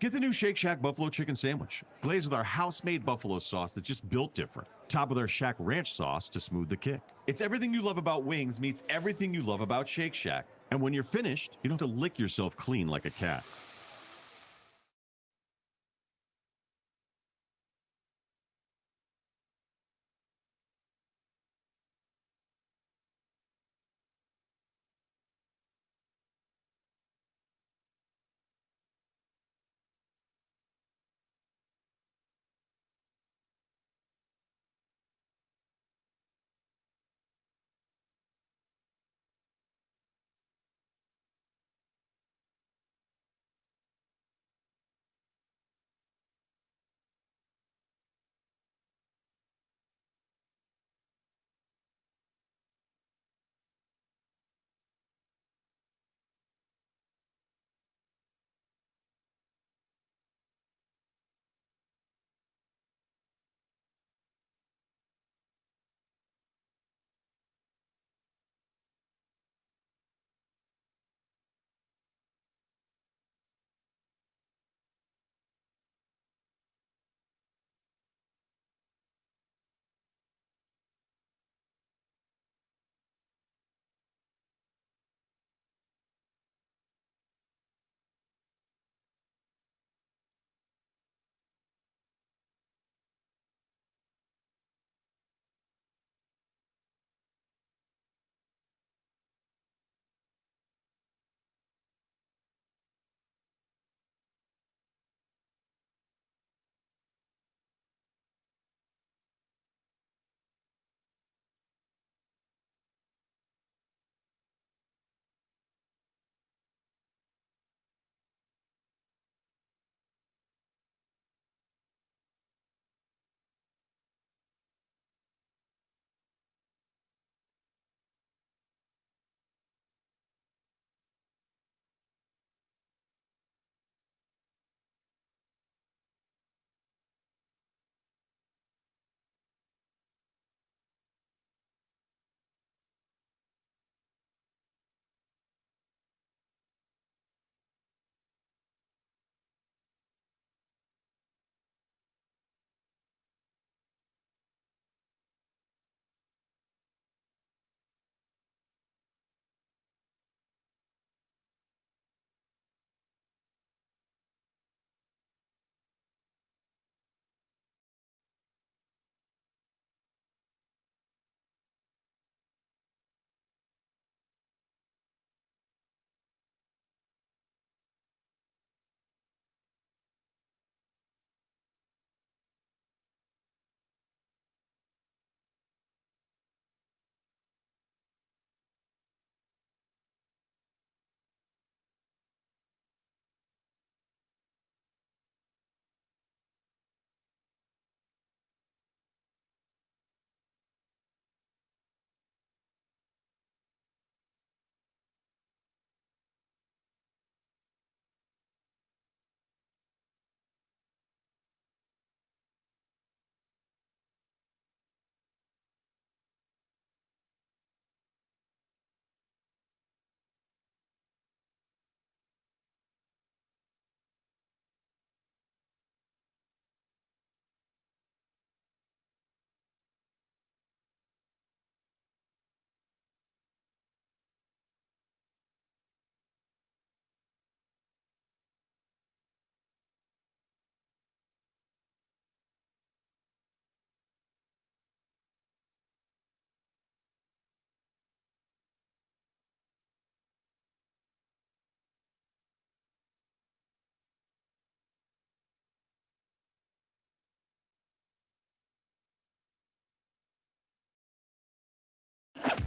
Get the new Shake Shack Buffalo Chicken Sandwich, glazed with our house-made buffalo sauce that's just built different. Topped with our Shack Ranch sauce to smooth the kick. It's everything you love about wings meets everything you love about Shake Shack. And when you're finished, you don't have to lick yourself clean like a cat.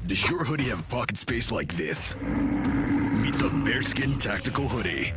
Does your hoodie have pocket space like this? Meet the Bearskin Tactical Hoodie.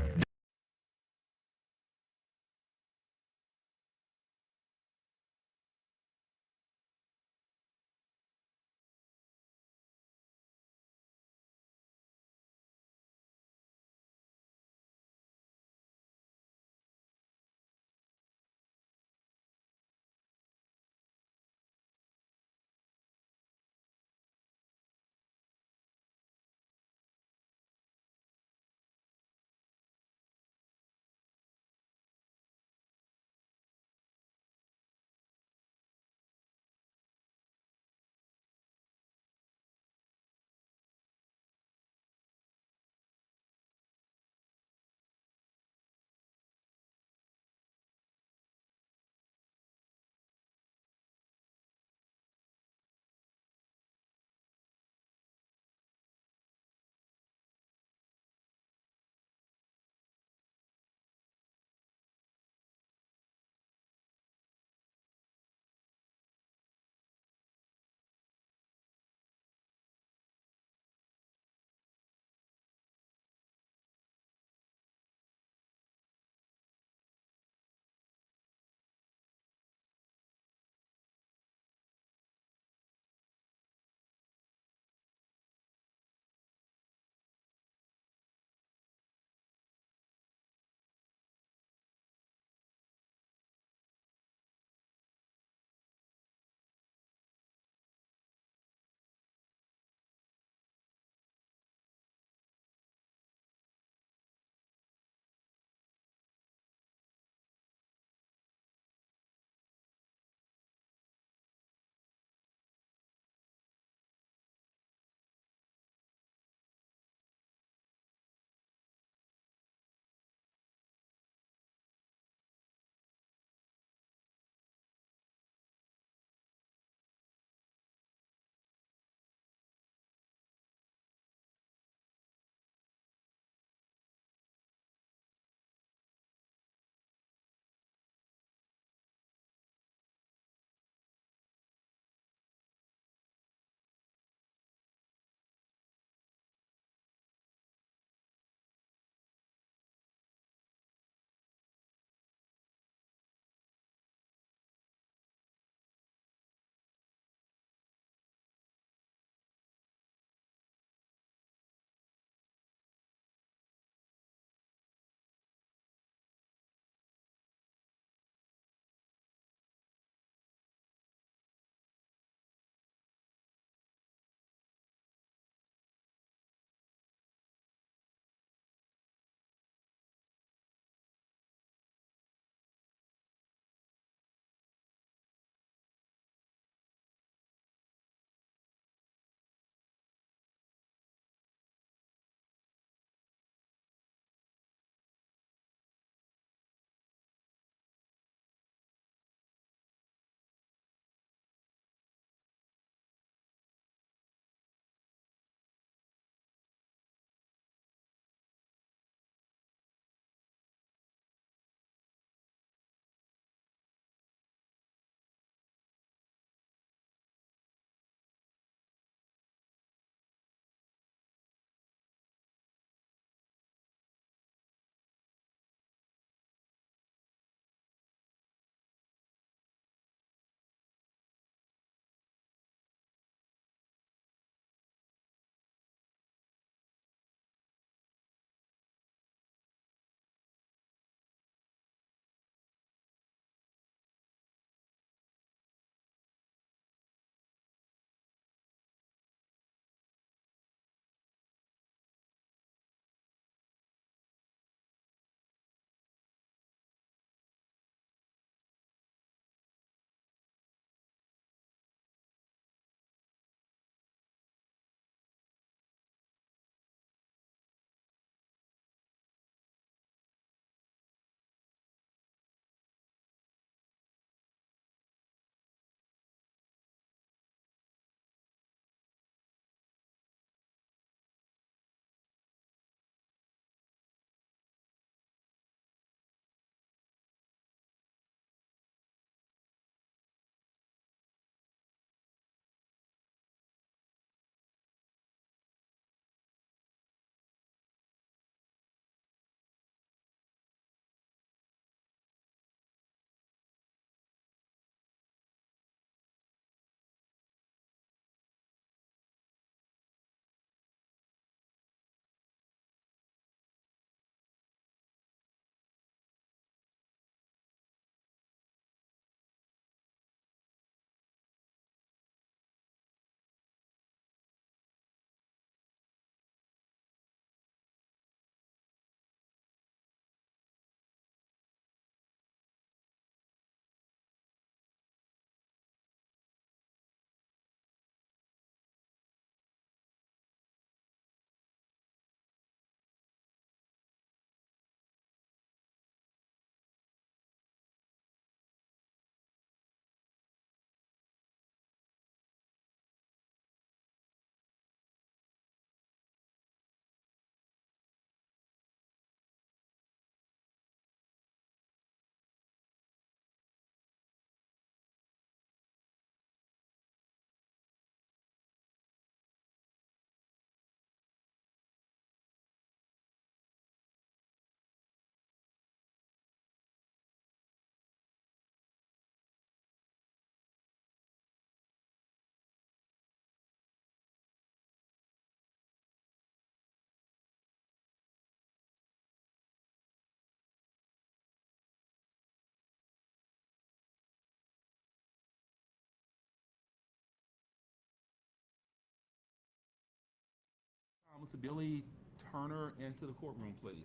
Mr. Billy Turner into the courtroom, please.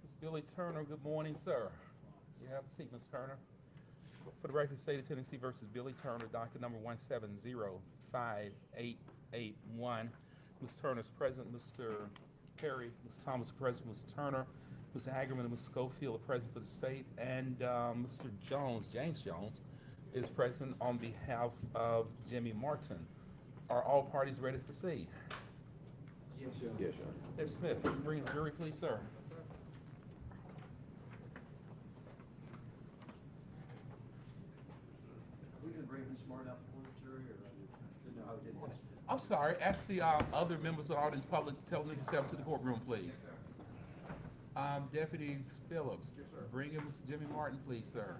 Mr. Billy Turner, good morning, sir. You have a seat, Ms. Turner. For the record, state of Tennessee versus Billy Turner, docket number 1705881. Ms. Turner's present, Mr. Perry, Ms. Thomas is present, Ms. Turner, Mr. Hagerman, and Ms. Schofield are present for the state, and Mr. Jones, James Jones, is present on behalf of Jimmy Martin. Are all parties ready to proceed? Yes, sir. Yes, sir. Ms. Smith, bring the jury, please, sir. Are we gonna bring Ms. Smart out before the jury, or didn't know how we did this? I'm sorry, ask the other members of the audience, public, tell them to step to the courtroom, please. Deputy Phillips, bring in Mr. Jimmy Martin, please, sir.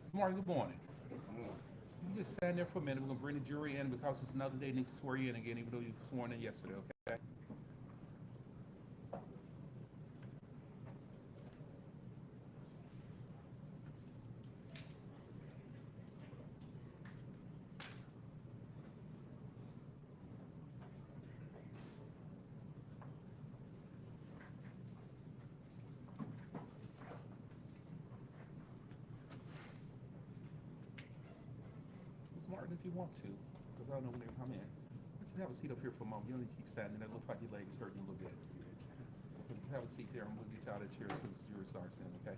Mr. Martin, good morning. You just stand there for a minute. We're gonna bring the jury in because it's another day. They need to swear you in again, even though you sworn in yesterday. Okay. Ms. Martin, if you want to, because I don't know when they're coming in. Just have a seat up here for a moment. You don't need to keep standing. That looks like your leg is hurting a little bit. So just have a seat there, and we'll get you out of the chair as soon as the jury starts in, okay?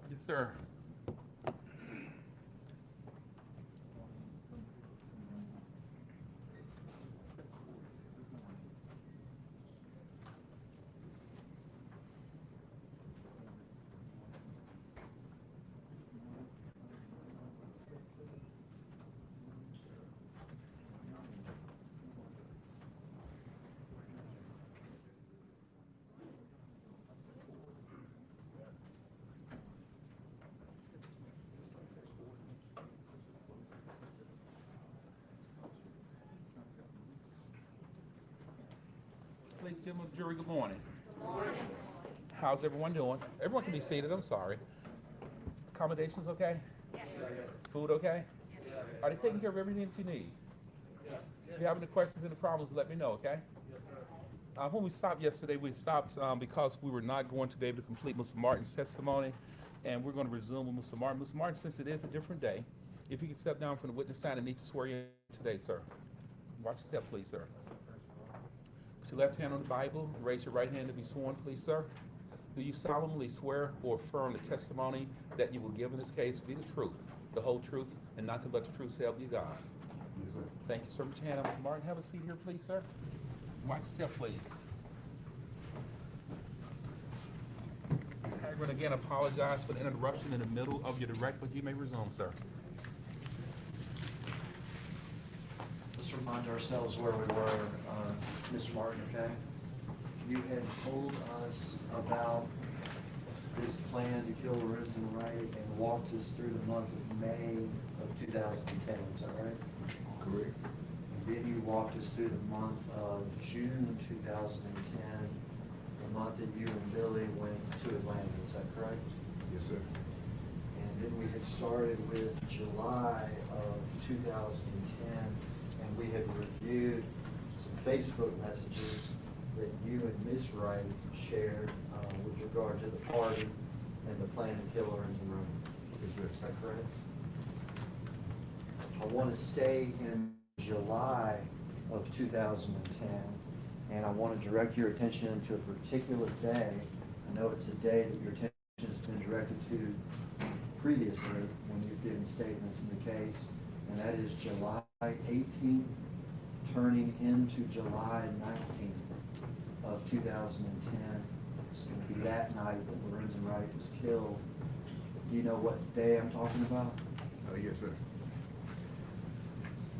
Yes, sir. Ladies and gentlemen of the jury, good morning. Good morning. How's everyone doing? Everyone can be seated, I'm sorry. Accommodations okay? Yes. Food okay? Yes. Are they taking care of everything that you need? Yes. If you have any questions or problems, let me know, okay? Yes, when we stopped yesterday, we stopped because we were not going to be able to complete Mr. Martin's testimony, and we're going to resume with Mr. Martin. Mr. Martin, since it is a different day, if you could step down from the witness stand and need to swear in today, sir. Watch your step, please, sir. Put your left hand on the Bible, raise your right hand to be sworn, please, sir. Do you solemnly swear or affirm the testimony that you will give in this case be the truth, the whole truth, and nothing but the truth, so help you God? Yes, sir. Thank you, sir. Put your hand up, Mr. Martin. Have a seat here, please, sir. Watch yourself, please. Mr. Hagman, again, apologize for the interruption in the middle of your direct, but you may resume, sir. Let's remind ourselves where we were, Mr. Martin, okay? You had told us about this plan to kill Lorenzen Wright and walked us through the month of May of 2010, is that right? Correct. And then you walked us through the month of June 2010, the month that you and Billy went to Atlanta, is that correct? Yes, sir. And then we had started with July of 2010, and we had reviewed some Facebook messages that you and Ms. Wright shared with regard to the party and the plan to kill Lorenzen Wright. Yes, sir. Is that correct? I want to stay in July of 2010, and I want to direct your attention to a particular day. I know it's a day that your attention has been directed to previously when you've given statements in the case, and that is July 18th, turning into July 19th of 2010. It's going to be that night that Lorenzen Wright was killed. Do you know what day I'm talking about? Yes, sir.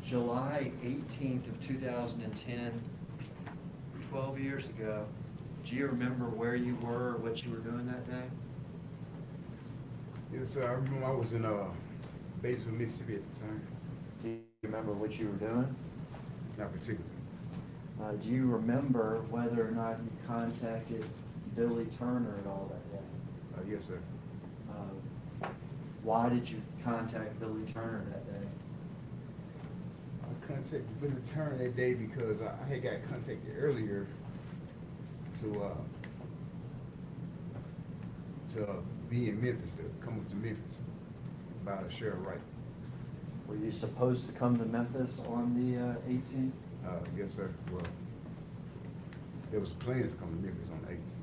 July 18th of 2010, 12 years ago. Do you remember where you were, what you were doing that day? Yes, sir. I remember I was in Batesville, Mississippi at the time. Do you remember what you were doing? Not particularly. Do you remember whether or not you contacted Billy Turner at all that day? Yes, sir. Why did you contact Billy Turner that day? I contacted Billy Turner that day because I had got contacted earlier to be in Memphis, to come up to Memphis by Sherra Wright. Were you supposed to come to Memphis on the 18th? Yes, sir. Well, there was plans to come to Memphis on the 18th.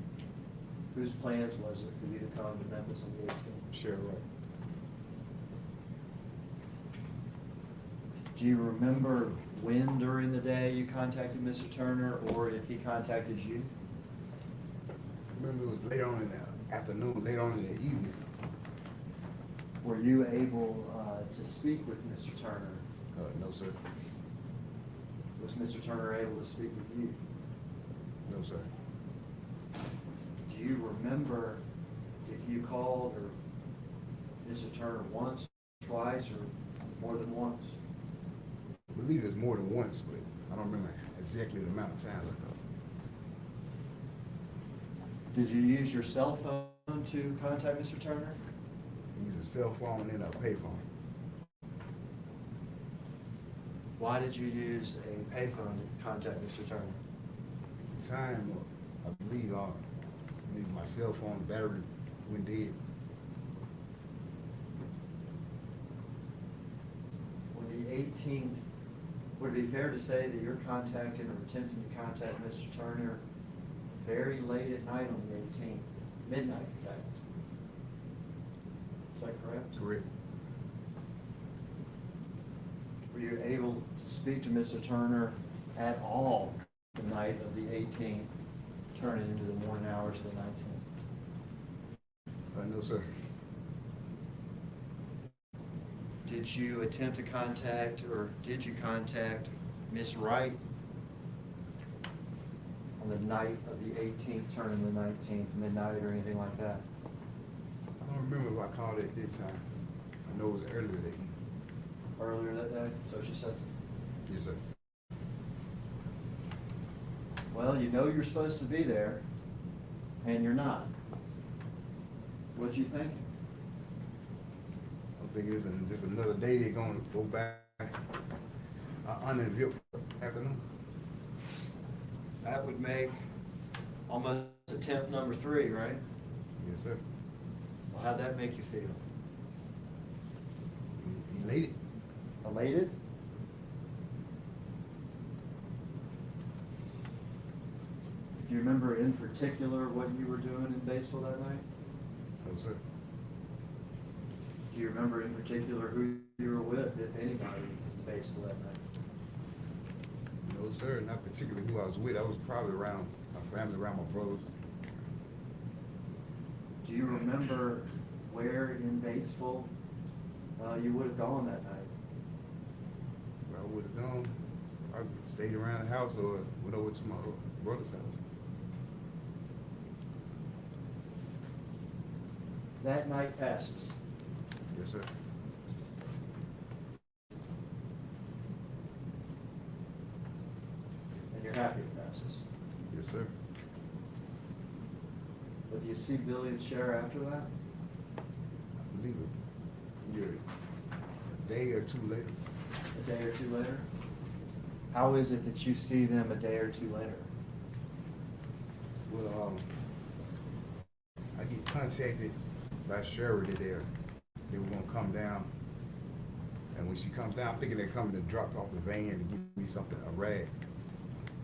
Whose plans was it for you to come to Memphis on the 18th? Sherra Wright. Do you remember when during the day you contacted Mr. Turner, or if he contacted you? I remember it was later on in the afternoon, later on in the evening. Were you able to speak with Mr. Turner? No, sir. Was Mr. Turner able to speak with you? No, sir. Do you remember if you called or Mr. Turner once, twice, or more than once? I believe it was more than once, but I don't remember exactly the amount of time. Did you use your cell phone to contact Mr. Turner? I used a cell phone and a payphone. Why did you use a payphone to contact Mr. Turner? At the time, I believe my cell phone battery went dead. On the 18th, would it be fair to say that you're contacting or attempting to contact Mr. Turner very late at night on the 18th, midnight in fact? Is that correct? Correct. Were you able to speak to Mr. Turner at all the night of the 18th, turning into the morning hours of the 19th? No, sir. Did you attempt to contact, or did you contact Miss Wright on the night of the 18th, turning the 19th, midnight, or anything like that? I don't remember if I called at that time. I know it was earlier that evening. Earlier that day? So she said. Yes, sir. Well, you know you're supposed to be there, and you're not. What you thinking? I'm thinking it's just another day they're going to go back uneventful afternoon. That would make almost attempt number 3, right? Yes, sir. Well, how'd that make you feel? Elated. Elated? Do you remember in particular what you were doing in Batesville that night? No, sir. Do you remember in particular who you were with, if anybody, in Batesville that night? No, sir. Not particularly who I was with. I was probably around my family, around my brothers. Do you remember where in Batesville you would have gone that night? Where I would have gone. Probably stayed around the house or went over to my brother's house. That night passes. Yes, sir. And you're happy it passes. Yes, sir. But do you see Billy and Sherra after that? I believe it. A day or two later. A day or two later? How is it that you see them a day or two later? Well, I get contacted by Sherra that they were gonna come down. And when she comes down, I'm thinking they're coming to drop off the van to give me something, a rag.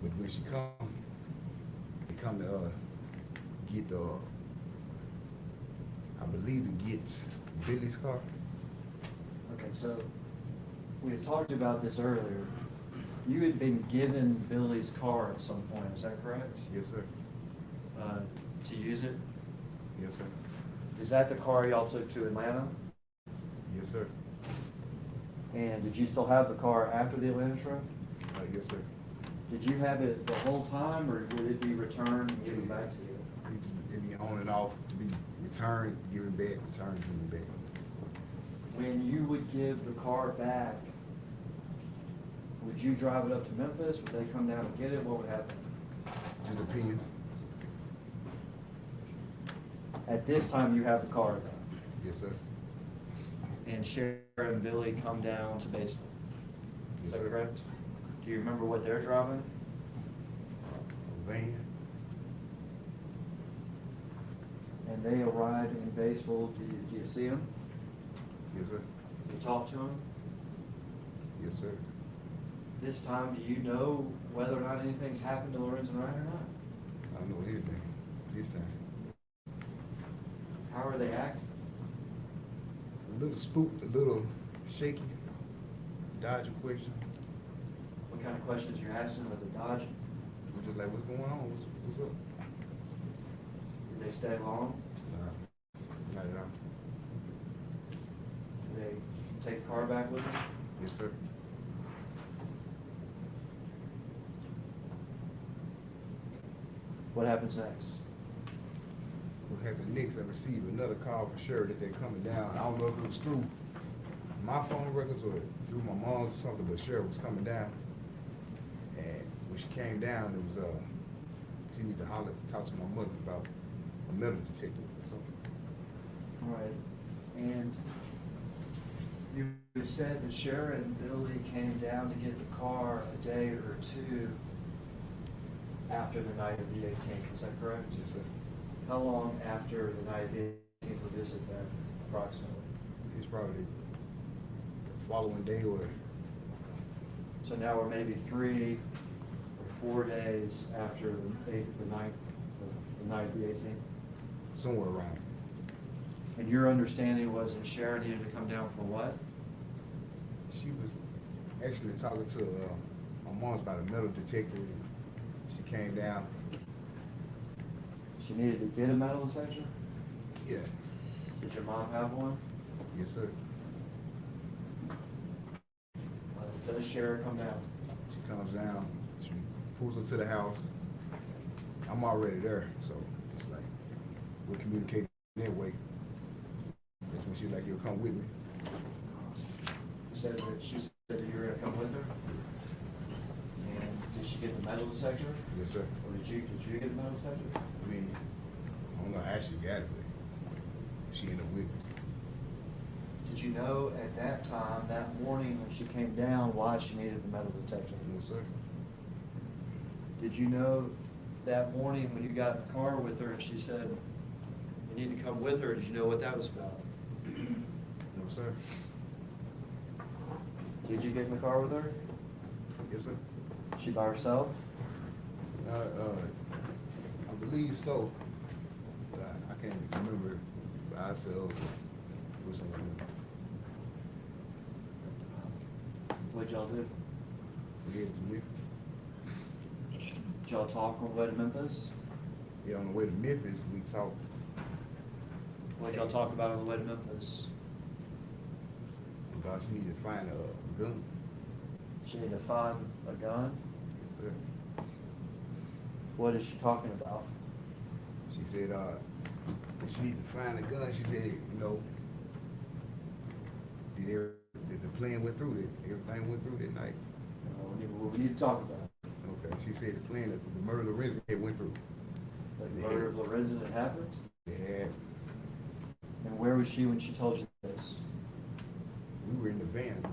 But when she comes, they come to get I believe to get Billy's car. Okay, so we had talked about this earlier. You had been given Billy's car at some point, is that correct? Yes, sir. To use it? Yes, sir. Is that the car y'all took to Atlanta? Yes, sir. And did you still have the car after the Atlanta trip? Yes, sir. Did you have it the whole time, or would it be returned and given back to you? It'd be on and off, to be returned, given back, returned, given back. When you would give the car back, would you drive it up to Memphis? Would they come down and get it? What would happen? It depends. At this time, you have the car then, Yes, sir. and Sherra and Billy come down to Batesville. Is Yes, that sir. correct? Do you remember what they're driving? A van. And they arrive in Batesville. Do you see them? Yes, sir. Do you talk to them? Yes, sir. This time, do you know whether or not anything's happened to Lorenzen Wright or not? I don't know anything this time. How are they acting? A little spooked, a little shaky, dodging question. What kind of questions you're asking with the dodging? We're just like, what's going on? What's up? Did they stay long? Not at all. Did they take the car back with them? Yes, sir. What happens next? What happened next, I received another call for sure that they're coming down. I don't know if it was through my phone records or through my mom's or something, but Sherra was coming down. And when she came down, it was, she needed to talk to my mother about a metal detector or something. All right. And you said that Sherra and Billy came down to get the car a day or two after the night of the 18th. Is that correct? Yes, sir. How long after the night of the 18th would this have been, approximately? It's probably the following day or, So now we're maybe 3 or 4 days after the night of the 18th. somewhere around. And your understanding was that Sherra needed to come down for what? She was actually talking to my mom's about a metal detector. She came down. She needed to get a metal detector? Yeah. Did your mom have one? Yes, sir. Does Sherra come down? She comes down. She pulls up to the house. I'm already there, so it's like we're communicating that way. That's when she's like, "You'll come with me." She said that you were gonna come with her? And did she get the metal detector? Yes, sir. Or did you get the metal detector? I mean, I don't know how she got it, but she ended up with me. Did you know at that time, that morning when she came down, why she needed the metal detector? No, sir. Did you know that morning when you got in the car with her and she said you need to come with her, did you know what that was about? No, sir. Did you get in the car with her? Yes, sir. She by herself? I believe so. But I can't remember by ourselves with someone. What'd y'all do? We headed to Memphis. Did y'all talk on the way to Memphis? Yeah, on the way to Memphis, we talked. What'd y'all talk about on the way to Memphis? About she needed to find a gun. She She need to find a gun? Yes, sir. What is she talking about? She said, that she need to find a gun. She said, you know, did the plan went through? Did everything went through that night? We need to talk about it. Okay. She said the plan, the murder of Lorenzen, it went through. The murder of Lorenzen had happened? Yeah. And where was she when she told you this? We were in the van.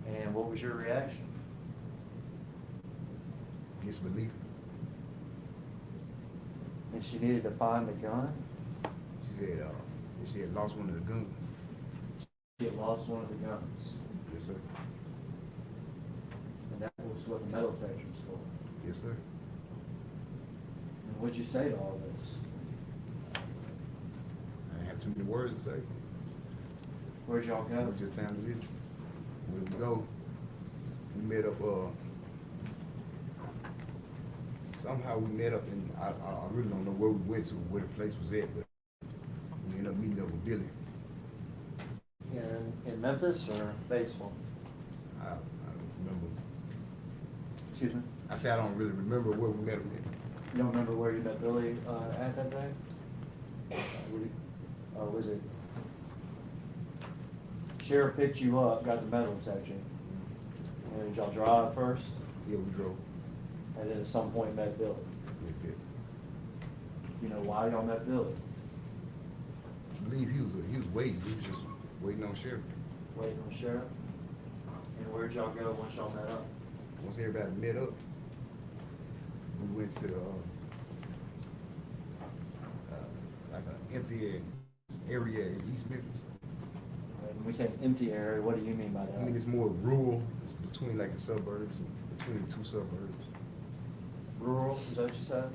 And what was your reaction? Disbelief. And she needed to find a gun? She said, she had lost one of the guns. She had lost one of the guns. Yes, sir. And that was what the metal detector was for. Yes, sir. And what'd you say to all this? I didn't have too many words to say. Where'd y'all That go? was just time to listen. Where did we go? We met up, somehow we met up, and I really don't know where we went to, where the place was at, but we ended up meeting up with Billy. In Memphis or Batesville? I don't remember. Excuse me? I said I don't really remember where we met him at. You don't remember where you met Billy at that day? Was it Sheriff picked you up, got the metal detector, and did y'all drive first? Yeah, we drove. And then at some point met Billy? We did. You know why y'all met Billy? I believe he was waiting. He was just waiting on Sheriff. Waiting on Sheriff? And where'd y'all go once y'all met up? Once everybody met up, we went to like an empty area in East Memphis. When we say empty area, what do you mean by that? I mean, it's more rural. It's between like the suburbs, between the two suburbs. Rural, is that what you said?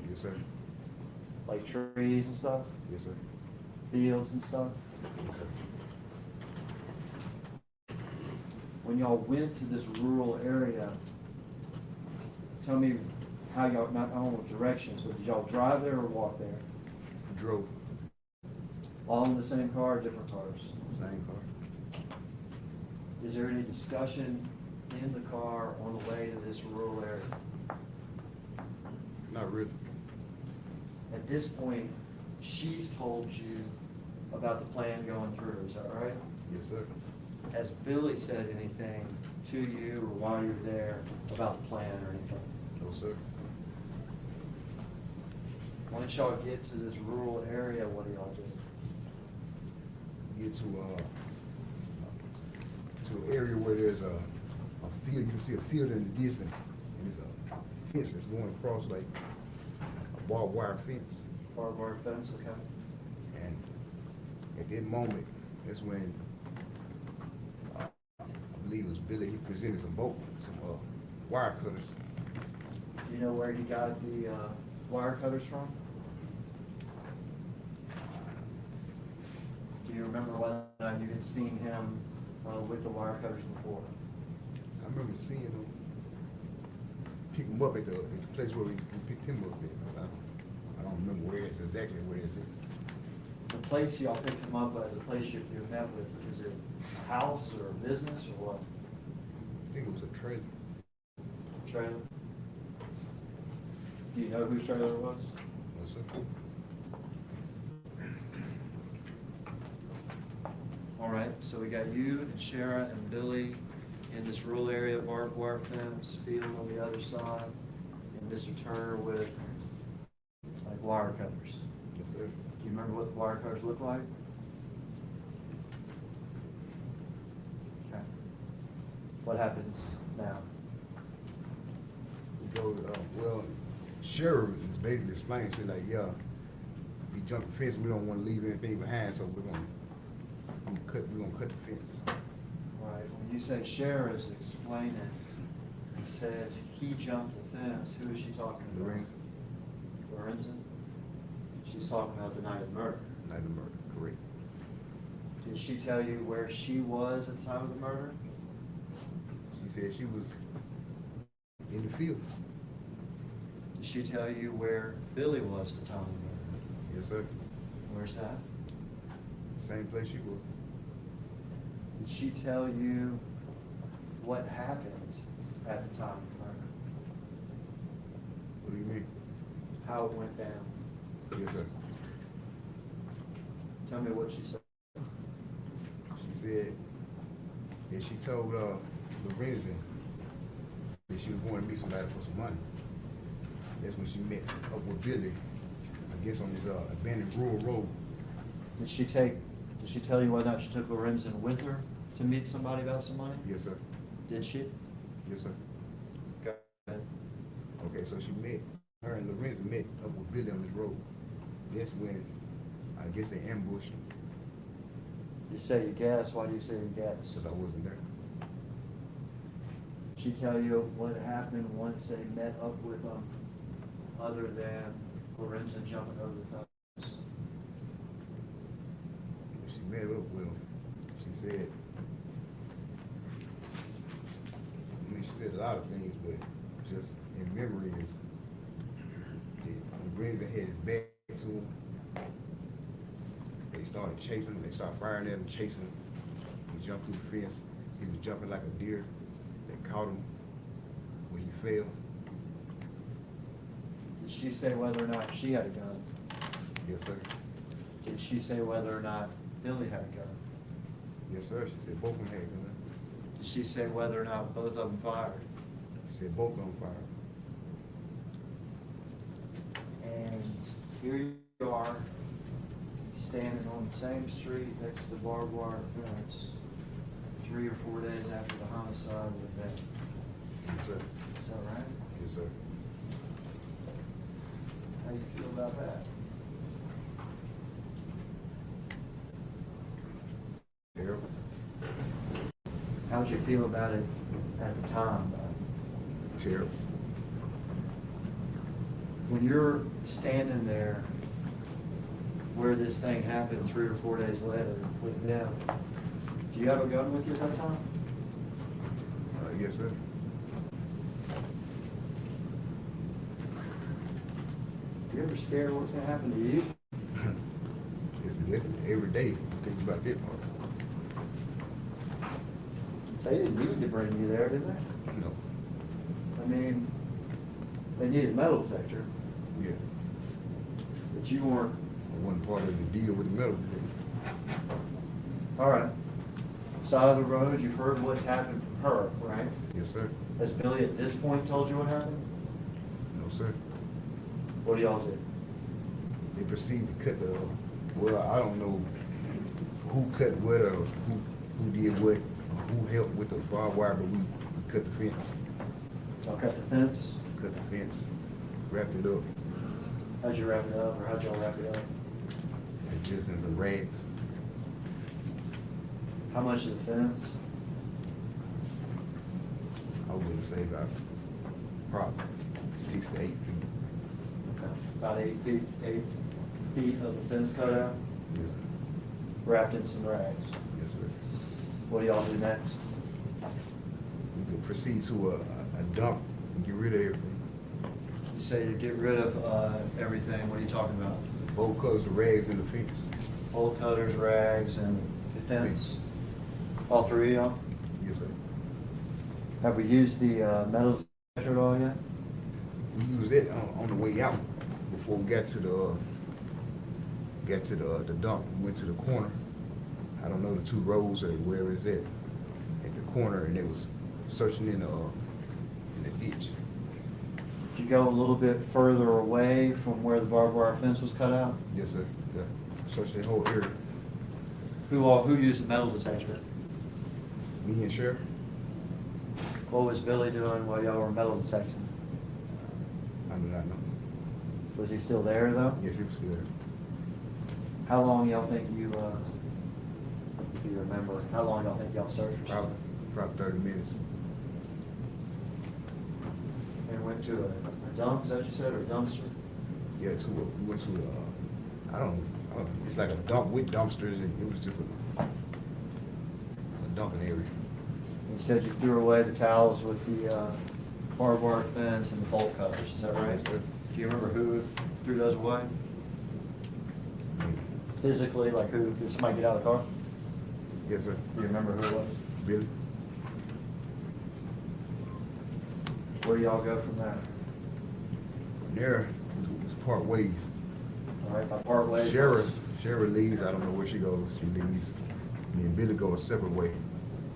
Yes, sir. Like trees and stuff? Yes, sir. Fields and stuff? Yes, sir. When y'all went to this rural area, tell me how y'all, not only directions, but did y'all drive there or walk there? We drove. All in the same car or different cars? Same car. Is there any discussion in the car on the way to this rural area? Not really. At this point, she's told you about the plan going through, is that right? Yes, sir. Has Billy said anything to you or while you were there about the plan or anything? No, sir. Once y'all get to this rural area, what do y'all do? Get to an area where there's a field. You can see a field in the distance, and there's a fence that's going across, like a barbed wire fence. Barbed wire fence, okay. And at that moment, that's when I believe it was Billy. He presented some wire cutters. Do you know where he got the wire cutters from? Do you remember whether or not you had seen him with the wire cutters before? I remember seeing him pick him up at the place where we picked him up at. I don't remember where it's exactly where it's at. The place y'all picked him up at, the place you met with, is it a house or a business or what? I think it was a trailer. Trailer? Do you know whose trailer it was? No, sir. All right, so we got you and Sherra and Billy in this rural area, barbed wire fence, field on the other side, and Mr. Turner with like wire cutters. Yes, sir. Do you remember what the wire cutters look like? Okay. What happens now? We go, well, Sherra is basically explaining to like, yeah, we jumped the fence, we don't want to leave anything behind, so we're gonna cut the fence. All right, when you say Sherra is explaining, he says he jumped the fence, who is she talking about? Lorenzen. Lorenzen? She's talking about the night of murder. Night of murder, correct. Did she tell you where she was at the time of the murder? She said she was in the field. Did she tell you where Billy was at the time of the murder? Yes, sir. Where's that? Same place she was. Did she tell you what happened at the time of the murder? What do you mean? How it went down? Yes, sir. Tell me what she said. She said that she told Lorenzen that she was going to meet somebody for some money. That's when she met up with Billy, I guess on this abandoned rural road. Did she tell you whether or not she took Lorenzen with her to meet somebody about some money? Yes, sir. Did she? Yes, sir. Go ahead. Okay, so her and Lorenzen met up with Billy on this road. That's when I guess they ambushed him, You say you guess. Why do you say you guess? because I wasn't there. Did she tell you what happened once they met up with them, other than Lorenzen jumping over the fence? When she met up with him, she said, she said a lot of things, but just in memory is that Lorenzen had his back to him. They started chasing him, they started firing at him, chasing him. He jumped through the fence. He was jumping like a deer. They caught him when he fell. Did she say whether or not she had a gun? Yes, sir. Did she say whether or not Billy had a gun? Yes, sir. She said both of them had guns. Did she say whether or not both of them fired? She said both of them fired. And here you are, standing on the same street next to the barbed wire fence, 3 or 4 days after the homicide with that. Yes, sir. Is that right? Yes, sir. How do you feel about that? Terrible. How'd you feel about it at the time, though? Terrible. When you're standing there where this thing happened 3 or 4 days later with them, do you have a gun with you at that time? Yes, sir. You ever scared what's gonna happen to you? It's every day. Think about that part. They didn't need to bring you there, did they? You know. I mean, they needed metal detector, Yeah. but you weren't. I wasn't part of the deal with the metal detector. All right. Side of the road, you've heard what's happened from her, right? Yes, sir. Has Billy at this point told you what happened? No, sir. What do y'all do? They proceeded to cut the, well, I don't know who cut what or who did what, or who helped with the barbed wire, but we cut the fence. Y'all cut the fence? Cut the fence, wrapped it up, How'd you wrap it up, or how'd y'all wrap it up? and just in some rags. How much of the fence? I wouldn't say about probably 6 to 8 feet. Okay. About 8 feet, 8 feet of the fence cut out, Yes, sir. wrapped in some rags. Yes, sir. What do y'all do next? We could proceed to a dump and get rid of everything. You say you get rid of everything. What are you talking about? Both colors, the rags and the fence. Bolt cutters, rags, and the fence? All three of y'all? Yes, sir. Have we used the metal detector at all yet? We used it on the way out before we got to the dump. We went to the corner. I don't know the 2 roads or wherever it's at the corner, and it was searching in the ditch. Did you go a little bit further away from where the barbed wire fence was cut out? Yes, sir. Yeah. Searched the whole area. Who used the metal detector? Me and Sheriff. What was Billy doing while y'all were metal detecting? I do not know. Was he still there though? Yes, he was still there. How long y'all think you, if you remember, how long y'all think y'all searched for Probably something? 30 minutes. And went to a dump, is that what you said, or a dumpster? Yeah, we went to I don't know, it's like a dump with dumpsters, and it was just a dumping area. You said you threw away the towels with the barbed wire fence and the bolt cutters, is that right? Yes, sir. Do you remember who threw those away? Physically, like who, did somebody get out of the car? Yes, sir. Do you remember who it was? Billy. Where do y'all go from there? There, it's part ways. All right, by part ways. Sherra leaves, I don't know where she goes, she leaves. Me and Billy go a separate way.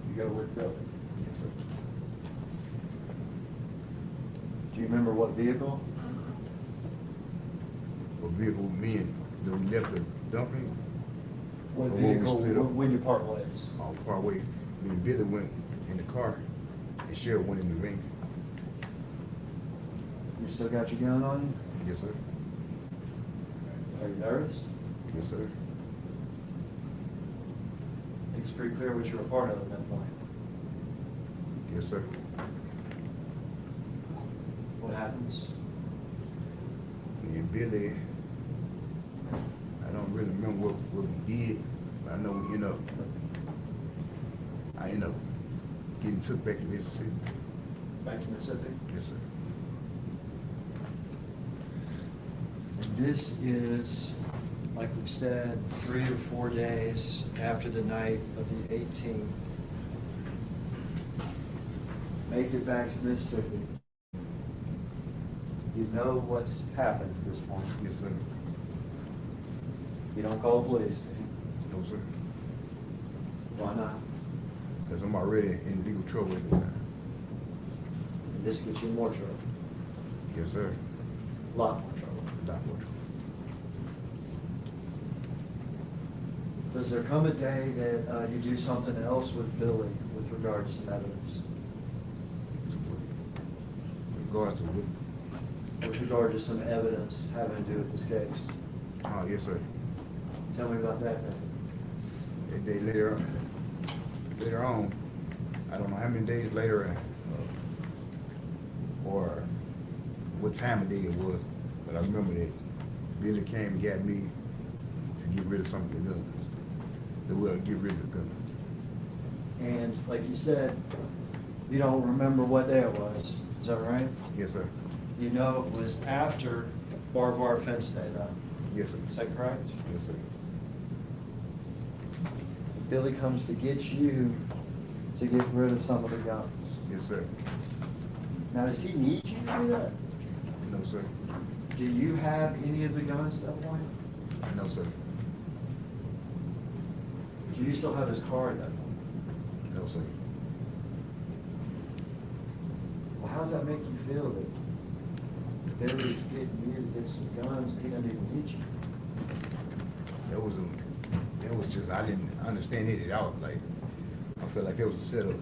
You go with Billy. Yes, sir. Do you remember what vehicle? What vehicle, me and them left the dumping, What Or what we vehicle, split up. when you part ways? part way. Me and Billy went in the car, and Sherra went in the ring. You still got your gun on you? Yes, sir. Are you nervous? Yes, sir. It's pretty clear what you were a part of at that point. Yes, sir. What happens? Me and Billy, I don't really remember what we did, but I know we I ended up getting took back to Mississippi. Back to Mississippi? Yes, sir. And this is, like we've said, 3 or 4 days after the night of the 18th. Make it back to Mississippi. You know what's happened at this point. Yes, sir. You don't call the police. No, sir. Why not? Because I'm already in legal trouble at the time. And this gets you in more trouble. Yes, sir. A lot more trouble. A lot more trouble. Does there come a day that you do something else with Billy with regard to some evidence? Regards to what? With regard to some evidence having to do with this case? Yes, sir. Tell me about that then. That day later on, I don't know how many days later, or what time of day it was, but I remember that Billy came and got me to get rid of some of the guns. Get rid of the gun. And like you said, you don't remember what day it was. Is that right? Yes, sir. You know it was after barbed wire fence day though. Yes, sir. Is that correct? Yes, sir. Billy comes to get you to get rid of some of the guns. Yes, sir. Now, does he need you to do that? No, sir. Do you have any of the guns at that point? No, sir. Do you still have his car at that point? No, sir. Well, how does that make you feel that Billy's getting you to get some guns and he doesn't even need you? That was just, I didn't understand it at all. Like, I felt like there was a setup.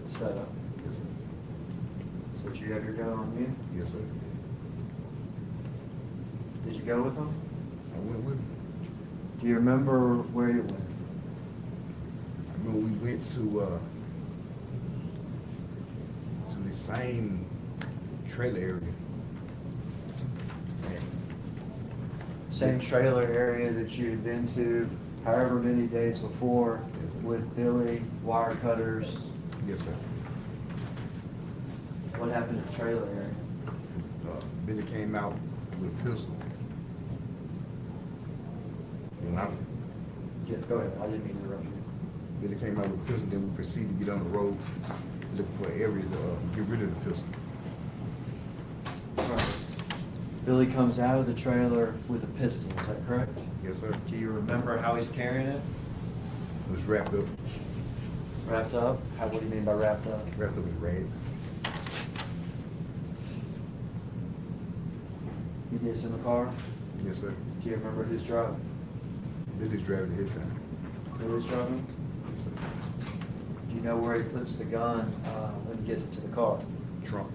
Set up. Yes, sir. So did you have your gun on you? Yes, sir. Did you go with him? I went with him. Do you remember where you went? I remember we went to the same trailer area. And Same trailer area that you had been to however many days before with Billy, wire cutters. yes, sir. What happened at the trailer area? Billy came out with a pistol. And Yeah, go ahead. I didn't mean to interrupt you. Billy came out with a pistol, then we proceeded to get on the road, looking for an area to get rid of the pistol. All right. Billy comes out of the trailer with a pistol, is that correct? Yes, sir. Do you remember how he's carrying it? It was wrapped up Wrapped up? What do you mean by wrapped up? with rags. He gets in the car? Yes, sir. Do you remember who's driving? Billy's driving the head time. Billy's driving? Yes, sir. Do you know where he puts the gun when he gets into the car? Trunk.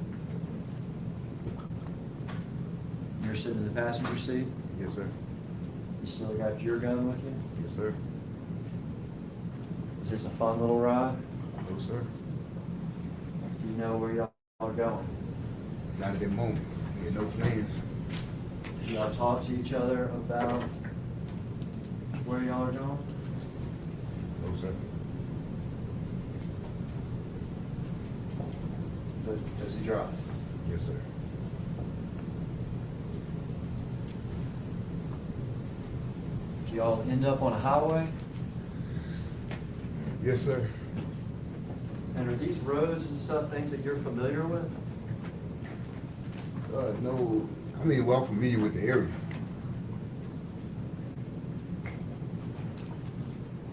You're sitting in the passenger seat? Yes, sir. You still got your gun with you? Yes, sir. Is this a fun little ride? No, sir. Do you know where y'all are going? Not at that moment. We had no plans. Do y'all talk to each other about where y'all are going? No, sir. Does he drive? Yes, sir. Do y'all end up on a highway? Yes, sir. And are these roads and stuff things that you're familiar with? No, I mean, well familiar with the area.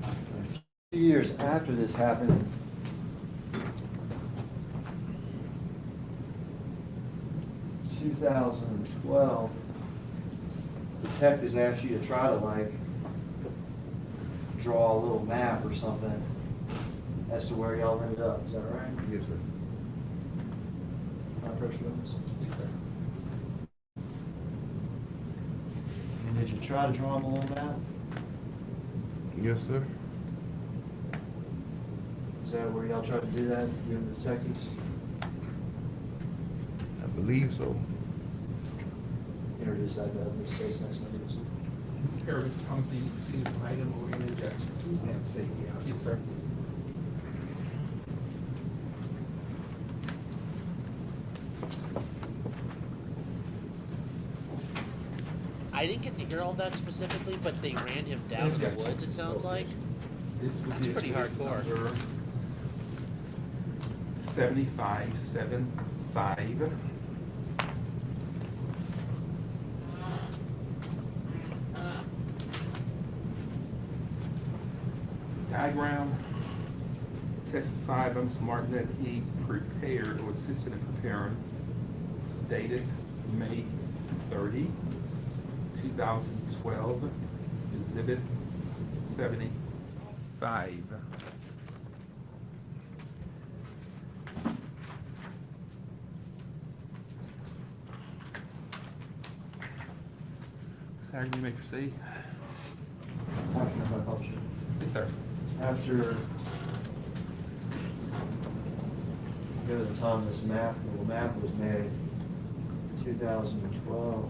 A few years after this happened, in 2012, detectives asked you to try to like draw a little map or something as to where y'all ended up. Is that right? Yes, sir. My first witness. Yes, sir. And did you try to draw them a little map? Yes, sir. Is that where y'all tried to do that, you and the detectives? I believe so. Introduce that to the state's next witness. Mr. Harris, Thomas, you see this item or any objections? Yes, sir. I didn't get to hear all that specifically, but they ran him down in the woods, it sounds like. This would That's be pretty exhibit hardcore. number 7575. Diagram testified by Mr. Martin that he prepared or assisted in preparing. It's dated May 30, 2012, exhibit 75. Mr. Hagerty, you may proceed. How can I help you? Yes, sir. After, go to the time this map, the map was made, 2012.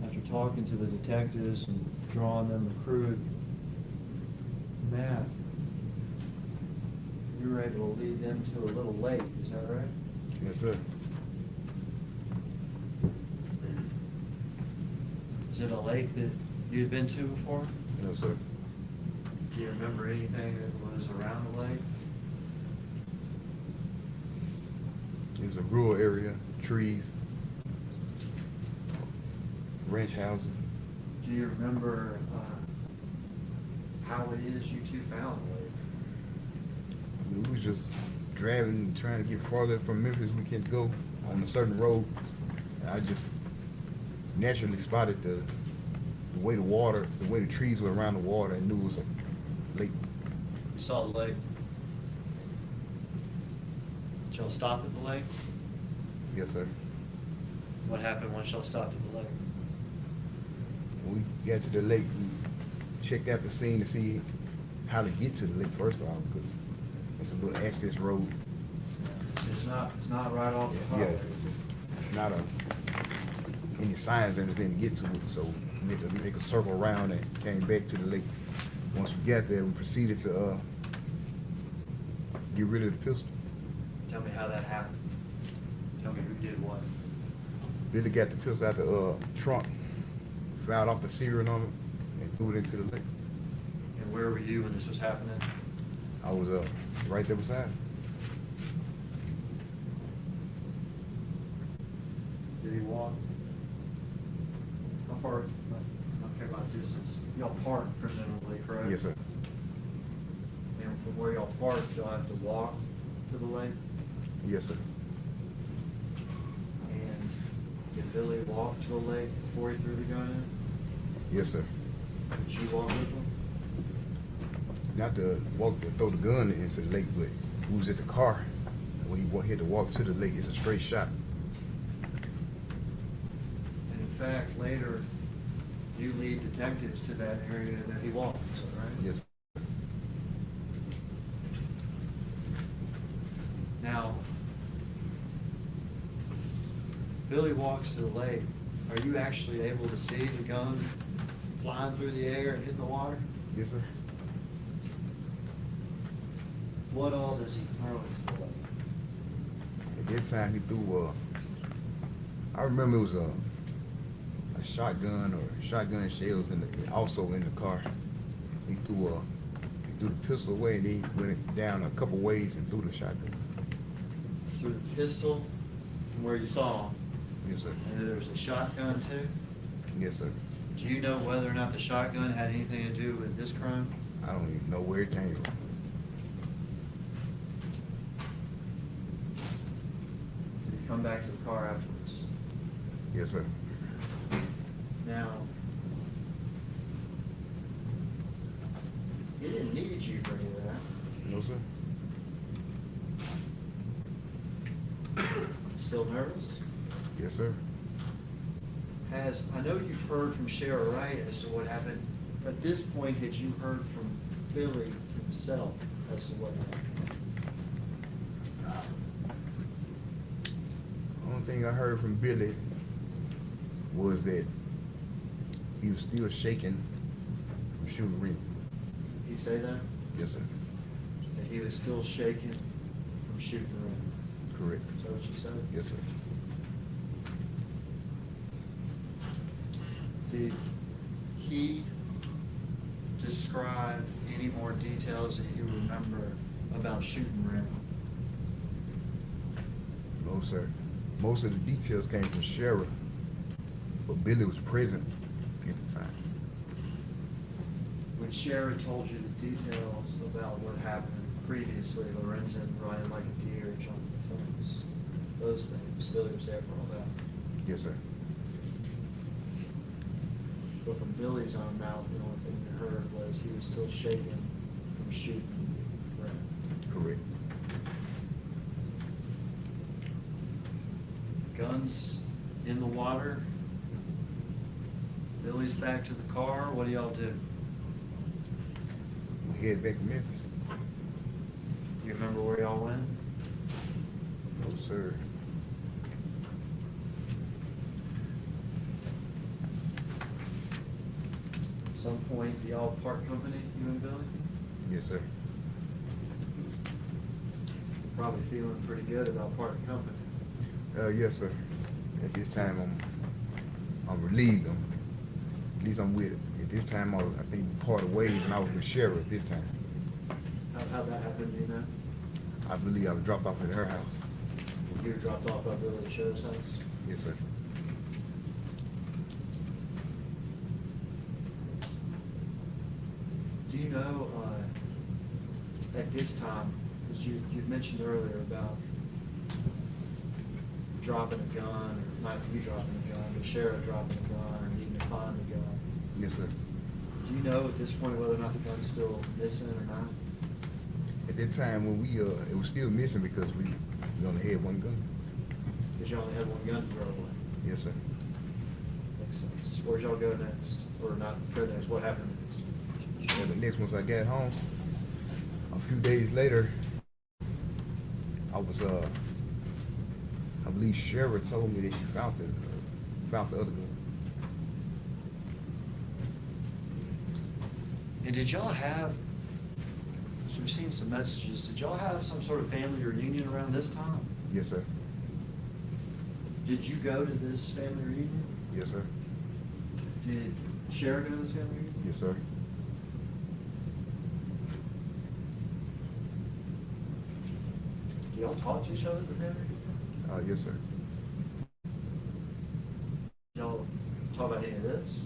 After talking to the detectives and drawing them a crude map, you were able to lead them to a little lake, is that right? Yes, sir. Is it a lake that you had been to before? No, sir. Do you remember anything that was around the lake? It was a rural area, trees, ranch houses. Do you remember how it is you two found the lake? We was just driving, trying to get farther from Memphis we can go on a certain road. And I just naturally spotted the way the water, the way the trees were around the water, and knew it was a lake. You saw the lake? Did y'all stop at the lake? Yes, sir. What happened once y'all stopped at the lake? When we got to the lake, we checked out the scene to see how to get to the lake first of all, because it's a little access road. It's not right off the Yeah, highway. it's not any signs or anything to get to it, so we had to make a circle around and came back to the lake. Once we got there, we proceeded to get rid of the pistol. Tell me how that happened. Tell me who did what. Billy got the pistol out the trunk, fouled off the steering on it, and threw it into the lake. And where were you when this was happening? I was right there beside him. Did he walk? How far? I don't care about distance. Y'all parked presumably, correct? Yes, sir. And from where y'all parked, y'all have to walk to the lake? Yes, sir. And did Billy walk to the lake before he threw the gun in? Yes, sir. Did you walk with him? Not to walk to throw the gun into the lake, but we was at the car. When he had to walk to the lake, it's a straight shot. And in fact, later, you lead detectives to that area that he walked, is that right? Yes. Now, Billy walks to the lake. Are you actually able to see the gun flying through the air and hitting the water? Yes, sir. What all does he throw into the lake? At that time, he threw, I remember it was a shotgun or shotgun shells also in the car. He threw the pistol away, and he went down a couple ways and threw the shotgun. Threw the pistol from where you saw him Yes, sir. And there was a shotgun too. Yes, sir. Do you know whether or not the shotgun had anything to do with this crime? I don't even know where it came from. Did you come back to the car afterwards? Yes, sir. Now, he didn't need you for any of that. No, sir. Still nervous? Yes, sir. I know you've heard from Sherra Wright as to what happened. At this point, had you heard from Billy himself as to what happened? The only thing I heard from Billy was that he was still shaking from shooting Remy. Did he say that? Yes, sir. That he was still shaking from shooting around? Correct. Is that what you said? Yes, sir. Did he describe any more details that you remember about shooting Remy? No, sir. Most of the details came from Sherra, but Billy was present at the time. When Sherra told you the details about what happened previously, Lorenzen riding like a deer, jumping the fence, those things, Billy was there for all that. Yes, sir. But from Billy's own mouth, the only thing you heard was he was still shaking from shooting Remy. Correct. Guns in the water. Billy's back to the car. What do y'all do? We head back to Memphis. You remember where y'all went? No, sir. At some point, y'all part company, you and Billy? Yes, sir. Probably feeling pretty good about parting company. Yes, sir. At this time, I'm relieved. At least I'm with it. At this time, I think we parted ways, and I was with Sherra at this time. How'd that happen, do you know? I believe I was dropped off at her house. You were dropped off by Billy at Sherra's house? Yes, sir. Do you know, at this time, because you mentioned earlier about dropping a gun, or not you dropping a gun, but Sherra dropping a gun, or needing to find a gun. Yes, sir. Do you know at this point whether or not the gun's still missing or not? At that time when it was still missing because we only had one gun. Because you only had one gun to throw away. Yes, sir. Makes sense. Where'd y'all go next? Or not go next, what happened next? And the next once I got home, a few days later, I believe Sherra told me that she found the other gun. And did y'all have, so we've seen some messages, did y'all have some sort of family reunion around this time? Yes, sir. Did you go to this family reunion? Yes, sir. Did Sherra go to this family reunion? Yes, sir. Do y'all talk to each other at the family reunion? Yes, sir. Y'all talk about any of this?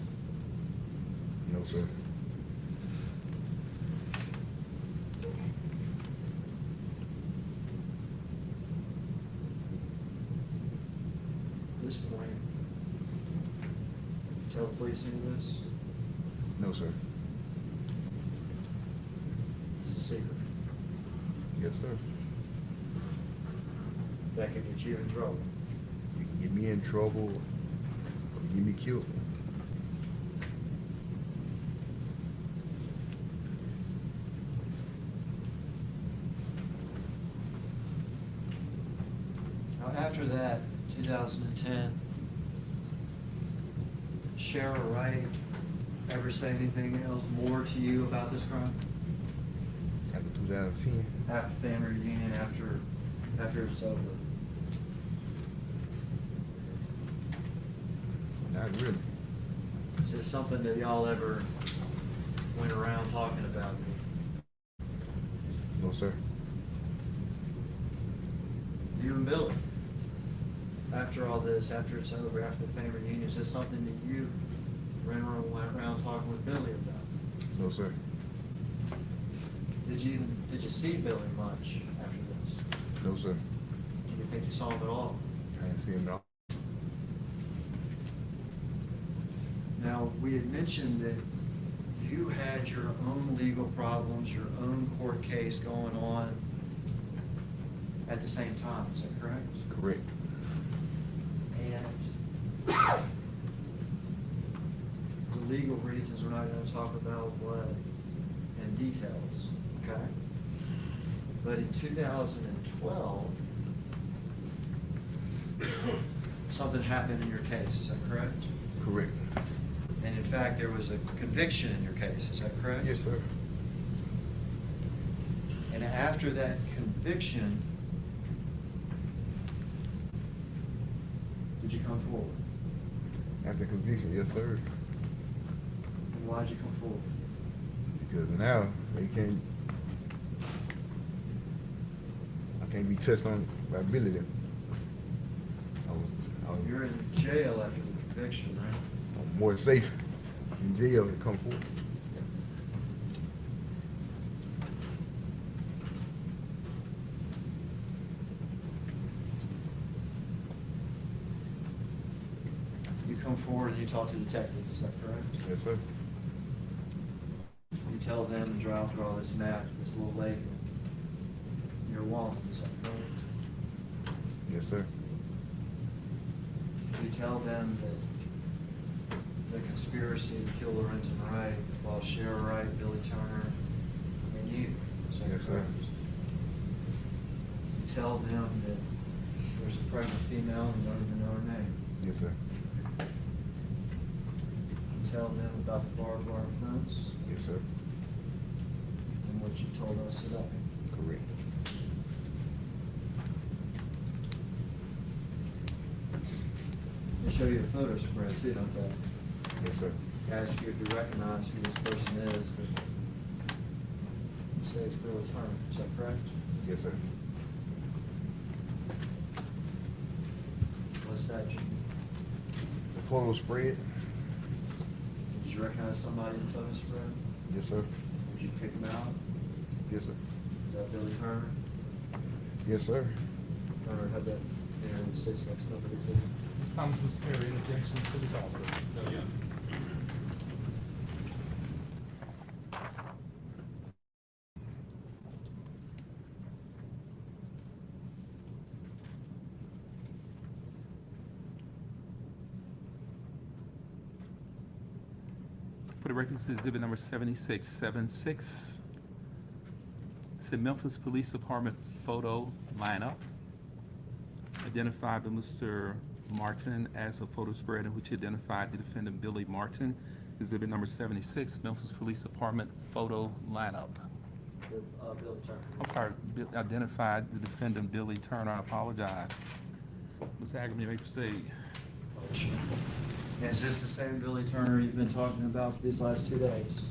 No, sir. At this point, tell the police any of this? No, sir. It's a secret. Yes, sir. That could get you in trouble. You can get me in trouble or get me killed. Now, after that, 2010, Sherra Wright ever say anything else more to you about this crime? After 2010, After family reunion, after it's over? not really. Is this something that y'all ever went around talking about? No, sir. You and Billy? after all this, after it's over, after the family reunion, is this something that you went around talking with Billy about? No, sir. Did you see Billy much after this? No, sir. Do you think you saw him at all? I didn't see him at all. Now, we had mentioned that you had your own legal problems, your own court case going on at the same time, is that correct? Correct. And the legal reasons we're not going to talk about what in details, okay? But in 2012, something happened in your case, is that correct? Correct. And in fact, there was a conviction in your case, is that correct? Yes, sir. And after that conviction, did you come forward? After conviction, yes, sir. And why'd you come forward? Because now they can't. I can't be touched on by Billy. Then. I was You're in jail after the conviction, right? more safe in jail to come forward. You come forward and you talk to detectives, is that correct? Yes, sir. You tell them to drive through all this map, this little lake, you're wanted, is that correct? Yes, sir. You tell them that the conspiracy to kill Lorenzen Wright, while Sherra Wright, Billy Turner, and you, is that Yes, sir. correct? You tell them that there's a pregnant female and you don't even know her name. Yes, sir. You tell them about the barbed wire fence Yes, sir. and what you told us today. Correct. They show you a photo spread too, don't they? Yes, sir. Ask you if you recognize who this person is. That you say it's Billy Turner, is that correct? Yes, sir. What's that, Jimmy? It's a photo spread. Did you recognize somebody in the photo spread? Yes, sir. Did you pick them out? Yes, sir. Is that Billy Turner? Yes, sir. Turner had that there in the six next number to you. Ms. Thomas, Ms. Perry, any objections to this offer? No, yeah. For the record, this is exhibit number 7676. It's the Memphis Police Department photo lineup, identified by Mr. Martin as a photo spread in which he identified the defendant Billy Martin. Exhibit number 76, Memphis Police Department photo lineup. Billy Turner. I'm sorry, identified the defendant Billy Turner. I apologize. Ms. Hagerman, you may proceed. Is this the same Billy Turner you've been talking about these last 2 days?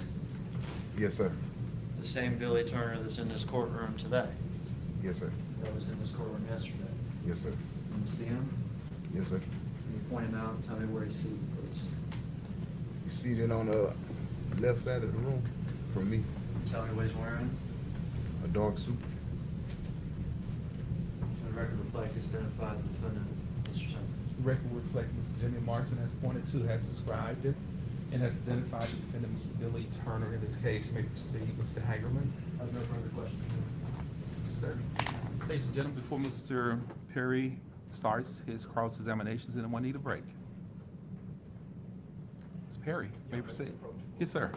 Yes, sir. The same Billy Turner that's in this courtroom today? Yes, sir. That was in this courtroom yesterday? Yes, sir. Can you see him? Yes, sir. Can you point him out and tell me where he's seated, please? You seated on the left side of the room from me. Can you tell me what he's wearing? A dark suit. The record reflect he's identified the defendant, Mr. Turner. The record will reflect Mr. Jimmy Martin has pointed to, has described it, and has identified the defendant, Mr. Billy Turner, in this case. You may proceed, Mr. Hagerman. I have no further questions. Sir. Ladies and gentlemen, before Mr. Perry starts his cross-examinations, anyone need a break? Ms. Perry, you may proceed. Yes, sir.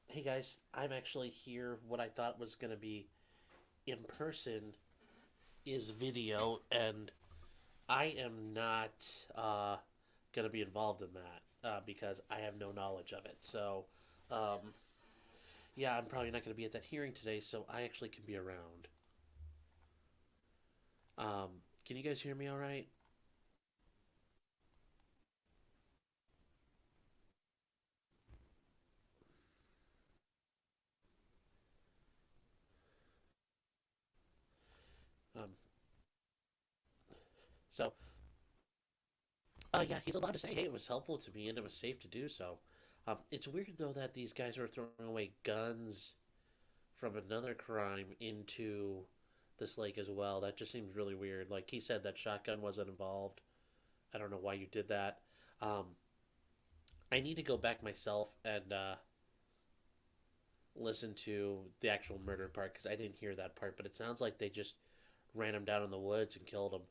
Hey guys, I'm actually here. What I thought was going to be in person is video, and I am not going to be involved in that because I have no knowledge of it. So, yeah, I'm probably not going to be at that hearing today, so I actually can be around. Can you guys hear me all right? So, yeah, he's allowed to say, hey, it was helpful to me and it was safe to do so. It's weird, though, that these guys are throwing away guns from another crime into this lake as well. That just seems really weird. Like he said, that shotgun wasn't involved. I don't know why you did that. I need to go back myself and listen to the actual murder part because I didn't hear that part. But it sounds like they just ran him down in the woods and killed him.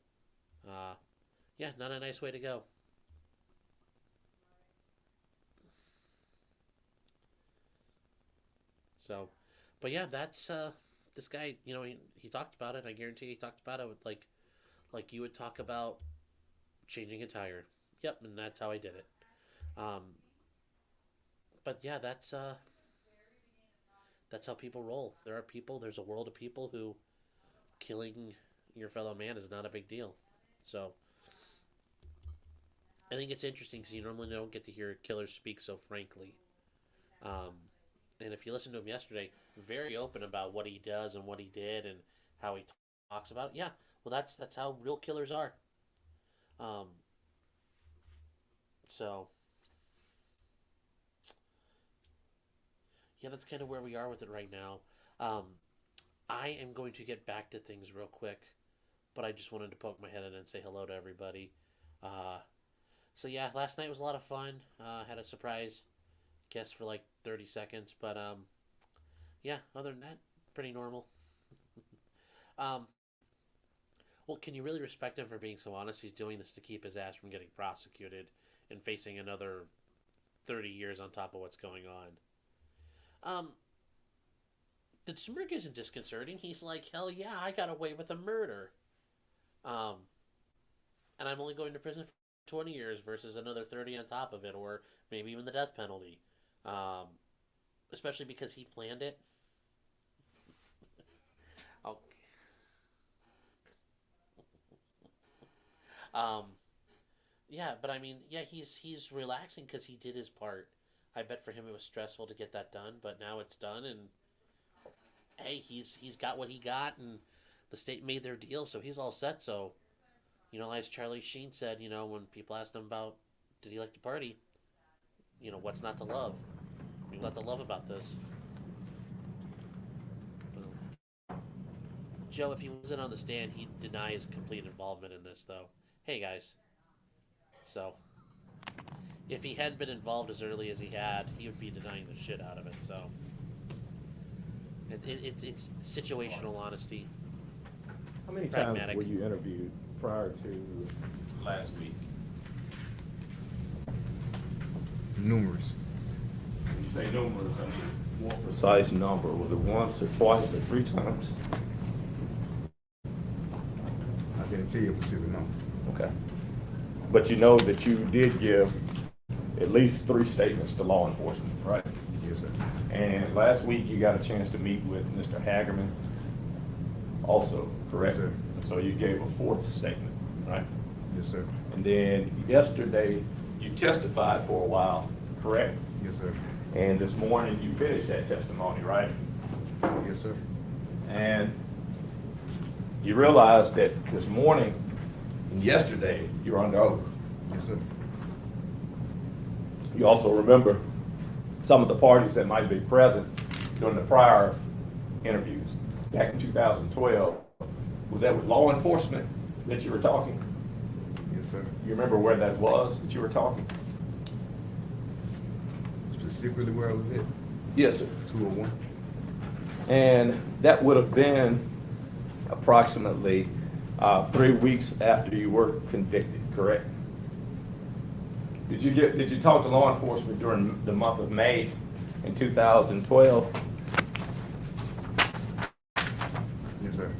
Yeah, not a nice way to go. So, but yeah, that's this guy. You know, he talked about it. I guarantee he talked about it with like you would talk about changing a tire. Yep, and that's how I did it. Um, but yeah, that's how people roll. There are people. There's a world of people who killing your fellow man is not a big deal. So I think it's interesting because you normally don't get to hear killers speak so frankly. Um, and if you listen to him yesterday, very open about what he does and what he did and how he talks about it. Yeah, well, that's how real killers are. Um, so yeah, that's kind of where we are with it right now. Um, I am going to get back to things real quick, but I just wanted to poke my head in and say hello to everybody. So yeah, last night was a lot of fun. Had a surprise guest for like 30 seconds, but yeah, other than that, pretty normal. Well, can you really respect him for being so honest? He's doing this to keep his ass from getting prosecuted and facing another 30 years on top of what's going on. The smirk isn't disconcerting. He's like, hell yeah, I got away with a murder. And I'm only going to prison for 20 years versus another 30 on top of it, or maybe even the death penalty. Especially because he planned it. Oh. Yeah, but I mean, yeah, he's relaxing because he did his part. I bet for him it was stressful to get that done, but now it's done, and hey, he's got what he got, and the state made their deal, so he's all set. So, you know, as Charlie Sheen said, you know, when people asked him about did he like to party, you know, what's not to love? We've got to love about this. Joe, if he wasn't on the stand, he'd deny his complete involvement in this, though. Hey, guys. So, if he hadn't been involved as early as he had, he would be denying the shit out of it. So, it's situational honesty. How many Pragmatic. times were you interviewed prior to last week? Numerous. When you say numerous, I mean, more precise number. Was it once or twice or 3 times? I can't tell you a specific number. Okay. But you know that you did give at least 3 statements to law enforcement, right? Yes, sir. And last week you got a chance to meet with Mr. Hagerman also, correct? Yes, sir. So you gave a 4th statement, right? Yes, sir. And then yesterday you testified for a while, correct? Yes, sir. And this morning you finished that testimony, right? Yes, sir. And you realize that this morning and yesterday you were under oath. Yes, sir. You also remember some of the parties that might be present during the prior interviews back in 2012. Was that with law enforcement that you were talking? Yes, sir. You remember where that was that you were talking? Specifically where I was at? Yes, sir. 201. And that would have been approximately 3 weeks after you were convicted, correct? Did you talk to law enforcement during the month of May in 2012? Yes, sir.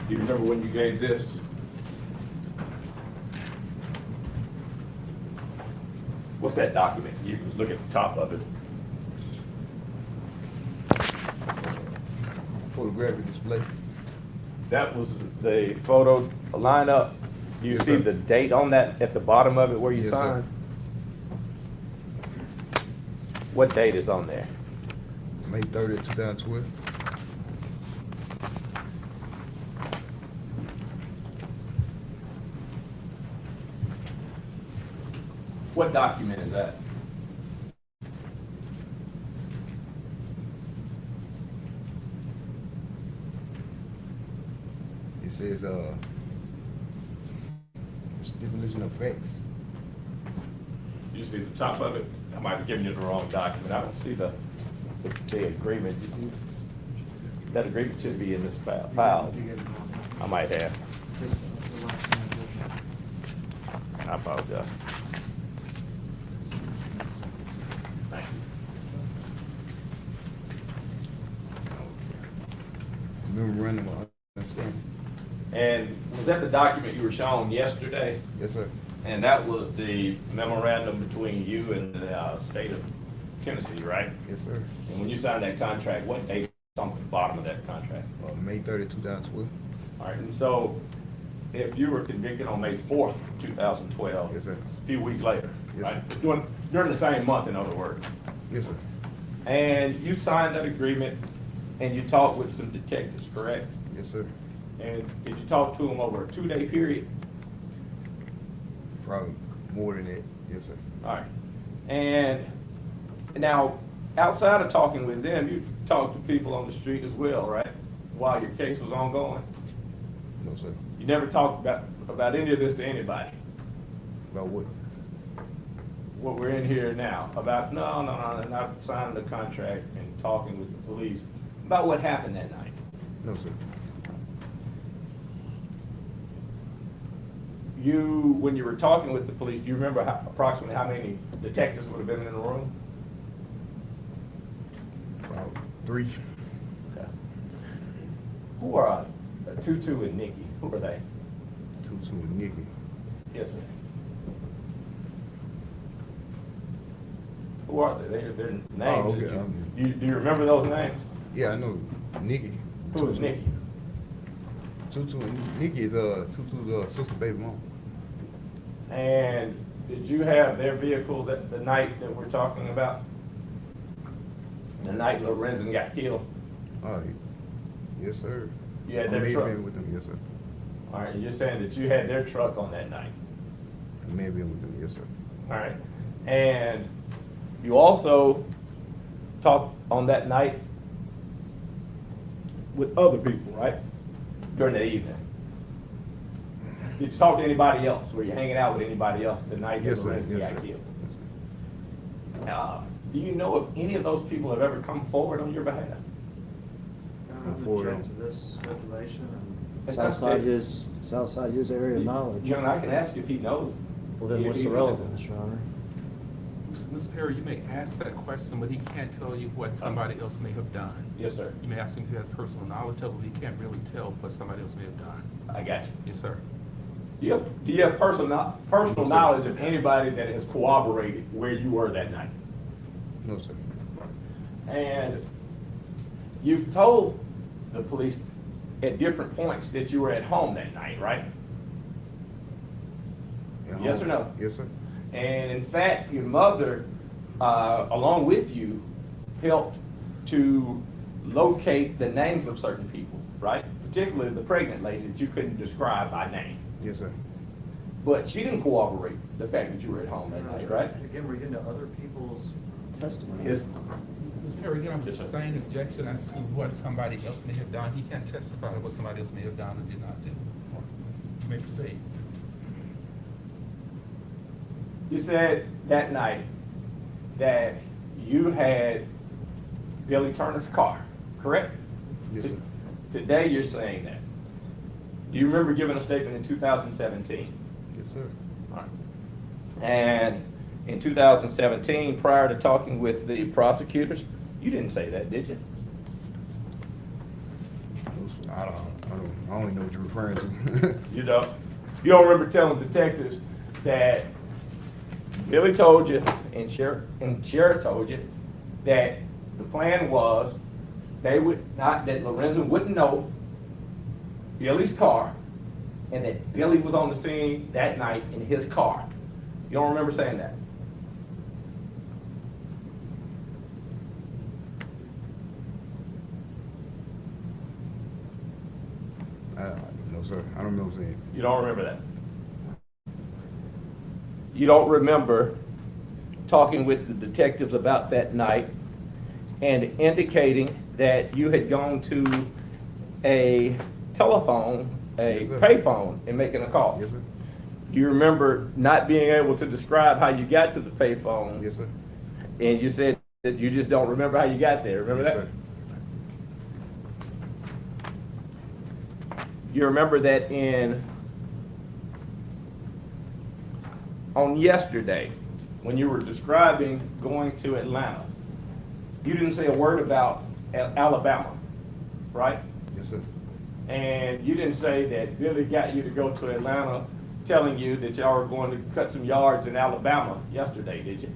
Do you remember when you gave this? What's that document? You can look at the top of it. Photographic display. That was the photo lineup. Do you Yes, see sir. the date on that at the bottom of it where you Yes, sir. signed? What date is on there? May 30th, 2012. What document is that? It says, stipulation of facts. You see the top of it? I might have given you the wrong document. I don't see the agreement. That agreement should be in this file. I might have. I apologize. Thank you. Memorandum of understanding. And was that the document you were shown yesterday? Yes, sir. And that was the memorandum between you and the state of Tennessee, right? Yes, sir. And when you signed that contract, what date was on the bottom of that contract? May 30, 2012. All right, and so if you were convicted on May 4th, 2012, Yes, sir. it's a few weeks later, Yes, right? During the same month, in other words. Yes, sir. And you signed that agreement and you talked with some detectives, correct? Yes, sir. And did you talk to them over a 2-day period? Probably more than that. Yes, sir. All right. And now, outside of talking with them, you talked to people on the street as well, right? While your case was ongoing? No, sir. You never talked about any of this to anybody? About what? What we're in here now, about, no, not signing the contract and talking with the police, about what happened that night? No, sir. When you were talking with the police, do you remember approximately how many detectives would have been in the room? About 3. Okay. Who are Tutu and Nikki? Who are they? Tutu and Nikki. Yes, sir. Who are they? Their names. Oh, okay. Do you remember those names? Yeah, I know Nikki. Who is Nikki? Tutu and Nikki is Tutu's sister, baby mom. And did you have their vehicles at the night that we're talking about? The night Lorenzen got killed? Yes, sir. You had I their may have truck? been with them. Yes, sir. All right, you're saying that you had their truck on that night? I may have been with them. Yes, sir. All right. And you also talked on that night with other people, right? During the evening. Did you talk to anybody else? Were you hanging out with anybody else the night that Yes, sir. Lorenzen Yes, got sir. killed? Yes, sir. Do you know if any of those people have ever come forward on your behalf? I'm Forward object on. to this speculation, and It's it's outside not- it's outside his area of knowledge. Young, I can ask if he knows. Well, then If what's he the knows. relevance, Your Honor? Ms. Perry, you may ask that question, but he can't tell you what somebody else may have done. Yes, sir. You may ask him if he has personal knowledge of it, but he can't really tell what somebody else may have done. I got you. Yes, sir. Do you have personal knowledge of anybody that has corroborated where you were that night? No, sir. And you've told the police at different points that you were at home that night, right? At Yes home. or no? Yes, sir. And in fact, your mother, along with you, helped to locate the names of certain people, right? Particularly the pregnant lady that you couldn't describe by name. Yes, sir. But she didn't corroborate the fact that you were at home that night, right? Again, we're getting to other people's testimony. His, Ms. Perry, again, I'm Yes, sir. sustained objection as to what somebody else may have done. He can't testify to what somebody else may have done or did not do. You may proceed. you said that night that you had Billy Turner's car, correct? Yes, sir. Today you're saying that. Do you remember giving a statement in 2017? Yes, sir. All right. And in 2017, prior to talking with the prosecutors, you didn't say that, did you? I don't even know what you're referring to. You don't. You don't remember telling detectives that Billy told you and Sherra told you that the plan was they would not, that Lorenzen wouldn't know Billy's car, and that Billy was on the scene that night in his car. You don't remember saying that? No, sir. I don't know what I'm saying. You don't remember that? You don't remember talking with the detectives about that night and indicating that you had gone to a telephone, a Yes, sir. payphone, and making a call. Yes, sir. Do you remember not being able to describe how you got to the payphone? Yes, sir. And you said that you just don't remember how you got there. Remember Yes, that? sir. You remember that on yesterday, when you were describing going to Atlanta, you didn't say a word about Alabama, right? Yes, sir. And you didn't say that Billy got you to go to Atlanta telling you that y'all were going to cut some yards in Alabama yesterday, did you?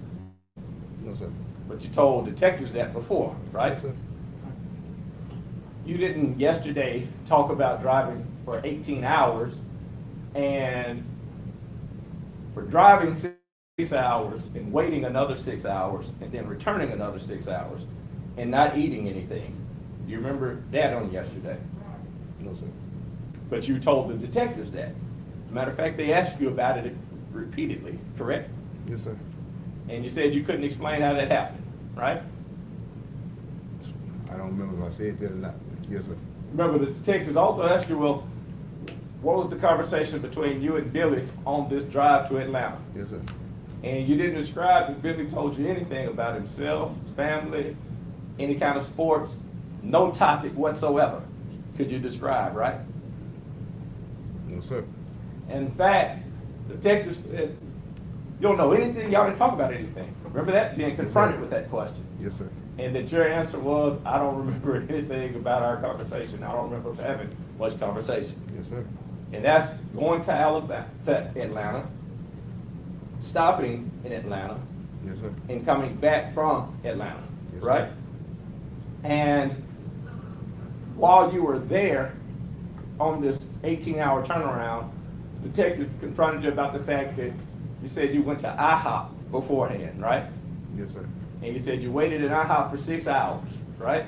No, sir. But you told detectives that before, right? Yes, sir. You didn't yesterday talk about driving for 18 hours and for driving 6 hours and waiting another 6 hours and then returning another 6 hours and not eating anything. Do you remember that on yesterday? No, sir. But you told the detectives that. As a matter of fact, they asked you about it repeatedly, correct? Yes, sir. And you said you couldn't explain how that happened, right? I don't remember if I said that or not. Yes, sir. Remember, the detectives also asked you, well, what was the conversation between you and Billy on this drive to Atlanta? Yes, sir. And you didn't describe if Billy told you anything about himself, his family, any kind of sports, no topic whatsoever. Could you describe, right? No, sir. In fact, detectives said, you don't know anything, y'all didn't talk about anything. Remember that? Being confronted with that question. Yes, sir. And that your answer was, I don't remember anything about our conversation. I don't remember us having much conversation. Yes, sir. And that's going to Alabama, to Atlanta, stopping in Atlanta, Yes, sir. and coming back from Atlanta, Yes, sir. right? And while you were there on this 18-hour turnaround, the detective confronted you about the fact that you said you went to IHOP beforehand, right? Yes, sir. And you said you waited in IHOP for 6 hours, right?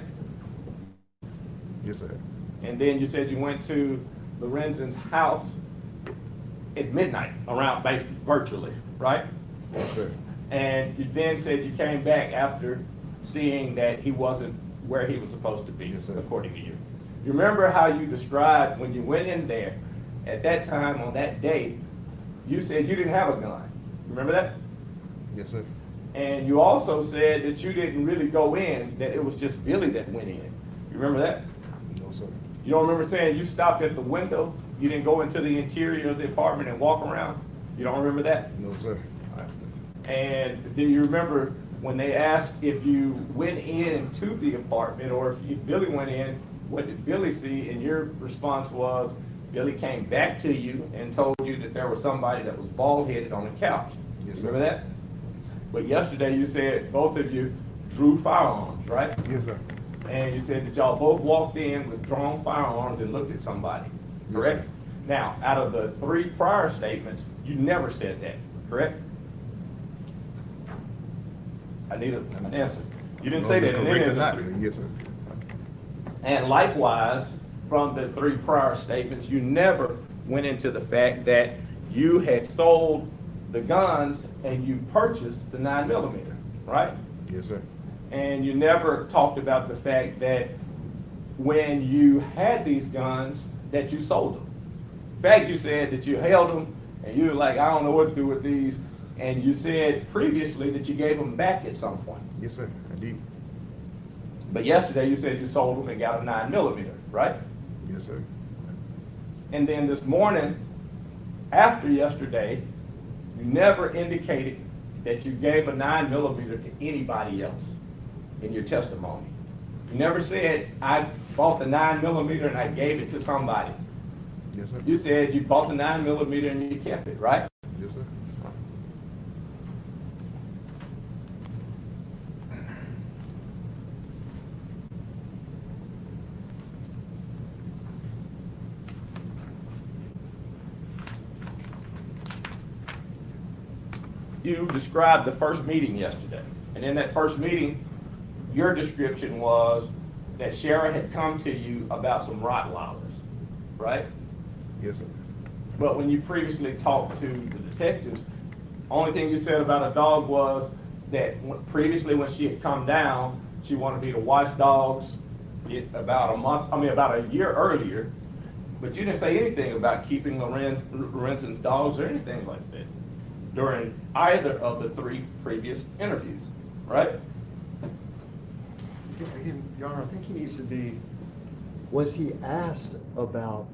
Yes, sir. And then you said you went to Lorenzen's house at midnight, around basically virtually, right? Yes, sir. And you then said you came back after seeing that he wasn't where he was supposed to be, Yes, sir. according to you. You remember how you described when you went in there, at that time on that day, you said you didn't have a gun. Remember that? Yes, sir. And you also said that you didn't really go in, that it was just Billy that went in. You remember that? No, sir. You don't remember saying you stopped at the window, you didn't go into the interior of the apartment and walk around? You don't remember that? No, sir. And do you remember when they asked if you went into the apartment or if Billy went in, what did Billy see? And your response was, Billy came back to you and told you that there was somebody that was bald-headed on the couch. Yes, sir. Remember that? But yesterday you said both of you drew firearms, right? Yes, sir. And you said that y'all both walked in with drawn firearms and looked at somebody, Yes, correct? sir. Now, out of the 3 prior statements, you never said that, correct? I need an answer. You didn't say that in any of the 3. Yes, sir. And likewise, from the 3 prior statements, you never went into the fact that you had sold the guns and you purchased the 9mm, right? Yes, sir. And you never talked about the fact that when you had these guns, that you sold them. In fact, you said that you held them and you were like, I don't know what to do with these. And you said previously that you gave them back at some point. Yes, sir. I did. But yesterday you said you sold them and got a 9mm, right? Yes, sir. And then this morning, after yesterday, you never indicated that you gave a 9mm to anybody else in your testimony. You never said, I bought the 9mm and I gave it to somebody. Yes, sir. You said you bought the 9mm and you kept it, right? Yes, sir. You described the first meeting yesterday. And in that first meeting, your description was that Sherra had come to you about some Rottweilers, right? Yes, sir. But when you previously talked to the detectives, only thing you said about a dog was that previously when she had come down, she wanted me to watch dogs about a year earlier, but you didn't say anything about keeping Lorenzen's dogs or anything like that during either of the 3 previous interviews, right? Your Honor, I think he needs to be, was he asked about,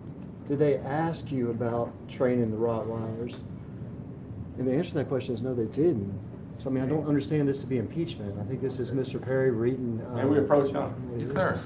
did they ask you about training the Rottweilers? And the answer to that question is no, they didn't. So, I mean, I don't understand this to be impeachment. I think this is Mr. Perry reading. May we approach him? Yes, sir.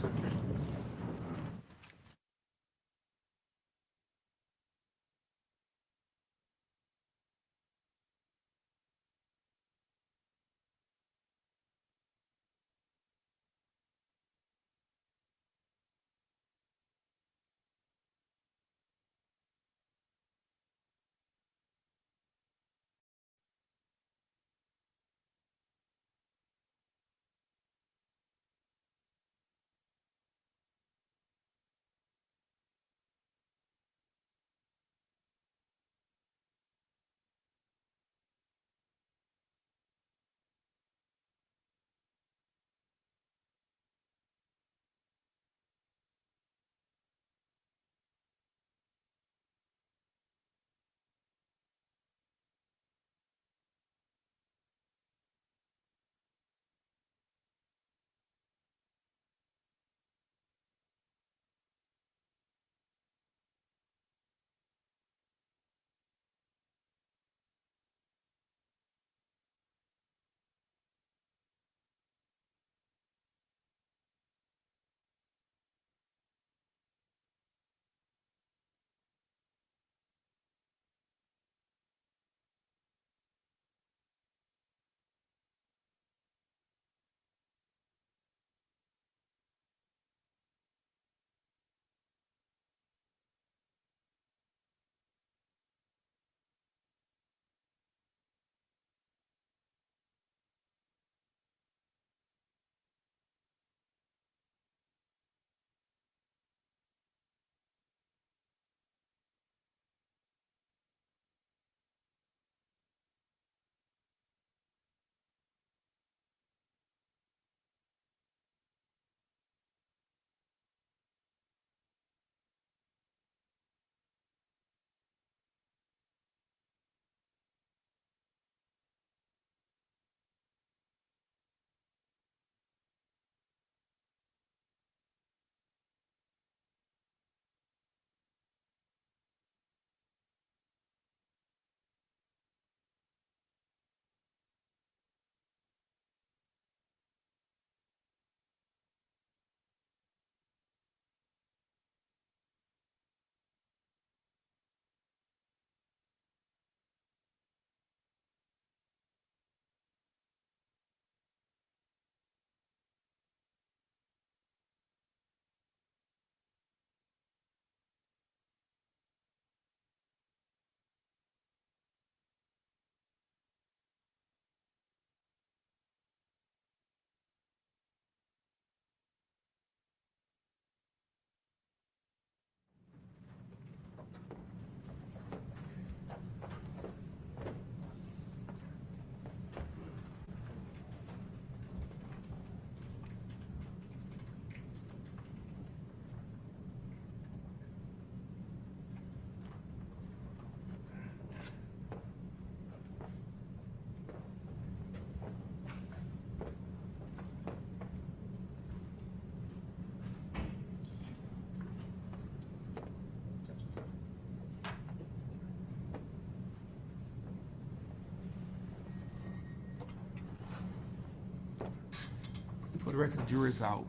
For the record, the jury's out.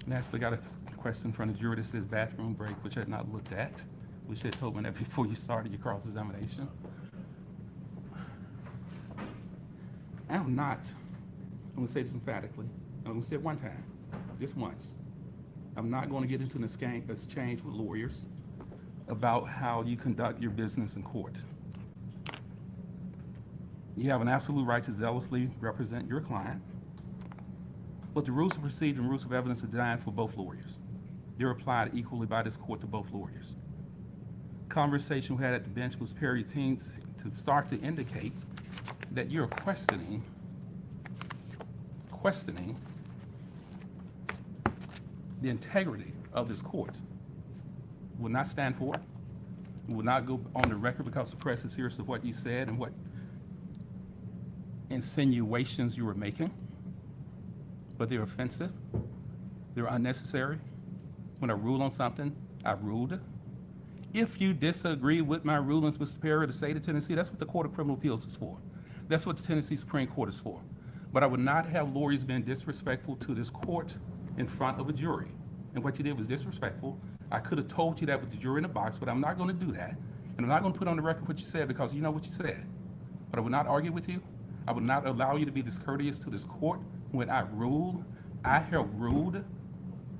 And actually got a question from the jury that says bathroom break, which I had not looked at. We should have told me that before you started your cross-examination. I'm going to say this emphatically, I'm going to say it one time, just once. I'm not going to get into an exchange with lawyers about how you conduct your business in court. You have an absolute right to zealously represent your client, but the rules of procedure and rules of evidence are designed for both lawyers. They're applied equally by this court to both lawyers. conversation we had at the bench was very teens to start to indicate that you're questioning the integrity of this court. Will not stand for it. Will not go on the record because the press is serious of what you said and what insinuations you were making. But they're offensive. They're unnecessary. When I rule on something, I ruled. If you disagree with my rulings, Mr. Perry, the state of Tennessee, that's what the Court of Criminal Appeals is for. That's what the Tennessee Supreme Court is for. But I would not have lawyers being disrespectful to this court in front of a jury. And what you did was disrespectful. I could have told you that with the jury in the box, but I'm not going to do that. And I'm not going to put on the record what you said because you know what you said. But I would not argue with you. I would not allow you to be discourteous to this court when I ruled. I have ruled.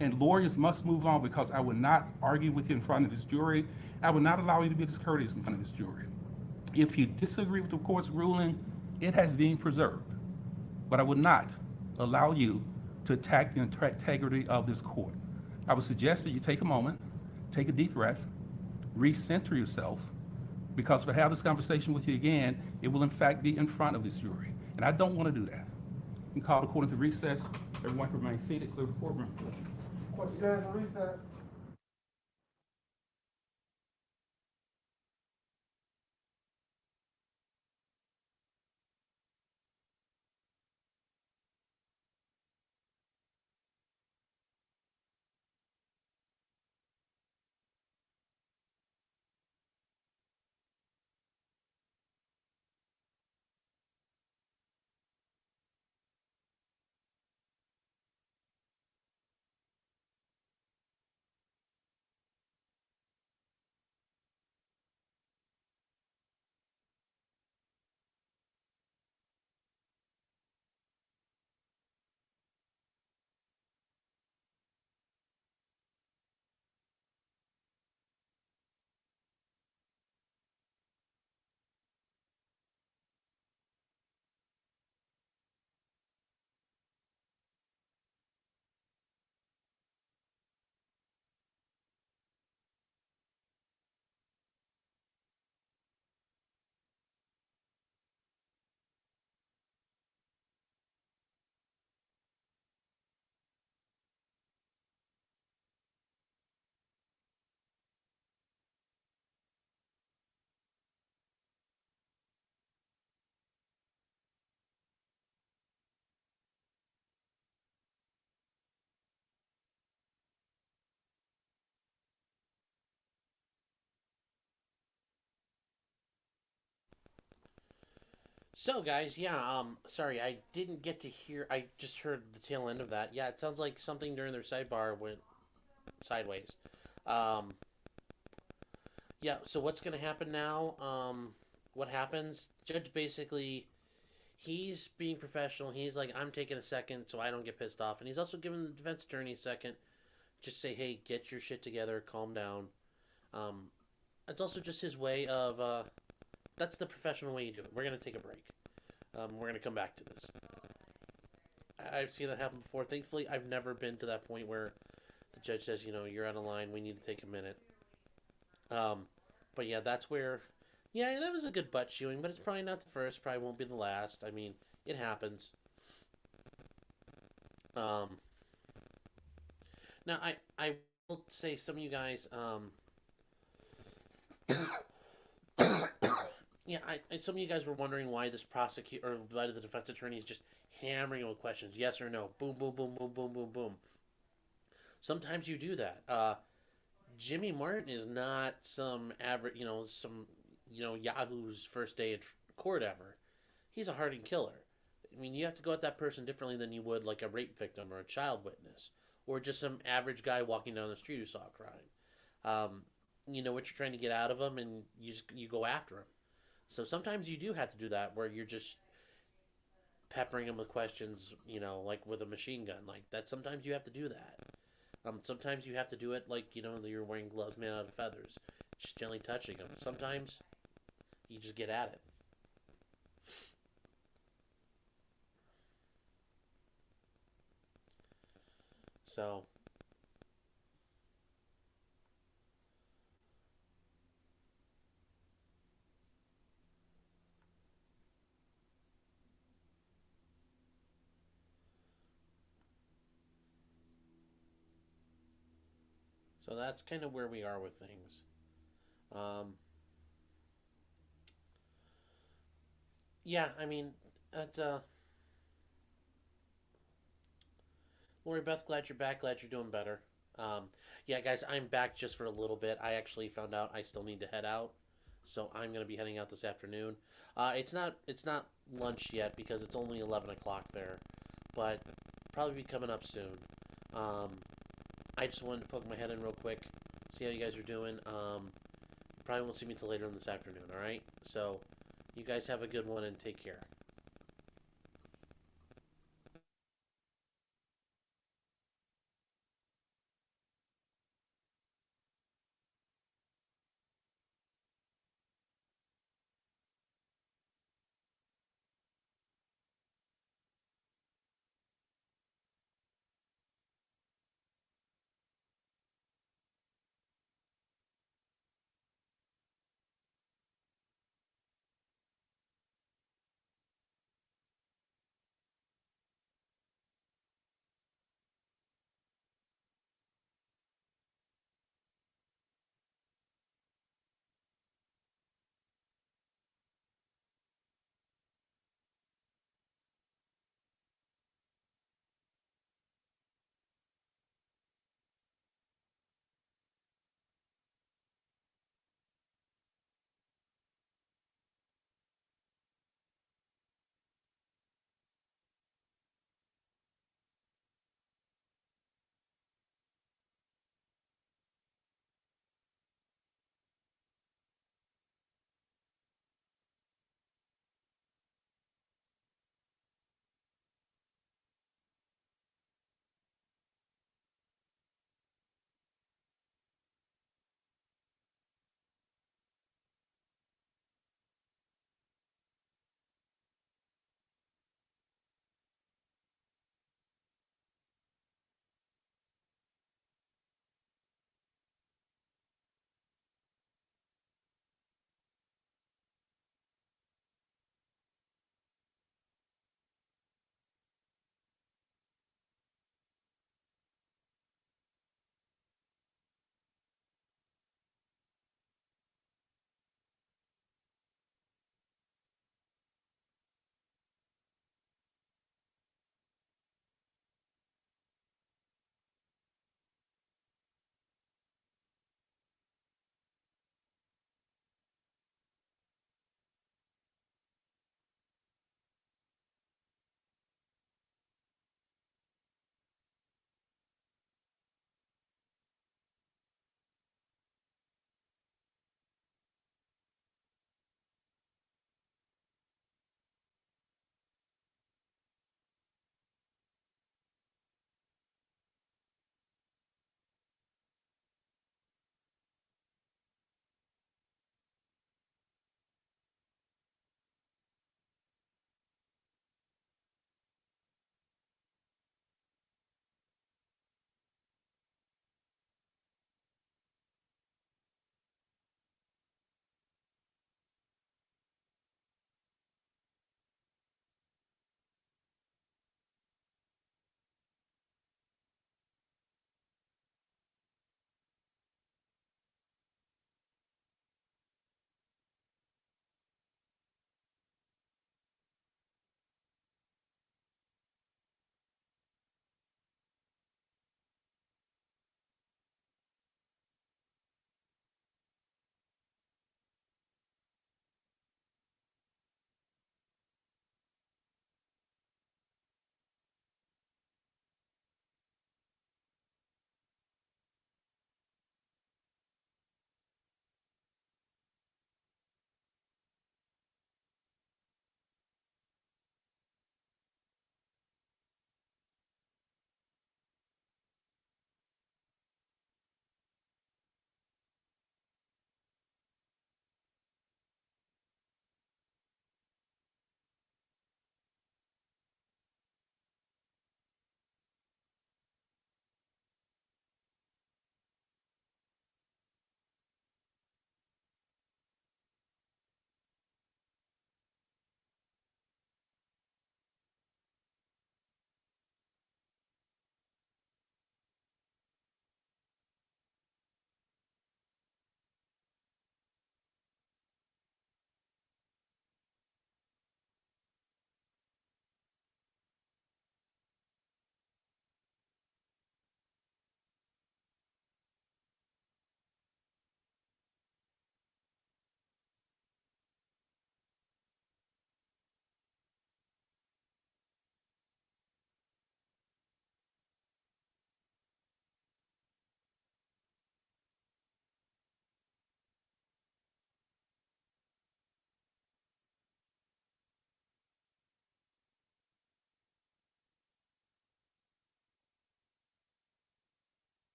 And lawyers must move on because I would not argue with you in front of this jury. I would not allow you to be discourteous in front of this jury. If you disagree with the court's ruling, it has been preserved. But I would not allow you to attack the integrity of this court. I would suggest that you take a moment, take a deep breath, recenter yourself, because if I have this conversation with you again, it will in fact be in front of this jury. And I don't want to do that. You can call the court into recess. Everyone can remain seated, clear the courtroom, please. Court stands in recess. So, guys, yeah, sorry, I didn't get to hear, I just heard the tail end of that. Yeah, it sounds like something during their sidebar went sideways. Um, yeah, so what's going to happen now? What happens? Judge basically, he's being professional. He's like, I'm taking a second so I don't get pissed off. And he's also giving the defense attorney a second. Just say, hey, get your shit together, calm down. Um, it's also just his way of, that's the professional way you do it. We're going to take a break. We're going to come back to this. I've seen that happen before. Thankfully, I've never been to that point where the judge says, you know, you're out of line. We need to take a minute. But yeah, that's where, yeah, that was a good butt chewing, but it's probably not the first. Probably won't be the last. I mean, it happens. Now, I will say some of you guys, yeah, some of you guys were wondering why this prosecutor, or why the defense attorney is just hammering with questions. Yes or no. Boom, boom, boom, boom, boom, boom, boom. Sometimes you do that. Jimmy Martin is not some average, Yahoo's first day in court ever. He's a hardened killer. I mean, you have to go at that person differently than you would like a rape victim or a child witness, or just some average guy walking down the street who saw a crime. You know what you're trying to get out of him, and you go after him. So sometimes you do have to do that, where you're just peppering him with questions, like with a machine gun. Like that, sometimes you have to do that. Sometimes you have to do it like, you're wearing gloves made out of feathers, just gently touching them. Sometimes you just get at it. So, So that's kind of where we are with things. Um, yeah, I mean, it's, Lori Beth, glad you're back. Glad you're doing better. Um, yeah, guys, I'm back just for a little bit. I actually found out I still need to head out, so I'm gonna be heading out this afternoon. It's not lunch yet because it's only 11 o'clock there, but probably be coming up soon. Um, I just wanted to poke my head in real quick, see how you guys are doing. Probably won't see me until later in this afternoon. All right, so you guys have a good one and take care.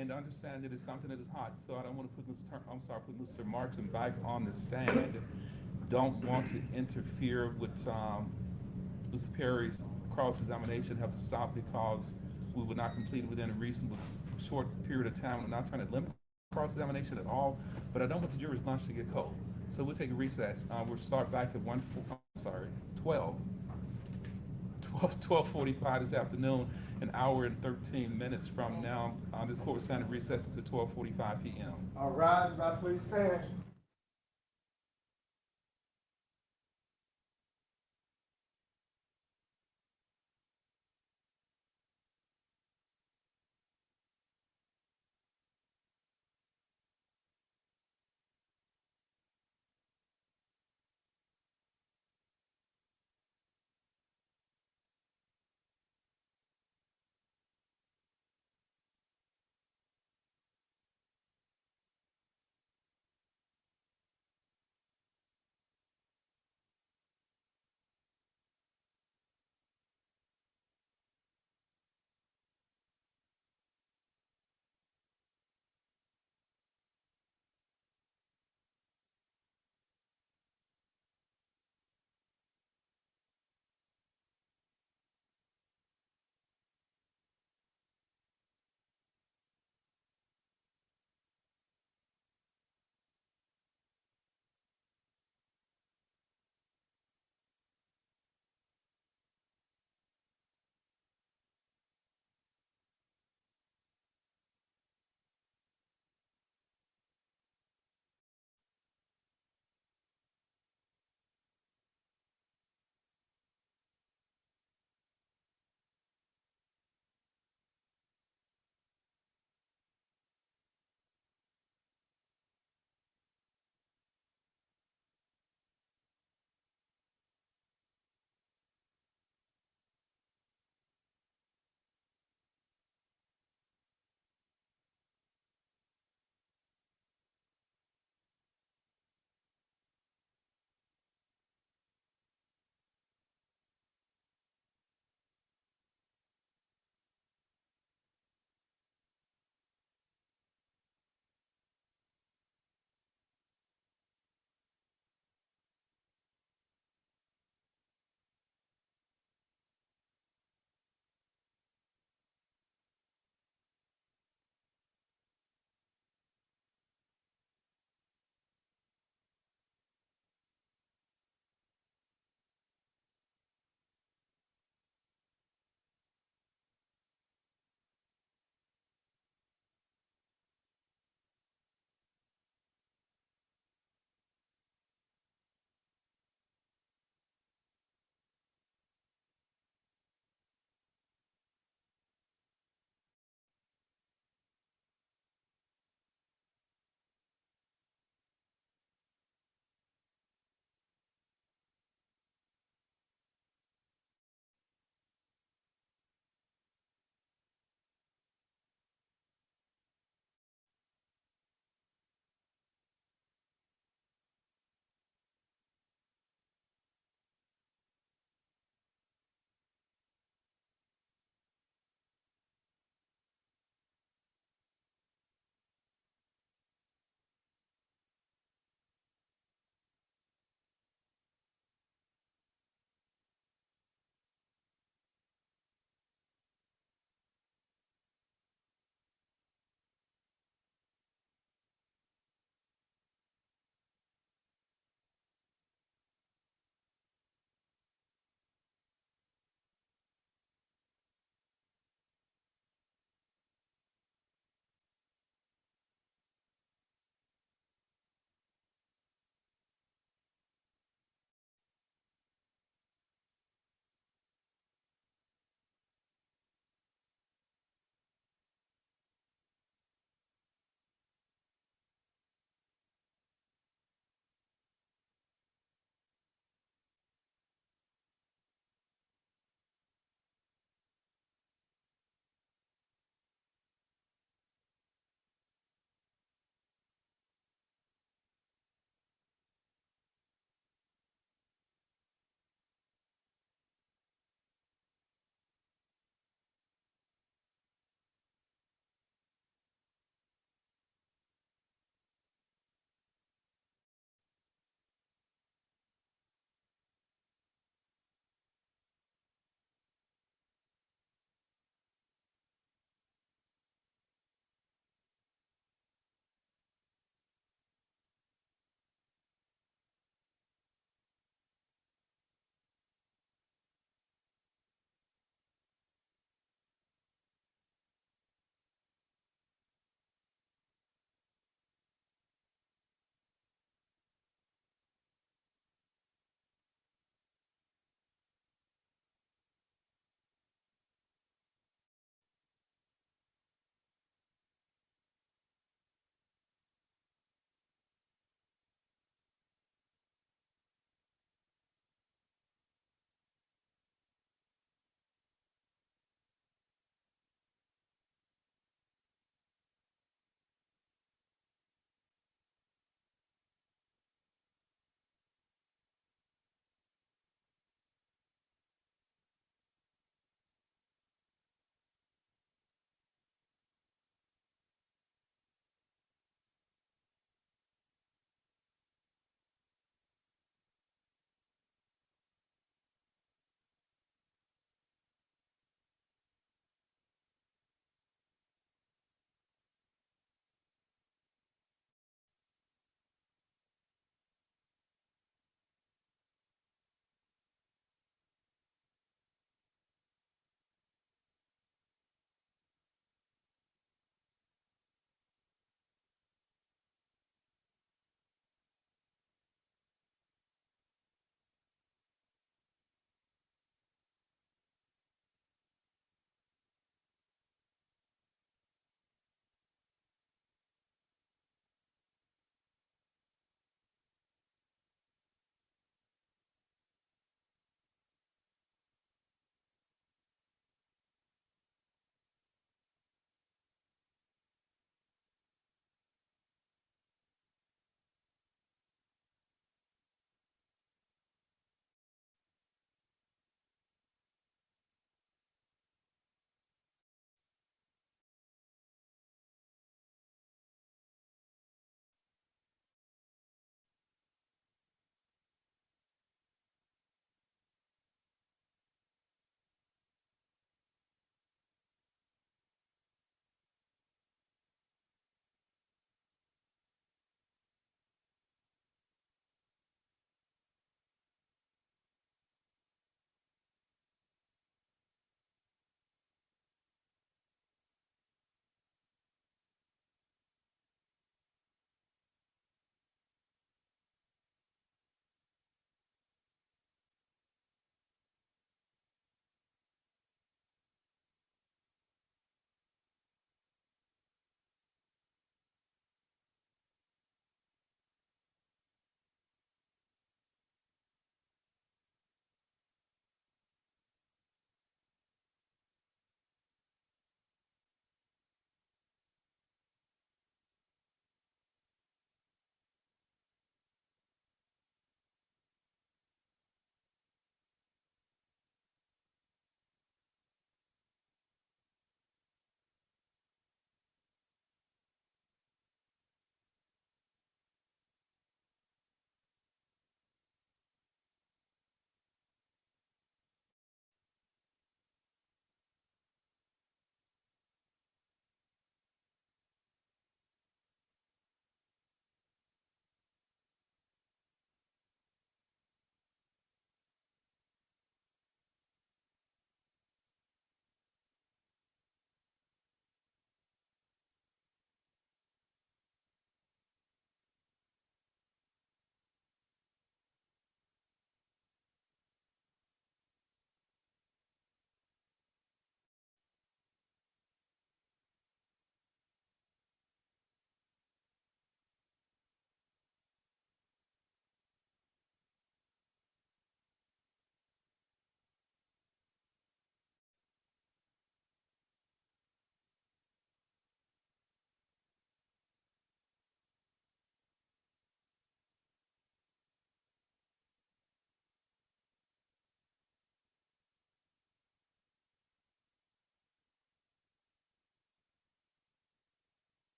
and understand that it's something that is hot, so I don't want to put put Mr. Martin back on the stand. Don't want to interfere with Mr. Perry's cross-examination, have to stop because we would not complete it within a reasonable short period of time. I'm not trying to limit cross-examination at all, but I don't want the jury's lunch to get cold. So we'll take a recess. We'll start back at 12:45 this afternoon, an hour and 13 minutes from now. This court will stand at recess until 12:45 p.m. All rise, everybody please stand.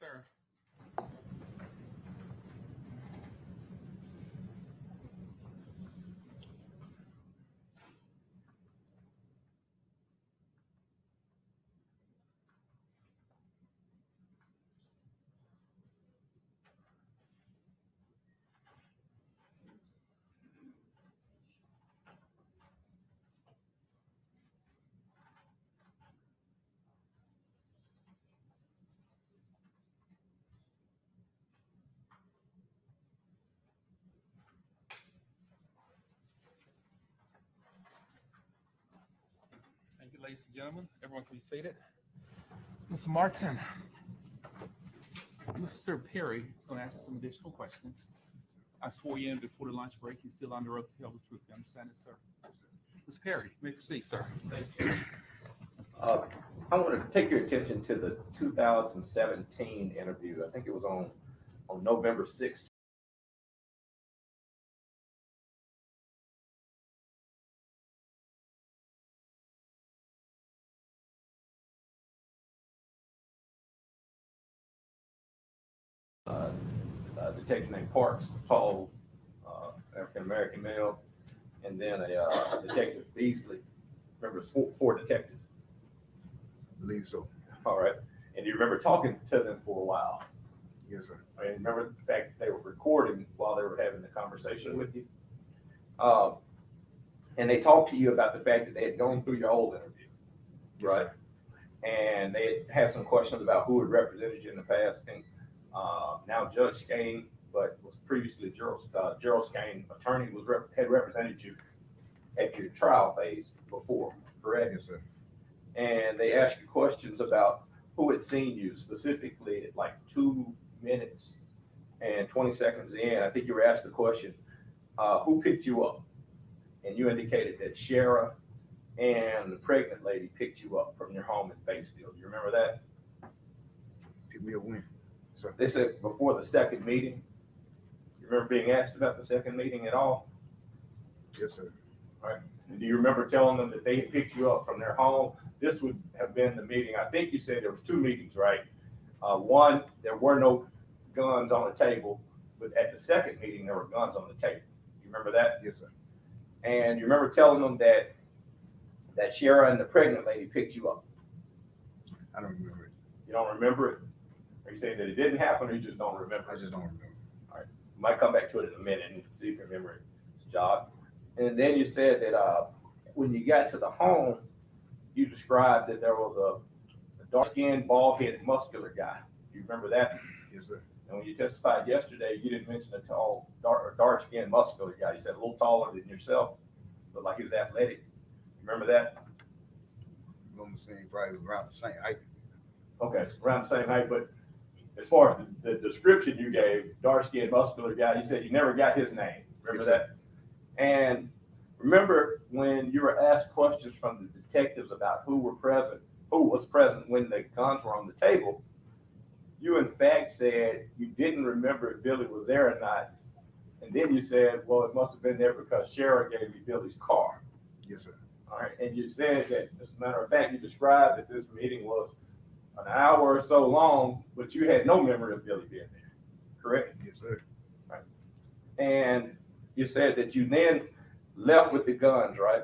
sir. Thank you, ladies and gentlemen. Everyone can be seated. Mr. Martin, Mr. Perry is going to ask you some additional questions. I swore you in before the lunch break. You're still under oath to tell the truth. You understand it, sir? Mr. Perry, you may proceed, sir. Thank you. I want to take your attention to the 2017 interview. I think it was on November 6th. A detective named Parks, tall, African-American male, and then a detective Beasley. Remember, it's four detectives. I believe so. All right. And you remember talking to them for a while. Yes, sir. I mean, remember the fact that they were recording while they were having the conversation with you. And they talked to you about the fact that they had gone through your old interview, Yes, right? sir. And they had some questions about who had represented you in the past. And now Judge Kane, but was previously Gerald Kane, attorney, had represented you at your trial phase before, correct? Yes, sir. And they asked you questions about who had seen you specifically at like 2 minutes and 20 seconds in. I think you were asked the question, who picked you up? And you indicated that Sherra and the pregnant lady picked you up from your home in Batesville. You remember that? Pick me a win. Sir. They said before the second meeting. You remember being asked about the second meeting at all? Yes, sir. All right. And do you remember telling them that they had picked you up from their home? This would have been the meeting. I think you said there was 2 meetings, right? One, there were no guns on the table, but at the second meeting, there were guns on the table. You remember that? Yes, sir. And you remember telling them that Sherra and the pregnant lady picked you up? I don't remember it. You don't remember it? Are you saying that it didn't happen, or you just don't remember I it? just don't remember. Might come back to it in a minute and see if you remember it, Jog. And then you said that when you got to the home, you described that there was a dark-skinned, bald-headed, muscular guy. Do you remember that? Yes, sir. And when you testified yesterday, you didn't mention a tall, dark-skinned, muscular guy. You said a little taller than yourself, but like he was athletic. You remember that? I'm saying probably around the same height. Okay, around the same height, but as far as the description you gave, dark-skinned, muscular guy, you said you never got his name. Remember Yes, that? And remember when you were asked questions from the detectives about who was present when the guns were on the table, you in fact said you didn't remember if Billy was there or not. And then you said, well, it must have been there because Sherra gave me Billy's car. Yes, sir. All right. And you said that, as a matter of fact, you described that this meeting was an hour or so long, but you had no memory of Billy being there, correct? Yes, sir. Right. And you said that you then left with the guns, right?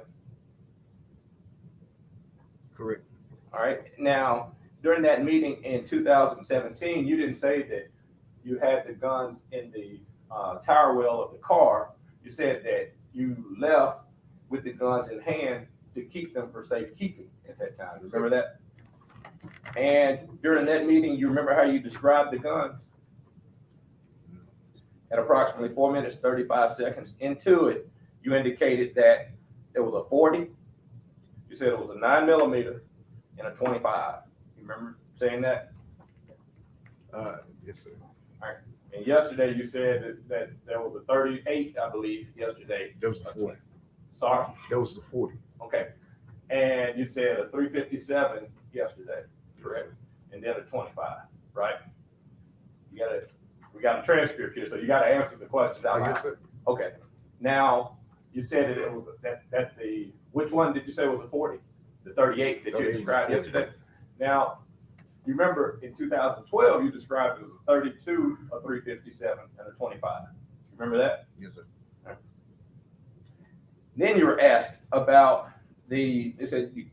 Correct. All right. Now, during that meeting in 2017, you didn't say that you had the guns in the tire well of the car. You said that you left with the guns in hand to keep them for safekeeping at that time. Remember that? And during that meeting, you remember how you described the guns? At approximately 4 minutes, 35 seconds into it, you indicated that it was a 40. You said it was a 9mm and a 25. You remember saying that? Yes, sir. All right. And yesterday you said that there was a 38, I believe, yesterday. That was the 40. Sorry? That was the 40. Okay. And you said a 357 yesterday, correct? And then a 25, right? We got a transcript here, so you got to answer the questions out loud. Yes, sir. Okay. Now, you said that it was which one did you say was a 40? The 38 that you 38 described was the 40. yesterday? Now, you remember in 2012, you described it as a 32, a 357, and a 25. You remember that? Yes, sir. Then you were asked about they said you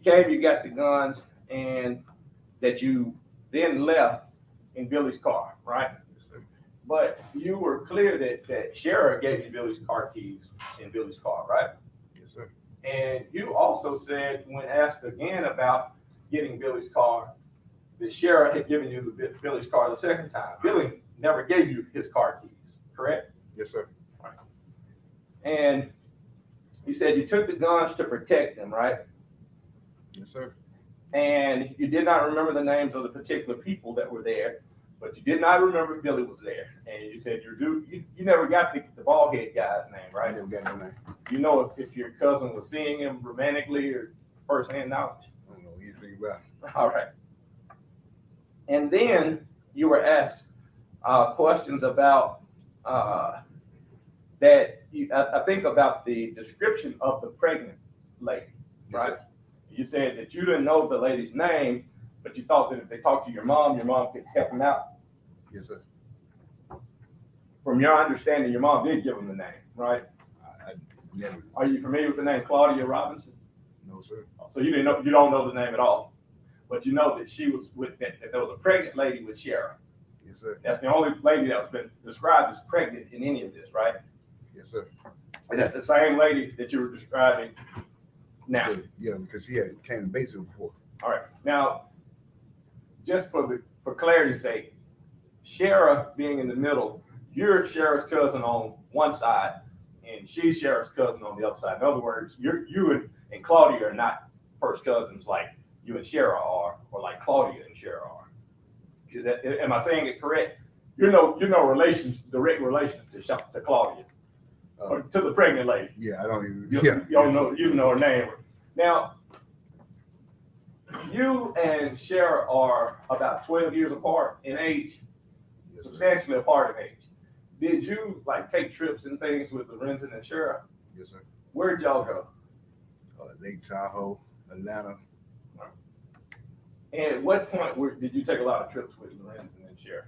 came, you got the guns, and that you then left in Billy's car, right? Yes, sir. But you were clear that Sherra gave you Billy's car keys in Billy's car, right? Yes, sir. And you also said, when asked again about getting Billy's car, that Sherra had given you Billy's car the second time. Billy never gave you his car keys, correct? Yes, sir. And you said you took the guns to protect them, right? Yes, sir. And you did not remember the names of the particular people that were there, but you did not remember if Billy was there. And you said you never got the bald head guy's name, I right? never got no name. You know if your cousin was seeing him romantically or firsthand knowledge. I don't know anything about it. All right. And then you were asked questions about that. I think about the description of the pregnant lady, Yes, right? sir. You said that you didn't know the lady's name, but you thought that if they talked to your mom could help them out. Yes, sir. From your understanding, your mom did give them the name, right? I never. Are you familiar with the name Claudia Robinson? No, sir. So you don't know the name at all, but you know that she was that there was a pregnant lady with Sherra. Yes, sir. That's the only lady that was been described as pregnant in any of this, right? Yes, sir. And that's the same lady that you were describing now. Yeah, because she had came to Batesville before. All right. Now, just for clarity's sake, Sherra being in the middle, you're Sherra's cousin on one side, and she's Sherra's cousin on the other side. In other words, you and Claudia are not first cousins like you and Sherra are, or like Claudia and Sherra are. Am I saying it correct? You're no direct relation to Claudia or to the pregnant lady. Yeah, I don't even. You Yeah, don't know. You know her name. Now, you and Sherra are about 12 years apart in age, Yes, sir. substantially apart in age. Did you like take trips and things with Lorenzen and Sherra? Yes, sir. Where'd y'all go? Lake Tahoe, Atlanta. And at what point did you take a lot of trips with Lorenzen and Sherra?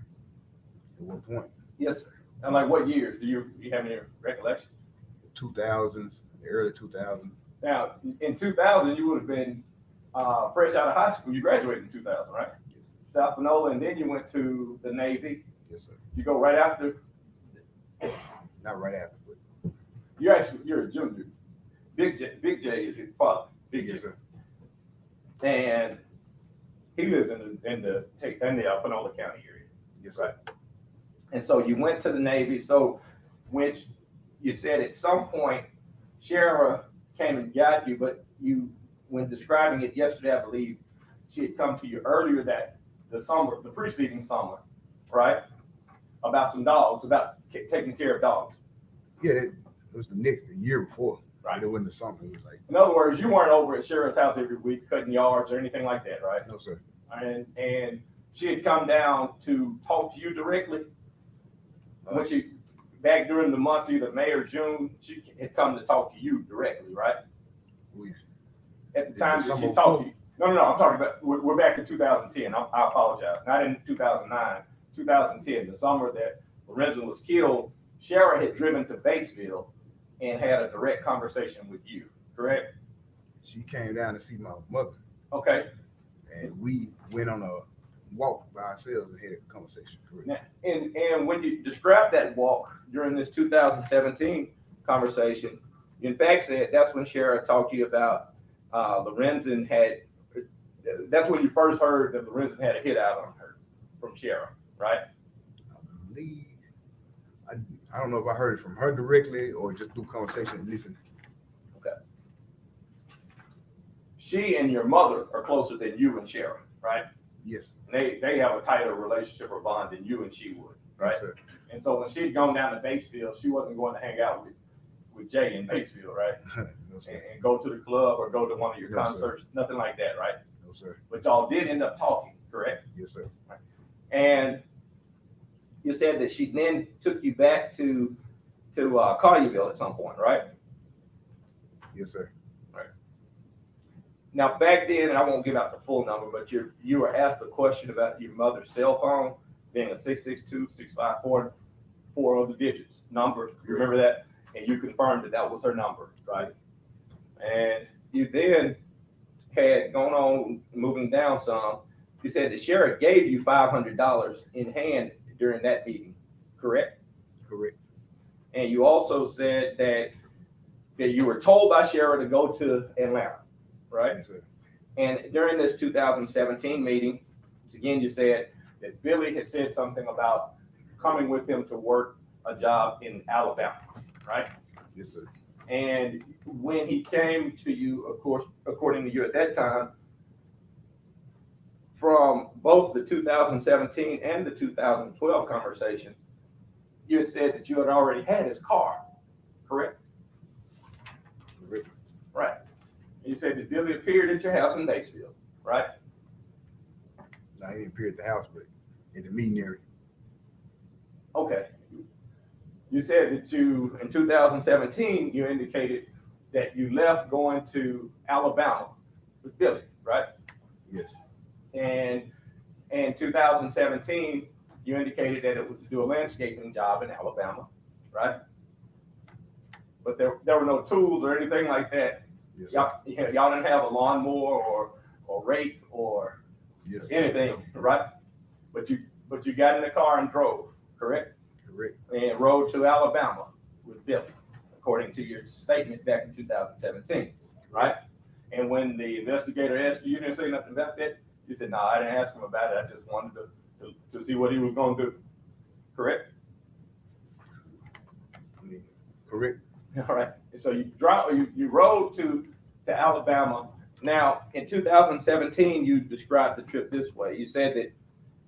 At what point? Yes, sir. And like what years? Do you have any recollection? 2000s, the early 2000s. Now, in 2000, you would have been fresh out of high school. You graduated in 2000, right? Yes, South Panola, and then you went to the Navy. yes, sir. You go right after. Not right after, but You're a junior. Big J is your father. Big yes, J. sir. And he lives in the Panola County area. Yes, sir. And so you went to the Navy. So which you said at some point, Sherra came and got you, but when describing it yesterday, I believe she had come to you earlier the preceding summer, right? About some dogs, about taking care of dogs. Yeah, it was the year before. Right. It wasn't the summer. It was like, In other words, you weren't over at Sherra's house every week cutting yards or anything like that, right? no, sir. And she had come down to talk to you directly. When she back during the months, either May or June, she had come to talk to you directly, right? When? At the time that she Summer talked to you. No, I'm talking about, we're back in 2010. I apologize. Not in 2009, 2010, the summer that Lorenzen was killed. Sherra had driven to Batesville and had a direct conversation with you, correct? She came down to see my mother, Okay. and we went on a walk by ourselves and had a conversation. Correct. Now, and when you described that walk during this 2017 conversation, you in fact said that's when Sherra talked to you about Lorenzen that's when you first heard that Lorenzen had a hit out on her from Sherra, right? I believe, I don't know if I heard it from her directly or just through conversation and listening. Okay. She and your mother are closer than you and Sherra, right? Yes. They have a tighter relationship or bond than you and she would, right? Yes, sir. And so when she'd gone down to Batesville, she wasn't going to hang out with Jay in Batesville, right? No, sir. And go to the club or go to one of your No, sir. concerts, nothing like that, right? No, sir. But y'all did end up talking, correct? Yes, sir. And you said that she then took you back to Collierville at some point, right? Yes, sir. Now, back then, and I won't give out the full number, but you were asked a question about your mother's cell phone being a 662-654, four other digits number. You remember that? And you confirmed that that was her number, right? And you then had gone on moving down some. You said the sheriff gave you $500 in hand during that meeting, correct? Correct. And you also said that you were told by Sherra to go to Atlanta, right? Yes, sir. And during this 2017 meeting, again, you said that Billy had said something about coming with him to work a job in Alabama, right? Yes, sir. And when he came to you, of course, according to you at that time, from both the 2017 and the 2012 conversation, you had said that you had already had his car, correct? Correct. Right. You said that Billy appeared at your house in Batesville, right? Now, he didn't appear at the house, but in the meeting area. Okay. You said that you, in 2017, you indicated that you left going to Alabama with Billy, right? Yes. And in 2017, you indicated that it was to do a landscaping job in Alabama, right? But there were no tools or anything like that. Yes, sir. Y'all didn't have a lawnmower or rake or Yes. anything, right? But you got in the car and drove, correct? Correct. And rode to Alabama with Billy, according to your statement back in 2017, right? And when the investigator asked you, you didn't say nothing about that. You said, "No, I didn't ask him about it. I just wanted to see what he was going to do." Correct? I mean, correct. All right. And so you rode to Alabama. Now, in 2017, you described the trip this way. You said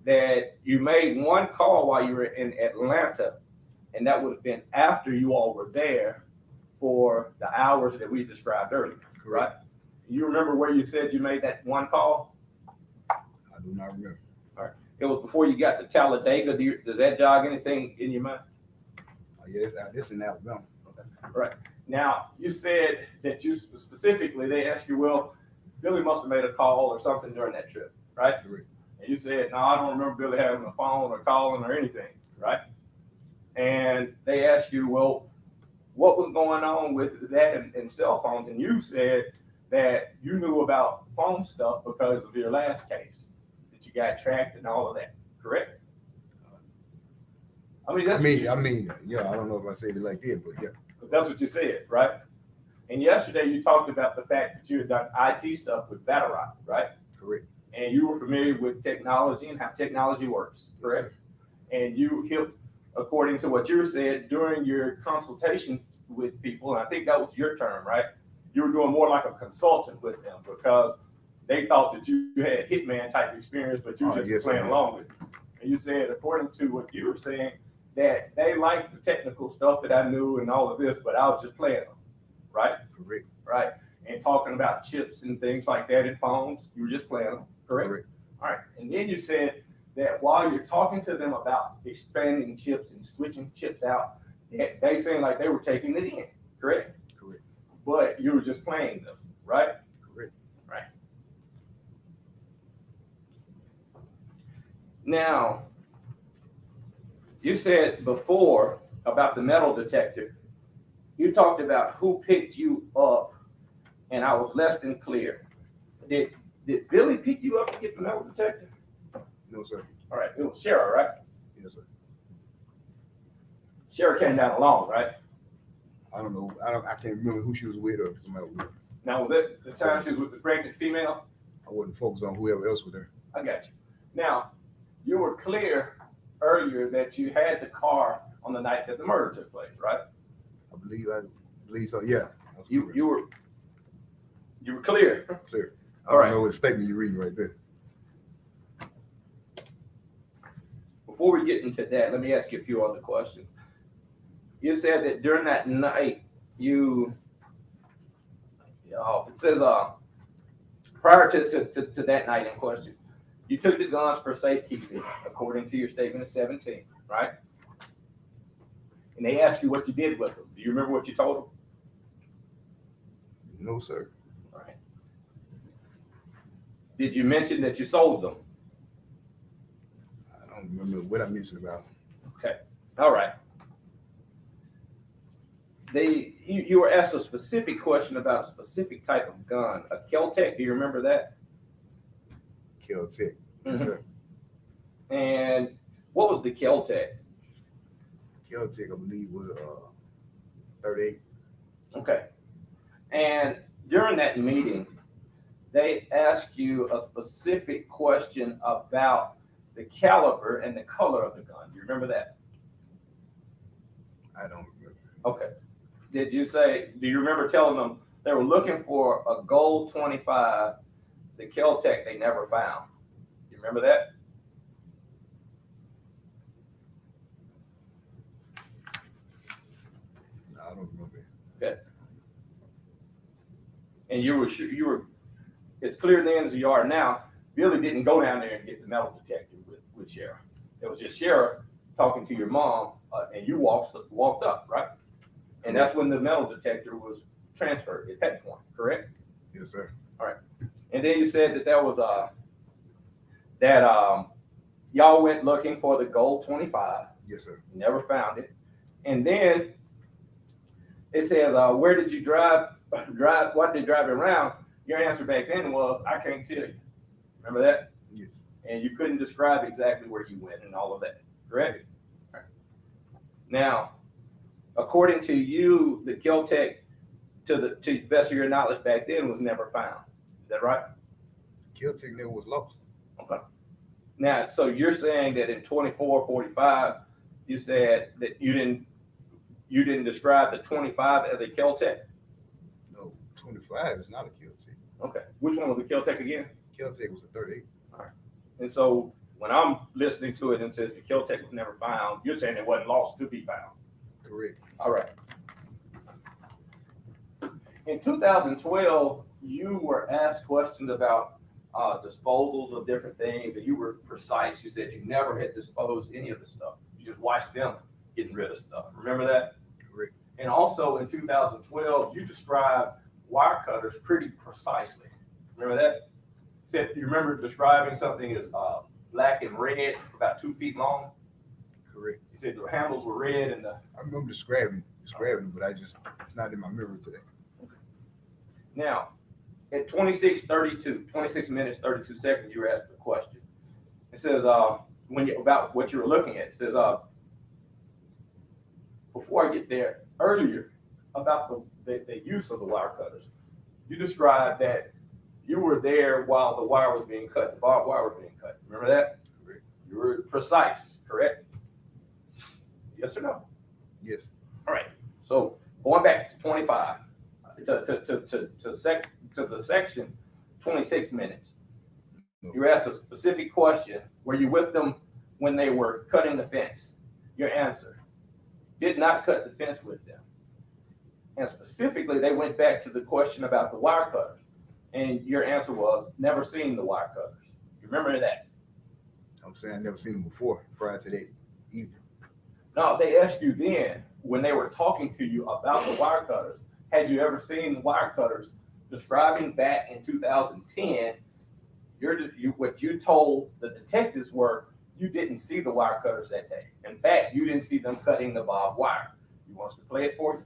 that you made one call while you were in Atlanta, and that would have been after you all were there for the hours that we described earlier, right? You remember where you said you made that one call? I do not remember. All right. It was before you got to Talladega. Does that jog anything in your mind? Yeah, this in Alabama. Right. Now, you said that you specifically, they asked you, well, Billy must have made a call or something during that trip, right? Correct. And you said, no, I don't remember Billy having a phone or calling or anything, right? And they asked you, well, what was going on with that and cell phones? And you said that you knew about phone stuff because of your last case, that you got tracked and all of that, correct? I mean, yeah, I don't know if I said it like that, but yeah. That's what you said, right? And yesterday you talked about the fact that you had done IT stuff with Battle Rock, right? Correct. And you were familiar with technology and how technology works, correct? Yes, And you helped, according to what you said, during your consultation with people, and I think that was your term, right? You were doing more like a consultant with them because they thought that you had hitman type experience, but you were just playing along with it. And you said, according to what you were saying, that they liked the technical stuff that I knew and all of this, but I was just playing them, right? Correct. Right. And talking about chips and things like that in phones, you were just playing them, correct? Correct. All right. And then you said that while you're talking to them about expanding chips and switching chips out, they seemed like they were taking it in, correct? Correct. But you were just playing them, right? Correct. Right. Now, you said before about the metal detector, you talked about who picked you up, and I was less than clear. Did Billy pick you up to get the metal detector? No, sir. All right, it was Sherra, right? Yes, sir. Sherra came down alone, right? I don't know. I can't remember who she was with or if somebody was with her. Now, was that the time she was with the pregnant female? I wasn't focused on whoever else was there. I got you. Now, you were clear earlier that you had the car on the night that the murder took place, right? I believe so. Yeah. You were clear. Clear. I All don't right. know what statement you're reading right there. Before we get into that, let me ask you a few other questions. You said that during that night, it says prior to that night in question, you took the guns for safekeeping, according to your statement of 17, right? And they asked you what you did with them. Do you remember what you told them? No, sir. All right. Did you mention that you sold them? I don't remember what I mentioned about. Okay, all right. You were asked a specific question about a specific type of gun, a Kel-Tec. Do you remember that? Kel-Tec. Yes, sir. And what was the Kel-Tec? Kel-Tec, I believe, was 38. Okay. And during that meeting, they asked you a specific question about the caliber and the color of the gun. Do you remember that? I don't remember. Okay. Do you remember telling them they were looking for a gold 25, the Kel-Tec they never found? You remember that? No, I don't remember. Okay. And you were as clear then as you are now, Billy didn't go down there and get the metal detector with Sherra. It was just Sherra talking to your mom, and you walked up, right? And that's when the metal detector was transferred at that point, correct? Yes, sir. All right. And then you said that there was y'all went looking for the gold 25. Yes, sir. Never found it. And then it says, where did you drive? What did you drive around? Your answer back then was, I can't tell you. Remember that? Yes. And you couldn't describe exactly where you went and all of that, correct? All right. Now, according to you, the Kel-Tec, to the best of your knowledge back then, was never found. Is that right? Kel-Tec never was lost. Okay. Now, so you're saying that in 2445, you said that you didn't describe the 25 as a Kel-Tec? No, 25 is not a Kel-Tec. Okay. Which one was the Kel-Tec again? Kel-Tec was a 38. All right. And so when I'm listening to it and says the Kel-Tec was never found, you're saying it wasn't lost to be found. Correct. All right. In 2012, you were asked questions about disposals of different things, and you were precise. You said you never had disposed any of the stuff. You just watched them getting rid of stuff. Remember that? Correct. And also in 2012, you described wire cutters pretty precisely. Remember that? Said you remember describing something as black and red, about 2 feet long. Correct. You said the handles were red and I remember describing, but it's not in my memory today. Now, at 26 minutes, 32 seconds, you were asked a question. It says, about what you were looking at, it says, before I get there, earlier about the use of the wire cutters, you described that you were there while the wire was being cut, the barbed wire was being cut. Remember that? Correct. You were precise, correct? Yes or no? Yes. All right. So going back to 25, to the section 26 minutes. No. You were asked a specific question. Were you with them when they were cutting the fence? Your answer: did not cut the fence with them. And specifically, they went back to the question about the wire cutters. And your answer was never seen the wire cutters. You remember that? I'm saying I never seen them before, prior to that evening. No, they asked you then, when they were talking to you about the wire cutters, had you ever seen the wire cutters? Describing back in 2010, what you told the detectives were you didn't see the wire cutters that day. In fact, you didn't see them cutting the barbed wire. You want us to play it for you?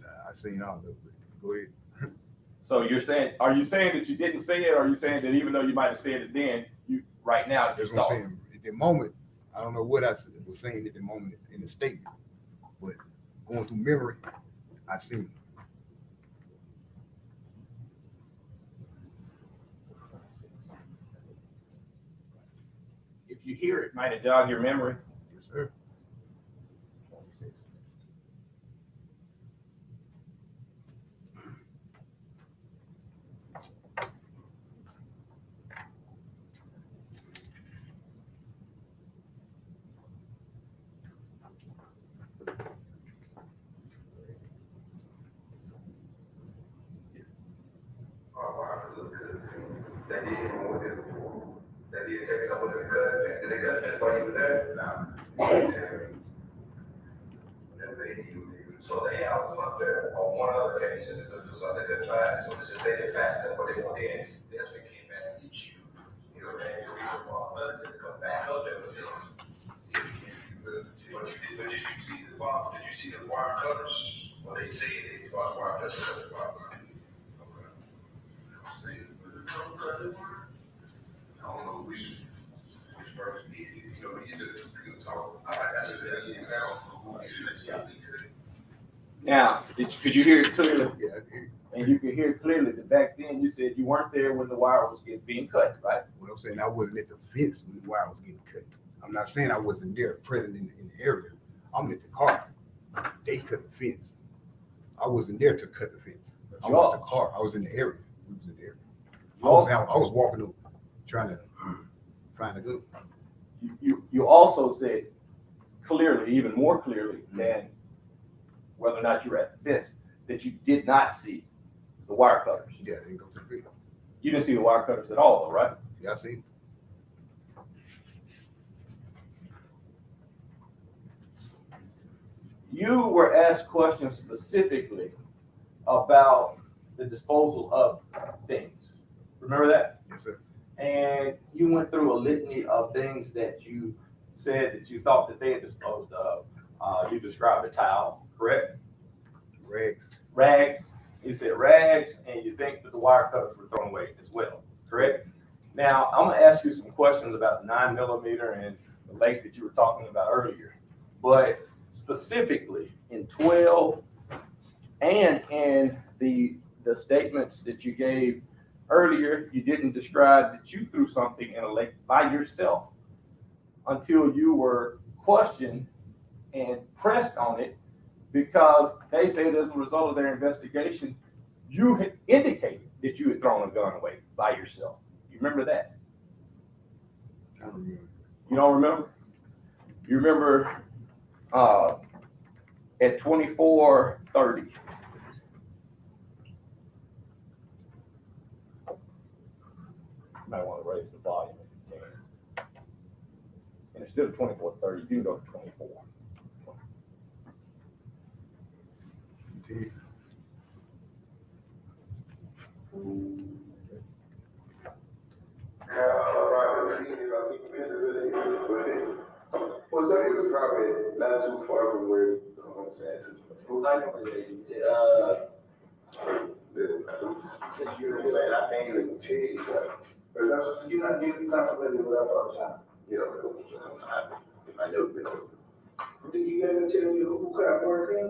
Nah, I seen all of it. Go ahead. So are you saying that you didn't say it, or are you saying that even though you might have said it then, right now you That's what I'm saw it? saying. At the moment, I don't know what I was saying at the moment in the statement, but going through memory, I seen it. If you hear it, might it jog your memory? Yes, sir. That didn't even know what they were for. That didn't take someone to the cut. Did they cut? That's why you were there? No. So they have them up there on one other occasion to look for something they couldn't find. So it's just they didn't find that, but they went in. That's when they came back and get you. cutters? Well, they say they bought wire cutters. Okay. Say, cutters? I don't know which person did it. You know, you just people talk. I said that you know, you didn't say anything. Now, could you hear it clearly? Yeah, I hear you. And you could hear it clearly that back then you said you weren't there when the wire was being cut, right? What I'm saying, I wasn't at the fence when the wire was getting cut. I'm not saying I wasn't there present in the area. I'm at the car. They cut the fence. I wasn't there to cut the fence. I was at the car. I was in the area. We was in the area. I was out. I was walking over, trying to find a gun. You also said clearly, even more clearly than whether or not you were at the fence, that you did not see the wire cutters. Yeah, they didn't go to the field. You didn't see the wire cutters at all, though, right? Yeah, I see. You were asked questions specifically about the disposal of things. Remember that? Yes, sir. And you went through a litany of things that you said that you thought that they had disposed of. You described a towel, correct? Rags. Rags. You said rags, and you think that the wire cutters were thrown away as well, correct? Now, I'm going to ask you some questions about the 9mm and the lake that you were talking about earlier. But specifically in 12 and in the statements that you gave earlier, you didn't describe that you threw something in a lake by yourself until you were questioned and pressed on it, because they say that as a result of their investigation, you had indicated that you had thrown a gun away by yourself. You remember that? I don't remember. You don't remember? You remember at 24:30. You might want to raise the volume if you can. And instead of 24:30, you can go to 24. See? Well, that was probably not too far from where, you know what I'm saying? Since you're saying, I can't even tell you that. You're not familiar with that part of time? Yeah, I never been over. Did you ever tell me who cut work in?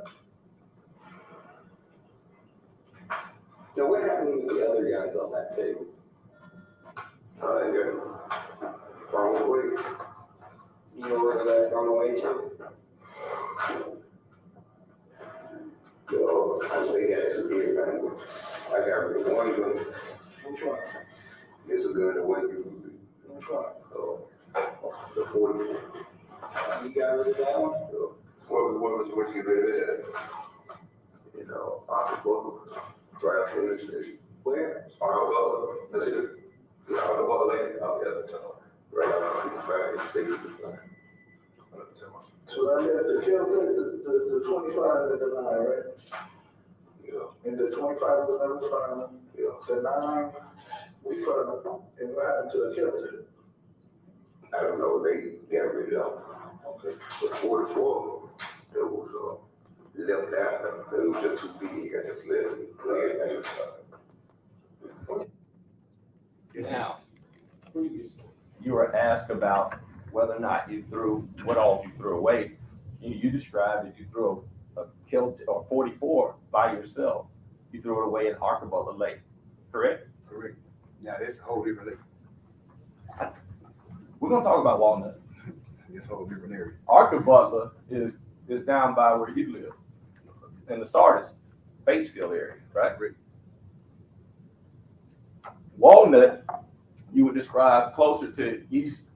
Now, what happened with the other guys on that table? Yeah. Thrown away. You know where they got thrown away to? Yo, I say that to be a man. I got one gun. Which one? It's a gun that went through. Which one? The 44. You got rid of that one? What you get rid of that? You know, October. Right after the station. Where? That's it. Yeah, out the lane, out the other tunnel. Right after the fire station. So I had the kill the 25 at the 9, right? Yeah. And the 25 was never found. Yeah. The 9, we found them. And what happened to the killer? I don't know. They got rid of them. Okay. The 44, it was left out. It was just too big. I just left it. Now, previously, you were asked about whether or not you threw, what all you threw away. You described that you threw a kill or 44 by yourself. You threw it away in Archibald Lake, correct? Correct. Yeah, that's a whole different lake. We're going to talk about Walnut. It's a whole different area. Archibald is down by where you live, in the Sardis, Batesville area, right? Correct. Walnut, you would describe closer to East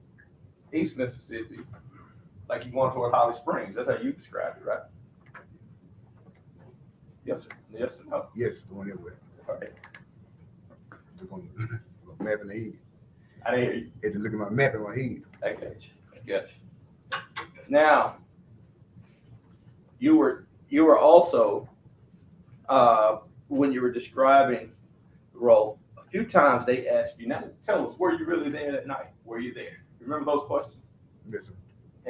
Mississippi, like you going toward Holly Springs. That's how you described it, right? Yes, sir. Yes or no? Yes, going that way. All right. Look on the map in the head. I didn't hear you. Had to look at my map in my head. I got you. I got you. Now, you were also when you were describing the role, a few times they asked you, now tell us, were you really there that night? Were you there? Remember those questions? Yes, sir.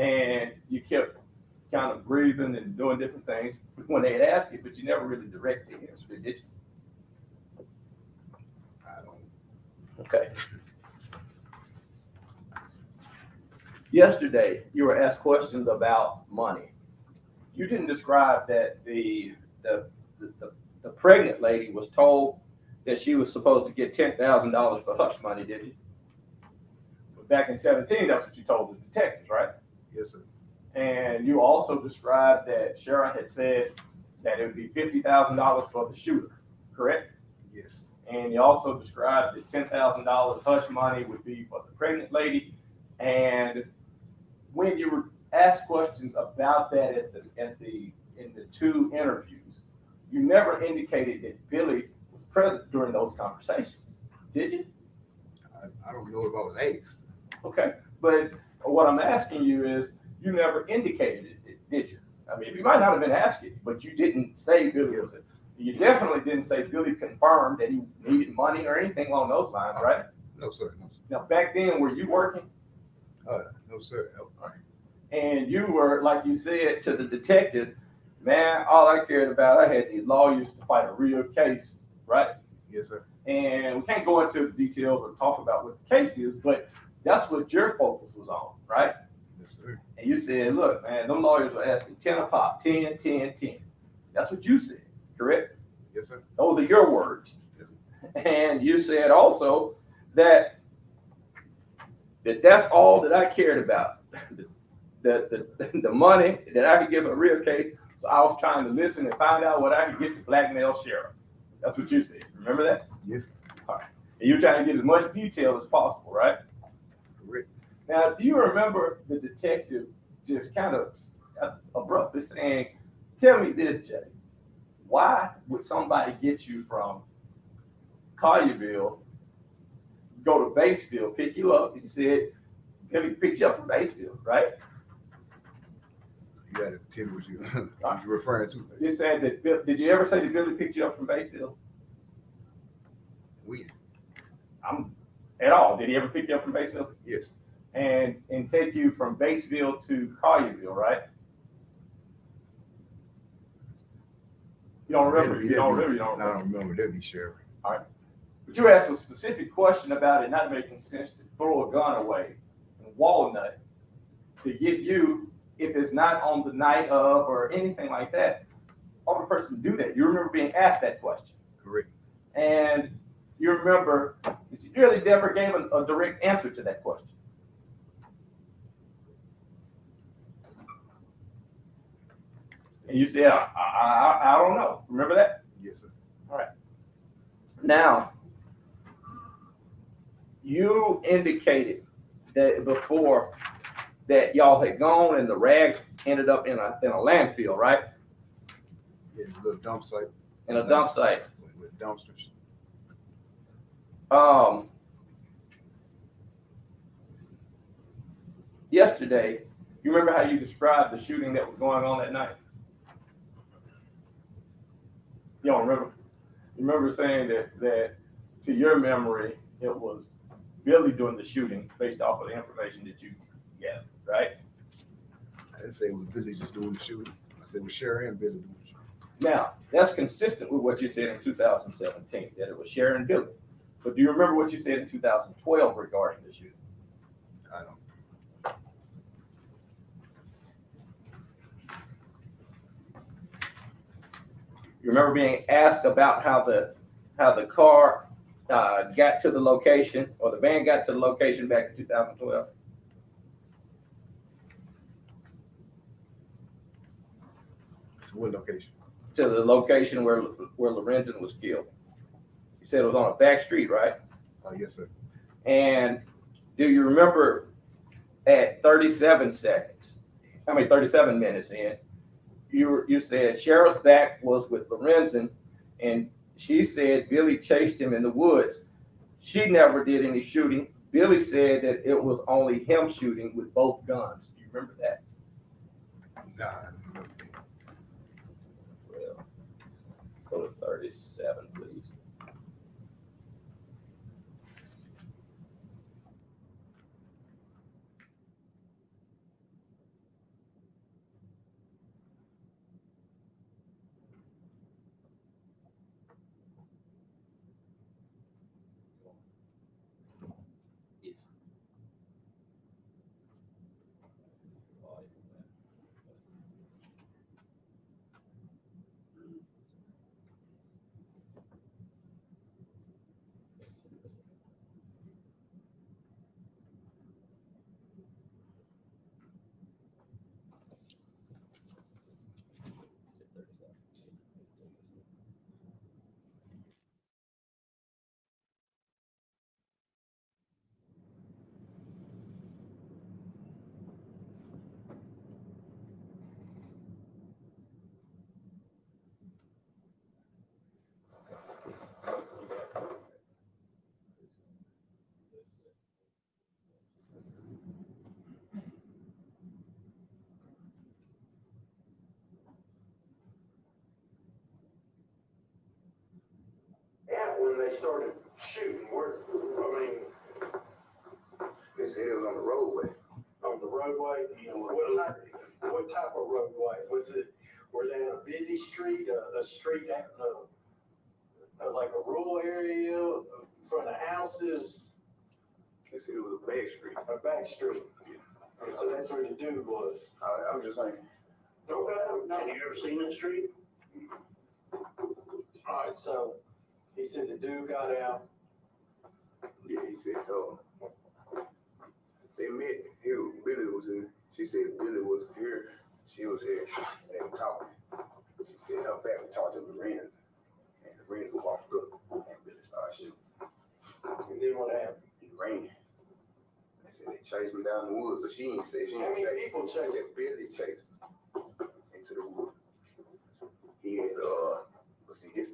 And you kept kind of breathing and doing different things when they had asked you, but you never really directly answered it, did you? I don't. Okay. Yesterday, you were asked questions about money. You didn't describe that the pregnant lady was told that she was supposed to get $10,000 for hush money, did you? But back in 17, that's what you told the detectives, right? Yes, sir. And you also described that Sherra had said that it would be $50,000 for the shooter, correct? Yes. And you also described that $10,000 hush money would be for the pregnant lady. And when you were asked questions about that in the two interviews, you never indicated that Billy was present during those conversations, did you? I don't know if I was asked. Okay, but what I'm asking you is, you never indicated it, did you? I mean, you might not have been asked it, but you didn't say Billy was it. You definitely didn't say Billy confirmed that he needed money or anything along those lines, right? No, sir. No, sir. Now, back then, were you working? No, sir. No. And you were, like you said to the detective, man, all I cared about, I had these lawyers to fight a real case, right? Yes, sir. And we can't go into the details or talk about what the case is, but that's what your focus was on, right? Yes, sir. And you said, look, man, them lawyers were asking 10 a pop, 10, 10, 10. That's what you said, correct? Yes, sir. Those are your words. And you said also that that's all that I cared about. The money that I could give a real case. So I was trying to listen and find out what I could get to blackmail Sherra. That's what you said. Remember that? Yes. All right. And you're trying to get as much detail as possible, right? Correct. Now, do you remember the detective just kind of abruptly saying, tell me this, Jay, why would somebody get you from Collierville, go to Batesville, pick you up? And you said, Billy picked you up from Batesville, right? You got to tell me what you're referring to. You said that, did you ever say that Billy picked you up from Batesville? When? At all. Did he ever pick you up from Batesville? Yes. And take you from Batesville to Collierville, right? You don't remember? You don't remember? You don't remember? I don't remember. That'd be Sherra. All right. But you asked a specific question about it not making sense to throw a gun away in Walnut to get you, if it's not on the night of or anything like that, all the person do that. You remember being asked that question. Correct. And you remember that you really never gave a direct answer to that question. And you said, I don't know. Remember that? Yes, sir. All right. Now, you indicated that before that y'all had gone and the rags ended up in a landfill, right? Yeah, a little dump site. In a dump site. With dumpsters. Yesterday, you remember how you described the shooting that was going on that night? You don't remember? You remember saying that to your memory, it was Billy doing the shooting based off of the information that you gathered, right? I didn't say it was Billy just doing the shooting. I said it was Sherra and Billy doing the shooting. Now, that's consistent with what you said in 2017, that it was Sherra and Billy. But do you remember what you said in 2012 regarding the shooting? I don't. You remember being asked about how the car got to the location, or the van got to the location back in 2012? To what location? To the location where Lorenzen was killed. You said it was on a back street, right? Yes, sir. And do you remember at 37 minutes in, you said Sherra's back was with Lorenzen, and she said Billy chased him in the woods. She never did any shooting. Billy said that it was only him shooting with both guns. Do you remember that? Nah, I don't remember. Well, go to 37, please. Yeah, when they started shooting, they said it was on the roadway. On the roadway? What type of roadway? Were they in a busy street, a street like a rural area, in front of houses? They said it was a back street. A back street. And so that's where the dude was. I was just saying. Okay. Have you ever seen that street? All right, so he said the dude got out. Yeah, he said, they met. Billy was in. She said Billy was here. She was here. They were talking. She said her back and talked to Lorenzen. And Lorenzen walked up and Billy started shooting. And then what happened? He ran. They said they chased him down the woods, but she didn't say she didn't chase. How many people chased him? Billy chased him into the woods. He had let's see, this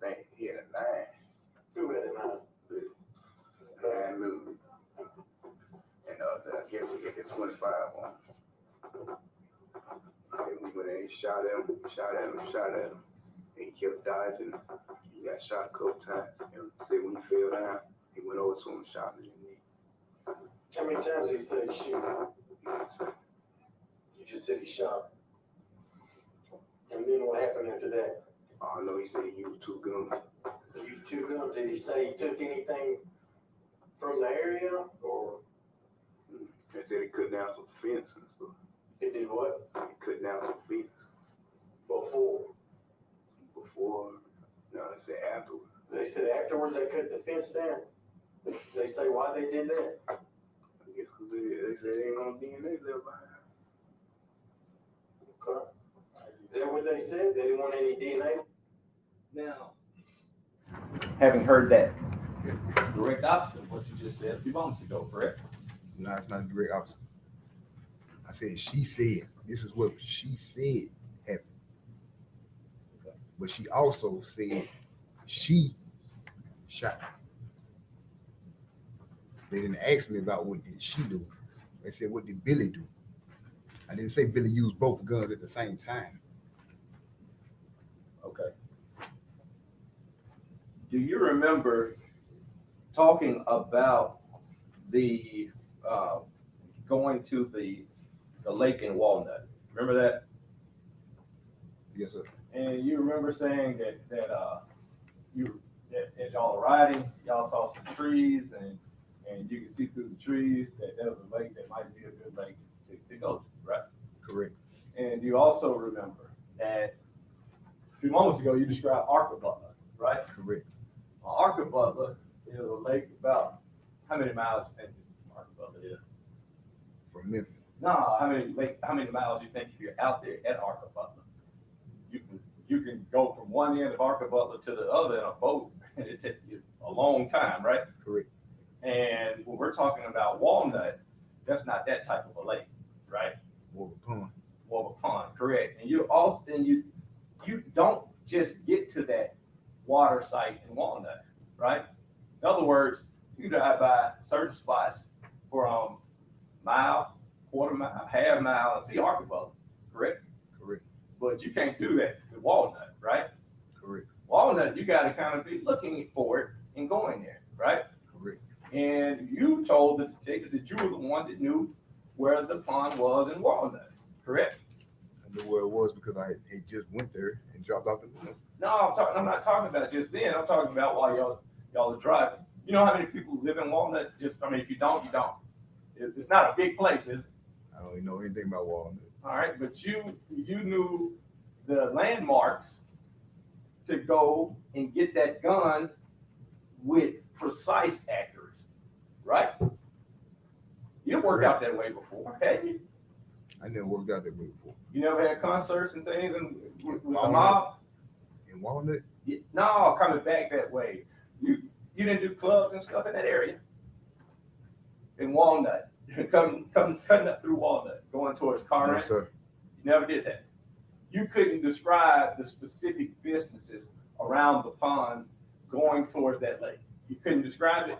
thing. He had a 9. Who had a 9? Billy. 9 millimeter. And I guess he hit the 25 on him. And we went in and shot at him. And he kept dodging. He got shot a couple times. And said when he fell down, he went over to him and shot him in the knee. How many times did he say he shoot? You just said he shot. And then what happened after that? Oh no, he said he used 2 guns. He used 2 guns. Did he say he took anything from the area or? They said he cut down some fence and stuff. He did what? He cut down some fence. Before? No, they said afterwards. They said afterwards they cut the fence down? They say why they did that? I guess because they said they ain't no DNA left behind. Okay. Is that what they said? They didn't want any DNA? Now, having heard that direct opposite of what you just said a few moments ago, correct? No, it's not a direct opposite. I said she said. This is what she said happened. Okay. But she also said she shot. They didn't ask me about what did she do. They said, what did Billy do? I didn't say Billy used both guns at the same time. Okay. Do you remember talking about the going to the lake in Walnut? Remember that? Yes, sir. And you remember saying that as y'all were riding, y'all saw some trees and you could see through the trees that there was a lake that might be a good lake to go to, right? Correct. And you also remember that a few moments ago you described Arca Butler, right? Correct. Arca Butler is a lake about how many miles you think Arca Butler is? From Memphis. No, how many miles you think if you're out there at Arca Butler? You can go from one end of Arca Butler to the other in a boat, and it takes you a long time, right? Correct. And when we're talking about Walnut, that's not that type of a lake, right? More of a pond. More of a pond, correct. And you don't just get to that water site in Walnut, right? In other words, you drive by certain spots from mile, quarter mile, half mile, and see Arca Butler, correct? Correct. But you can't do that with Walnut, right? Correct. Walnut, you got to kind of be looking for it and going there, right? Correct. And you told the detective that you were the one that knew where the pond was in Walnut, correct? I knew where it was because I just went there and dropped off the gun. No, I'm not talking about just then. I'm talking about while y'all are driving. You know how many people live in Walnut? If you don't, you don't. It's not a big place, is it? I don't even know anything about Walnut. All right, but you knew the landmarks to go and get that gun with precise accuracy, right? You worked out that way before, hadn't you? I never worked out that way before. You never had concerts and things and with the Walnut? mob? In Walnut? No, coming back that way. You didn't do clubs and stuff in that area? In Walnut, cutting up through Walnut, going towards Car. No, sir. You never did that. You couldn't describe the specific businesses around the pond going towards that lake. You couldn't describe it?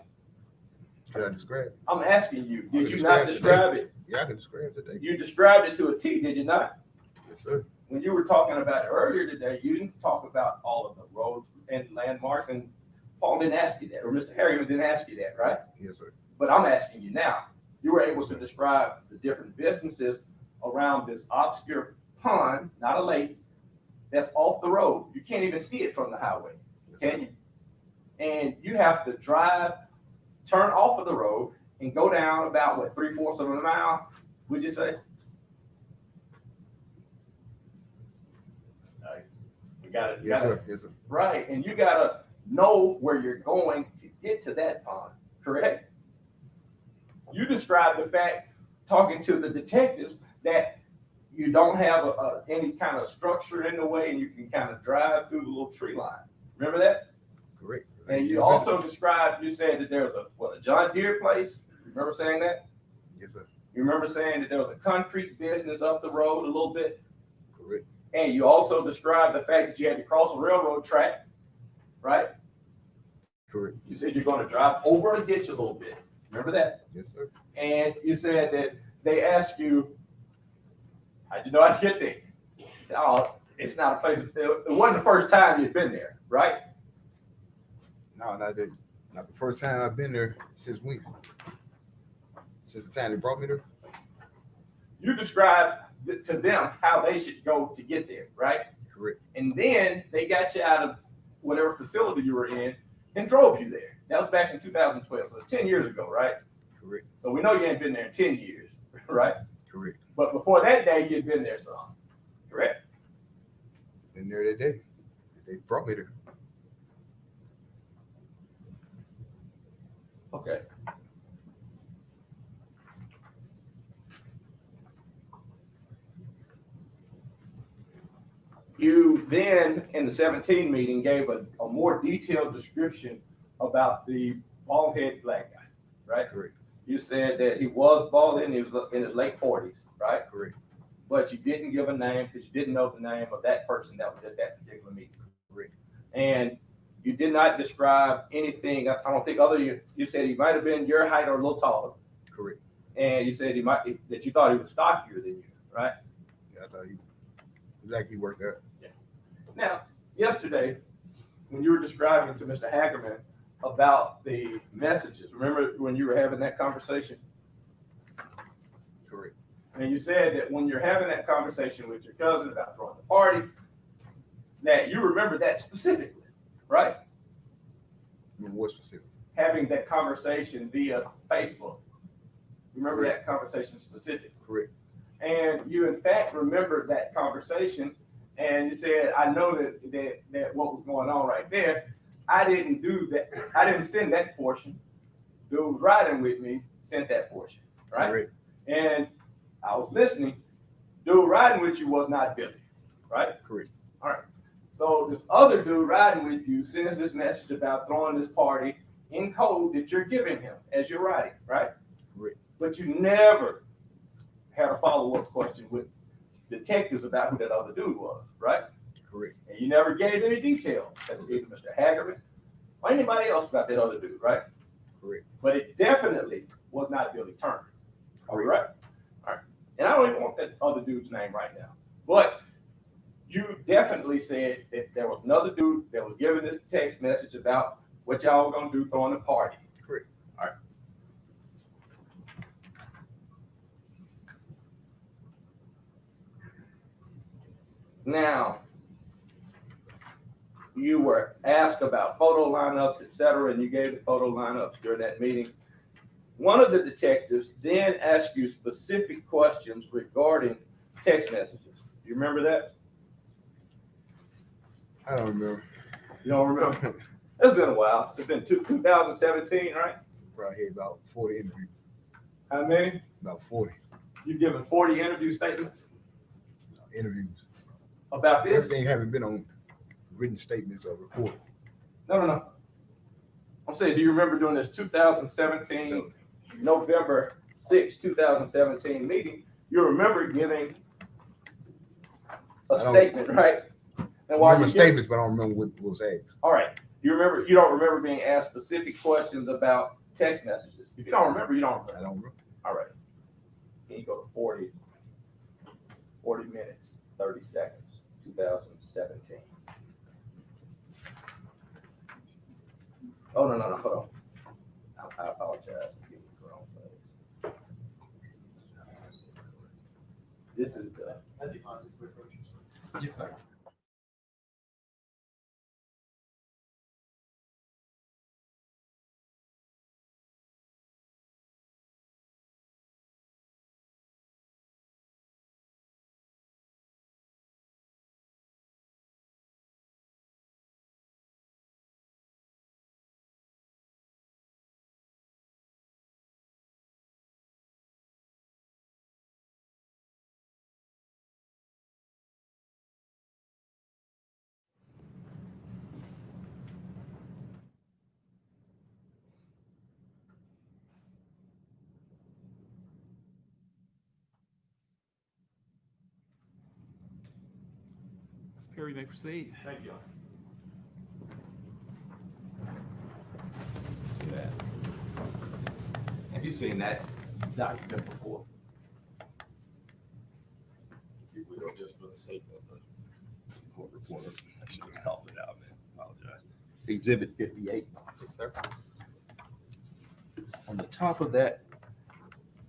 Should I describe it? I'm asking you, I did can you not describe describe it? Yeah, I can describe today. You described it to a T, did you not? Yes, sir. When you were talking about it earlier today, you didn't talk about all of the roads and landmarks, and Paul didn't ask you that, or Mr. Harriman didn't ask you that, right? Yes, sir. But I'm asking you now. You were able to describe the different businesses around this obscure pond, not a lake, that's off the road. You can't even see it from the highway, can you? And you have to drive, turn off of the road, and go down about, what, 3/4 of a mile, would you say? You got it. Yes, sir. Yes, sir. Right, and you gotta know where you're going to get to that pond, correct? You described the fact, talking to the detectives, that you don't have any kind of structure in the way and you can kind of drive through the little tree line. Remember that? Correct. And you also described, you said that there was a John Deere place. You remember saying that? Yes, sir. You remember saying that there was a concrete business up the road a little bit? Correct. And you also described the fact that you had to cross a railroad track, right? Correct. You said you're going to drive over a ditch a little bit. Remember that? Yes, sir. And you said that they asked you, how'd you know how to get there? You said, oh, it's not a place. It wasn't the first time you'd been there, right? No, not that. Not the first time I've been there since when? Since the time they brought me there? You described to them how they should go to get there, right? Correct. And then they got you out of whatever facility you were in and drove you there. That was back in 2012, so it's 10 years ago, right? Correct. So we know you ain't been there in 10 years, right? Correct. But before that day, you'd been there some, correct? Been there that day. They brought me there. Okay. You then, in the 17 meeting, gave a more detailed description about the bald-headed black guy, right? Correct. You said that he was bald and he was in his late 40s, right? Correct. But you didn't give a name because you didn't know the name of that person that was at that particular meeting. Correct. And you did not describe anything, I don't think, other than you said he might have been your height or a little taller. Correct. And you said that you thought he was stockier than you, right? Yeah, I thought he worked out. Now, yesterday, when you were describing to Mr. Hackerman about the messages, remember when you were having that conversation? Correct. And you said that when you're having that conversation with your cousin about throwing the party, that you remember that specifically, right? What specific? Having that conversation via Facebook. Remember that conversation specifically? Correct. And you, in fact, remembered that conversation. And you said, I know that what was going on right there, I didn't do that. I didn't send that portion. Dude was riding with me, sent that portion, right? Correct. And I was listening. Dude riding with you was not Billy, right? Correct. All right. So this other dude riding with you sends this message about throwing this party in code that you're giving him as you're riding, right? Correct. But you never had a follow-up question with detectives about who that other dude was, right? Correct. And you never gave any detail that gave to Mr. Haggerman or anybody else about that other dude, right? Correct. But it definitely was not Billy Turner. Are we right? All right. And I don't even want that other dude's name right now. But you definitely said that there was another dude that was giving this text message about what y'all were gonna do throwing the party. Correct. All right. Now, you were asked about photo lineups, et cetera, and you gave the photo lineups during that meeting. One of the detectives then asked you specific questions regarding text messages. Do you remember that? I don't remember. You don't remember? It's been a while. It's been 2017, right? Probably had about 40 interviews. How many? About 40 You've given 40 interview statements interviews. about this? Everything haven't been on written statements or recorded. No. I'm saying, do you remember doing this 2017, November 6, 2017 meeting? You remember giving a statement, right? And I while remember you statements, but I don't remember what was asked. all right, you don't remember being asked specific questions about text messages. If you don't remember, you don't I remember. don't remember. All right. Can you go to 40 minutes, 30 seconds, 2017? Oh, no, hold on. I apologize. I'm getting the wrong page. This is the. As he finds it, quick approaches. Yes, sir. Ms. Perry, you may proceed. Thank you. See that? Have you seen that document before? If you will, just for the sake of the court reporter, I should have called it out, man. Apologize. Exhibit 58. Yes, sir. On the top of that,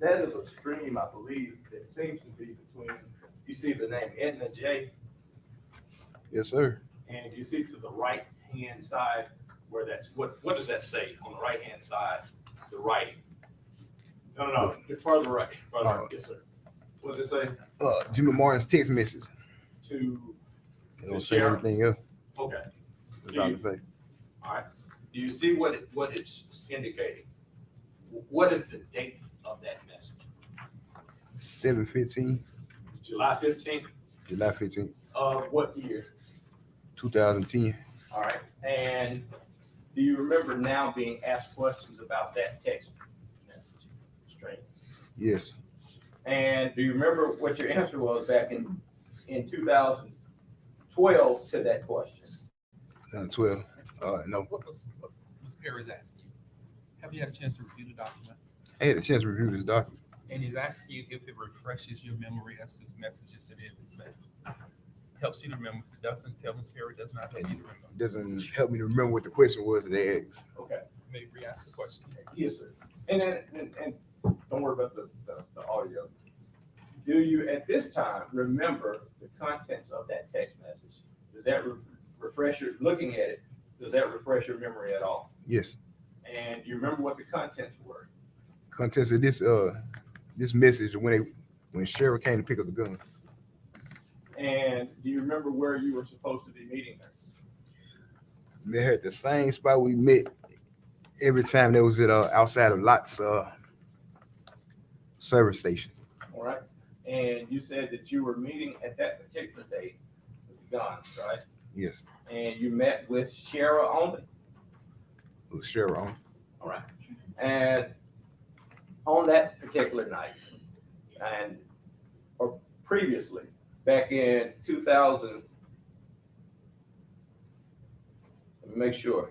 that is a stream, I believe, that seems to be between, you see the name Edna J, Yes, sir. and you see to the right-hand side where that's, what does that say on the right-hand side, the writing? No, further right, yes, sir. What does it say? Jimmy Martin's text message. To, It don't say everything else. okay, That's all I say. all right. Do you see what it's indicating? What is the date of that message? 7/15, It's July 15th July 15th, of what year? 2010. All right, and do you remember now being asked questions about that text message string? Yes. And do you remember what your answer was back in 2012 to that question? 12. No. What Ms. Perry is asking you? Have you had a chance to review the document? I had a chance to review this document. And he's asking you if it refreshes your memory as to the messages that it was sent. Helps you to remember. If it doesn't, tell Ms. Perry, does not help you to remember. It doesn't help me to remember what the question was that they asked. Okay. May re-ask the question. Yes, sir. And don't worry about the audio. Do you at this time remember the contents of that text message? Does that refresh your, looking at it, does that refresh your memory at all? Yes. And do you remember what the contents were? Contents of this message when Sherra came to pick up the gun. And do you remember where you were supposed to be meeting there? They had the same spot we met every time that was at outside of Lott's service station. All right. And you said that you were meeting at that particular date with the guns, right? Yes. And you met with Sherra only. It was Sherra on. All right. And on that particular night, or previously, back in 2000, let me make sure.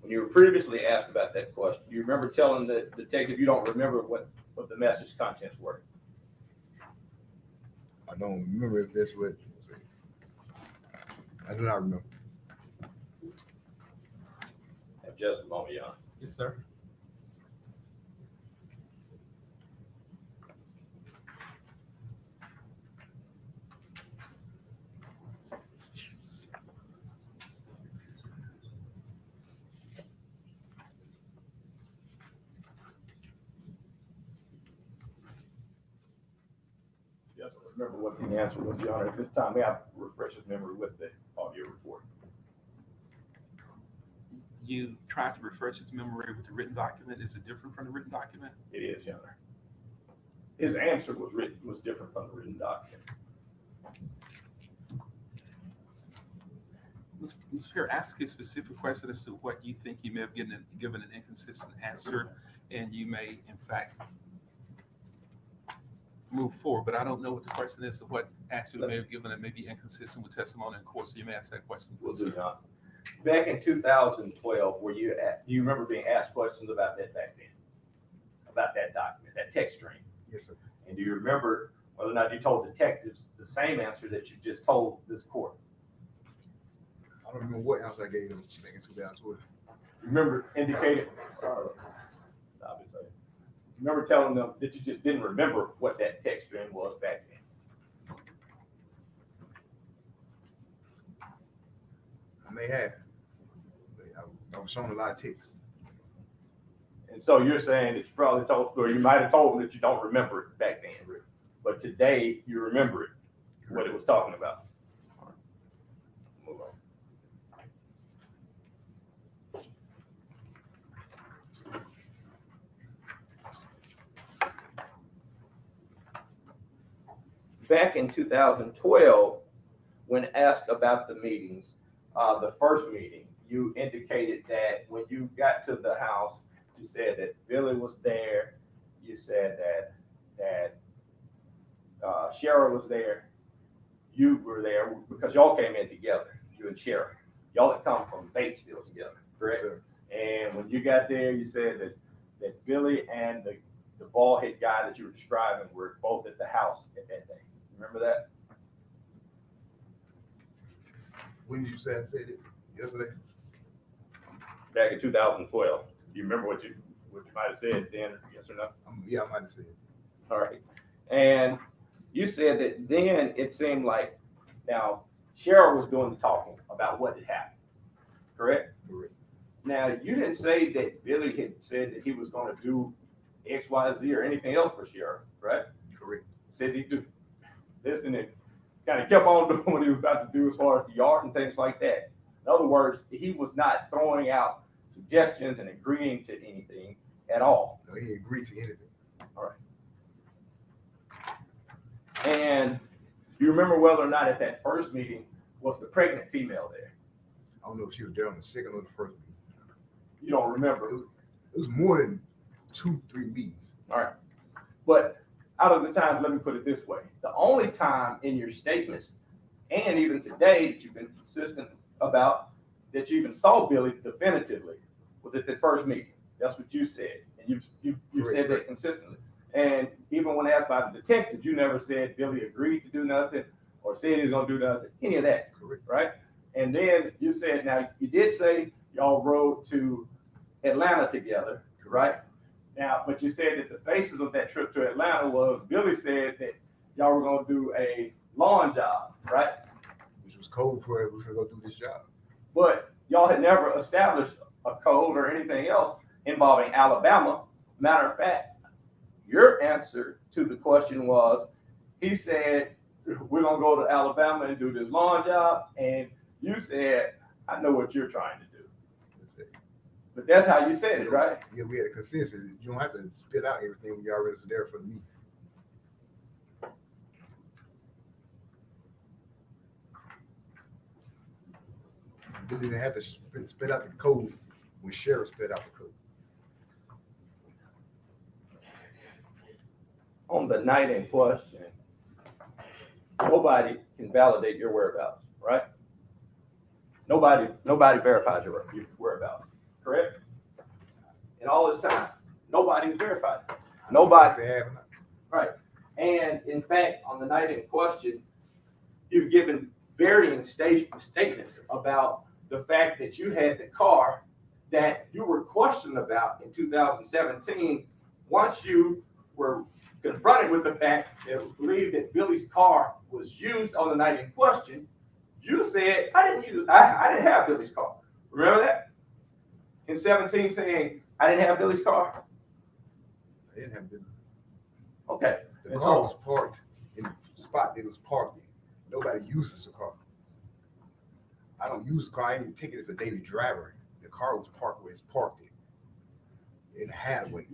When you were previously asked about that question, you remember telling the detective you don't remember what the message contents were? I don't remember if that's what. I do not remember. Have just a moment, Jan. Yes, sir. Yes, I remember what the answer was, Your Honor. At this time, we have to refresh his memory with the audio report. You tried to refresh his memory with the written document. Is it different from the written document? It is, Your Honor. His answer was different from the written document. Ms. Perry, ask a specific question as to what you think you may have given an inconsistent answer, and you may, in fact, move forward, but I don't know what the question is, or what answer you may have given that may be inconsistent with testimony in court, so you may ask that question. Will do, Your Honor. Back in 2012, do you remember being asked questions about that back then? About that document, that text string? Yes, sir. And do you remember whether or not you told detectives the same answer that you just told this court? I don't remember what answer I gave them back in 2012. Remember indicating, sorry, stop it, sorry. Remember telling them that you just didn't remember what that text string was back then? I may have. I was showing a lot of texts. And so you're saying that you probably told, or you might have told them that you don't remember it back then. Correct. But today you remember it, what it was talking about. Move on. Back in 2012, when asked about the meetings, the first meeting, you indicated that when you got to the house, you said that Billy was there. You said that Sherra was there. You were there because y'all came in together, you and Sherra. Y'all had come from Batesville together, correct? Yes, sir. And when you got there, you said that Billy and the bald head guy that you were describing were both at the house at that day. Remember that? When did you say I said it? Yesterday? Back in 2012. Do you remember what you might have said then? Yes or no? Yeah, I might have said it. All right. And you said that then it seemed like now Sherra was doing the talking about what had happened, correct? Correct. Now you didn't say that Billy had said that he was going to do X, Y, Z or anything else for Sherra, right? Correct. Said he'd do this and it kind of kept on doing what he was about to do as far as the yard and things like that. In other words, he was not throwing out suggestions and agreeing to anything at all. No, he didn't agree to anything. All right. And you remember whether or not at that first meeting was the pregnant female there? I don't know if she was there on the second or the first meeting. You don't remember. It was more than 2-3 meetings. All right. But out of the times, let me put it this way. The only time in your statements, and even today that you've been consistent about, that you even saw Billy definitively was at the first meeting. That's what you said. And you've said that consistently. And even when asked by the detectives, you never said Billy agreed to do nothing or said he was going to do nothing, any of that. Correct. Right? And then you said, now you did say y'all rode to Atlanta together, right? Now, but you said that the basis of that trip to Atlanta was Billy said that y'all were going to do a lawn job, right? Which was code for it. We were going to go do this job. But y'all had never established a code or anything else involving Alabama. Matter of fact, your answer to the question was, he said, we're going to go to Alabama and do this lawn job. And you said, I know what you're trying to do. That's it. But that's how you said it, right? Yeah, we had a consensus. You don't have to spit out everything when you already was there for the meeting. Billy didn't have to spit out the code when Sherra spit out the code. On the night in question, nobody can validate your whereabouts, right? Nobody verifies your whereabouts, correct? In all this time, nobody's verified. Nobody. They have not. Right. And in fact, on the night in question, you've given varying statements about the fact that you had the car that you were questioned about in 2017. Once you were confronted with the fact that it was believed that Billy's car was used on the night in question, you said, I didn't have Billy's car. Remember that? In 17 saying, I didn't have Billy's car? They didn't have Billy. Okay. The And car so- was parked in the spot that it was parked in. Nobody uses the car. I don't use the car. I ain't take it as a daily driver. The car was parked where it's parked in Hadaway.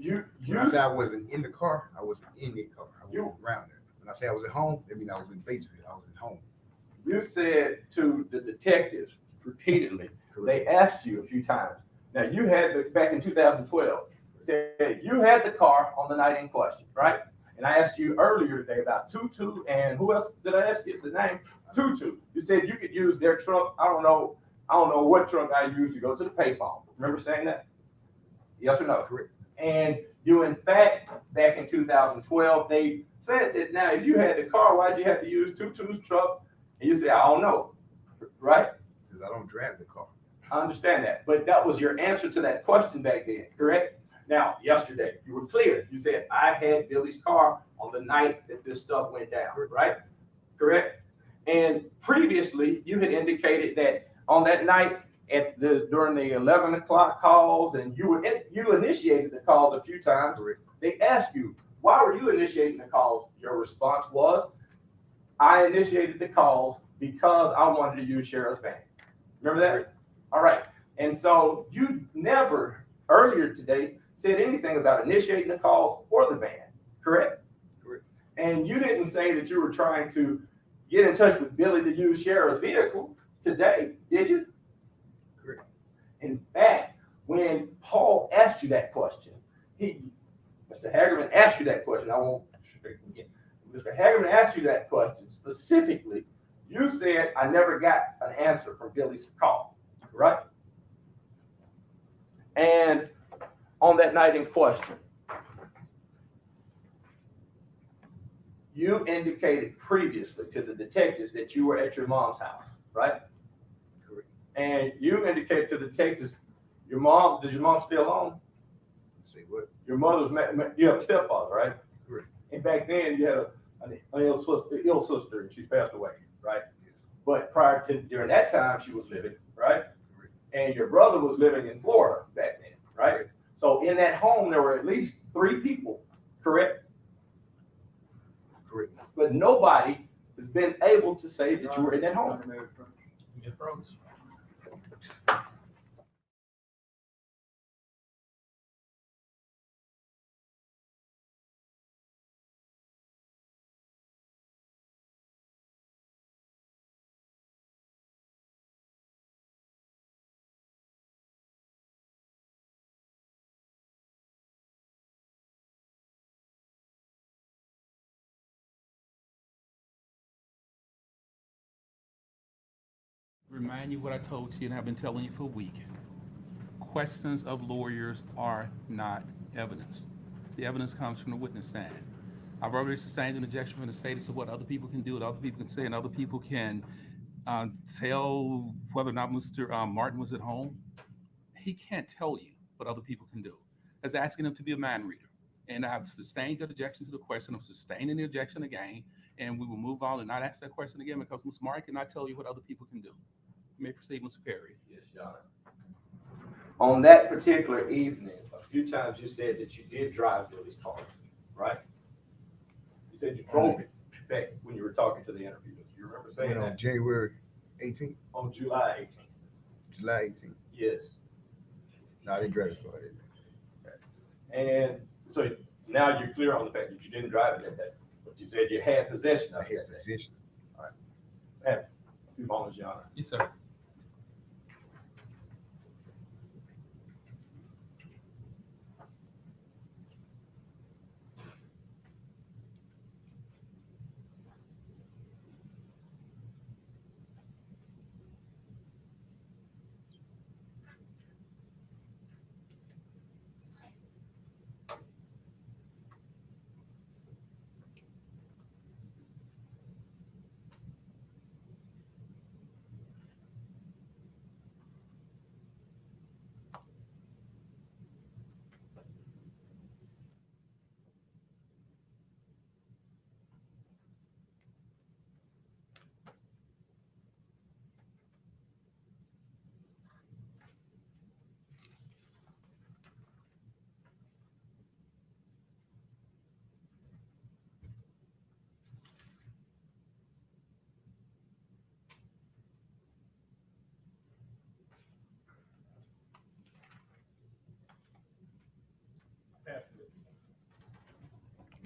When I say I wasn't in the car, I wasn't in the car. I wasn't around there. When I say I was at home, that means I was in Batesville. I was at home. You said to the detectives repeatedly, Correct. they asked you a few times. Now you had back in 2012, said you had the car on the night in question, right? And I asked you earlier today about Tutu and who else did I ask you the name? Tutu. You said you could use their truck. I don't know what truck I used to go to the payphone. Remember saying that? Yes or no? Correct. And you, in fact, back in 2012, they said that now if you had the car, why'd you have to use Tutu's truck? And you say, I don't know, right? Because I don't drive the car. I understand that, but that was your answer to that question back then, correct? Now, yesterday, you were clear. You said, I had Billy's car on the night that this stuff went down, right? Correct? And previously, you had indicated that on that night, during the 11 o'clock calls, and you initiated the calls a few times. Correct. They asked you, why were you initiating the calls? Your response was, I initiated the calls because I wanted to use Sherra's van. Remember that? Correct. All right. And so you never earlier today said anything about initiating the calls or the van, correct? Correct. And you didn't say that you were trying to get in touch with Billy to use Sherra's vehicle today, did you? Correct. In fact, when Paul asked you that question, Mr. Hagerman asked you that question. I won't speak again. Mr. Hagerman asked you that question specifically. You said, I never got an answer from Billy's call, right? And on that night in question, you indicated previously to the detectives that you were at your mom's house, right? Correct. And you indicated to the detectives, does your mom still own? Say what? Your mother's, you have a stepfather, right? Correct. And back then you had an ill sister and she's passed away, right? Yes. But during that time, she was living, right? Correct. And your brother was living in Florida back then, right? Correct. So in that home, there were at least 3 people, correct? Correct. But nobody has been able to say that you were in that home. Remind you what I told you and I've been telling you for a week. Questions of lawyers are not evidence. The evidence comes from the witness stand. I've already sustained an objection from the state as to what other people can do, what other people can say, and other people can tell whether or not Mr. Martin was at home. He can't tell you what other people can do. That's asking him to be a mind reader. And I've sustained that objection to the question. I'm sustaining the objection again, and we will move on and not ask that question again because Mr. Martin cannot tell you what other people can do. You may proceed, Mr. Perry. Yes, Your Honor. On that particular evening, a few times you said that you did drive Billy's car, right? You said you drove it back when you were talking to the interviewers. You remember saying Went on that? January 18th, On July 18th. July 18th. Yes. No, I didn't drive the car that day. And so now you're clear on the fact that you didn't drive it that day, but you said you had possession I of it had that day. possession. Have a few moments, Your Honor. Yes, sir.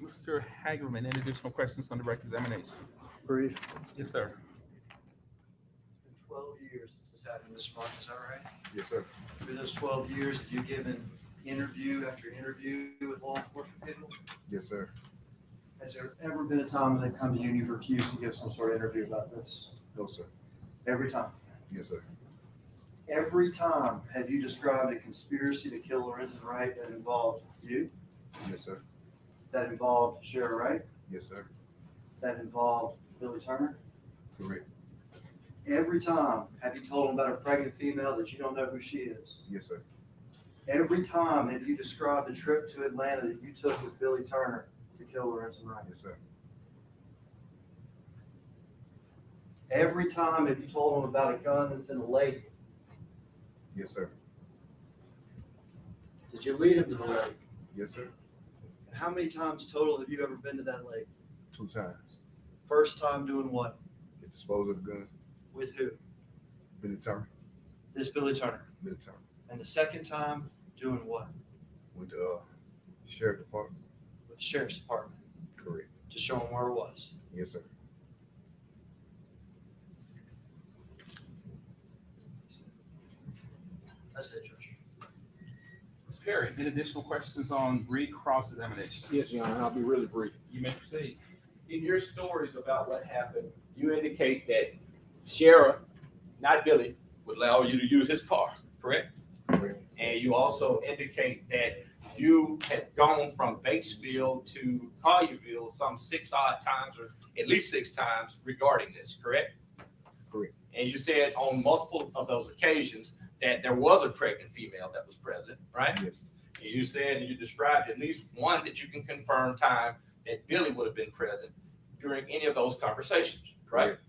Mr. Hagerman, any additional questions on direct examination? Brief. Yes, sir. It's been 12 years since this happened, Mr. Martin, is that right? Yes, sir. Through those 12 years, have you given interview after interview with law enforcement people? Yes, sir. Has there ever been a time when they've come to you and you've refused to give some sort of interview about this? No, sir. Every time. Yes, sir. Every time have you described a conspiracy to kill Lorenzen Wright that involved you, Yes, sir. that involved Sherra Wright, Yes, sir. that involved Billy Turner? Correct. Every time have you told them about a pregnant female that you don't know who she is? Yes, sir. Every time have you described a trip to Atlanta that you took with Billy Turner to kill Lorenzen Wright? Yes, sir. Every time have you told them about a gun that's in the lake? Yes, sir. Did you lead him to the lake? Yes, sir. And how many times total have you ever been to that lake? 2 times. First time doing what? They disposed of the gun. With who? Billy Turner. This Billy Turner. Billy Turner. And the second time doing what? With the sheriff department. With the sheriff's department. Correct. To show him where it was. Yes, sir. That's it, Judge. Ms. Perry, any additional questions on re-cross-examination? Yes, Your Honor, I'll be really brief. You may proceed. In your stories about what happened, you indicate that Sherra, not Billy, would allow you to use his car, correct? Correct. And you also indicate that you had gone from Batesville to Collierville some 6 odd times, or at least 6 times regarding this, correct? Correct. And you said on multiple of those occasions that there was a pregnant female that was present, right? Yes. And you said, and you described at least one that you can confirm time that Billy would have been present during any of those conversations, right? Correct.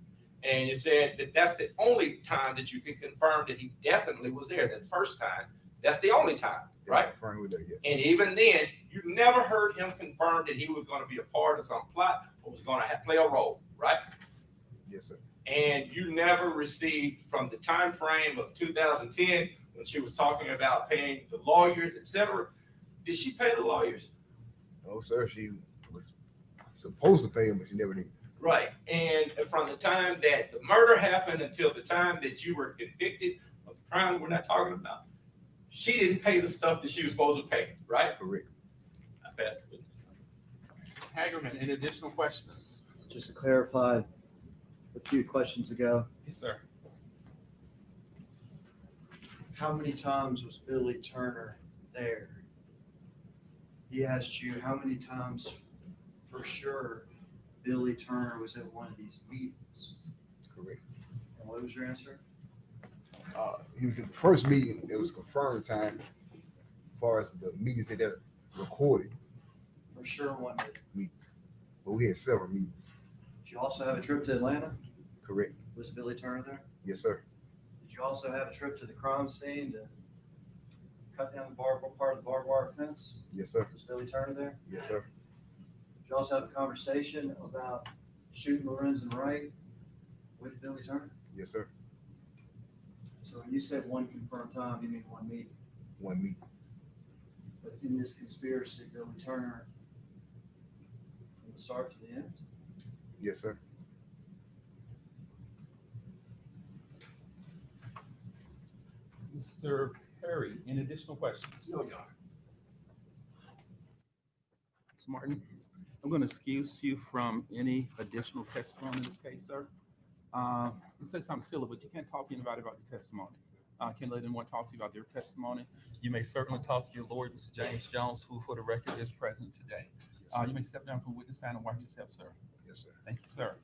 And you said that that's the only time that you can confirm that he definitely was there, that first time. That's the only time, right? Confirmed with that, yes. And even then, you never heard him confirm that he was going to be a part of some plot or was going to play a role, right? Yes, sir. And you never received from the time frame of 2010 when she was talking about paying the lawyers, etc. Did she pay the lawyers? No, sir. She was supposed to pay him, but she never did. Right. And from the time that the murder happened until the time that you were convicted of the crime we're not talking about, she didn't pay the stuff that she was supposed to pay, right? Correct. I passed it. Hagerman, any additional questions? Just to clarify a few questions ago, Yes, sir. how many times was Billy Turner there? He asked you how many times for sure Billy Turner was at one of these meetings. Correct. And what was your answer? He was at the first meeting. It was confirmed time as far as the meetings that they recorded, For sure one did. but we had several meetings. Did you also have a trip to Atlanta? Correct. Was Billy Turner there? Yes, sir. Did you also have a trip to the crime scene to cut down the part of the barbed wire fence? Yes, sir. Was Billy Turner there? Yes, sir. Did you also have a conversation about shooting Lorenzen Wright with Billy Turner? Yes, sir. So when you said one confirmed time, you mean one meeting. One meeting. But in this conspiracy, Billy Turner, from the start to the end? Yes, sir. Mr. Perry, any additional questions? No, Your Honor. Ms. Martin, I'm going to excuse you from any additional testimony in this case, sir. Let's say something silly, but you can't talk to anybody about your testimony. Can't let anyone talk to you about their testimony. You may certainly talk to your lawyer, Mr. James Jones, who for the record is present today. You may step down from witness stand and watch yourself, sir. Yes, sir. Thank you, sir.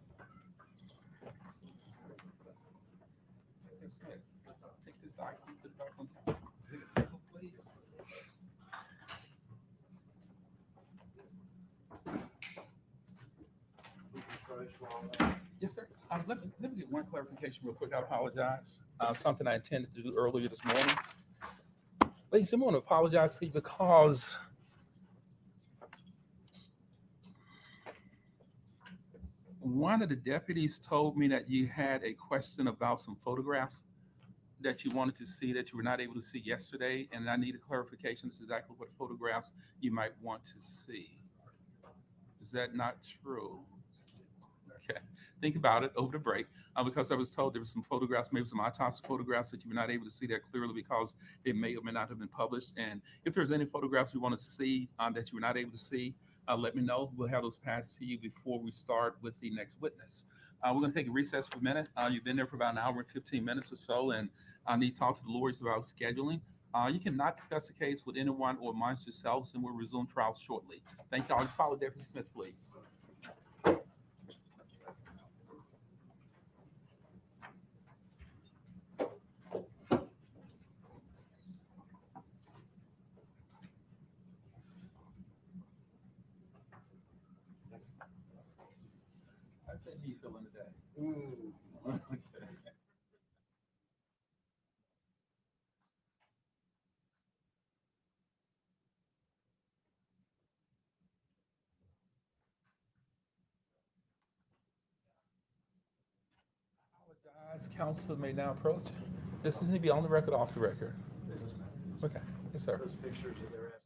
Take this document to the back on top. Exhibit table, please. Yes, sir. Let me get one clarification real quick. I apologize. Something I intended to do earlier this morning. Ladies, I want to apologize to you because one of the deputies told me that you had a question about some photographs that you wanted to see that you were not able to see yesterday, and I needed clarification as to exactly what photographs you might want to see. Is that not true? Okay, think about it over the break, because I was told there were some photographs, maybe some autopsy photographs that you were not able to see that clearly because they may or may not have been published. And if there's any photographs you want to see that you were not able to see, let me know. We'll have those passed to you before we start with the next witness. We're going to take a recess for a minute. You've been there for about an hour and 15 minutes or so, and I need to talk to the lawyers about scheduling. You cannot discuss the case with anyone or amongst yourselves, and we'll resume trial shortly. Thank y'all. Follow Deputy Smith, please. How's that knee feeling today? Okay. Apologize. Counsel may now approach. This is going to be on the record, off the record. Okay. Yes, sir. Those pictures that they're asking.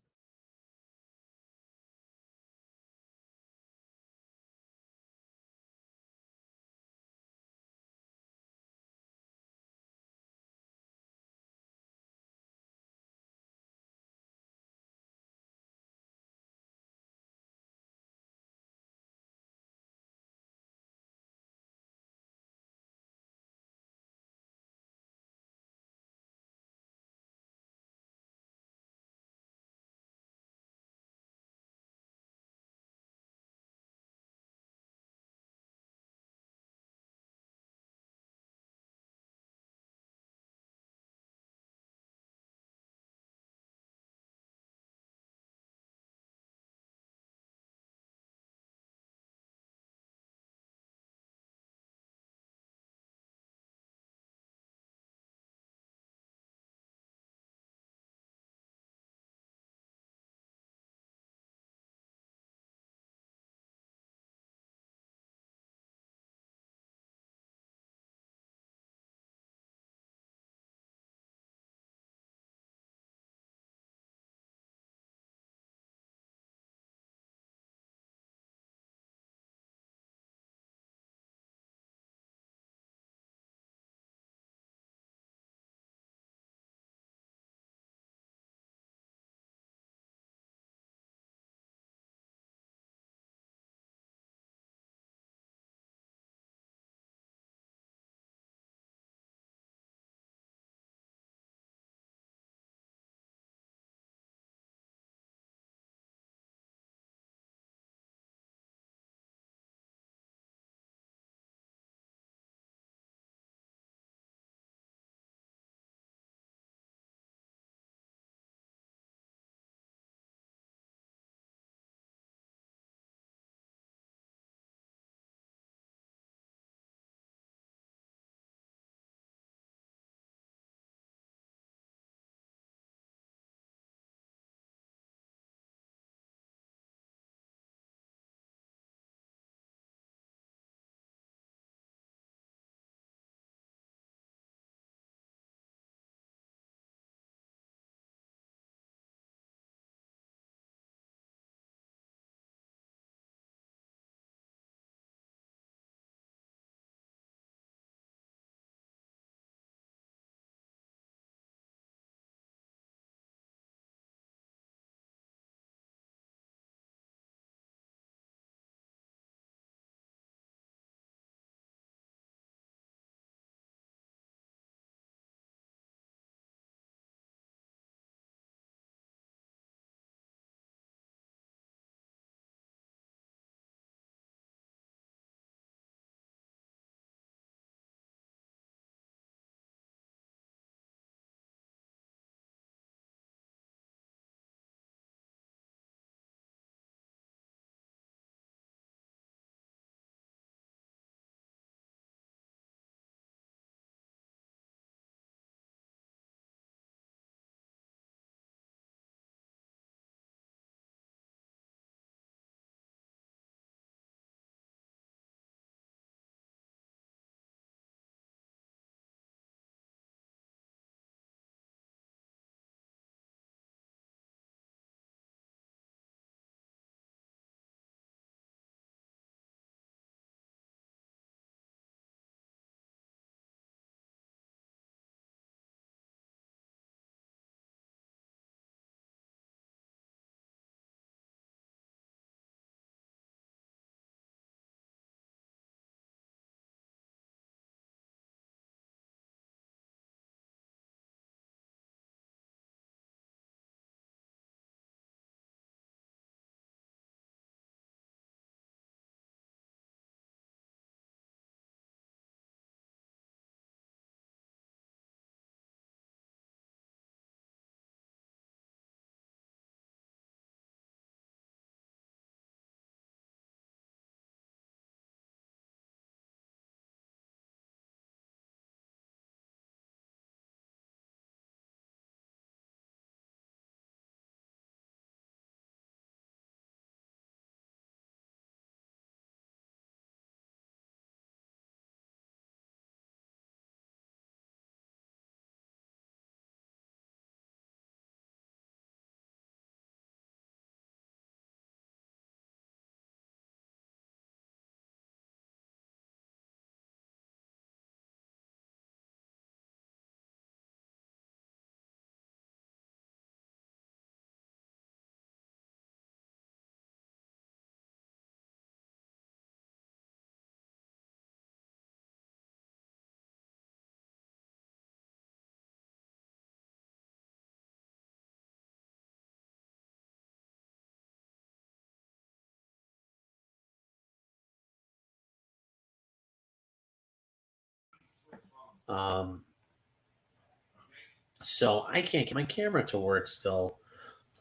So I can't get my camera to work still.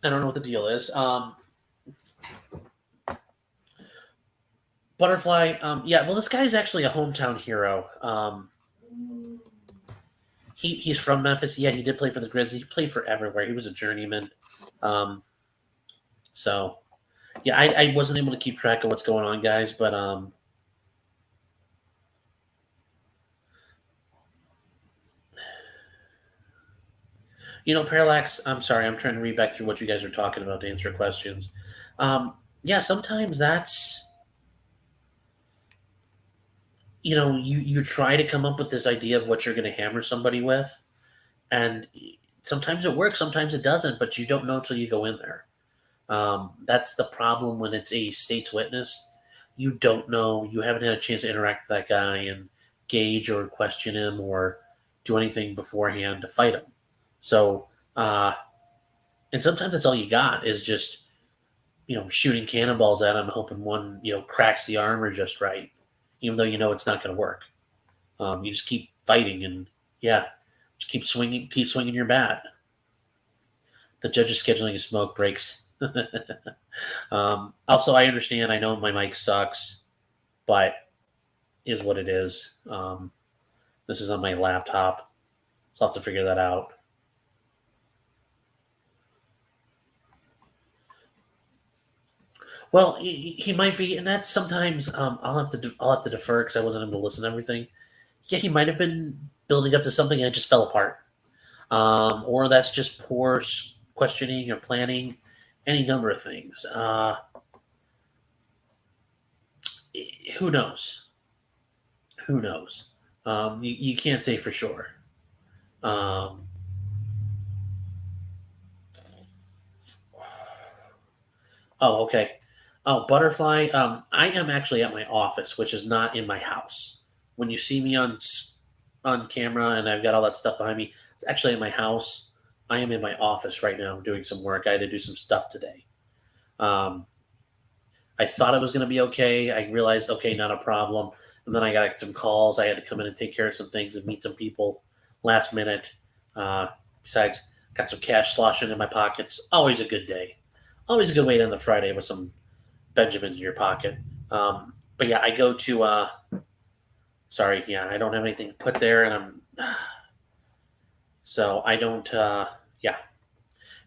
I don't know what the deal is. Butterfly, yeah, well, this guy's actually a hometown hero. He's from Memphis. Yeah, he did play for the Grizzlies. He played for everywhere. He was a journeyman. Um, so, yeah, I wasn't able to keep track of what's going on, guys, but Parallax, I'm sorry, I'm trying to read back through what you guys are talking about to answer questions. Yeah, sometimes that's, you try to come up with this idea of what you're going to hammer somebody with, and sometimes it works, sometimes it doesn't, but you don't know until you go in there. That's the problem when it's a state's witness. You don't know, you haven't had a chance to interact with that guy and gauge or question him or do anything beforehand to fight him. So, and sometimes that's all you got is just, shooting cannonballs at him, hoping one, cracks the armor just right, even though you know it's not going to work. You just keep fighting and, yeah, just keep swinging your bat. The judge is scheduling smoke breaks. Also, I understand. I know my mic sucks, but is what it is. This is on my laptop, so I'll have to figure that out. Well, he might be, and that's sometimes I'll have to defer because I wasn't able to listen to everything. Yeah, he might have been building up to something and it just fell apart, or that's just poor questioning or planning, any number of things. Who knows? Who knows? You can't say for sure. Um, oh, okay. Oh, Butterfly. I am actually at my office, which is not in my house. When you see me on camera and I've got all that stuff behind me, it's actually in my house. I am in my office right now doing some work. I had to do some stuff today. Um, I thought it was going to be okay. I realized, okay, not a problem. And then I got some calls. I had to come in and take care of some things and meet some people last minute. Besides, got some cash sloshing in my pockets. Always a good day. Always a good way to end the Friday with some Benjamins in your pocket. But yeah, I go to. Sorry, yeah, I don't have anything to put there, and so I don't. Yeah,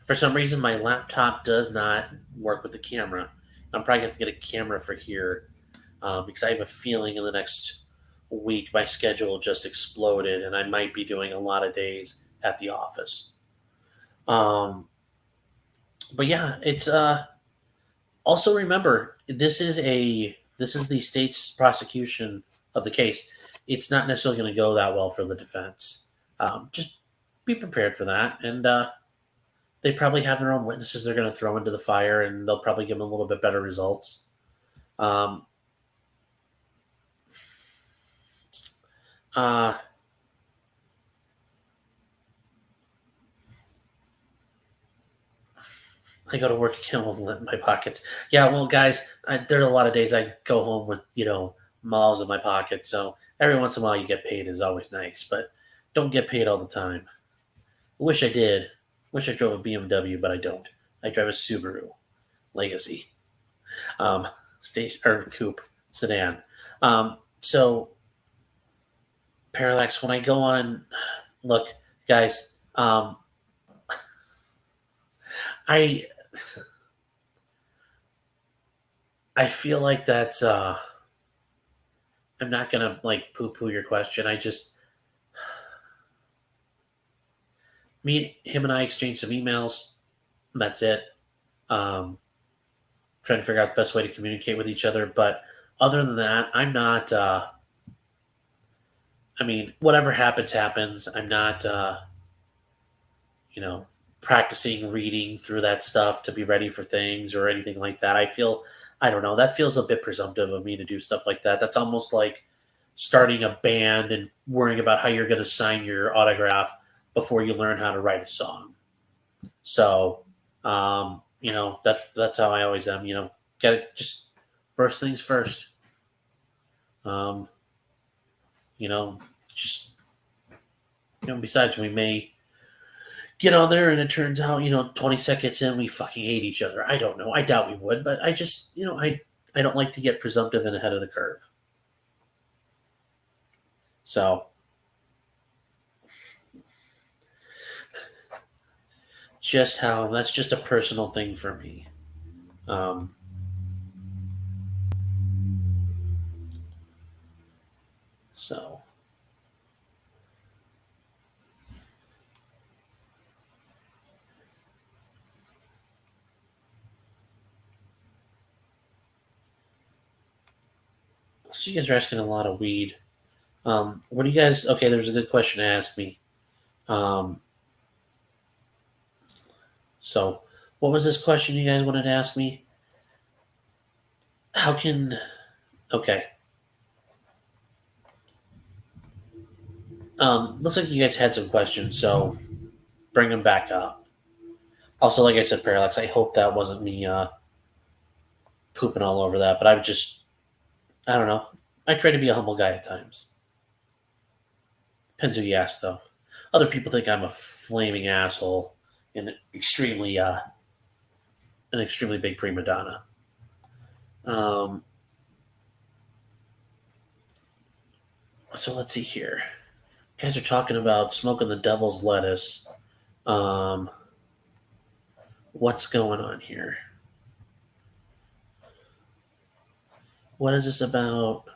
for some reason my laptop does not work with the camera. I'm probably going to get a camera for here because I have a feeling in the next week my schedule just exploded, and I might be doing a lot of days at the office. But yeah, it's also remember this is the state's prosecution of the case. It's not necessarily going to go that well for the defense. Just be prepared for that, and they probably have their own witnesses they're going to throw into the fire, and they'll probably give them a little bit better results. I go to work again with lint in my pockets. Yeah, well, guys, there are a lot of days I go home with malls in my pocket. So every once in a while, you get paid is always nice, but don't get paid all the time. I wish I did. Wish I drove a BMW, but I don't. I drive a Subaru Legacy, station or coupe sedan. So Parallax, when I go on, look, guys, I feel like that's I'm not gonna like poo-poo your question. Him and I exchanged some emails. That's it. Trying to figure out the best way to communicate with each other. But other than that, I'm not whatever happens, happens. I'm not practicing reading through that stuff to be ready for things or anything like that. I don't know, that feels a bit presumptive of me to do stuff like that. That's almost like starting a band and worrying about how you're going to sign your autograph before you learn how to write a song. So, that's how I always am, get it, just first things first. Just Besides, we may get on there and it turns out, 20 seconds in, we fucking hate each other. I don't know. I doubt we would, but I just, I don't like to get presumptive and ahead of the curve. So, that's just a personal thing for me. So, you guys are asking a lot of weed. What do you guys? Okay, there was a good question to ask me. So, what was this question you guys wanted to ask me? How can? Okay. Looks like you guys had some questions, so bring them back up. Also, like I said, Parallax, I hope that wasn't me pooping all over that, but I don't know. I try to be a humble guy at times. Depends who you ask, though. Other people think I'm a flaming asshole and an extremely big prima donna. So let's see here. You guys are talking about smoking the devil's lettuce. What's going on here? What is this about?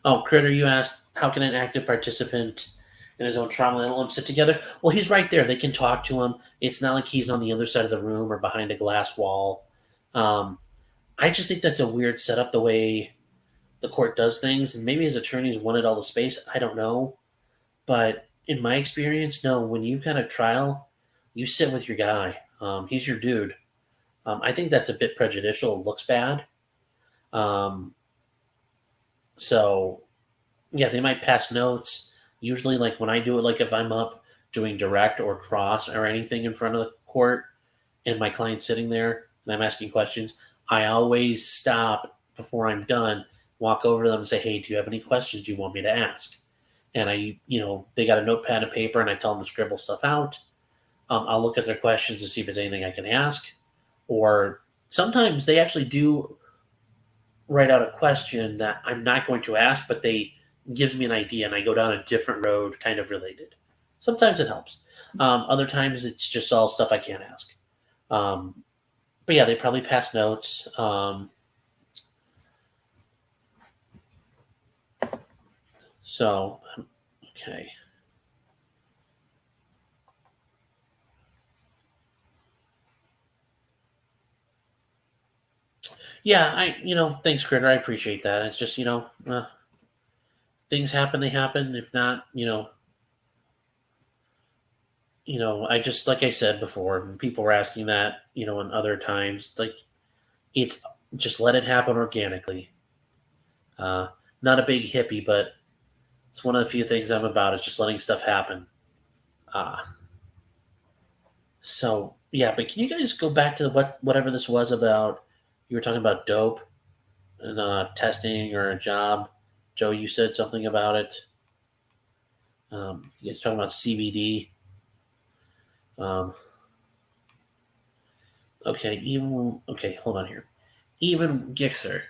Oh, Critter, you asked, how can an active participant in his own trauma and let sit together? Well, he's right there. They can talk to him. It's not like he's on the other side of the room or behind a glass wall. I just think that's a weird setup, the way the court does things. And maybe his attorneys wanted all the space. I don't know. But in my experience, no, when you've got a trial, you sit with your guy. He's your dude. I think that's a bit prejudicial. It looks bad. So, yeah, they might pass notes. Usually, like when I do it, like if I'm up doing direct or cross or anything in front of the court and my client's sitting there and I'm asking questions, I always stop before I'm done, walk over to them and say, hey, do you have any questions you want me to ask? And they got a notepad and paper and I tell them to scribble stuff out. I'll look at their questions to see if there's anything I can ask. Or sometimes they actually do write out a question that I'm not going to ask, but they gives me an idea and I go down a different road kind of related. Sometimes it helps. Other times it's just all stuff I can't ask. But yeah, they probably pass notes. Okay. Yeah, thanks, Critter. I appreciate that. It's just, things happen, they happen. If not, I just, like I said before, when people were asking that, in other times, like, it's just let it happen organically. Not a big hippie, but it's one of the few things I'm about is just letting stuff happen. So yeah, but can you guys go back to whatever this was about? You were talking about dope and testing or a job. Joe, you said something about it. You guys talking about CBD. Okay, hold on here. Even Gixxer,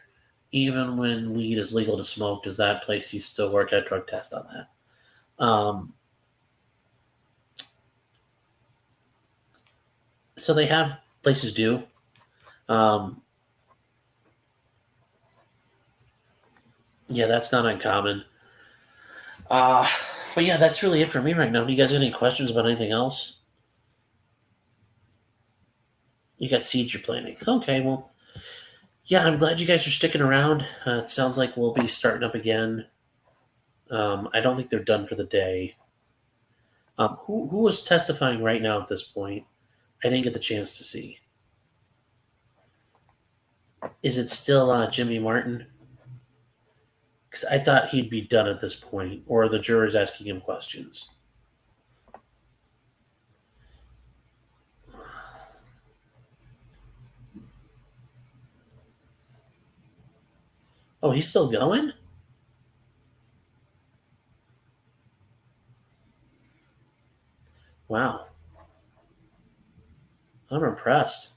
even when weed is legal to smoke, does that place you still work at drug test on that? So they have places do. Yeah, that's not uncommon. But yeah, that's really it for me right now. Do you guys have any questions about anything else? You got seeds you're planting. Okay, well, yeah, I'm glad you guys are sticking around. It sounds like we'll be starting up again. I don't think they're done for the day. Who is testifying right now at this point? I didn't get the chance to see. Is it still Jimmy Martin? Because I thought he'd be done at this point, or the jurors asking him questions. Oh, he's still going? Wow. I'm impressed.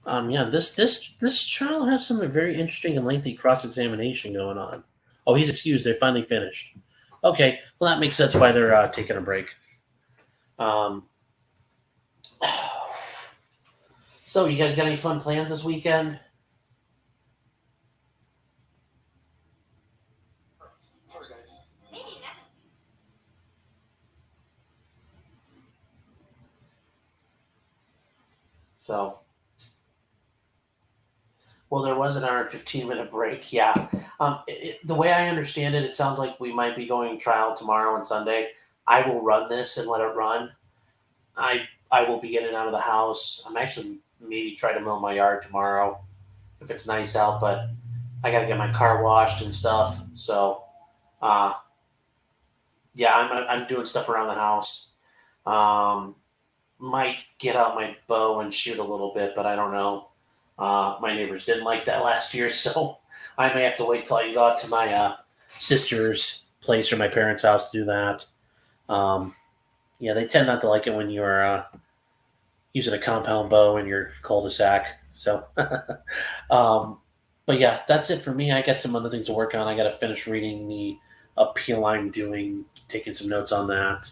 Yeah, this trial has some very interesting and lengthy cross-examination going on. Oh, he's excused. They finally finished. Okay, well that makes sense why they're taking a break. So, you guys got any fun plans this weekend? Sorry, guys. So, well, there was an hour and 15-minute break. Yeah. The way I understand it, it sounds like we might be going trial tomorrow and Sunday. I will run this and let it run. I will be in and out of the house. I'm actually maybe try to mow my yard tomorrow if it's nice out, but I got to get my car washed and stuff. So, yeah, I'm doing stuff around the house. Might get out my bow and shoot a little bit, but I don't know. My neighbors didn't like that last year, so I may have to wait till I go out to my sister's place or my parents' house to do that. Yeah, they tend not to like it when you're using a compound bow in your cul-de-sac. So, but yeah, that's it for me. I got some other things to work on. I got to finish reading the appeal I'm doing, taking some notes on that.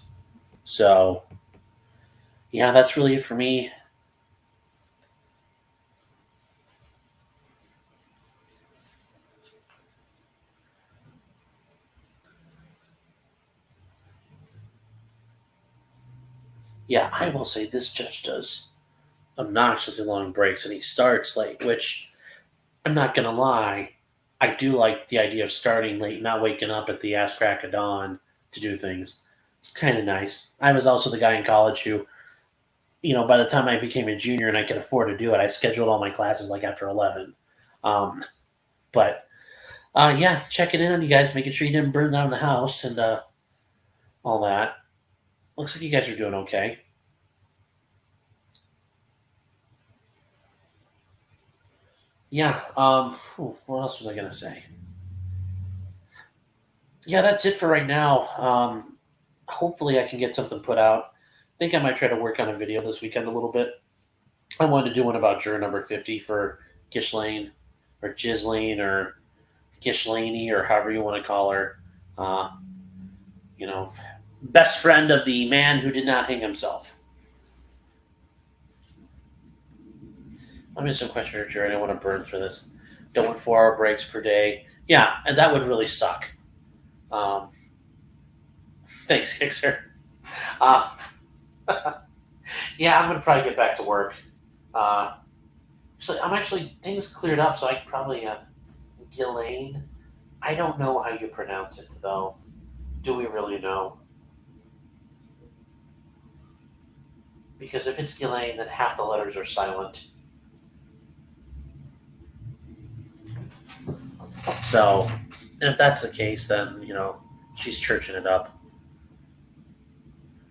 So, yeah, that's really it for me. Yeah, I will say this judge does obnoxiously long breaks and he starts late, which I'm not going to lie. I do like the idea of starting late, not waking up at the ass crack of dawn to do things. It's kind of nice. I was also the guy in college who, by the time I became a junior and I could afford to do it, I scheduled all my classes like after 11. But yeah, checking in on you guys, making sure you didn't burn down the house and all that. Looks like you guys are doing okay. Yeah. What else was I gonna say? Yeah, that's it for right now. Hopefully, I can get something put out. I think I might try to work on a video this weekend a little bit. I wanted to do one about juror number 50 for Ghislaine or Ghislaine or Ghislaine or however you want to call her. Uh, best friend of the man who did not hang himself. Let me some question or jury. I don't want to burn through this. Don't want 4-hour breaks per day. Yeah, and that would really suck. Thanks, Kixer. Yeah, I'm gonna probably get back to work. So I'm actually things cleared up, so I could probably Ghislaine. I don't know how you pronounce it though. Do we really know? Because if it's Ghislaine, then half the letters are silent. So, and if that's the case, then she's churching it up.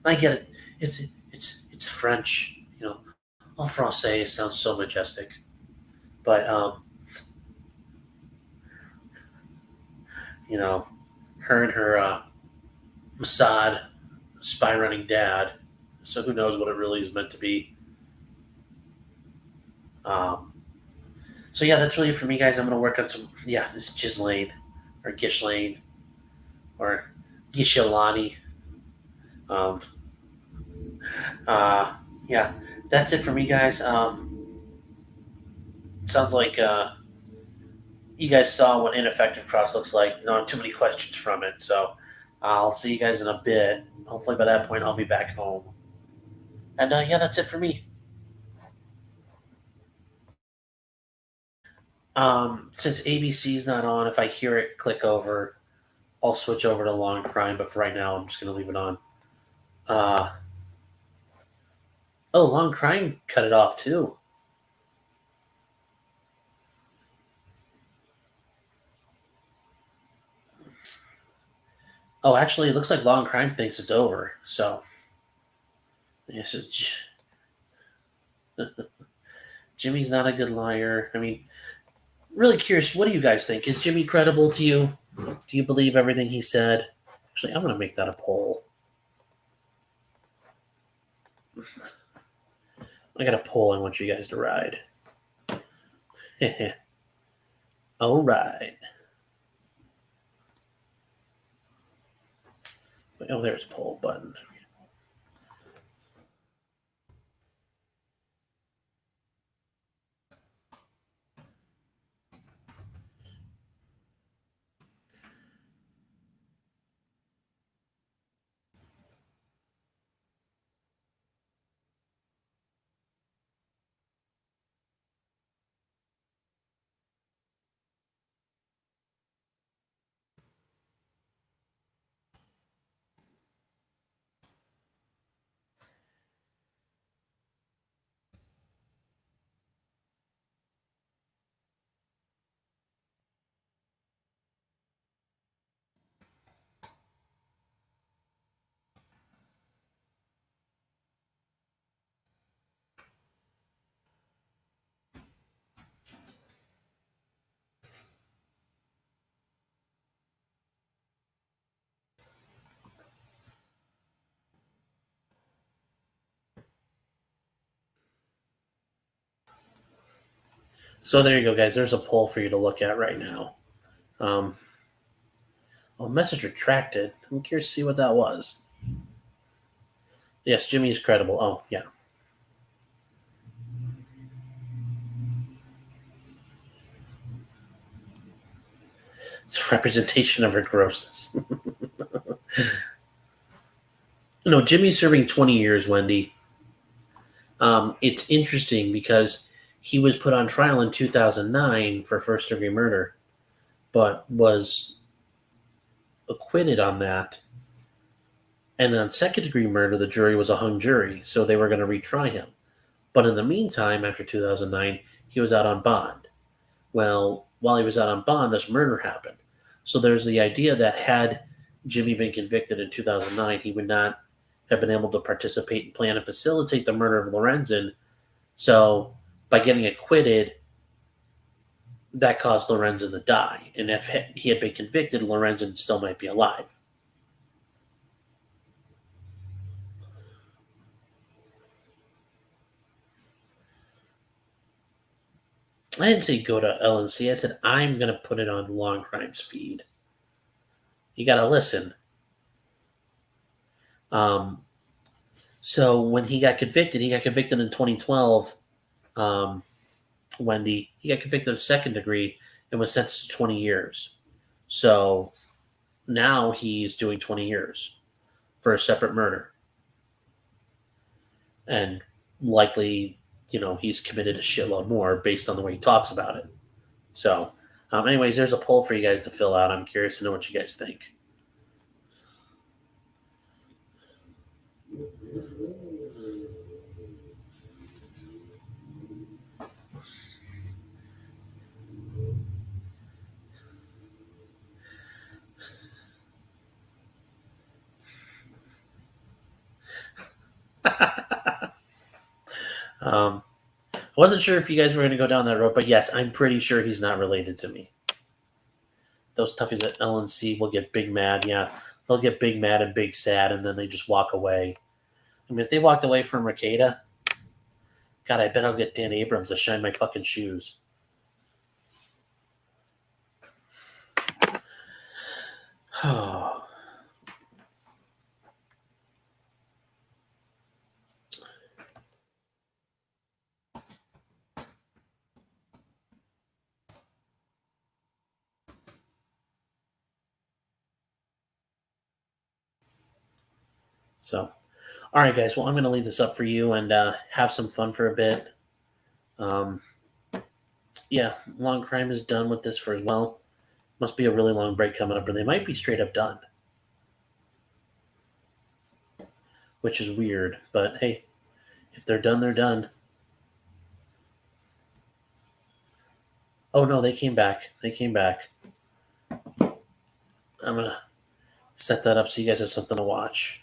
I get it. It's French. En français sounds so majestic, but her and her Mossad spy running dad. So who knows what it really is meant to be. So yeah, that's really it for me, guys. I'm gonna work on some. Yeah, this Ghislaine or Ghislaine or Gishilani. Yeah, that's it for me, guys. Sounds like you guys saw what ineffective cross looks like. Not too many questions from it, so I'll see you guys in a bit. Hopefully by that point I'll be back home. And yeah, that's it for me. Since ABC's not on, if I hear it click over, I'll switch over to Long Crime. But for right now, I'm just going to leave it on. Long Crime cut it off too. Oh, actually, it looks like Long Crime thinks it's over. So, yes, Jimmy's not a good liar. I mean, really curious. What do you guys think? Is Jimmy credible to you? Do you believe everything he said? Actually, I'm going to make that a poll. I got a poll I want you guys to ride. All right. Oh, there's poll button. So there you go, guys. There's a poll for you to look at right now. Message retracted. I'm curious to see what that was. Yes, Jimmy is credible. Oh, yeah. It's a representation of her grossness. No, Jimmy's serving 20 years, Wendy. It's interesting because he was put on trial in 2009 for first-degree murder, but was acquitted on that. And on second-degree murder, the jury was a hung jury, so they were going to retry him. But in the meantime, after 2009, he was out on bond. Well, while he was out on bond, this murder happened. So there's the idea that had Jimmy been convicted in 2009, he would not have been able to participate and plan and facilitate the murder of Lorenzen. So by getting acquitted, that caused Lorenzen to die. And if he had been convicted, Lorenzen still might be alive. I didn't say go to LNC. I said I'm going to put it on Long Crimes feed. You got to listen. So when he got convicted in 2012. Wendy, he got convicted of second degree and was sentenced to 20 years. So now he's doing 20 years for a separate murder. And likely, he's committed a shitload more based on the way he talks about it. So, anyways, there's a poll for you guys to fill out. I'm curious to know what you guys think. I wasn't sure if you guys were going to go down that road, but yes, I'm pretty sure he's not related to me. Those toughies at LNC will get big mad. Yeah, they'll get big mad and big sad, and then they just walk away. I mean, if they walked away from Ricada, God, I bet I'll get Dan Abrams to shine my fucking shoes. Oh. So, all right, guys. Well, I'm going to leave this up for you and have some fun for a bit. Yeah, Long Crime is done with this for as well. Must be a really long break coming up, or they might be straight up done. Which is weird, but hey, if they're done, they're done. Oh no, they came back. I'm going to set that up so you guys have something to watch.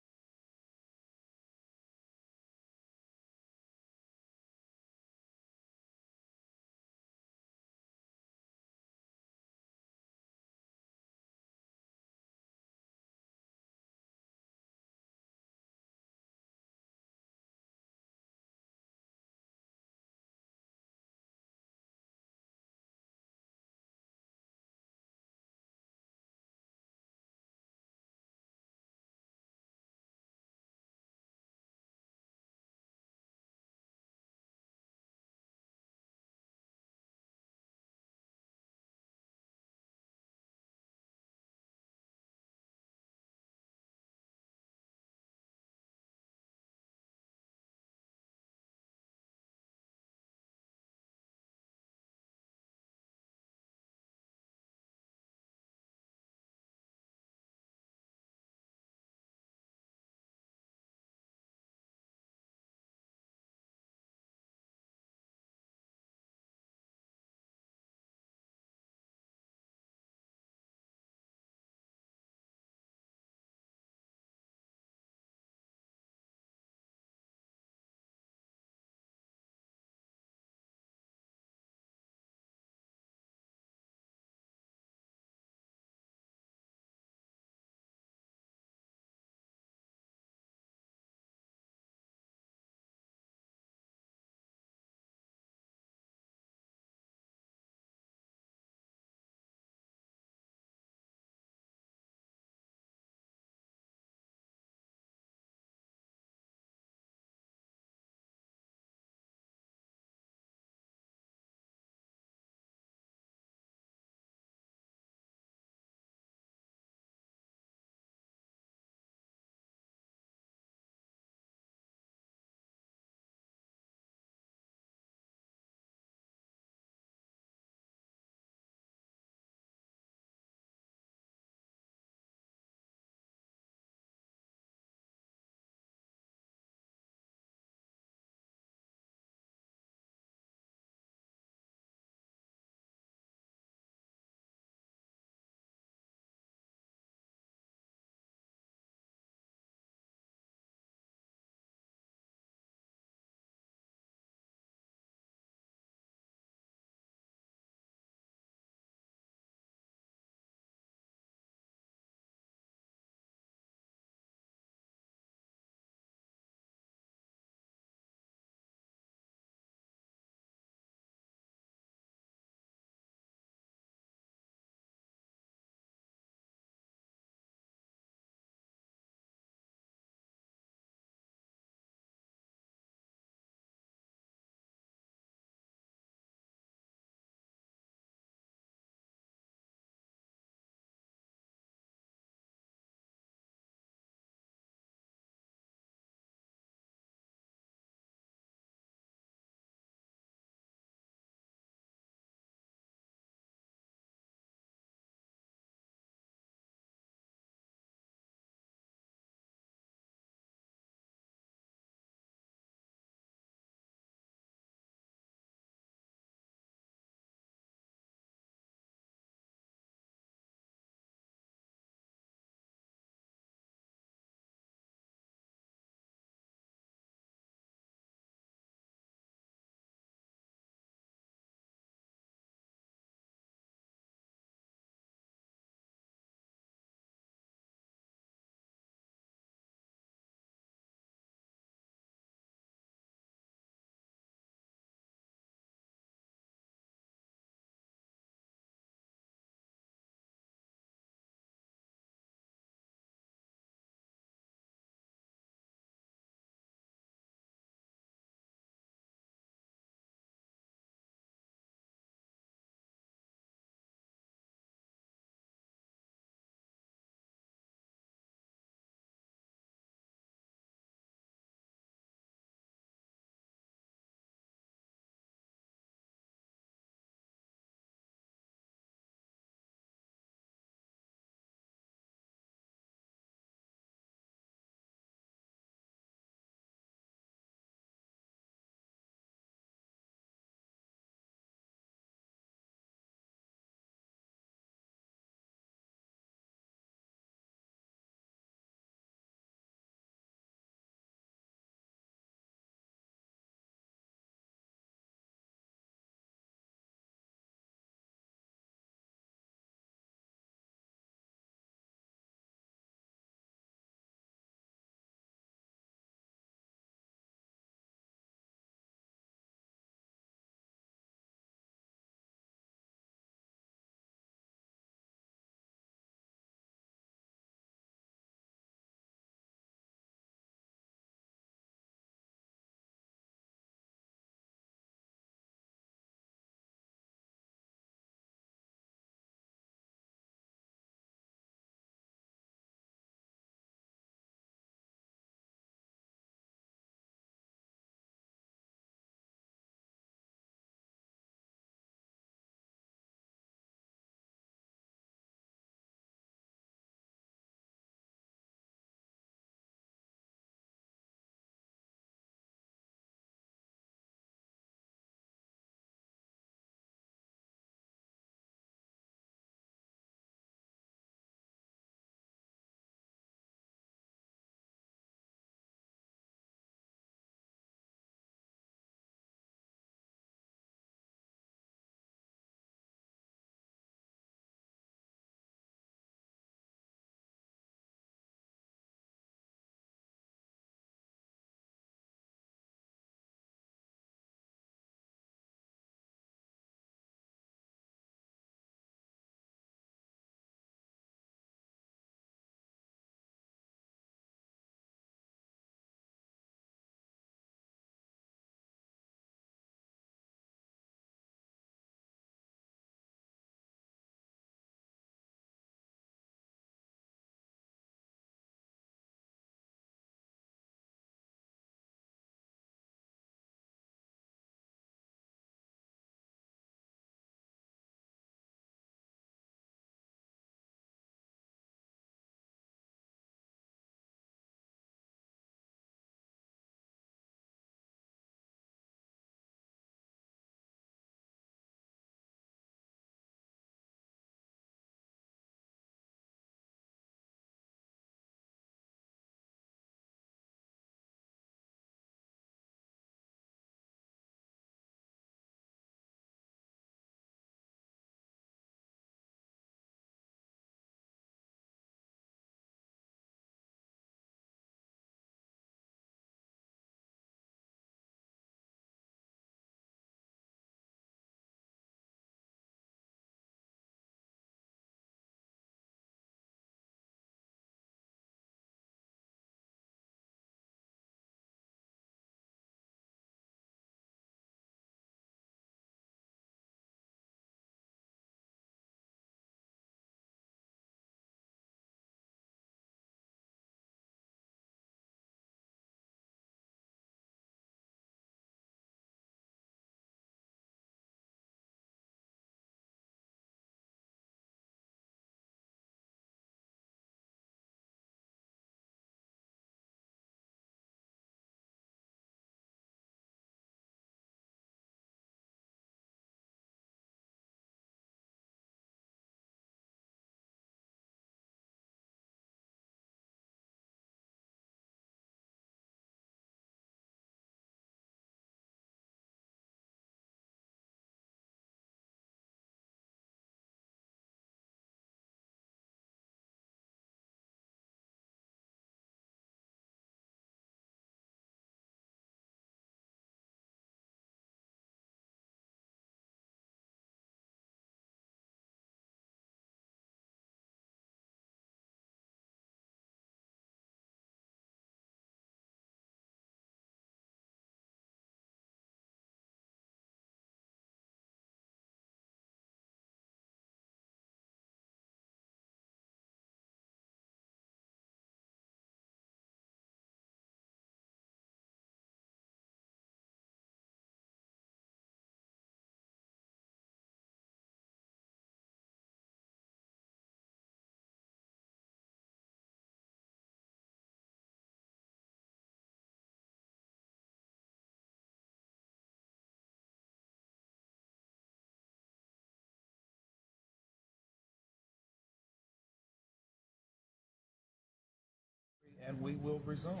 And we will resume. Yes,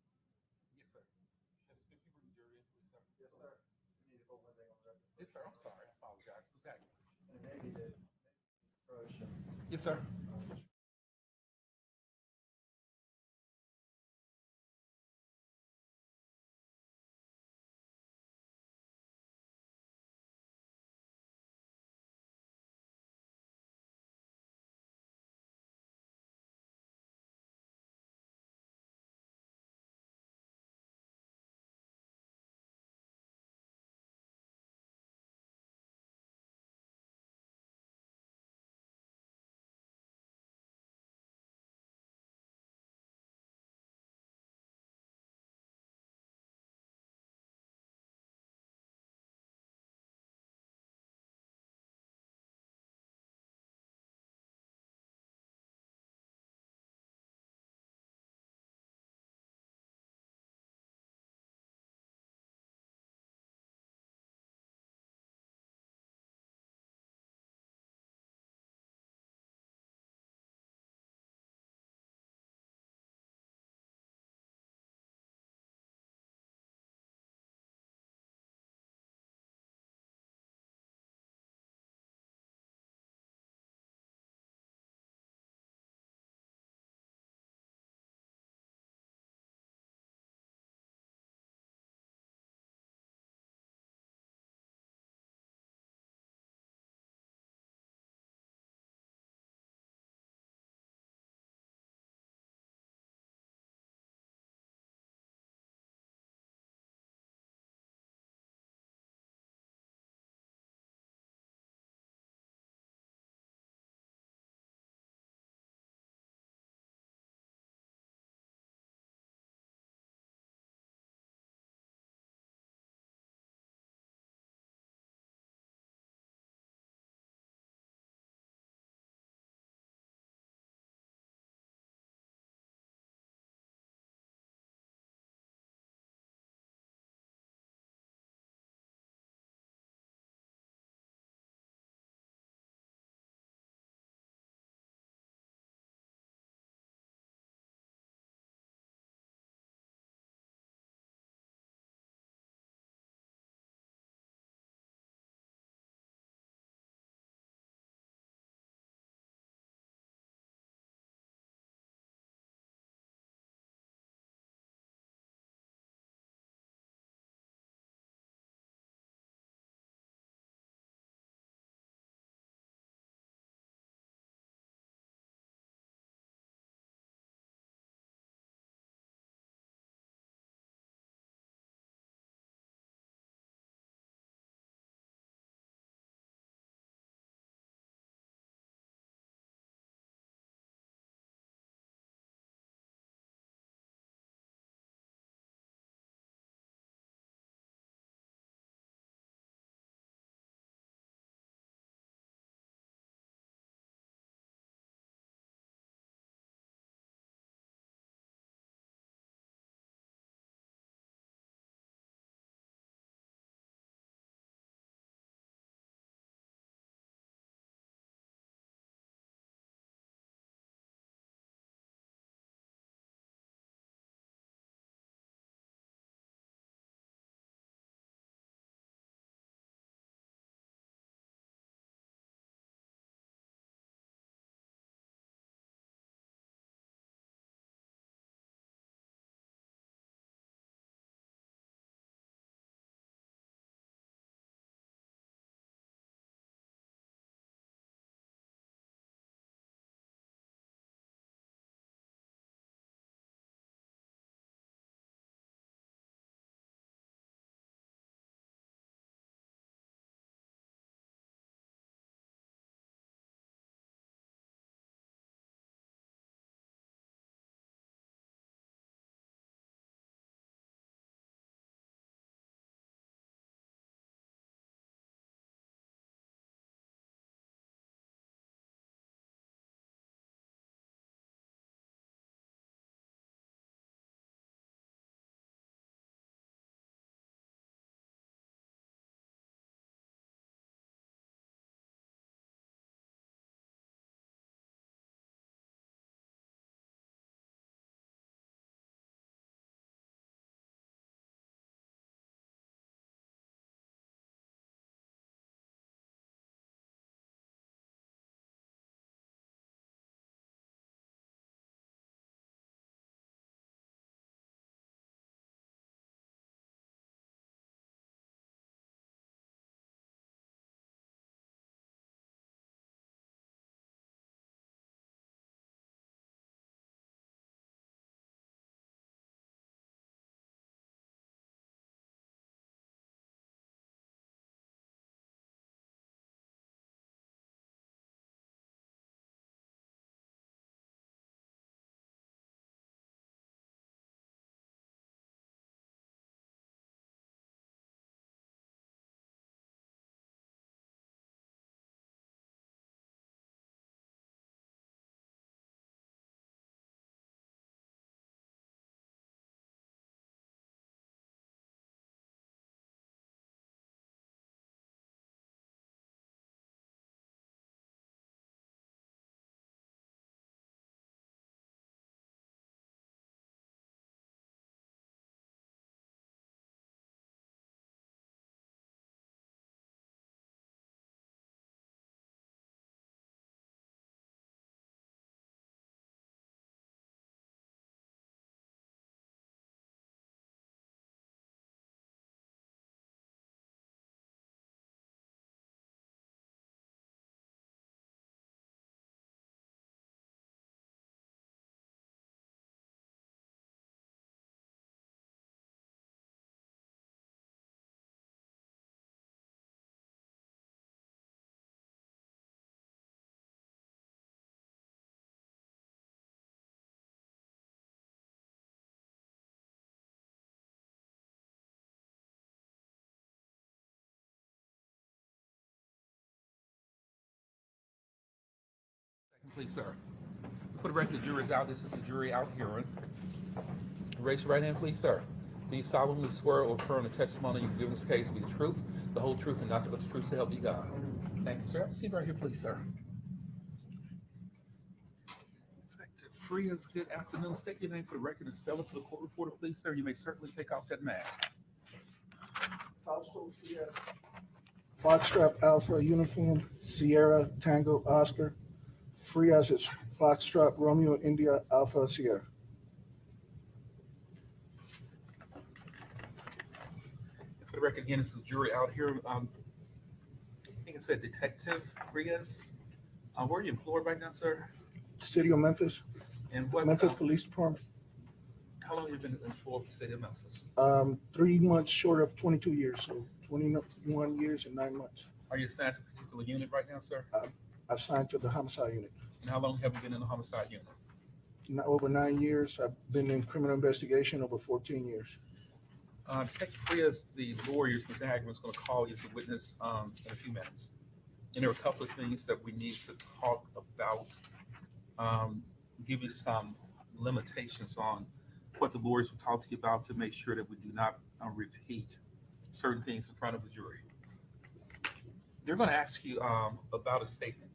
sir. Yes, sir. Has the people in the jury into it, sir? Yes, sir. We need to put one thing on the record. Yes, sir. I'm sorry. I apologize. What's that? And maybe the approach of Yes, sir. please, sir. For the record, the jury is out. This is the jury out hearing. Raise your right hand, please, sir. Do you solemnly swear or affirm the testimony you give in this case will be the truth, the whole truth, and nothing but the truth to help you God? Thank you, sir. Have a seat right here, please, sir. Frias, good afternoon. State your name for the record and spell it for the court reporter, please, sir. You may certainly take off that mask. Fausto Frias. Foxtrot Alpha Uniform, Sierra Tango Oscar. Frias is Foxtrot Romeo India Alpha Sierra. For the record, again, this is jury out here. I think it said Detective Frias. Where are you employed right now, sir? City of Memphis, And what? Memphis Police Department. How long have you been employed with the city of Memphis? 3 months short of 22 years, so 21 years and 9 months. Are you assigned to a particular unit right now, sir? Assigned to the homicide unit. And how long have you been in the homicide unit? Over 9 years. I've been in criminal investigation over 14 years. Detective Frias, the lawyers, Mr. Hagman, is going to call you as a witness in a few minutes. And there are a couple of things that we need to talk about, give you some limitations on what the lawyers will talk to you about to make sure that we do not repeat certain things in front of the jury. They're going to ask you about a statement,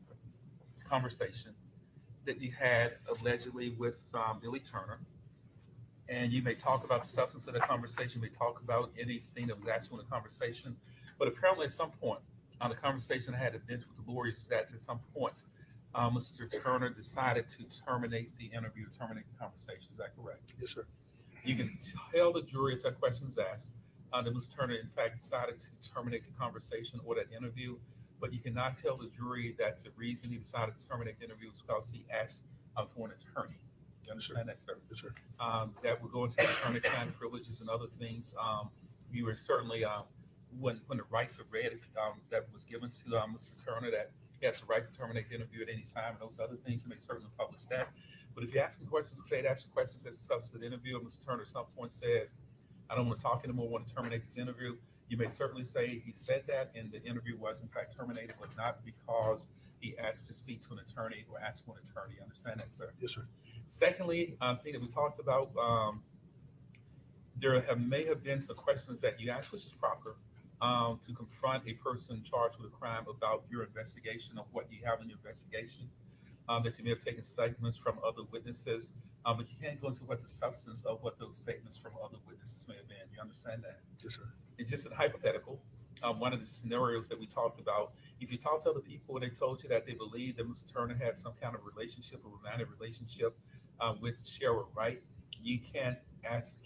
conversation that you had allegedly with Billy Turner. And you may talk about the substance of the conversation, you may talk about anything that was asked in the conversation. But apparently at some point on the conversation I had at bench with the lawyers, that at some point, Mr. Turner decided to terminate the interview, terminate the conversation. Is that correct? Yes, sir. You can tell the jury if that question is asked that Mr. Turner, in fact, decided to terminate the conversation or that interview, but you cannot tell the jury that the reason he decided to terminate the interview was because he asked for an attorney. You understand that, sir? Yes, sir. That will go into attorney-client privileges and other things. You were certainly, when the rights are read, that was given to Mr. Turner, that he has the right to terminate the interview at any time, and those other things, you may certainly publish that. But if you're asking questions, Clay, ask you questions as substance of the interview, and Mr. Turner at some point says, I don't want to talk anymore, I want to terminate this interview, you may certainly say he said that, and the interview was in fact terminated, but not because he asked to speak to an attorney or asked for an attorney. You understand that, sir? Yes, sir. Secondly, I think that we talked about, there may have been some questions that you asked, which is proper, to confront a person charged with a crime about your investigation of what you have in your investigation, that you may have taken statements from other witnesses, but you can't go into what the substance of what those statements from other witnesses may have been. You understand that? Yes, sir. And just a hypothetical, one of the scenarios that we talked about, if you talk to other people and they told you that they believe that Mr. Turner had some kind of relationship, a romantic relationship with Sherra Wright, you can't ask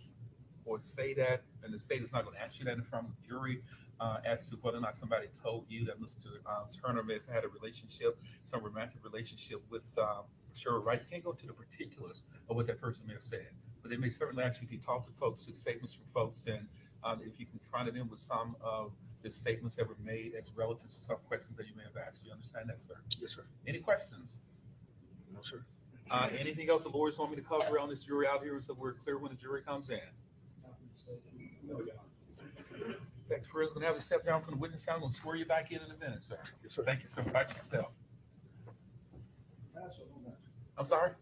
or say that, and the state is not going to ask you that in front of the jury as to whether or not somebody told you that Mr. Turner may have had a relationship, some romantic relationship with Sherra Wright. You can't go into the particulars of what that person may have said, but they may certainly ask you if you talk to folks, took statements from folks, and if you confronted them with some of the statements that were made as relative to some questions that you may have asked. You understand that, sir? Yes, sir. Any questions? No, sir. Anything else the lawyers want me to cover on this jury out here so we're clear when the jury comes in? Thanks for going to have you step down from the witness stand. I'm going to swear you back in a minute, sir. Yes, sir. Thank you so much yourself. I'm sorry?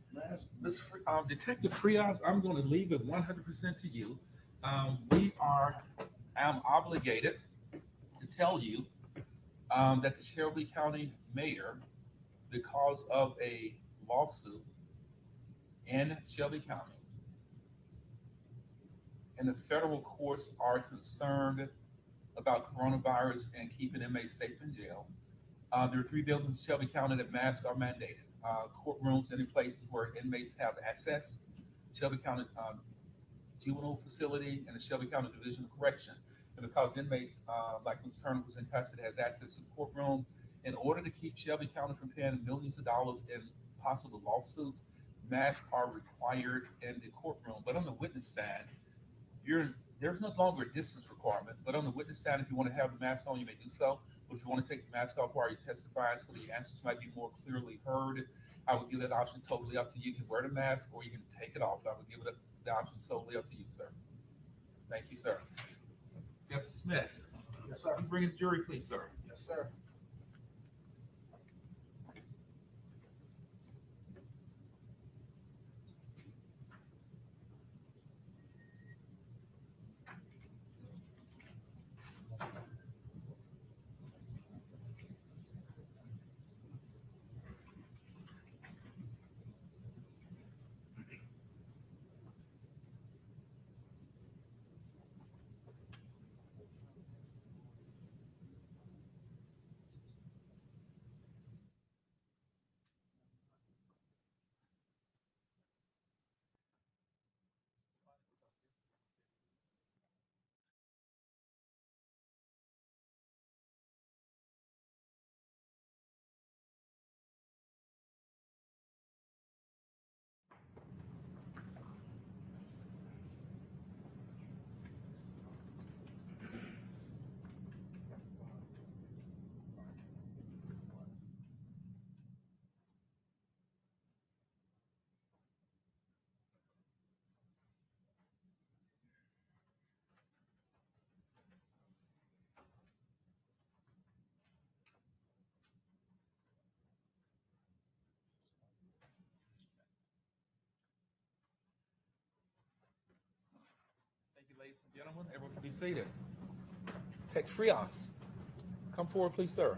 Detective Frias, I'm going to leave it 100% to you. I'm obligated to tell you that the Shelby County mayor, because of a lawsuit in Shelby County, and the federal courts are concerned about coronavirus and keeping inmates safe in jail. There are 3 buildings in Shelby County that masks are mandated. Courtrooms and in places where inmates have access, Shelby County Juvenile Facility and the Shelby County Division of Correction. And because inmates, like Mr. Turner was in custody, has access to the courtroom, in order to keep Shelby County from paying millions of dollars in possible lawsuits, masks are required in the courtroom. But on the witness stand, there's no longer a distance requirement, but on the witness stand, if you want to have the mask on, you may do so. But if you want to take the mask off while you're testifying so the answers might be more clearly heard, I would give that option totally up to you. You can wear the mask or you can take it off. I would give it the option totally up to you, sir. Thank you, sir. Deputy Smith. Yes, sir. You bring in the jury, please, sir. Yes, sir. Ladies and gentlemen, everyone can be seated. Text Frias. Come forward, please, sir.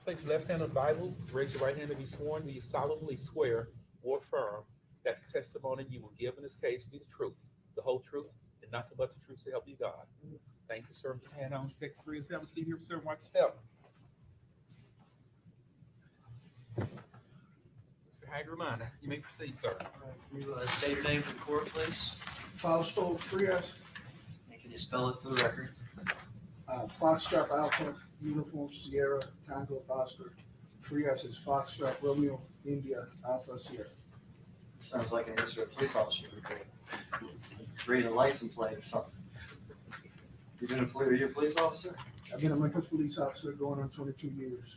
Place your left hand on the Bible, raise your right hand to be sworn. Do you solemnly swear or affirm that the testimony you will give in this case be the truth, the whole truth, and nothing but the truth to help you God? Thank you, sir. Put your hand on text Frias. Have a seat here, sir. Watch step. Mr. Hagerman, you may proceed, sir. Can you state your name for the court, please? Fausto Frias, And can you spell it for the record? Foxtrot Alpha, Uniform Sierra, Tango Oscar. Frias is Foxtrot Romeo, India, Alpha Sierra. Sounds like an answer a police officer would give. Reading a license plate or something. Are you a police officer? I've been a Memphis police officer going on 22 years.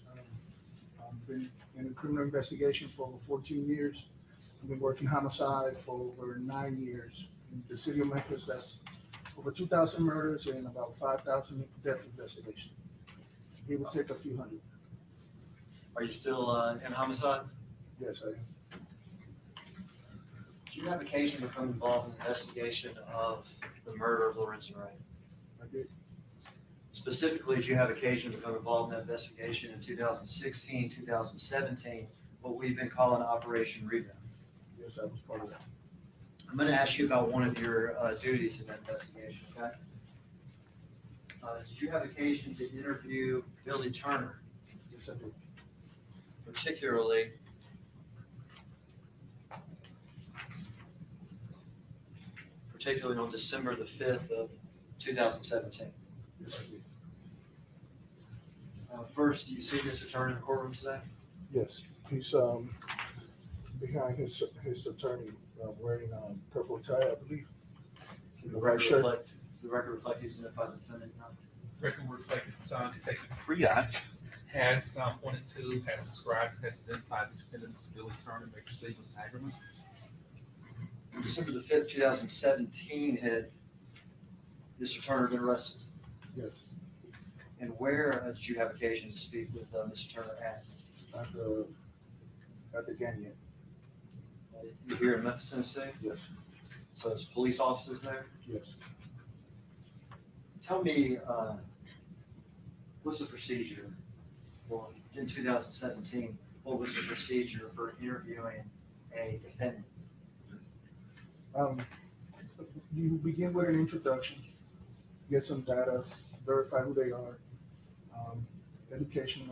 I've been in criminal investigation for over 14 years. I've been working homicide for over 9 years. In the city of Memphis, that's over 2,000 murders and about 5,000 death investigations. It will take a few hundred. Are you still in homicide? Yes, I am. Do you have occasion to become involved in the investigation of the murder of Lorenzen Wright? I did. Specifically, did you have occasion to become involved in that investigation in 2016, 2017, what we've been calling Operation Rebound? Yes, I was part of that. I'm going to ask you about one of your duties in that investigation, okay? Did you have occasion to interview Billy Turner, Yes, I did. particularly on December the 5th of 2017? Yes, I did. First, do you see Mr. Turner in the courtroom today? Yes, he's behind his attorney wearing purple tie, I believe. The White record shirt. reflect he's identified the defendant now. Record reflected Detective Frias has pointed to, has subscribed, has identified the defendant as Billy Turner. May proceed, Mr. Hagerman. On December the 5th, 2017, had Mr. Turner been arrested? Yes, And where did you have occasion to speak with Mr. Turner at? at the Gagnon. You here in Memphis, Tennessee? Yes, So it's police officers there? yes. Tell me, what's the procedure? Well, in 2017, what was the procedure for interviewing a defendant? You begin with an introduction, get some data, verify who they are, education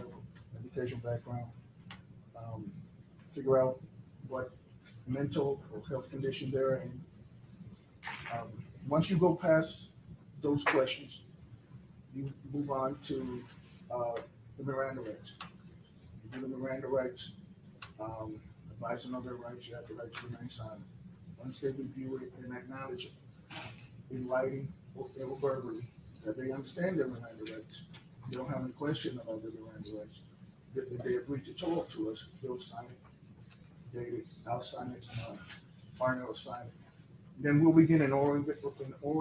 background, figure out what mental or health condition they're in. Once you go past those questions, you move on to the Miranda rights. You do the Miranda rights, advising on their rights, you have the right to remain silent. Once they review it and acknowledge it in writing or verbally, that they understand their Miranda rights, they don't have any question about their Miranda rights. If they agree to talk to us, they'll sign it. I'll sign it, Barney will sign it. Then we'll begin an oral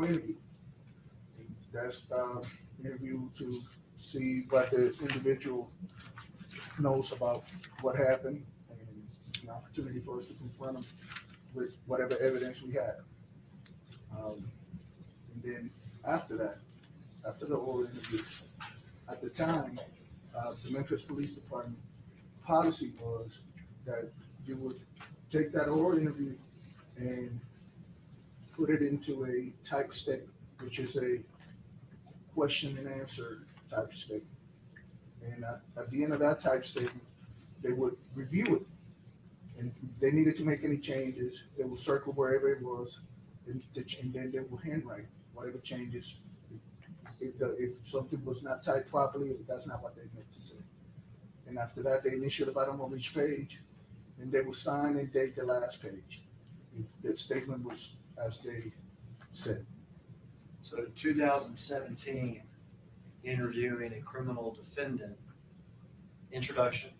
interview. That's interview to see what the individual knows about what happened and an opportunity for us to confront them with whatever evidence we have. And then after that, after the oral interview, at the time, the Memphis Police Department policy was that you would take that oral interview and put it into a type statement, which is a question and answer type statement. And at the end of that type statement, they would review it. And if they needed to make any changes, they will circle wherever it was, and then they will handwrite whatever changes. If something was not typed properly, if that's not what they meant to say. And after that, they initial the bottom of each page, and they will sign and date the last page. If the statement was as they said. So 2017, interviewing a criminal defendant, introduction,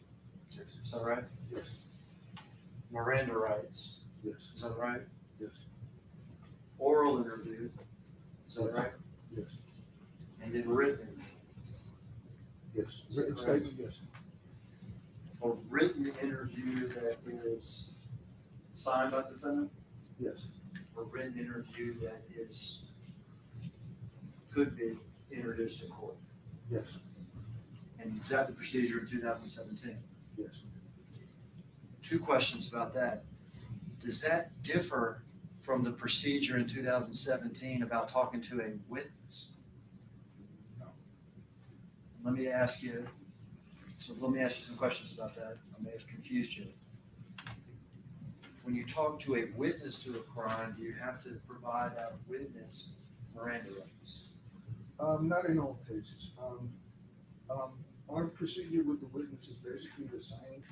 is that right? Yes, Miranda rights, yes, is that right? yes, Oral interview, is that right? yes, And then written, yes. Written statement, yes. a written interview that is signed by the defendant, Yes, or written interview that could be introduced in court. Yes, And is that the procedure in 2017? yes. Two questions about that. Does that differ from the procedure in 2017 about talking to a witness? No. Let me ask you some questions about that. I may have confused you. When you talk to a witness to a crime, do you have to provide that witness Miranda rights? Not in all cases. Our procedure with the witness is basically the same.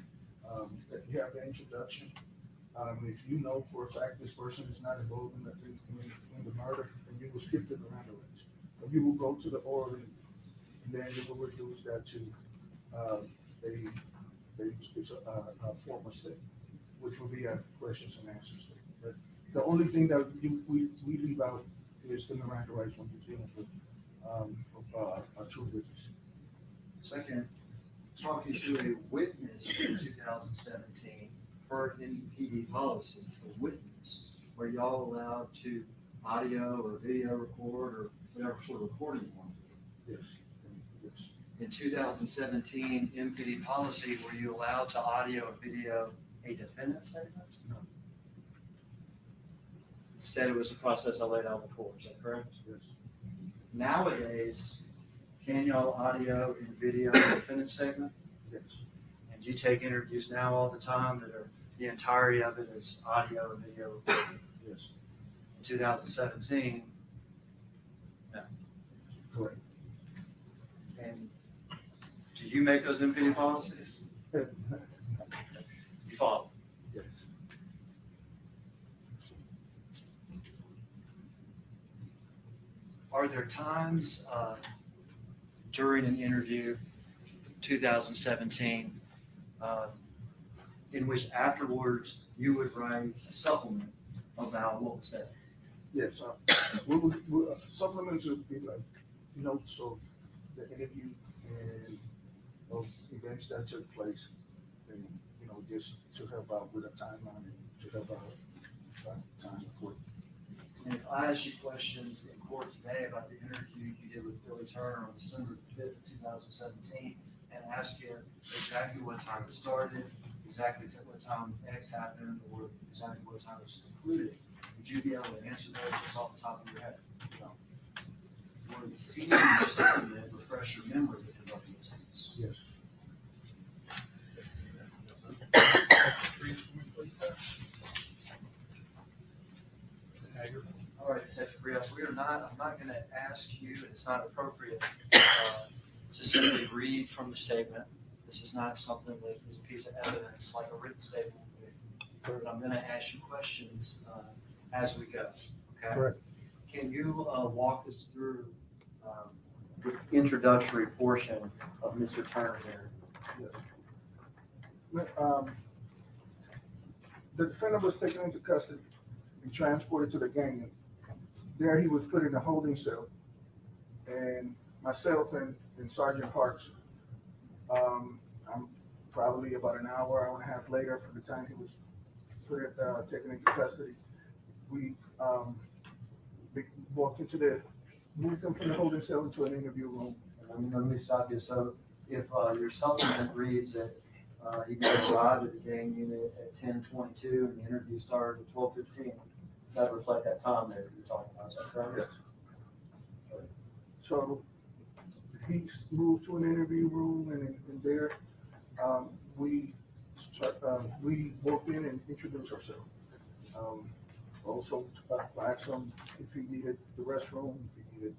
That you have the introduction. If you know for a fact this person is not involved in the murder, then you will skip the Miranda rights. But you will go to the oral, and then you will reduce that to a formal statement, which will be a questions and answers statement. But the only thing that we leave out is the Miranda rights when you're dealing with a true witness. Second, talking to a witness in 2017 per NPD policy for witness, were y'all allowed to audio or video record or whatever sort of recording you want? Yes, yes. In 2017 NPD policy, were you allowed to audio or video a defendant's statement? No. Instead, it was the process I laid out before. Is that correct? Yes. Nowadays, can y'all audio and video a defendant's statement? Yes. And do you take interviews now all the time that are, the entirety of it is audio and video recording? Yes. In 2017, no. Correct. And do you make those NPD policies? You follow? Yes. Are there times during an interview, 2017, in which afterwards you would write a supplement about what was said? Yes. Supplements would be like notes of the interview and of events that took place, and just to help out with a timeline and to help out time of court. And if I ask you questions in court today about the interview you did with Billy Turner on December 5th, 2017, and ask you exactly what time it started, exactly what time X happened, or exactly what time it was concluded, would you be able to answer those just off the top of your head? No. Would seeing your supplement refresh your memory of conducting these things? Yes. All right, Detective Rios, I'm not going to ask you, and it's not appropriate to simply read from the statement. This is not something that is a piece of evidence like a written statement would be. But I'm going to ask you questions as we go, okay? Correct. Can you walk us through the introductory portion of Mr. Turner here? Yes. The defendant was taken into custody and transported to the gang unit. There he was put in a holding cell, and myself and Sergeant Hartz, I'm probably about an hour and a half later from the time he was taken into custody, we moved him from the holding cell into an interview room. Let me stop you. So if your supplement reads that he arrived at the gang unit at 10:22 and the interview started at 12:15, that would reflect that time there you're talking about. Is that correct? Yes. So he moved to an interview room, and there we walked in and introduced ourselves. Also asked him if he needed the restroom, if he needed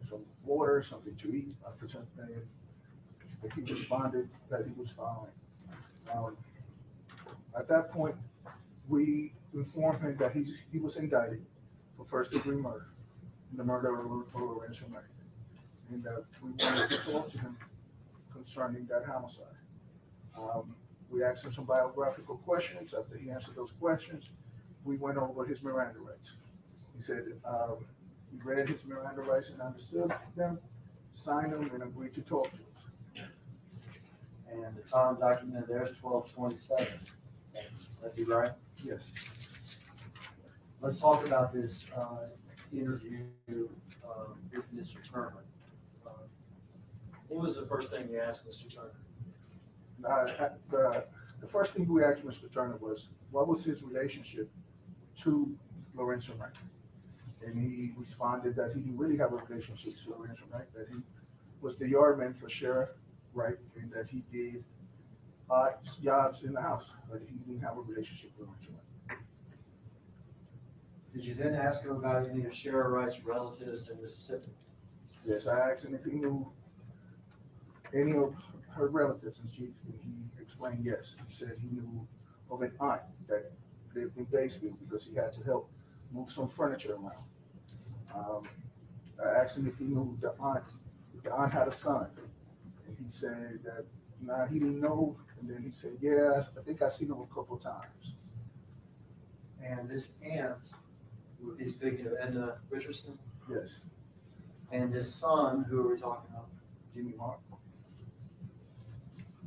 some water, something to eat, for something. And he responded that he was fine. At that point, we informed him that he was indicted for first-degree murder, in the murder of Lorenzen Wright, and we wanted to talk to him concerning that homicide. We asked him some biographical questions. After he answered those questions, we went over his Miranda rights. He said he read his Miranda rights and understood them, signed them, and agreed to talk to us. And the time documented there is 12:27. That'd be right? Yes. Let's talk about this interview with Mr. Turner. What was the first thing you asked Mr. Turner? The first thing we asked Mr. Turner was, what was his relationship to Lorenzen Wright? And he responded that he didn't really have a relationship to Lorenzen Wright, that he was the yardman for Sherra Wright, and that he did jobs in the house, but he didn't have a relationship with Lorenzen Wright. Did you then ask him about any of Sherra Wright's relatives in Mississippi? Yes, I asked him if he knew any of her relatives, and he explained yes. He said he knew of an aunt that lived in Batesville because he had to help move some furniture around. I asked him if he knew the aunt had a son, and he said that he didn't know. And then he said, yeah, I think I've seen him a couple times. And this aunt, he's speaking of Edna Richardson, Yes, and this son, who are we talking about? Jimmy Mark.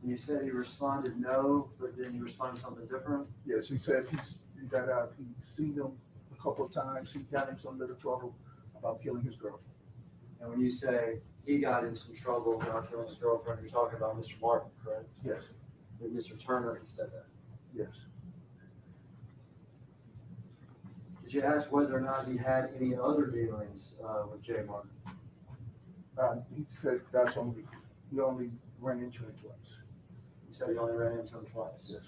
And you said he responded no, but then he responded something different. Yes, he said he's seen him a couple of times. He got in some little trouble about killing his girlfriend. And when you say he got in some trouble about killing his girlfriend, you're talking about Mr. Martin, correct? Yes, With Mr. Turner, he said that. yes. Did you ask whether or not he had any other dealings with Jay Martin? He said he only ran into him twice. He said he only ran into him twice. Yes.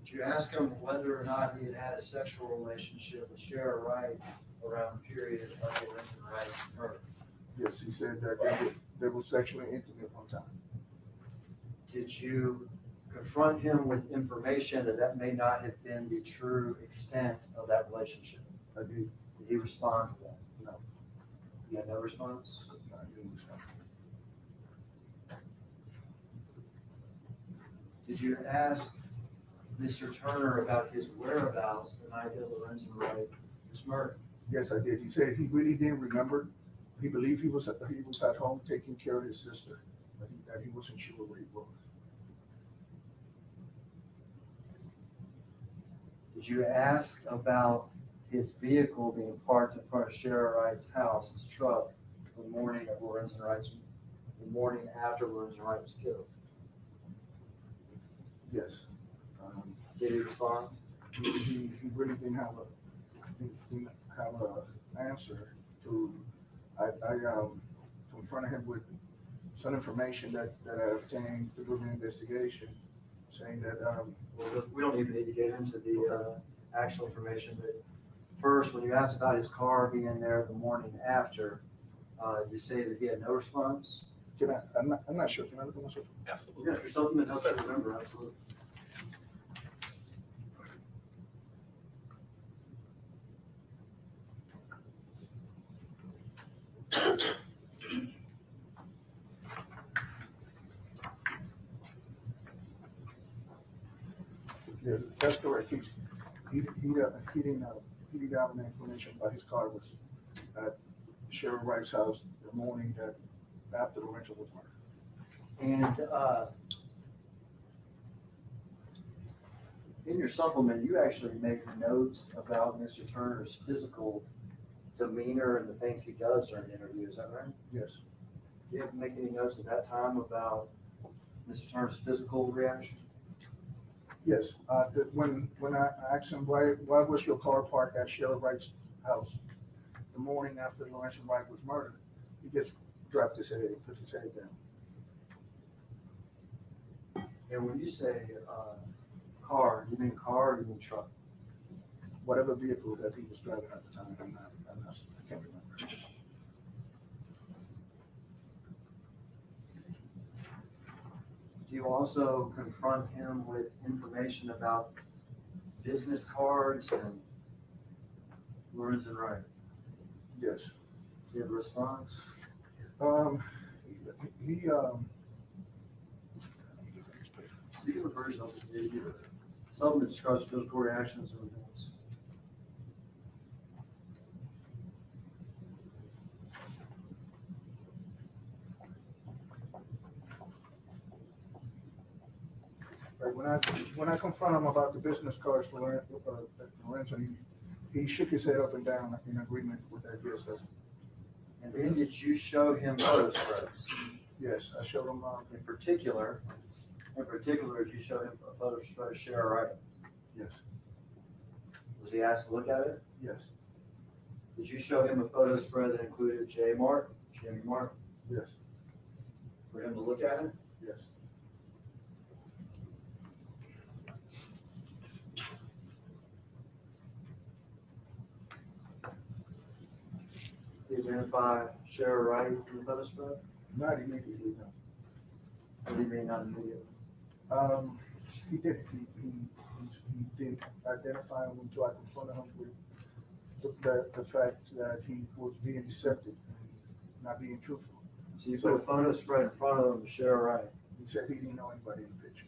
Did you ask him whether or not he had had a sexual relationship with Sherra Wright around the period of Lorenzen Wright's murder? Yes, he said that they were sexually intimate one time. Did you confront him with information that may not have been the true extent of that relationship? I did. Did he respond to that? No. He had no response? No, he didn't respond. Did you ask Mr. Turner about his whereabouts the night that Lorenzen Wright was murdered? Yes, I did. He said he really didn't remember. He believed he was at home taking care of his sister, but that he wasn't sure where he was. Did you ask about his vehicle being parked in front of Sherra Wright's house, his truck, the morning after Lorenzen Wright was killed? Yes. Did he respond? He really didn't have an answer to. I confronted him with some information that I obtained through the investigation, saying that Well, we don't even need to get into the actual information, but first, when you asked about his car being there the morning after, you say that he had no response? I'm not sure. Can I look at myself? Absolutely. Yeah, for something that helps you remember, absolutely. Yeah, that's correct. He didn't have any information about his car was at Sherra Wright's house the morning that after Lorenzen was murdered. And in your supplement, you actually make notes about Mr. Turner's physical demeanor and the things he does during the interview. Is that right? Yes. Do you have to make any notes at that time about Mr. Turner's physical reaction? Yes. When I asked him why was your car parked at Sherra Wright's house the morning after Lorenzen Wright was murdered, he just dropped his head and put his head down. And when you say car, you mean car or you mean truck? Whatever vehicle that he was driving at the time, I can't remember. Do you also confront him with information about business cards and Lorenzen Wright? Yes. Do you have a response? You give a version of it. Some that describes physical reactions and events. Right, when I confront him about the business cards for Lorenzen, he shook his head up and down in agreement with that deal assessment. And then did you show him photo spreads? Yes, I showed him, In particular, did you show him a photo spread of Sherra Wright? yes, Was he asked to look at it? yes, Did you show him a photo spread that included Jimmy Martin, yes, for him to look at it? yes. Did you identify Sherra Wright in the photo spread? Not immediately, no. What do you mean not immediately? He didn't. He didn't identify him until I confronted him with the fact that he was being deceptive, and not being truthful. So you put a photo spread in front of him of Sherra Wright. He said he didn't know anybody in the picture.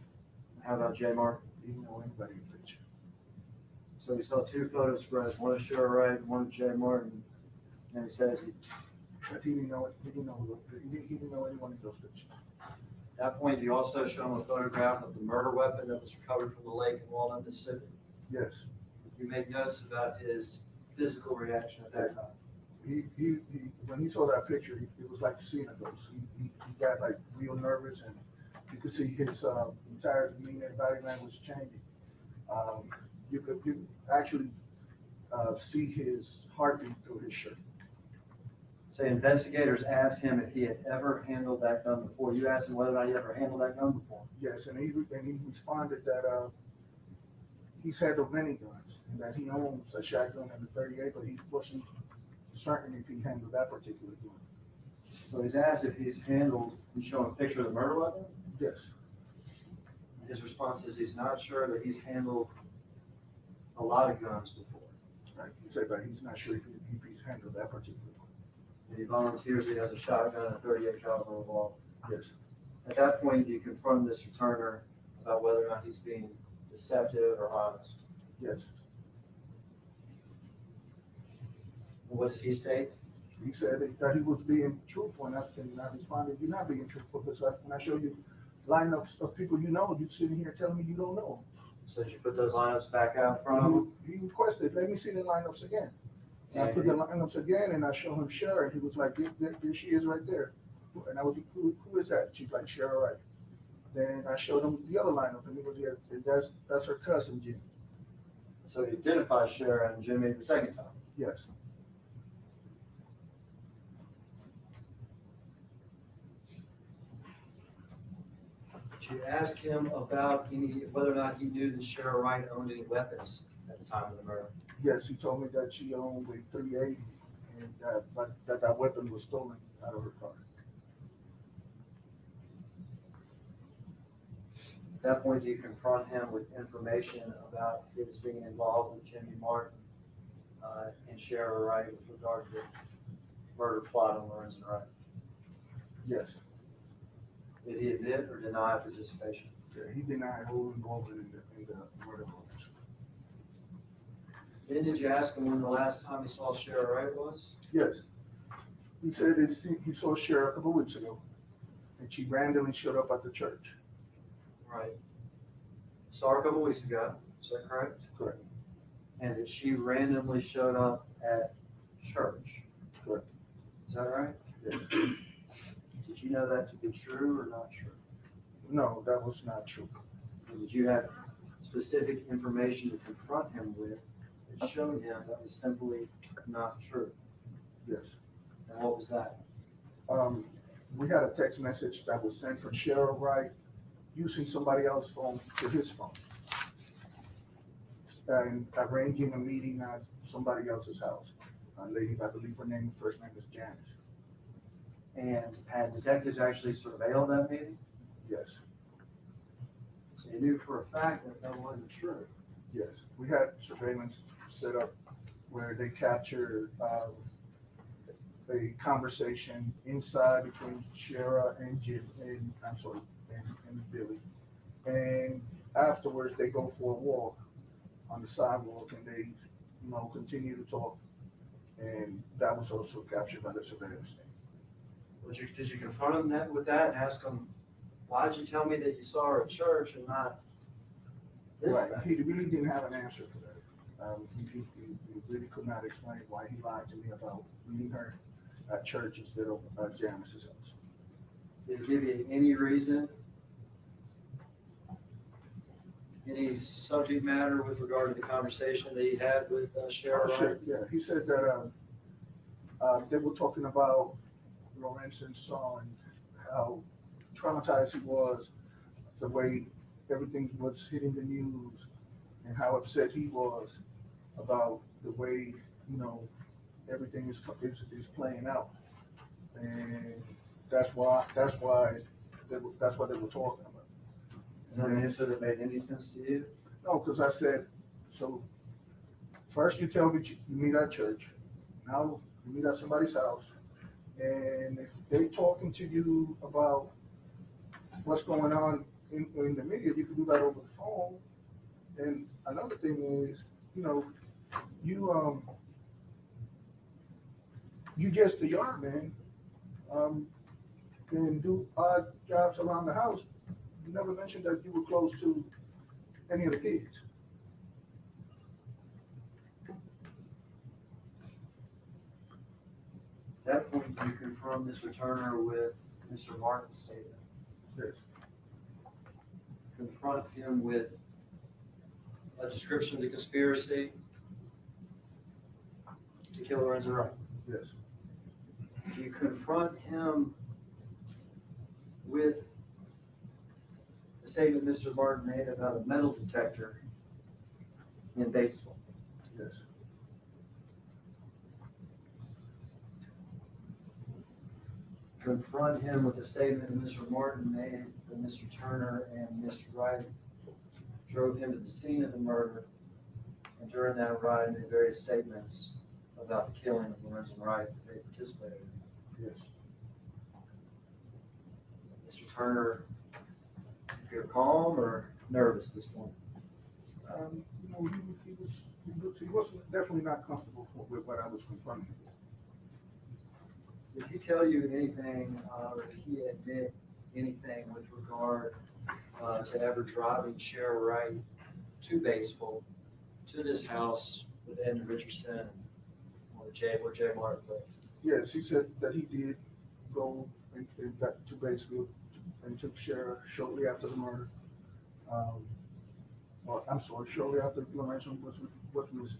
How about J. Martin? He didn't know anybody in the picture. So he saw two photo spreads, one of Sherra Wright and one of J. Martin, and he says But he didn't know anyone in those pictures. at that point, you also show him a photograph of the murder weapon that was recovered from the lake in Walnut, Mississippi. Yes. You made notes about his physical reaction at that time. He when he saw that picture, it was like seeing a ghost. He got like real nervous, and you could see his entire demeanor and body language changing. You could actually see his heartbeat through his shirt. So investigators asked him if he had ever handled that gun before. You asked him whether or not he ever handled that gun before. Yes, and he responded that he's handled many guns, and that he owns a shotgun and a 38, but he wasn't certain if he handled that particular gun. So he's asked if he's handled, you show him a picture of the murder weapon? Yes. His response is he's not sure that he's handled a lot of guns before. Right. He said that he's not sure if he's handled that particular one. And he volunteers he has a shotgun and a 38 caliber revolver. Yes. At that point, you confront Mr. Turner about whether or not he's being deceptive or honest. Yes. And what does he state? He said that he was being truthful, and I responded, "You're not being truthful, because when I show you lineups of people you know, you're sitting here telling me you don't know So you put those lineups back out in front of him? them." He requested, "Let me see the lineups again." And I put the lineups again, and I show him Sherra, and he was like, there she is right there. And I was like, who is that? She's like, Sherra Wright. Then I showed him the other lineup, and he was, yeah, and that's her cousin, Jim. So he identifies Sherra and Jimmy the second time. Yes. Did you ask him about whether or not he knew that Sherra Wright owned any weapons at the time of the murder? Yes, he told me that she owned a 38, and that weapon was stolen out of her car. At that point, do you confront him with information about his being involved with Jimmy Martin and Sherra Wright with regard to the murder plot on Lorenzen Wright? Yes. Did he admit or deny participation? Yeah, he denied whole involvement in the murder motives. Then did you ask him when the last time he saw Sherra Wright was? Yes. He said he saw Sherra a couple of weeks ago, and she randomly showed up at the church. Right. Saw her a couple weeks ago, is that correct? Correct. And that she randomly showed up at church? Correct. Is that right? Yes. Did you know that to be true or not true? No, that was not true. And did you have specific information to confront him with that showed him that was simply not true? Yes. And what was that? We had a text message that was sent from Sherra Wright using somebody else's phone to his phone, and arranging a meeting at somebody else's house. A lady, I believe her first name is Janice. And had detectives actually surveilled that meeting? Yes. So you knew for a fact that that wasn't true? Yes. We had surveillance set up where they captured a conversation inside between Sherra and Jim, and Billy. And afterwards, they go for a walk on the sidewalk, and they, continue to talk. And that was also captured by the surveillance team. Did you confront him with that and ask him, why did you tell me that you saw her at church and not This Right, guy. he really didn't have an answer for that. He really could not explain why he lied to me about meeting her at church instead of at Janice's house. Did he give you any reason? Any subject matter with regard to the conversation that he had with Sherra Oh, Wright? sure, yeah, he said that, they were talking about Lorenzen's son and how traumatized he was, the way everything was hitting the news, and how upset he was about the way, everything is playing out. And that's why they were talking about. Is that an answer that made any sense to you? No, because I said, so first you tell me you meet at church, now you meet at somebody's house, and if they talking to you about what's going on in the media, you can do that over the phone. And another thing is, you just a yard man, and do odd jobs around the house. You never mentioned that you were close to any of the kids. At that point, you confront Mr. Turner with Mr. Martin's statement. Yes. Confront him with a description of the conspiracy to kill Lorenzen Wright. Yes. You confront him with the statement Mr. Martin made about a metal detector in Batesville. Yes. Confront him with the statement that Mr. Martin made that Mr. Turner and Mr. Wright drove him to the scene of the murder, and during that ride made various statements about the killing of Lorenzen Wright that they participated in. Yes. Mr. Turner, you're calm or nervous at this point? He was definitely not comfortable with what I was confronting him with. Did he tell you anything, or did he admit anything with regard to ever driving Sherra Wright to Batesville, to this house with Edna Richardson, where Jay Martin lived? Yes, he said that he did go and got to Batesville and took Sherra shortly after the murder. Shortly after Lorenzen was missing.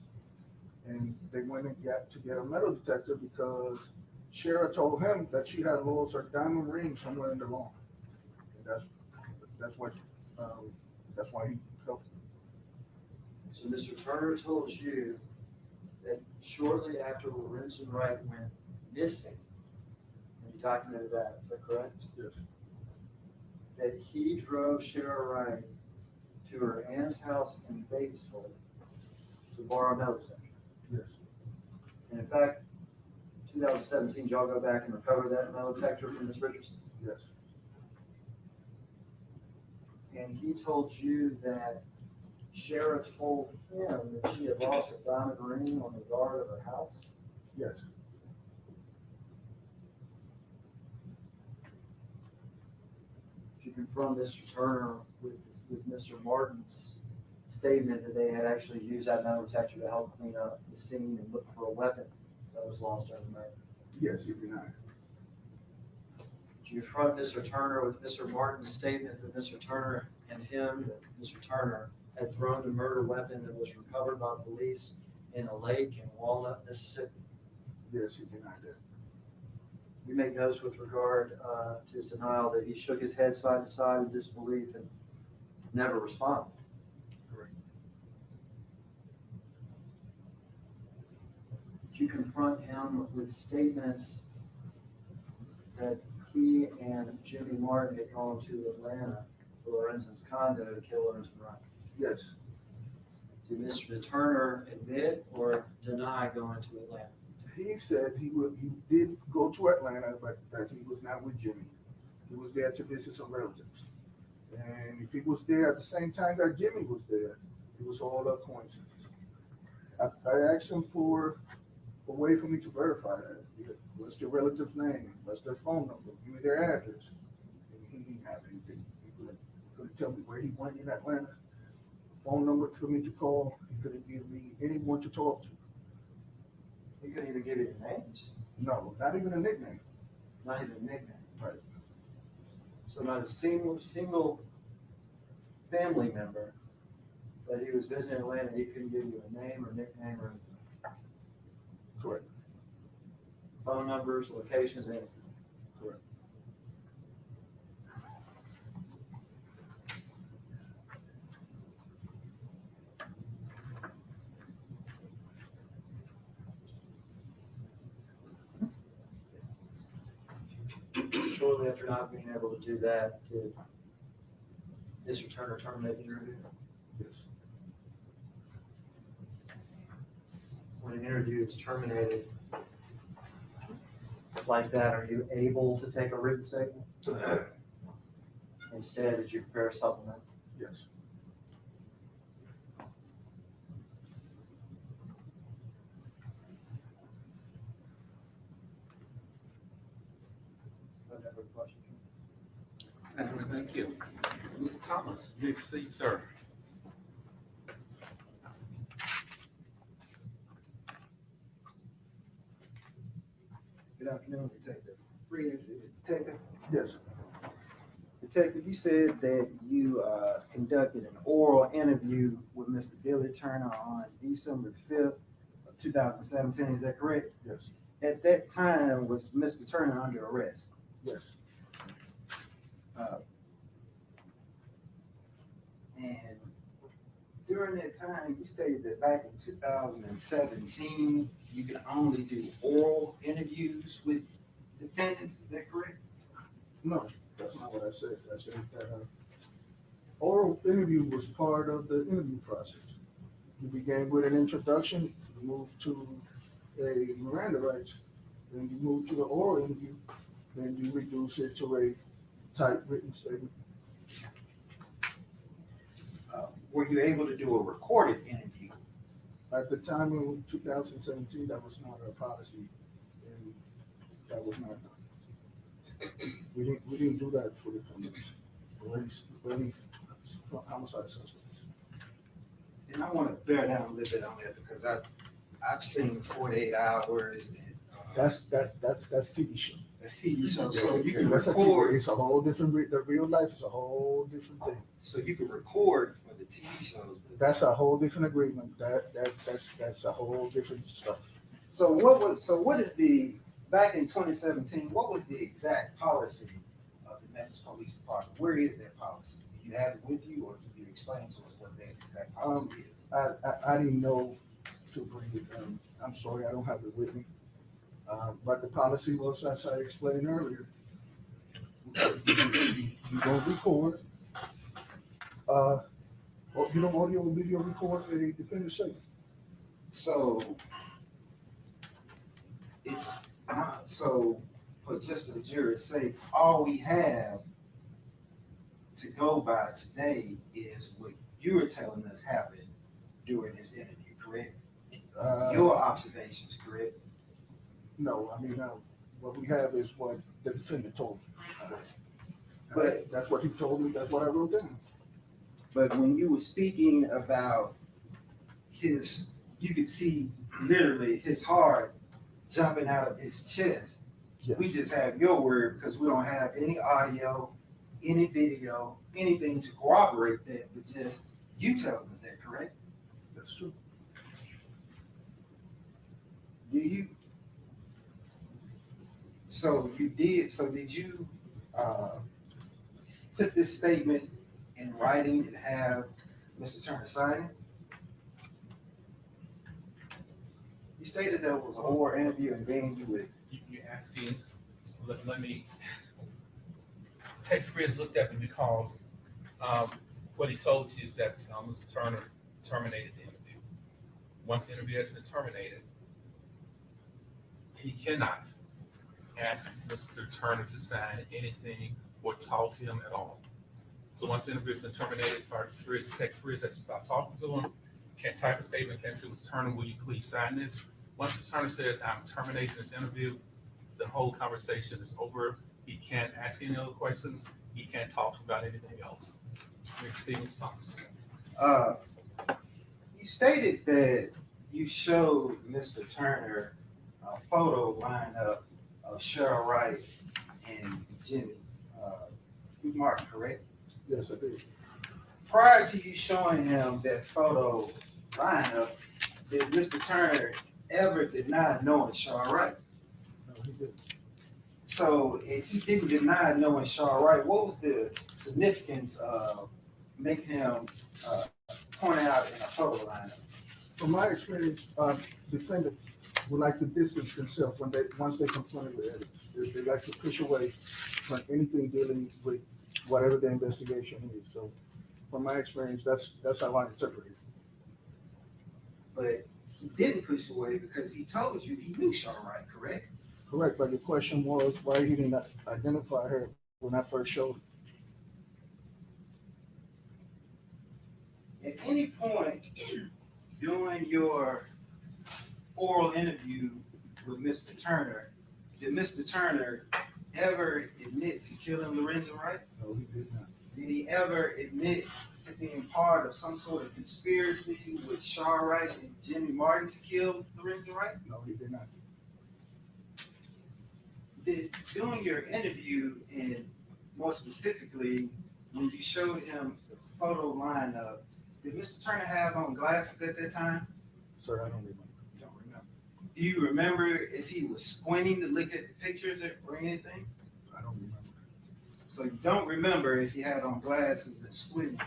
And they went and got to get a metal detector because Sherra told him that she had lost her diamond ring somewhere in the lawn. And that's why he helped. So Mr. Turner told you that shortly after Lorenzen Wright went missing, and you documented that, is that correct? Yes. That he drove Sherra Wright to her aunt's house in Batesville to borrow a metal detector. Yes. And in fact, 2017, y'all go back and recover that metal detector from Ms. Richardson. Yes. And he told you that Sherra told him that she had lost a diamond ring on the guard of her house. Yes. Did you confront Mr. Turner with Mr. Martin's statement that they had actually used that metal detector to help clean up the scene and look for a weapon that was lost during the murder? Yes, he denied. Did you confront Mr. Turner with Mr. Martin's statement that Mr. Turner and him, that Mr. Turner had thrown the murder weapon that was recovered by police in a lake in Walnut, Mississippi? Yes, he denied that. You make notes with regard to his denial that he shook his head side to side in disbelief and never responded. Correct. Did you confront him with statements that he and Jimmy Martin had gone to Atlanta to Lorenzen's condo to kill Lorenzen Wright? Yes. Did Mr. Turner admit or deny going to Atlanta? He said he did go to Atlanta, but that he was not with Jimmy. He was there to visit some relatives. And if he was there at the same time that Jimmy was there, it was all a coincidence. I asked him for a way for me to verify that. What's your relative's name? What's their phone number? Give me their address. And he didn't have anything. He couldn't tell me where he went in Atlanta phone number for me to call. He couldn't give me anyone to talk to. He couldn't even give you names, No, not even a nickname. not even a nickname. Right. So not a single family member that he was visiting Atlanta, he couldn't give you a name or nickname or Correct. phone numbers, locations, anything. Correct. Shortly after not being able to do that, did Mr. Turner terminate the interview? Yes. When an interview is terminated like that, are you able to take a written statement? Instead, did you prepare a supplement? Yes. Whatever question. Anyway, thank you. Mr. Thomas, you may proceed, sir. Good afternoon, Detective. Frizz, is it Detective? Yes. Detective, you said that you conducted an oral interview with Mr. Billy Turner on December 5th of 2017, is that correct? Yes. At that time, was Mr. Turner under arrest? Yes. And during that time, you stated that back in 2017, you could only do oral interviews with defendants, is that correct? No, that's not what I said. I said that oral interview was part of the interview process. You began with an introduction, you moved to a Miranda rights, then you move to the oral interview, then you reduce it to a typewritten statement. Were you able to do a recorded interview? At the time in 2017, that was not our policy, and that was not done. We didn't do that for defendants, for any homicide suspects. And I want to bear down a little bit on that because I've seen 48 hours and That's TV show. that's TV show. So you can That's a record. it's a whole different, the real life is a whole different thing. So you can record for the TV shows. but- That's a whole different agreement. That's a whole different stuff. So what is the, back in 2017, what was the exact policy of the Memphis Police Department? Where is that policy? Do you have it with you or can you explain to us what that exact policy is? I didn't know to bring it. I'm sorry, I don't have it with me. But the policy was, as I explained earlier, you don't record, or you don't audio and video record a defendant's statement. So it's not, so for just for the jury's sake, all we have to go by today is what you were telling us happened during this interview, correct? Your observations, correct? No, I mean, what we have is what the defendant told me. But- That's what he told me, that's what I wrote down. But when you were speaking about his, you could see literally his heart jumping out of his chest. Yes. We just have your word because we don't have any audio, any video, anything to corroborate that, but just you telling us that, correct? That's true. Do you? So you did, so did you put this statement in writing and have Mr. Turner sign it? You stated there was a oral interview and then you would. You're asking, let me, Ted Frizz looked at me because what he told you is that Mr. Turner terminated the interview. Once the interview has been terminated, he cannot ask Mr. Turner to sign anything or talk to him at all. So once the interview has been terminated, Sergeant Frizz, Tech Frizz has to stop talking to him, can't type a statement, can't say, Mr. Turner, will you please sign this? Once Mr. Turner says, I'm terminating this interview, the whole conversation is over. He can't ask any other questions. He can't talk about anything else. We see Ms. Thomas. You stated that you showed Mr. Turner a photo lineup of Sherra Wright and Jimmy Martin, correct? Yes, I did. Prior to you showing him that photo lineup, did Mr. Turner ever deny knowing Sherra Wright? No, he didn't. So if he didn't deny knowing Sherra Wright, what was the significance of making him point out in a photo lineup? From my experience, defendants would like to distance themselves once they confronted with evidence. They like to push away from anything dealing with whatever the investigation is. So, from my experience, that's how I interpret it. But he didn't push away because he told you he knew Sherra Wright, correct? Correct, but the question was why he didn't identify her when I first showed her. At any point during your oral interview with Mr. Turner, did Mr. Turner ever admit to killing Lorenzen Wright? No, he did not. Did he ever admit to being part of some sort of conspiracy with Sherra Wright and Jimmy Martin to kill Lorenzen Wright? No, he did not. During your interview, and more specifically, when you showed him the photo lineup, did Mr. Turner have on glasses at that time? Sir, I don't remember. You don't remember. Do you remember if he was squinting to look at the pictures or anything? I don't remember. So you don't remember if he had on glasses and squinting,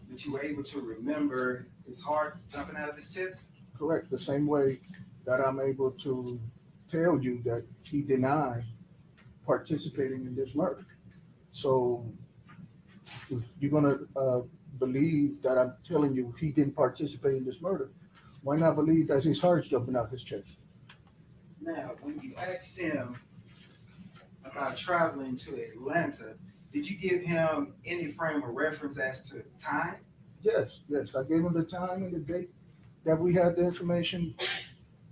but you were able to remember his heart jumping out of his chest? Correct. The same way that I'm able to tell you that he denied participating in this murder. So if you're gonna believe that I'm telling you he didn't participate in this murder, why not believe that his heart's jumping out his chest? Now, when you asked him about traveling to Atlanta, did you give him any frame of reference as to time? Yes. I gave him the time and the date that we had the information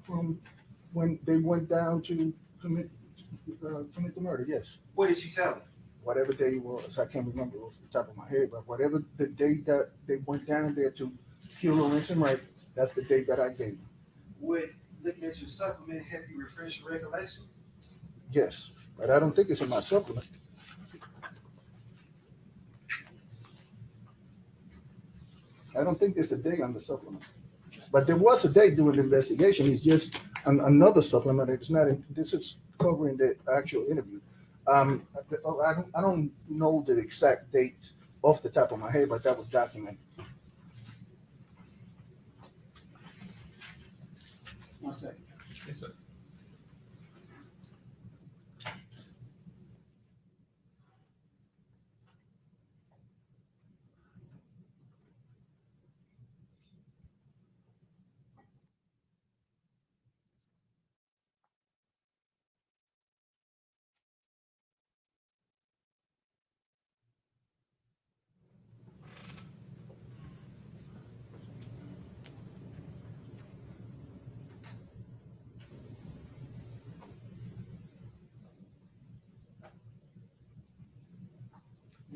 from when they went down to commit the murder. Yes. What did you tell him? Whatever day it was, I can't remember off the top of my head, but whatever the date that they went down there to kill Lorenzen Wright, that's the date that I gave him. Would looking at your supplement help you refresh your recollection? Yes, but I don't think it's in my supplement. I don't think there's a date on the supplement. But there was a date during the investigation. It's just another supplement. It's not. This is covering the actual interview. I don't know the exact date off the top of my head, but that was documented. One second. Yes, sir.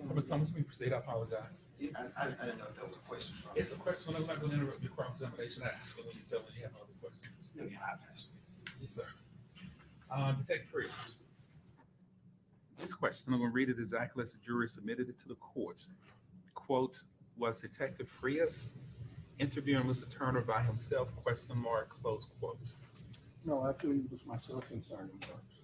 Mr. Thomas, we proceed. I apologize. I didn't know if that was a question from. It's a question. I'm not going to interrupt your cross-examination. Ask when you tell me you have other questions. No, yeah, I passed. Yes, sir. Detective Priest. This question, I'm going to read it exactly as the jury submitted it to the court. Quote, was Detective Frias interviewing Mr. Turner by himself? Question mark, close quote. No, actually, it was myself and Sergeant Parks.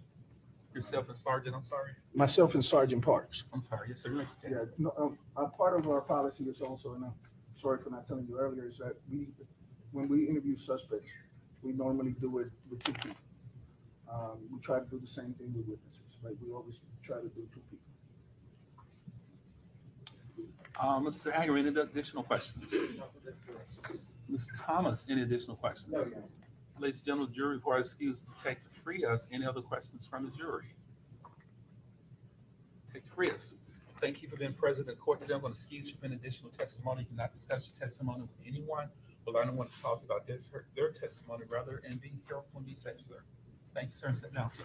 Yourself and Sergeant, I'm sorry? Myself and Sergeant Parks. I'm sorry. Yes, sir. Yeah, no, part of our policy is also, and I'm sorry for not telling you earlier, is that when we interview suspects, we normally do it with two people. We try to do the same thing with witnesses. Like we always try to do two people. Mr. Hager, any additional questions? Ms. Thomas, any additional questions? No, yeah. Ladies and gentlemen, jury, before I excuse Detective Frias, any other questions from the jury? Detective Frias, thank you for being present in court today. I'm going to excuse you from additional testimony. You cannot discuss your testimony with anyone. Well, I don't want to talk about their testimony, rather, and be careful and be safe, sir. Thank you, sir, and sit down, sir.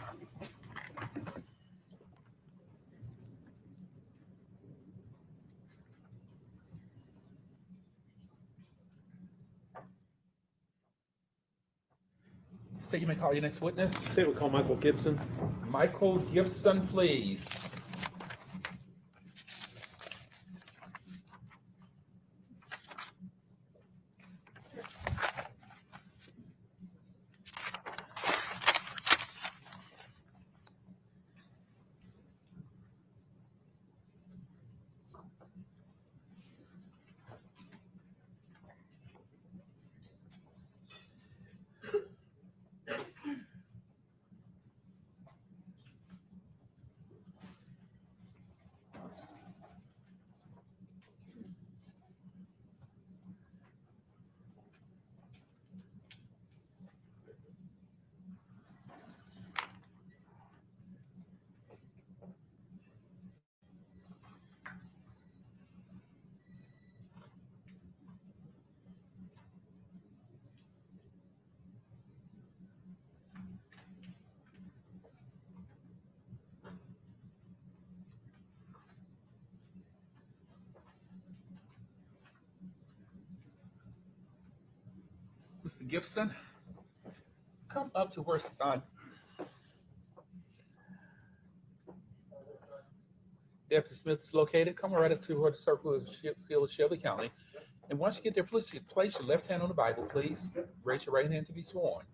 State, you may call your next witness. State, we call Michael Gibson. Michael Gibson, please. Mr. Gibson, come up to where Deputy Smith is located. Come right up to where the circle is still Shelby County. And once you get there, please place your left hand on the Bible, please. Raise your right hand to be sworn.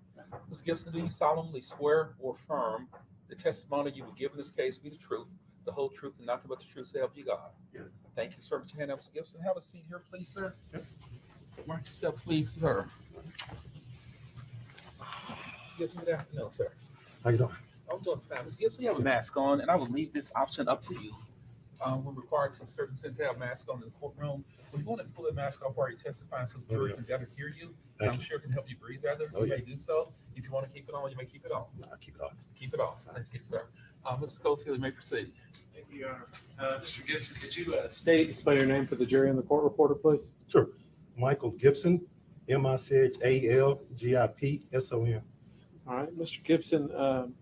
Mr. Gibson, do you solemnly swear or affirm the testimony you will give in this case will be the truth, the whole truth, and nothing but the truth, so help you God? Yes. Thank you, sir. Put your hand up, Mr. Gibson. Have a seat here, please, sir. Mark yourself, please, sir. Mr. Gibson, good afternoon, sir. How you doing? I'm doing fine. Mr. Gibson, you have a mask on, and I will leave this option up to you. We're required to certain extent to have masks on in the courtroom. If you want to pull the mask off while you're testifying so the jury can better hear you, and I'm sure it can help you breathe better. You may do so. If you want to keep it on, you may keep it on. I'll keep it off. Keep it off. Thank you, sir. Mr. Schofield, you may proceed. Thank you, Your Honor. Mr. Gibson, could you state and spell your name for the jury and the court reporter, please? Sure. Michael Gibson, MICHALGIPSON. All right, Mr. Gibson, do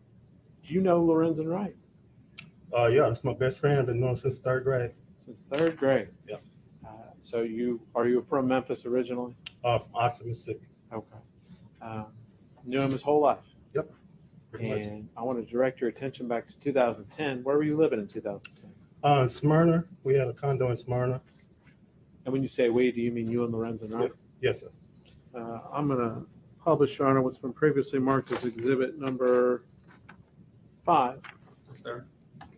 you know Lorenzen Wright? Yeah, that's my best friend. I've been known since third grade. Since third grade? Yep. So are you from Memphis originally? From Oxford, Mississippi. Okay. Knew him his whole life? Yep. Pretty much. And I want to direct your attention back to 2010. Where were you living in 2010? Smyrna. We had a condo in Smyrna. And when you say we, do you mean you and Lorenzen Wright? Yep. Yes, sir. I'm going to publish, Your Honor, what's been previously marked as exhibit number 5. Yes, sir.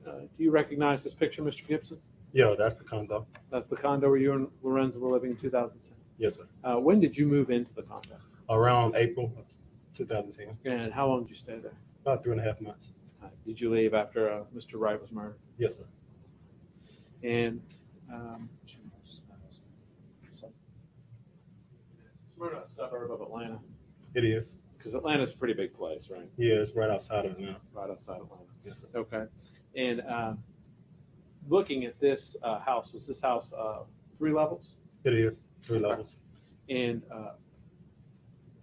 Do you recognize this picture, Mr. Gibson? Yeah, that's the condo. That's the condo where you and Lorenzen were living in 2010. Yes, sir. When did you move into the condo? Around April of 2010. And how long did you stay there? About 3.5 months. Did you leave after Mr. Wright was murdered? Yes, sir. And Smyrna, a suburb of Atlanta. It is. Because Atlanta's a pretty big place, right? Yeah, it's right outside of Atlanta. Right outside Atlanta. Yes, sir. Okay. And looking at this house, was this house 3 levels? It is. 3 Okay. levels. And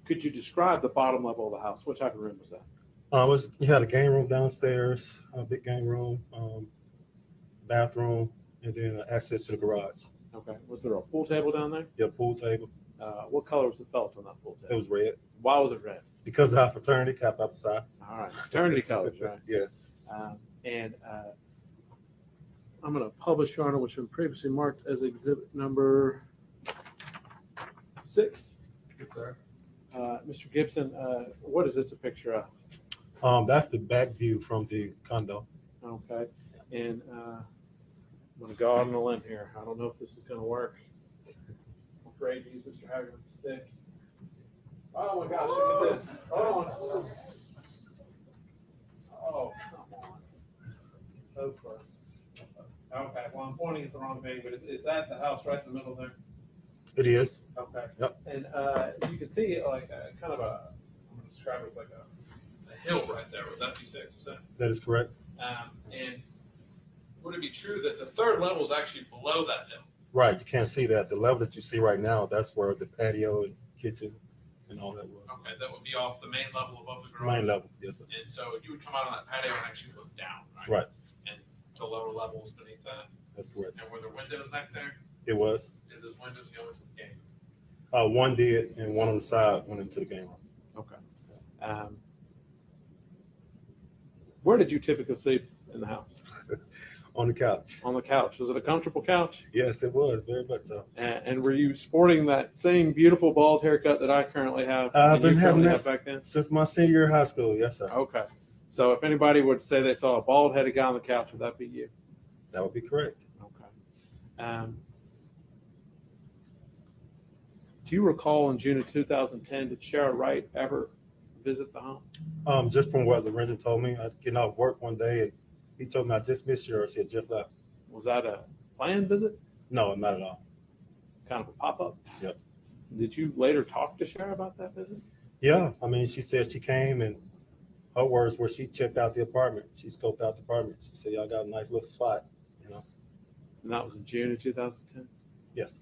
could you describe the bottom level of the house? What type of room was that? You had a game room downstairs, a big game room, bathroom, and then access to the garage. Okay. Was there a pool table down there? Yeah, pool table. What color was the felt on that pool table? It was red. Why was it red? Because of our fraternity kept outside. All right. Fraternity colors, right? Yeah. And I'm going to publish, Your Honor, which has been previously marked as exhibit number 6. Yes, sir. Mr. Gibson, what is this a picture of? That's the back view from the condo. Okay. And I'm going to go out on a limb here. I don't know if this is going to work. I'm afraid to use Mr. Haggard's stick. Oh my gosh, look at this. Oh, come on. It's so close. Okay, well, I'm pointing at the wrong thing, but is that the house right in the middle there? It is. Okay. Yep. And you can see like kind of a, I'm going to describe it as like a hill right there. Would that be safe to say? That is correct. And would it be true that the third level is actually below that hill? Right. You can't see that. The level that you see right now, that's where the patio and kitchen and all that was. Okay, that would be off the main level above the garage. Main level, yes, sir. And so you would come out on that patio and actually look down, right? Right. And to lower levels beneath that. That's correct. And were there windows back there? It was. Did those windows go into the game? One did, and one on the side went into the game room. Okay. Where did you typically sleep in the house? On the couch. On the couch. Was it a comfortable couch? Yes, it was very much so. And were you sporting that same beautiful bald haircut that I currently have? I've and been you having currently that have back then? since my senior year of high school. Yes, sir. Okay. So if anybody would say they saw a bald-headed guy on the couch, would that be you? That would be correct. Okay. Do you recall in June of 2010, did Sherra Wright ever visit the home? Just from what Lorenzen told me, I getting off work one day and he told me I just missed her. She had just left. Was that a planned visit? No, not at all. Kind of a pop-up? Yep. Did you later talk to Sherra about that visit? Yeah, I mean, she said she came and her words were she checked out the apartment. She scoped out the apartment. She said, y'all got a nice little spot, you know? And that was in June of 2010? Yes.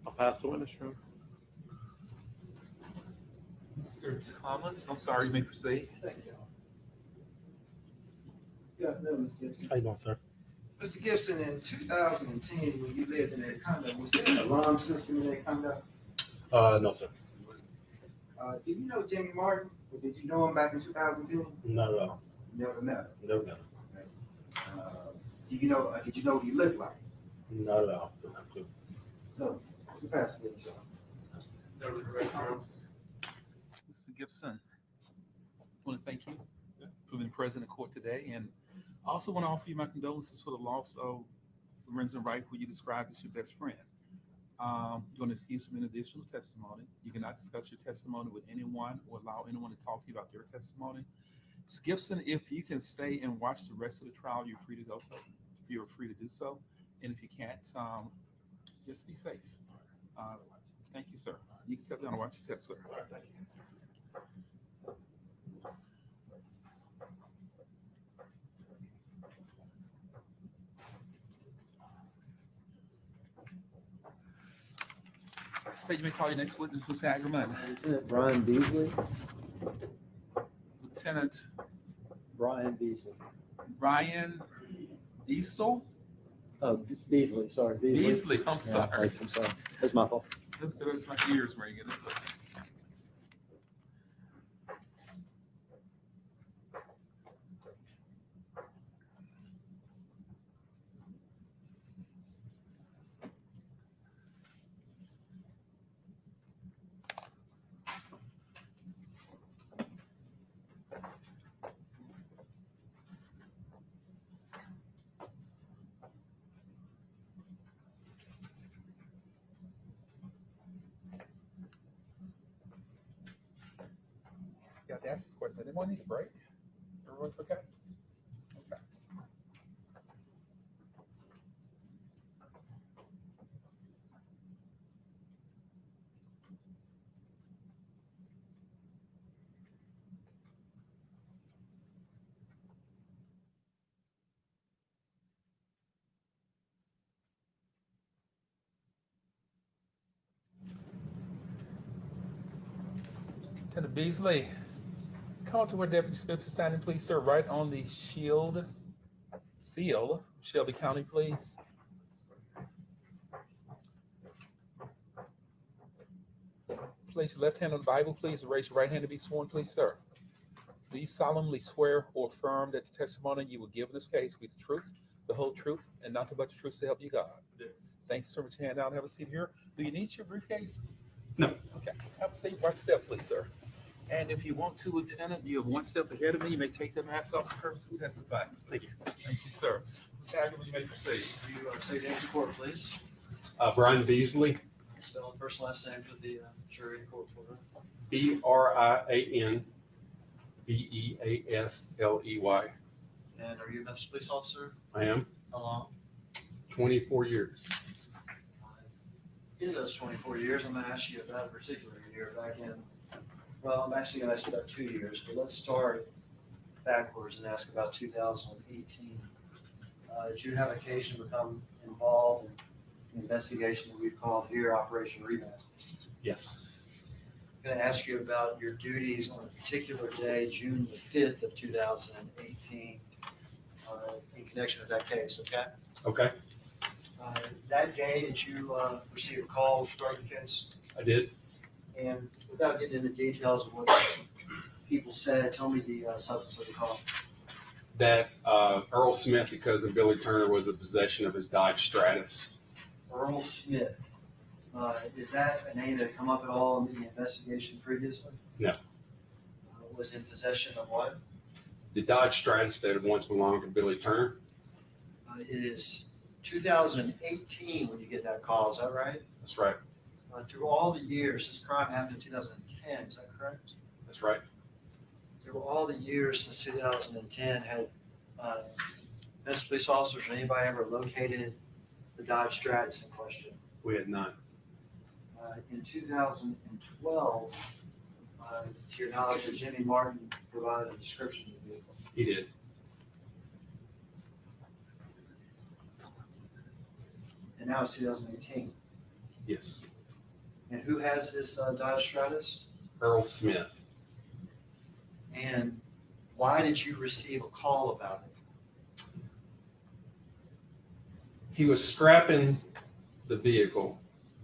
I'll pass the witness room. Mr. Thomas, I'm sorry, you may proceed. Thank you. Good afternoon, Mr. Gibson. How you doing, sir? Mr. Gibson, in 2010, when you lived in that condo, was there an alarm system in that condo? No, sir. Did you know Jamie Martin? Or did you know him back in 2010? Not at all. Never met him. Never met him. Did you know what he looked like? Not at all. Don't have a clue. No. You pass it, John. Mr. Gibson, I want to thank you for being present in court today, and I also want to offer you my condolences for the loss of Lorenzen Wright, who you described as your best friend. You're going to excuse from any additional testimony. You cannot discuss your testimony with anyone or allow anyone to talk to you about their testimony. Mr. Gibson, if you can stay and watch the rest of the trial, you're free to go so. You're free to do so. And if you can't, just be safe. Thank you, sir. You can step down and watch your step, sir. All right, thank you. Say you may call your next witness, Mr. Ackerman. Lieutenant Brian Beasley. Lieutenant Brian Beasley. Ryan Diesel? Beasley, sorry. Beasley, I'm Yeah, sorry. I'm sorry. That's my fault. That's my ears ringing. It's okay. You have to ask the question. Anyone need a break? Everyone's okay? Okay. Lieutenant Beasley, call to where Deputy Smith is standing, please, sir, right on the seal, Shelby County, please. Place your left hand on the Bible, please. Raise your right hand to be sworn, please, sir. Do you solemnly swear or affirm that the testimony you will give in this case will be the truth, the whole truth, and nothing but the truth to help you God? Thank you, sir. Put your hand down. Have a seat here. Do you need your briefcase? No. Okay. Have a seat. Watch step, please, sir. And if you want to, Lieutenant, you have one step ahead of me. You may take the mask off for purposes of testifying. Thank you. Thank you, sir. Mr. Ackerman, you may proceed. You say your name to court, please. Brian Beasley, Spell the first and last name for the jury and court reporter. Brian Beasley. And are you a Memphis police officer? I am How long? 24 years. In those 24 years, I'm going to ask you about a particular year back in, well, I'm actually going to ask you about 2 years, but let's start backwards and ask about 2018. Did you have occasion to become involved in the investigation that we've called here Operation Rebound? Yes. I'm going to ask you about your duties on a particular day, June the 5th of 2018, in connection with that case, okay? Okay, That day, did you receive a call with regard to the case? I did. And without getting into details of what people said? Tell me the substance of the call. That Earl Smith, because of Billy Turner, was in possession of his Dodge Stratus. Earl Smith. Is that a name that had come up at all in the investigation previously? No. Was in possession of what? The Dodge Stratus that had once belonged to Billy Turner. It is 2018 when you get that call, is that right? That's right. Through all the years, this crime happened in 2010, is that correct? That's right. Through all the years since 2010, had Memphis police officers or anybody ever located the Dodge Stratus in question? We had none. In 2012, to your knowledge, did Jimmy Martin provide a description of the vehicle? He did. And now it's 2018. Yes. And who has this Dodge Stratus? Earl Smith. And why did you receive a call about it? He was scrapping the vehicle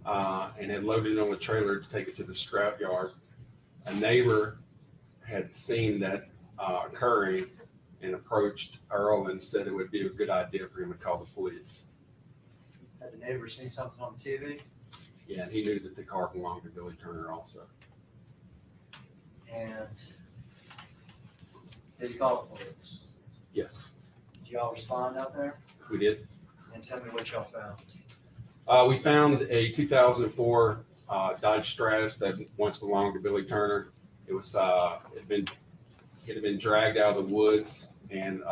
and had loaded it on a trailer to take it to the scrap yard. A neighbor had seen that occurring and approached Earl and said it would be a good idea for him to call the police. Had the neighbor seen something on TV? Yeah, and he knew that the car belonged to Billy Turner also. And did you call the police? Yes, Did y'all respond out there? we did. And tell me what y'all found. We found a 2004 Dodge Stratus that once belonged to Billy Turner. It was it had been dragged out of the woods and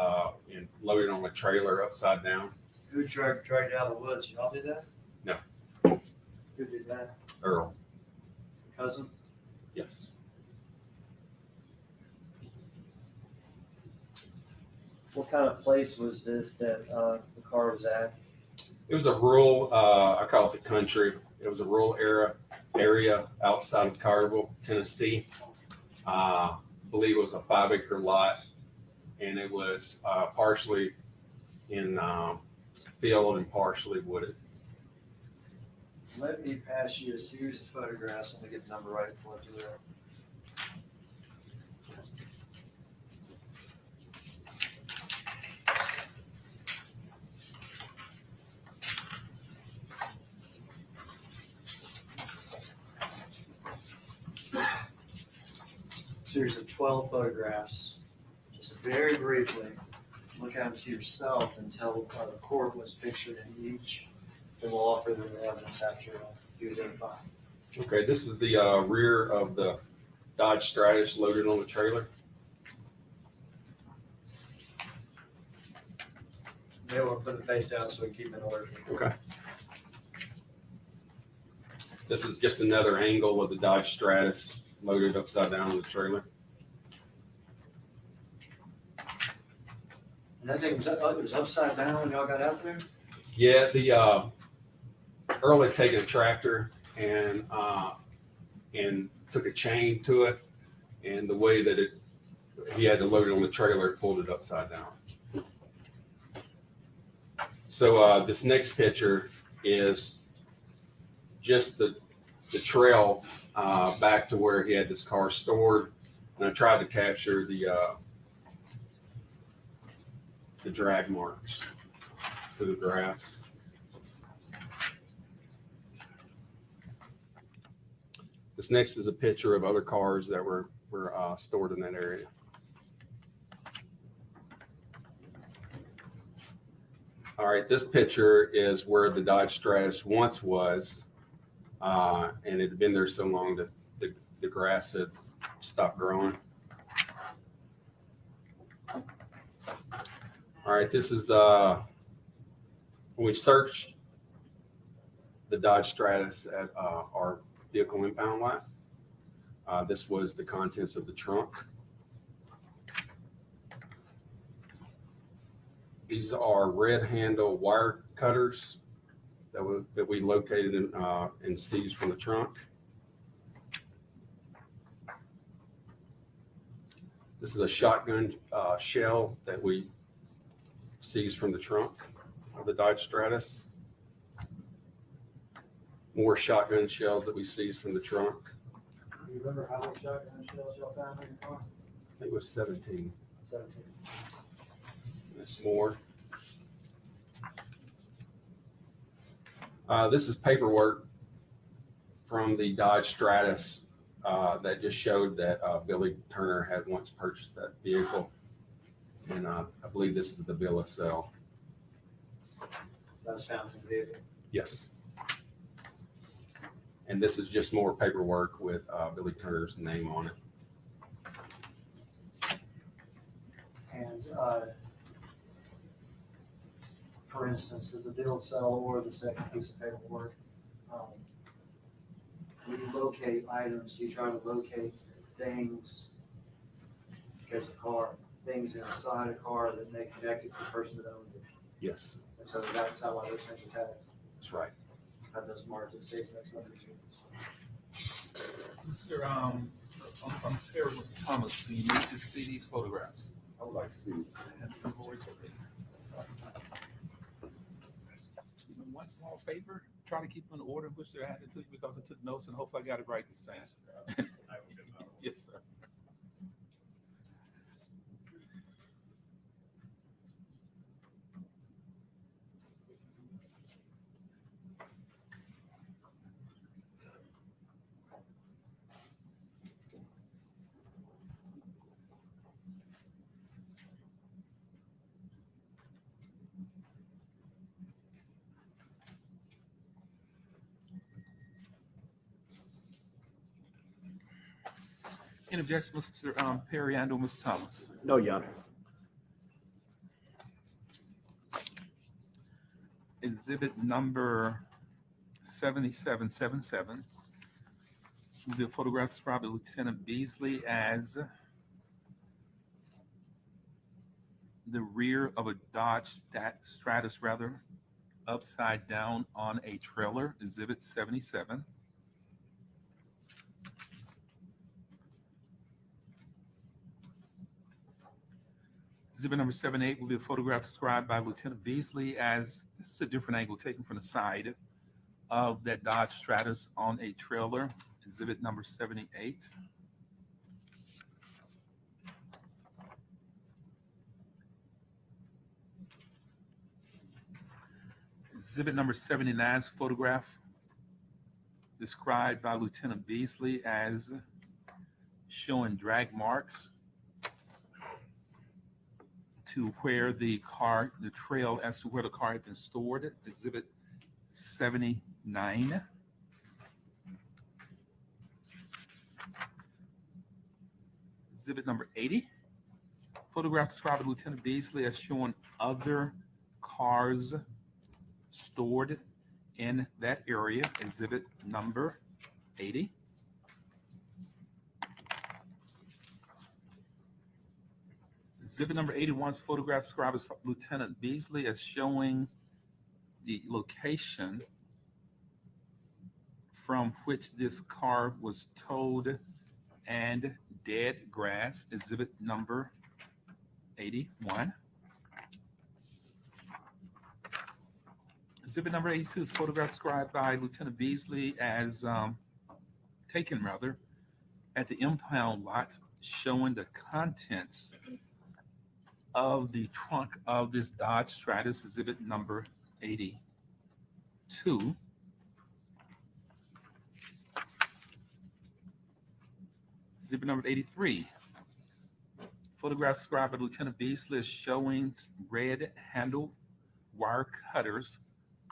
loaded on a trailer upside down. Who dragged it out of the woods? Y'all did that? No. Who did that? Earl. Your cousin? Yes. What kind of place was this that the car was at? It was a rural, I call it the country. It was a rural area outside of Carville, Tennessee. I believe it was a 5-acre lot, and it was partially in field and partially wooded. Let me pass you a series of photographs. Let me get the number right before I do that. Series of 12 photographs. Just very briefly, look at them to yourself and tell the court what's pictured in each. Then we'll offer them the evidence after you identify. Okay, this is the rear of the Dodge Stratus loaded on the trailer. They will put the face down so we keep it in order. Okay. This is just another angle of the Dodge Stratus loaded upside down on the trailer. And that thing was upside down when y'all got out there? Yeah, the Earl had taken a tractor and took a chain to it, and the way that he had to load it on the trailer, it pulled it upside down. So this next picture is just the trail back to where he had this car stored, and I tried to capture the drag marks to the grass. This next is a picture of other cars that were stored in that area. All right, this picture is where the Dodge Stratus once was, and it had been there so long that the grass had stopped growing. All right, this is when we searched the Dodge Stratus at our vehicle impound lot. This was the contents of the trunk. These are red handle wire cutters that we located and seized from the trunk. This is a shotgun shell that we seized from the trunk of the Dodge Stratus. More shotgun shells that we seized from the trunk. Do you remember how many shotgun shells y'all found in your car? I think it was 17. 17. There's more. This is paperwork from the Dodge Stratus that just showed that Billy Turner had once purchased that vehicle. And I believe this is the bill of sale. That was found in the vehicle. Yes. And this is just more paperwork with Billy Turner's name on it. And for instance, the bill of sale or the second piece of paperwork, when you locate items, you try to locate things, because the car, things inside a car that may connect it to the person that owned it. Yes, And so that's how those things are tagged. that's right. Have those marked as case next month. Mr. I'm sorry, Mr. Thomas, do you need to see these photographs? I would like to see it. One small favor, try to keep them in order, which they're handed to you, because I took notes and hopefully I got it right this time. Yes, sir. Any objections, Mr. Perry and or Mr. Thomas? No, Your Honor. Exhibit number 7777 will be a photograph described by Lieutenant Beasley as the rear of a Dodge Stratus, upside down on a trailer. Exhibit 77. Exhibit number 78 will be a photograph described by Lieutenant Beasley as, this is a different angle taken from the side of that Dodge Stratus on a trailer. Exhibit number 78. Exhibit number 79 is a photograph described by Lieutenant Beasley as showing drag marks to where the trail as to where the car had been stored. Exhibit 79. Exhibit number 80. Photograph described by Lieutenant Beasley as showing other cars stored in that area. Exhibit number 80. Exhibit number 81 is photograph described by Lieutenant Beasley as showing the location from which this car was towed and dead grass. Exhibit number 81. Exhibit number 82 is photograph described by Lieutenant Beasley as taken at the impound lot, showing the contents of the trunk of this Dodge Stratus. Exhibit number 82. Exhibit number 83. Photograph described by Lieutenant Beasley as showing red handle wire cutters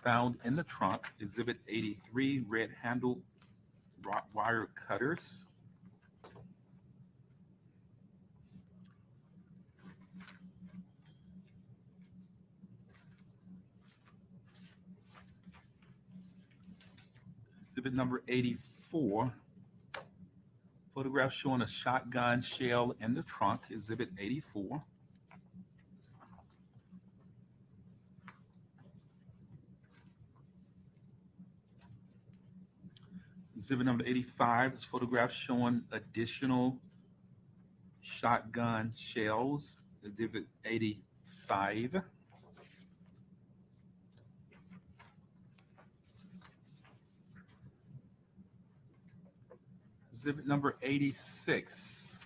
found in the trunk. Exhibit 83, red handle wire cutters. Exhibit number 84, photograph showing a shotgun shell in the trunk. Exhibit 84. Exhibit number 85 is photograph showing additional shotgun shells. Exhibit 85. Exhibit number 86.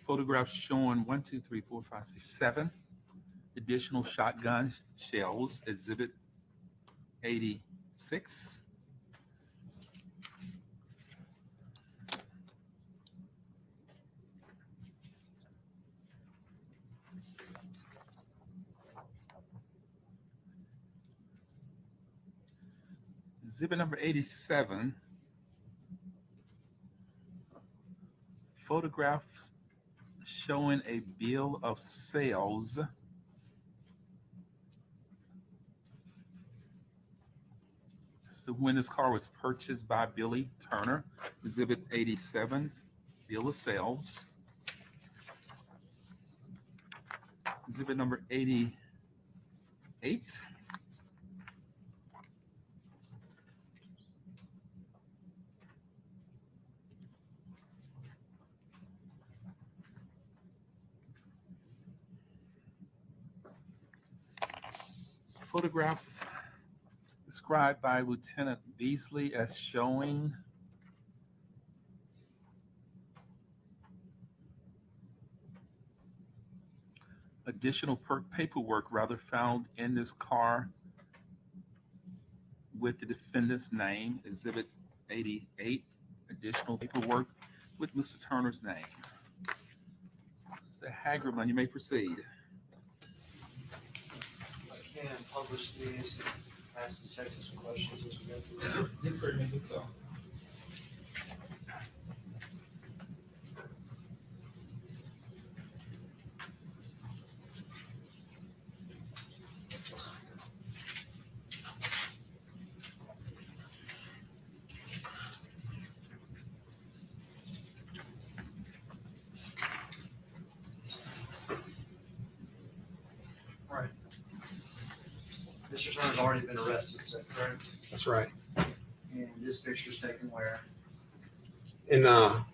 Photographs showing 1, 2, 3, 4, 5, 6, 7 additional shotgun shells, Exhibit 86. Exhibit number 87, photographs showing a bill of sales so when this car was purchased by Billy Turner. Exhibit 87, bill of sales. Exhibit number 88. Photograph described by Lieutenant Beasley as showing additional paperwork found in this car with the defendant's name. Exhibit 88, additional paperwork with Mr. Turner's name. Mr. Hagerman, you may proceed. I can publish these, ask the detectives some questions as we go through. Yes, sir, you so. All right. Mr. Turner's already been arrested, is that correct? That's right. And this picture's taken where? In a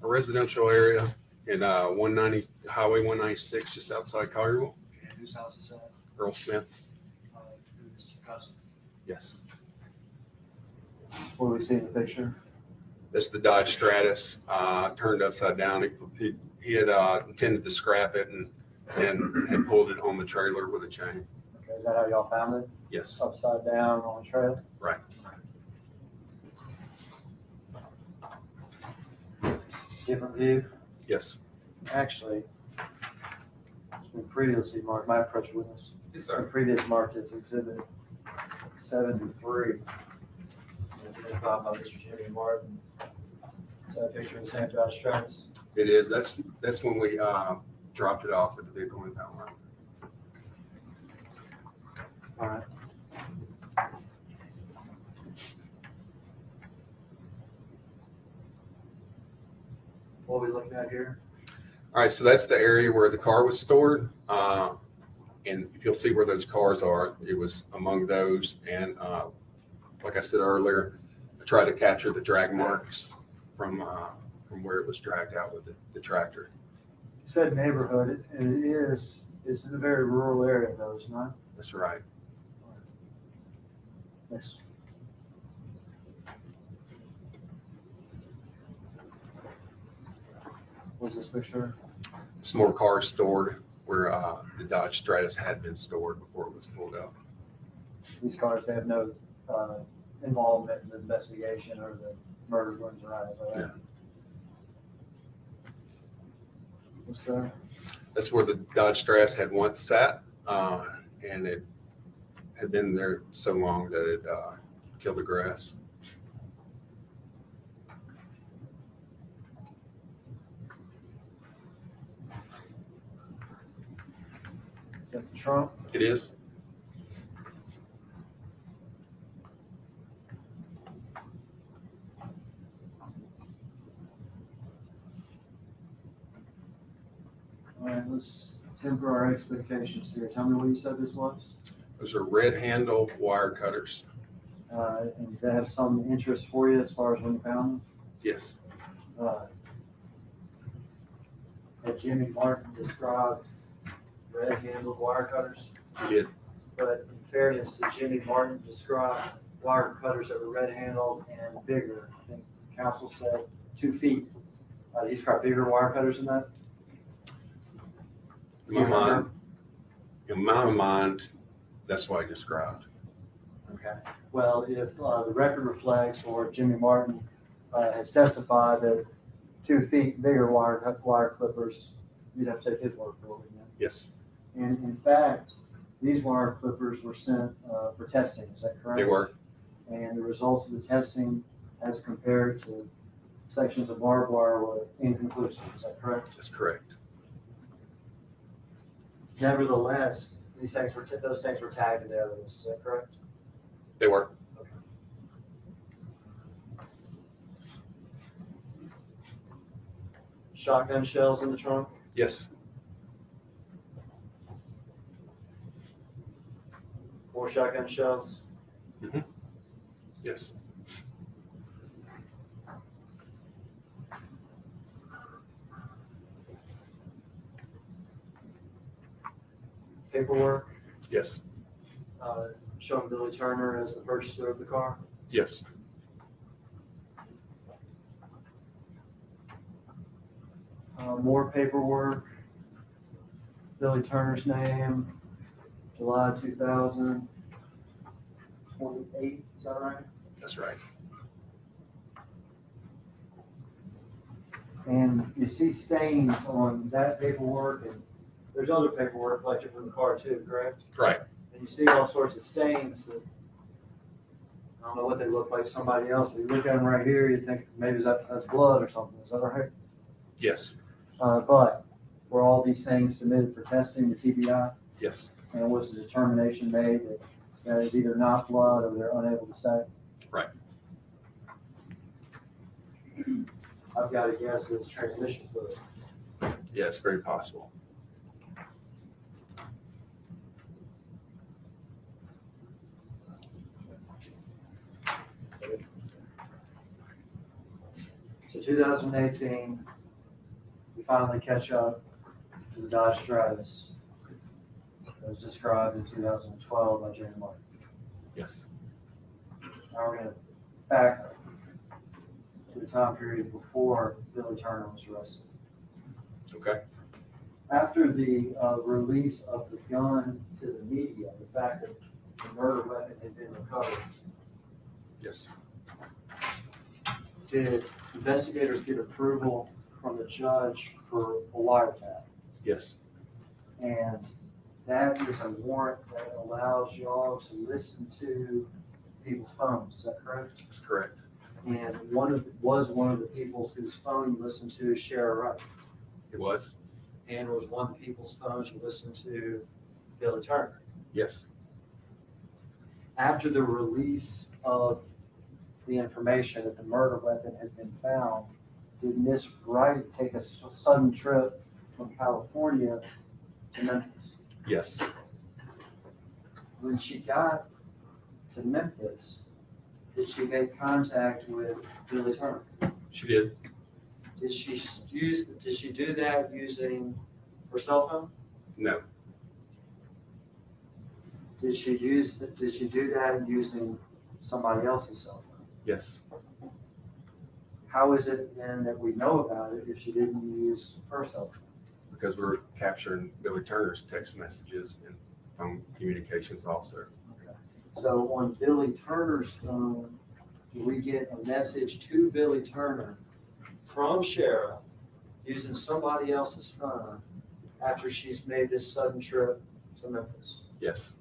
residential area in 190 Highway 196, just outside Collierville. Okay, whose house is that? Earl Smith's. Who is the cousin? Yes. What do we see in the picture? That's the Dodge Stratus, turned upside down. He had intended to scrap it and had pulled it on the trailer with a chain. Okay, is that how y'all found it? Yes. Upside down on the trailer? Right. Different view? Yes. Actually, it's been previously marked, my approach witness. Yes, It's been previously marked as exhibit 73. Identified by Mr. Jimmy Martin. Is that a picture of the same Dodge Stratus? It is. That's when we dropped it off at the vehicle impound line. All right. What are we looking at here? All right, so that's the area where the car was stored. And if you'll see where those cars are, it was among those. And like I said earlier, I tried to capture the drag marks from where it was dragged out with the tractor. You said neighborhood, and it's in a very rural area though, isn't it? That's right. Yes. What's this picture? Some more cars stored where the Dodge Stratus had been stored before it was pulled up. These cars, they have no involvement in the investigation or the murder ones or anything like that. Yeah. What's there? That's where the Dodge Stratus had once sat, and it had been there so long that it killed the grass. Is that the trunk? It is. All right, let's temper our expectations here. Tell me what you said this was. Those are red handle wire cutters. And did that have some interest for you as far as when you found them? Yes. Had Jimmy Martin described red-handled wire cutters? He did. But in fairness to Jimmy Martin, described wire cutters that were red-handled and bigger. I think counsel said 2 feet. He's got bigger wire cutters than that? In my mind, that's what I described. Okay. Well, if the record reflects, or Jimmy Martin has testified that 2 feet bigger wire clippers, you'd have to take his word for it. Yes, And in fact, these wire clippers were sent for testing, is that correct? they were. And the results of the testing as compared to sections of barbed wire were inconclusive, is that correct? That's correct. Nevertheless, those things were tagged into evidence, is that correct? They were. Shotgun shells in the trunk? Yes, 4 shotgun shells? yes, Paperwork yes, showing Billy Turner as the purchaser of the car? yes, More paperwork, Billy Turner's name, July 2028, is that right? that's right. And you see stains on that paperwork, and there's other paperwork collected from the car too, correct? Right. And you see all sorts of stains that, I don't know what they look like, somebody else, but you look at them right here, you think maybe that's blood or something, is that right? Yes, But were all these things submitted for testing to TBI? yes, And was the determination made that it's either not blood or they're unable to say? right. I've got to guess it's transmission fluid. Yeah, it's very possible. So 2018, we finally catch up to the Dodge Stratus that was described in 2012 by Jimmy Martin. Yes, Now we're going to back up to the time period before Billy Turner was arrested. okay, After the release of the gun to the media, the fact that the murder weapon had been recovered, yes, did investigators get approval from the judge for a wiretap? yes, And that is a warrant that allows y'all to listen to people's phones, is that correct? that's correct. And one of the people's whose phone you listened to Sherra Wright, It was. and was one of the people's phones you listened to Billy Turner. Yes, After the release of the information that the murder weapon had been found, did Miss Wright take a sudden trip from California to Memphis? yes, When she got to Memphis, did she make contact with Billy Turner? she did. Did she do that using her cell phone? No, Did she do that using somebody else's cell phone? yes, How is it then that we know about it if she didn't use her cell phone? because we're capturing Billy Turner's text messages and phone communications also. Okay. So on Billy Turner's phone, do we get a message to Billy Turner from Sherra using somebody else's phone after she's made this sudden trip to Memphis? Yes,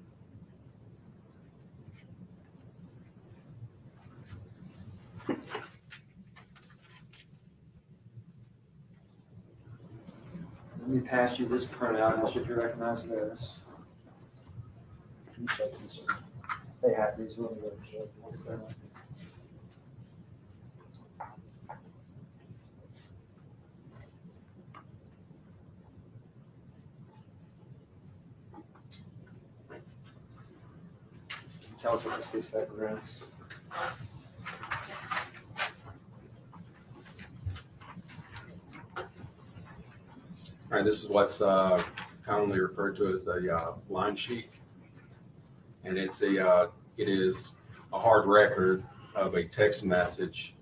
Let me pass you this printout, and I'll see if you recognize this. Can you check this? They have these really good. Tell us what this piece of paper is. all right, this is what's commonly referred to as the line sheet. And it is a hard record of a text message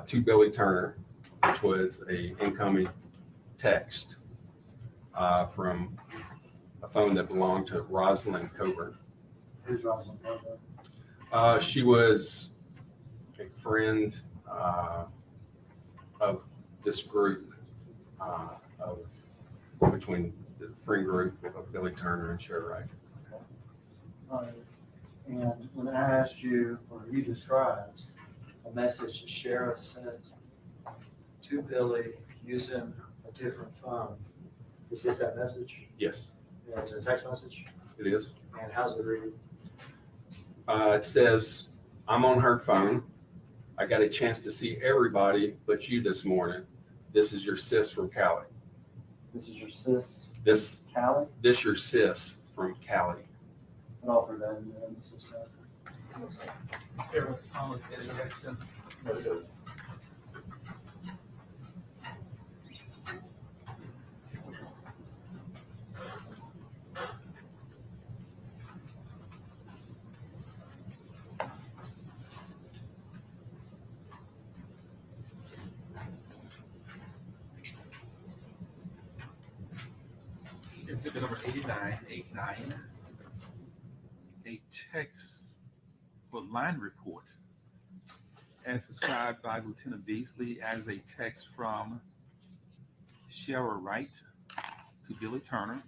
to Billy Turner which was a incoming text from a phone that belonged to Rosalind Coburn. Who's Rosalind? She was a friend of this group, between the friend group of Billy Turner and Sherra Wright. And when I asked you, or you described a message that Sherra sent to Billy using a different phone, is this that message? Yes, Yeah, is it a text message? it is. And how's it read? It says, I'm on her phone. I got a chance to see everybody but you this morning. This is your sis from Cali. This is your sis, This Callie? your sis from Cali. And offer that in the emphasis. There was policy interjections. Exhibit number 8989. A text or line report as described by Lieutenant Beasley as a text from Sherra Wright to Billy Turner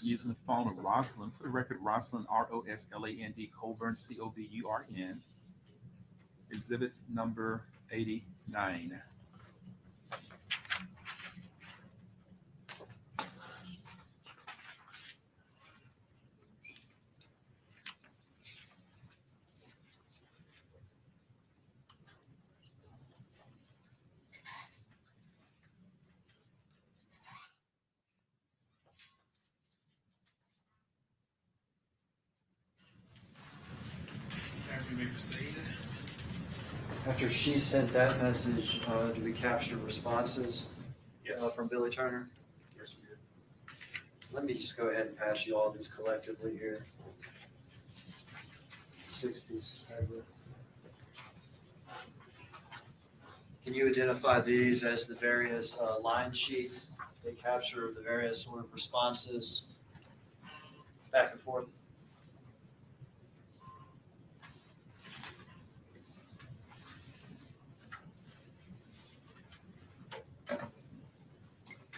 using the phone of Rosalind. For the record, Rosalind, Rosland, Coburn, Coburn. Exhibit number 89. You may proceed. After she sent that message, do we capture responses from Billy Turner? Yes, we did. Let me just go ahead and pass you all these collectively here. 6 pieces of paper. Can you identify these as the various line sheets? They capture the various sort of responses back and forth.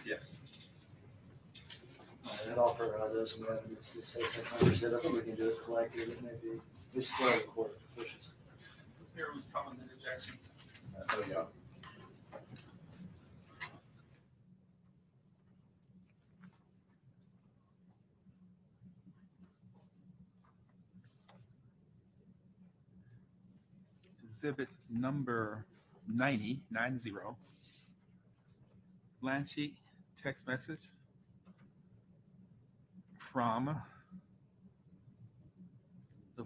Yes. I'd offer those amendments to say 600. I think we can do it collectively. Maybe we split the court pushes. Ms. Mayor, was Thomas interjections? Oh, yeah. Exhibit number 90. Line sheet, text message from the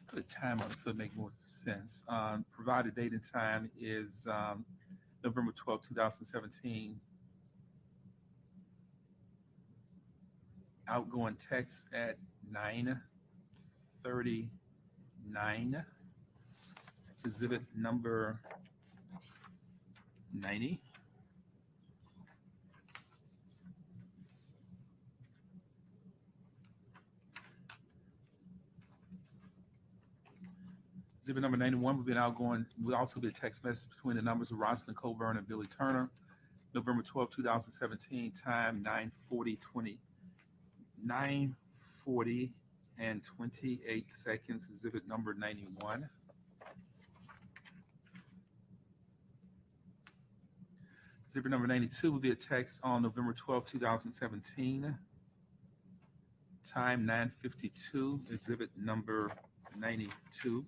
put a time on it so it make more sense. Provided date and time is November 12, 2017. Outgoing text at 9:39. Exhibit number 90. Exhibit number 91 would also be a text message between the numbers of Rosalind Coburn and Billy Turner. November 12, 2017, time 9:40 and 28 seconds. Exhibit number 91. Exhibit number 92 will be a text on November 12, 2017. Time 9:52. Exhibit number 92.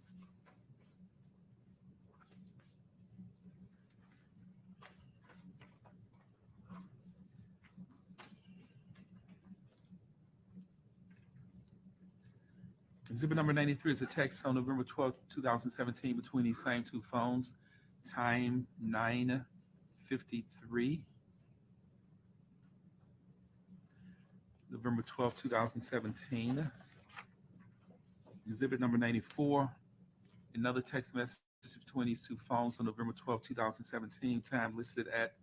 Exhibit number 93 is a text on November 12, 2017 between these same two phones. Time 9:53. November 12, 2017. Exhibit number 94, another text message between these two phones on November 12, 2017, time listed at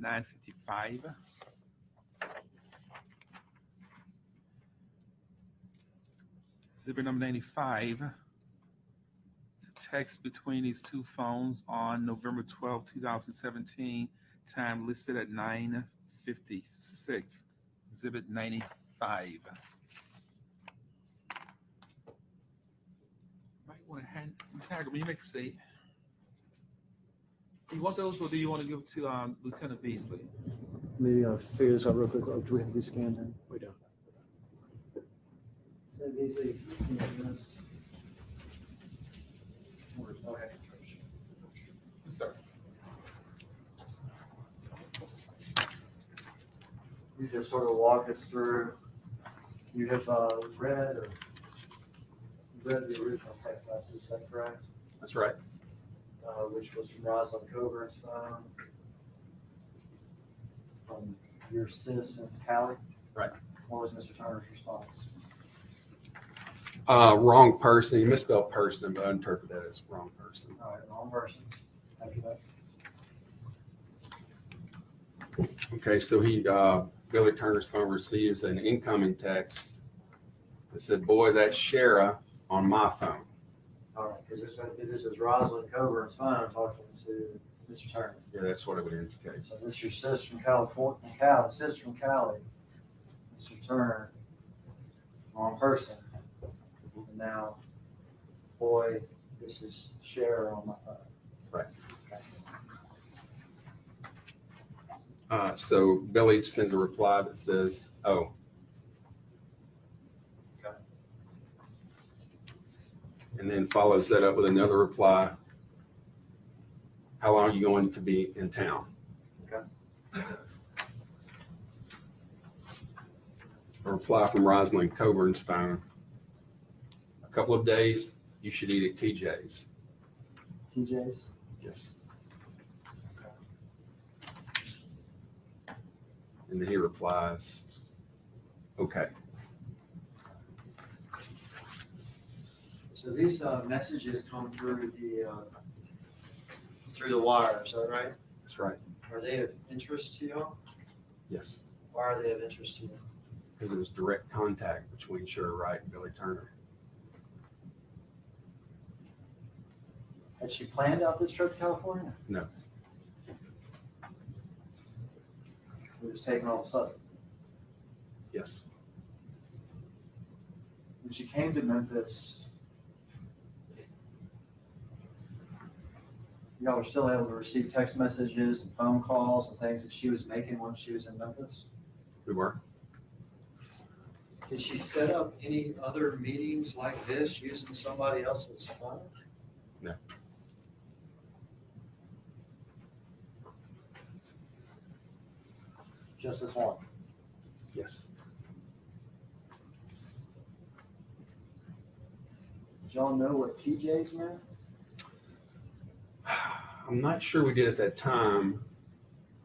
9:55. Exhibit number 95, text between these two phones on November 12, 2017, time listed at 9:56. Exhibit 95. Might want to hand, Ms. Hagerman, you may proceed. Do you want those, or do you want to give it to Lieutenant Beasley? Let me figure this out real quick. Do we have these scanned in? We don't. Beasley, can you do this? Okay. Yes, sir. You just sort of walk us through. You have read the original text message, is that correct? That's right. Which was from Rosalind Coburn's phone, from your sis in Cali. Right. What was Mr. Turner's response? Wrong person. He misspelled person, but I interpret that as wrong person. All right, wrong person. After that. Okay, so Billy Turner's phone receives an incoming text that said, "Boy, that's Sherra on my phone." All right, because this is Rosalind Coburn's phone talking to Mr. Turner. Yeah, that's what it would indicate. So this is your sis from California, sis from Cali, Mr. Turner, wrong person. And now, boy, this is Sherra on my phone. Right. Okay. So Billy sends a reply that says, "Oh." Okay. And then follows that up with another reply. "How long are you going to be in town?" Okay. A reply from Rosalind Coburn's phone. "A couple of days, you should eat at TJ's." TJ's? Yes. And then he replies, "Okay." So these messages come through the wire, is that right? That's right. Are they of interest to y'all? Yes. Why are they of interest to you? Because it was direct contact between Sherra Wright and Billy Turner. Had she planned out this trip to California? No. It was taken all of a sudden. Yes. When she came to Memphis, y'all were still able to receive text messages and phone calls and things that she was making when she was in Memphis? We were. Did she set up any other meetings like this using somebody else's phone? No. Just this one? Yes. Did y'all know what TJ's meant? I'm not sure we did at that time,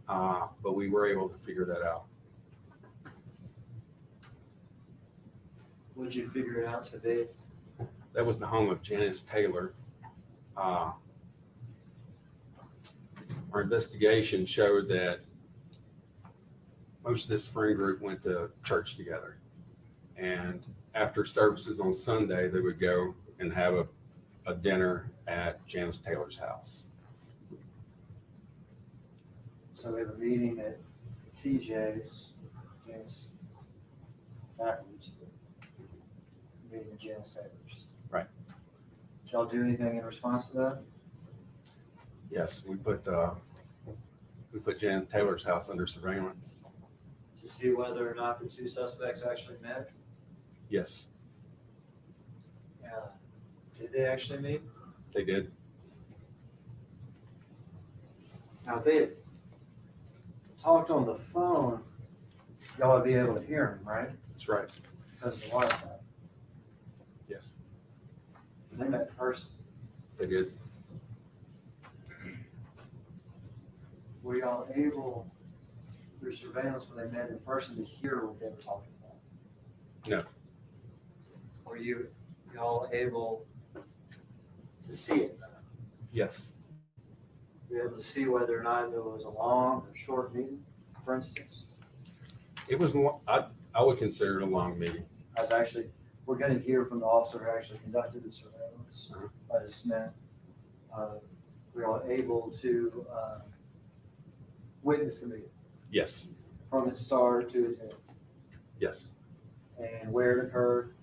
but we were able to figure that out. What'd you figure it out to be? That was the home of Janice Taylor. Our investigation showed that most of this friend group went to church together. And after services on Sunday, they would go and have a dinner at Janice Taylor's house. So we have a meeting at TJ's, Janice, backwards, meeting at Janice Taylor's. Right. Did y'all do anything in response to that? Yes, we put Janice Taylor's house under surveillance. To see whether or not the two suspects actually met? Yes, Did they actually meet? they did. Now, if they had talked on the phone, y'all would be able to hear them, right? That's right. Because of the Wi-Fi. Yes, They met in person. they did. Were y'all able, through surveillance when they met in person, to hear what they were talking about? No. Were you y'all able to see it? Yes. Be able to see whether or not it was a long or short meeting, for instance? It was, I would consider it a long meeting. We're gonna hear from the officer who actually conducted the surveillance. Uh-huh. I just meant, we are able to, witness the meeting Yes. from its start to its end, Yes. and where it occurred,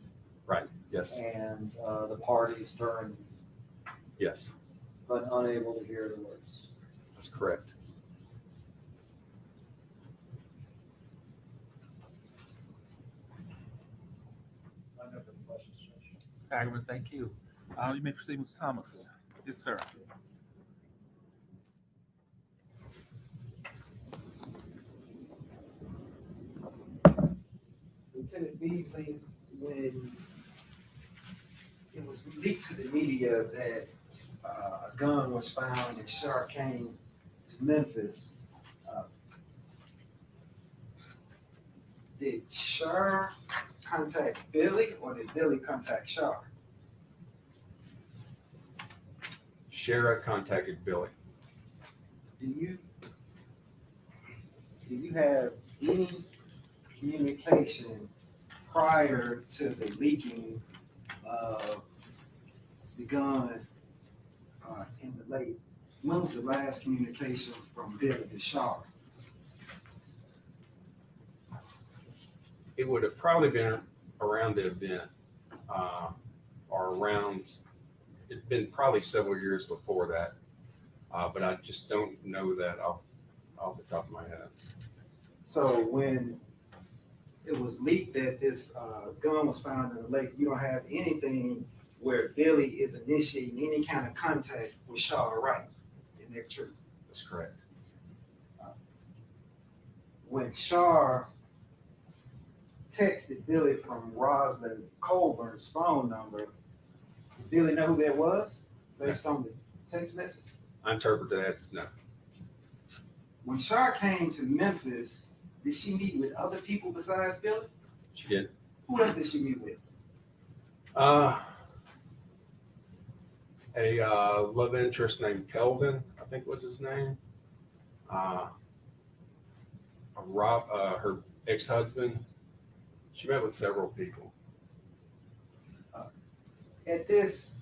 Right. Yes. and, the parties during, Yes. but unable to hear the words. That's correct. I have no further questions, Judge. Ms. Hagerman, thank you. You may proceed, Ms. Thomas. Yes, sir. Lieutenant Beasley, when it was leaked to the media that a gun was found and Sherra came to Memphis, did Sherra contact Billy or did Billy contact Sherra? Sherra contacted Billy. Do you have any communication prior to the leaking of the gun in the lake? When was the last communication from Billy to Sherra? It would have probably been around the event, or around, it'd been probably several years before that. But I just don't know that off the top of my head. So when it was leaked that this gun was found in the lake, you don't have anything where Billy is initiating any kind of contact with Sherra Wright. Isn't that true? That's correct. When Sherra texted Billy from Rosalind Colburn's phone number, did Billy know who that was based on the text message? I interpret that as no. When Sherra came to Memphis, did she meet with other people besides Billy? She did. Who else did she meet with? A love interest named Kelvin, I think was his name. Her ex-husband. She met with several people. At this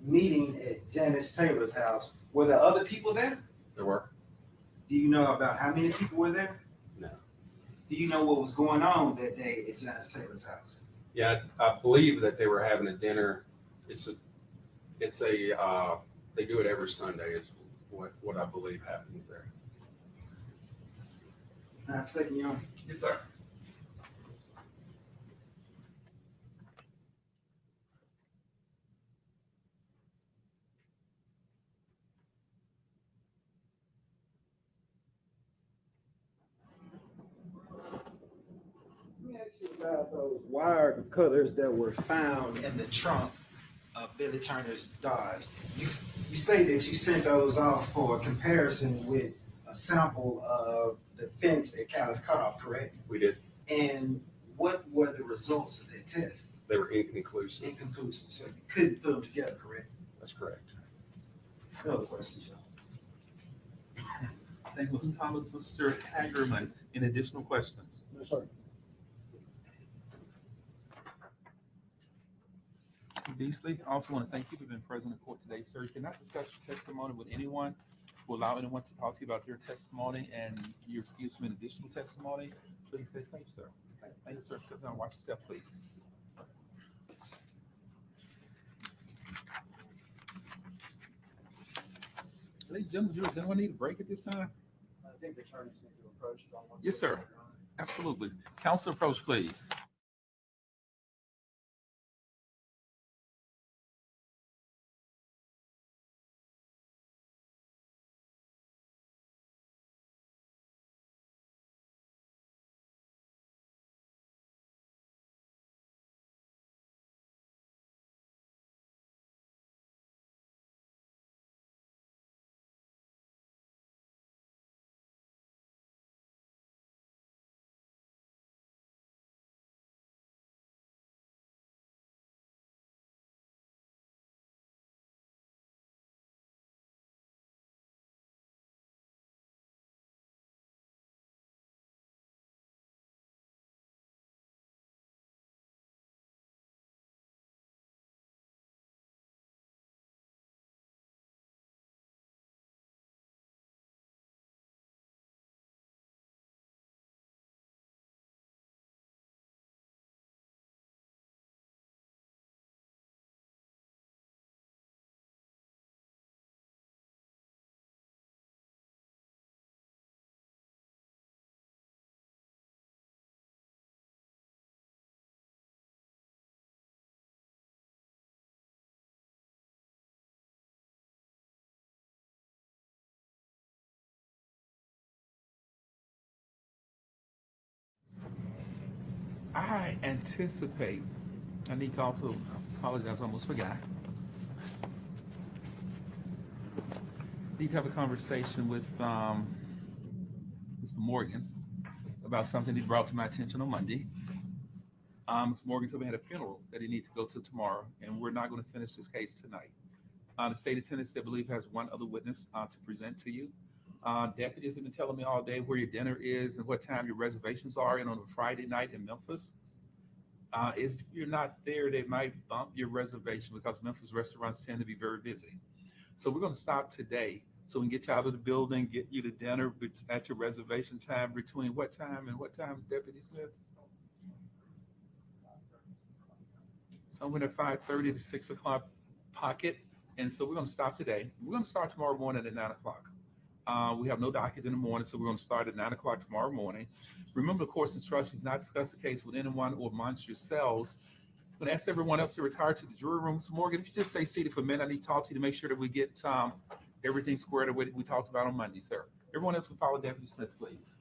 meeting at Janice Taylor's house, were there other people there? There were? Do you know about how many people were there? No. Do you know what was going on that day at Janice Taylor's house? Yeah, I believe that they were having a dinner. They do it every Sunday is what I believe happens there. Can I have a second, Your Honor? Yes, sir. Let me ask you about those wire cutters that were found in the trunk of Billy Turner's Dodge. You say that you sent those off for comparison with a sample of the fence at Callis Cutoff, correct? We did. And what were the results of that test? They were inconclusive. Inconclusive, so you couldn't put them together, correct? That's correct. No other questions, John? Thank you, Ms. Thomas. Mr. Hagerman, any additional questions? No, sir. Beasley, I also want to thank you for being present in court today, sir. You cannot discuss your testimony with anyone or allow anyone to talk to you about your testimony and your excuse from an additional testimony. Please stay safe, sir. Thank you, sir. Sit down, watch yourself, please. Ladies and gentlemen, does anyone need a break at this time? I think the attorneys need to approach it on one. Yes, sir. Absolutely. Counsel, approach, please. I anticipate, I need to also apologize, I almost forgot. Need to have a conversation with Mr. Morgan about something he brought to my attention on Monday. Mr. Morgan told me he had a funeral that he needs to go to tomorrow, and we're not going to finish this case tonight. The state of Tennessee, I believe, has one other witness to present to you. Deputies have been telling me all day where your dinner is and what time your reservations are, and on a Friday night in Memphis. If you're not there, they might bump your reservation because Memphis restaurants tend to be very busy. So we're going to stop today so we can get you out of the building, get you to dinner at your reservation time. Between what time and what time, Deputy Smith? Somewhere at 5:30 to 6 o'clock pocket. And so we're going to stop today. We're going to start tomorrow morning at 9 o'clock. We have no docket in the morning, so we're going to start at 9 o'clock tomorrow morning. Remember the course instructions, not discuss the case with anyone or amongst yourselves. I'm going to ask everyone else to retire to the jury room. So Morgan, if you just stay seated for a minute, I need to talk to you to make sure that we get everything squared away that we talked about on Monday, sir. Everyone else will follow Deputy Smith, please.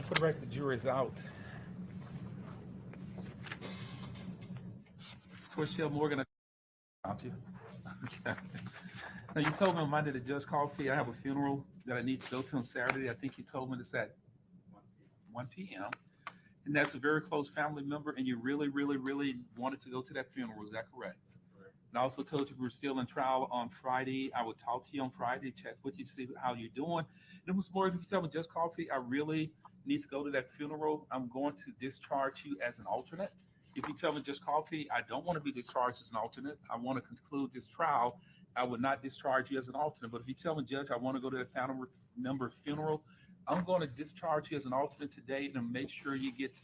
For the record, the jury is out. It's Torshell Morgan. Out you. Okay. Now you told me on Monday that Judge Coffey, I have a funeral that I need to go to on Saturday. I think you told me it's at 1 p.m. And that's a very close family member, and you really, really, really wanted to go to that funeral. Is that correct? Correct. And I also told you we were still in trial on Friday. I would talk to you on Friday, check with you, see how you're doing. And it was more, if you tell me, Judge Coffey, I really need to go to that funeral. I'm going to discharge you as an alternate. If you tell me, Judge Coffey, I don't want to be discharged as an alternate, I want to conclude this trial, I would not discharge you as an alternate. But if you tell me, Judge, I want to go to the family member funeral, I'm going to discharge you as an alternate today and make sure you get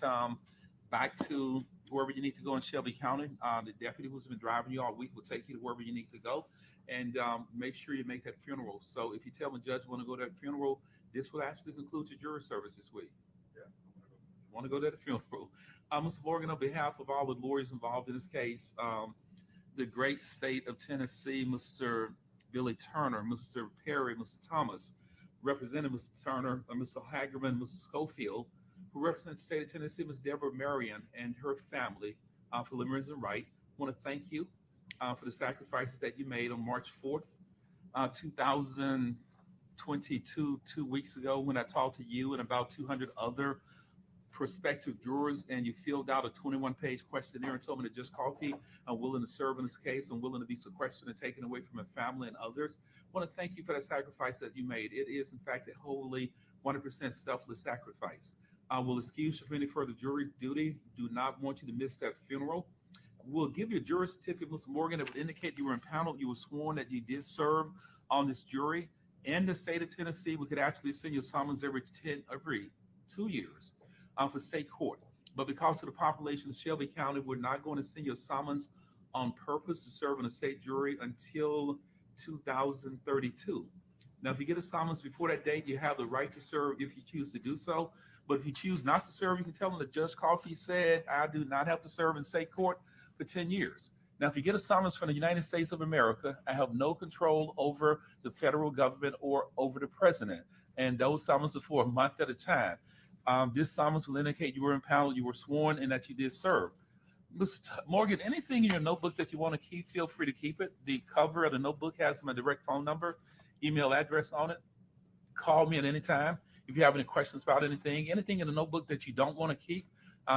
back to wherever you need to go in Shelby County. The deputy who's been driving you all week will take you to wherever you need to go, and make sure you make that funeral. So if you tell the judge you want to go to that funeral, this will actually conclude your jury service this week. Yeah, I want to go to that funeral. Mr. Morgan, on behalf of all the lawyers involved in this case, the great state of Tennessee, Mr. Billy Turner, Mr. Perry, Mr. Thomas, Representative Mr. Turner, Mr. Hagerman, Mr. Schofield, who represents the state of Tennessee, Ms. Deborah Marion and her family, for Lorenzen Wright. I want to thank you for the sacrifices that you made on March 4th, 2022, 2 weeks ago, when I talked to you and about 200 other prospective jurors, and you filled out a 21-page questionnaire and told me to just Coffey, I'm willing to serve in this case. I'm willing to be sequestered and taken away from my family and others. I want to thank you for that sacrifice that you made. It is, in fact, a wholly 100% selfless sacrifice. I will excuse you for any further jury duty. Do not want you to miss that funeral. We'll give you a jury certificate, Mr. Morgan, that would indicate you were impaneled. You were sworn that you did serve on this jury. In the state of Tennessee, we could actually send you a summons every 2 years for state court. But because of the population of Shelby County, we're not going to send you a summons on purpose to serve in a state jury until 2032. Now, if you get a summons before that date, you have the right to serve if you choose to do so. But if you choose not to serve, you can tell them that Judge Coffey said, I do not have to serve in state court for 10 years. Now, if you get a summons from the United States of America, I have no control over the federal government or over the president. And those summonses are for a month at a time. This summons will indicate you were impaneled, you were sworn, and that you did serve. Mr. Morgan, anything in your notebook that you want to keep, feel free to keep it. The cover of the notebook has my direct phone number, email address on it. Call me at any time. If you have any questions about anything in the notebook that you don't want to keep,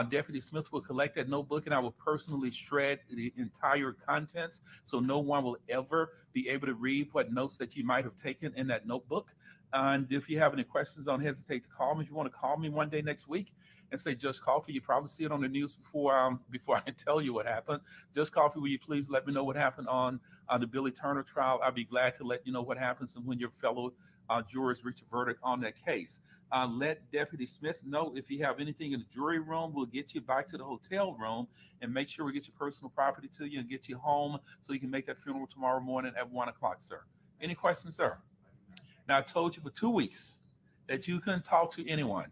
Deputy Smith will collect that notebook, and I will personally shred the entire contents, so no one will ever be able to read what notes that you might have taken in that notebook. And if you have any questions, don't hesitate to call me. If you want to call me one day next week and say, Just Coffee, you probably see it on the news before I tell you what happened. Just Coffee, will you please let me know what happened on the Billy Turner trial? I'll be glad to let you know what happens and when your fellow jurors reach a verdict on that case. Let Deputy Smith know if you have anything in the jury room. We'll get you back to the hotel room and make sure we get your personal property to you and get you home so you can make that funeral tomorrow morning at 1 o'clock, sir. Any questions, sir? Now, I told you for 2 weeks that you couldn't talk to anyone.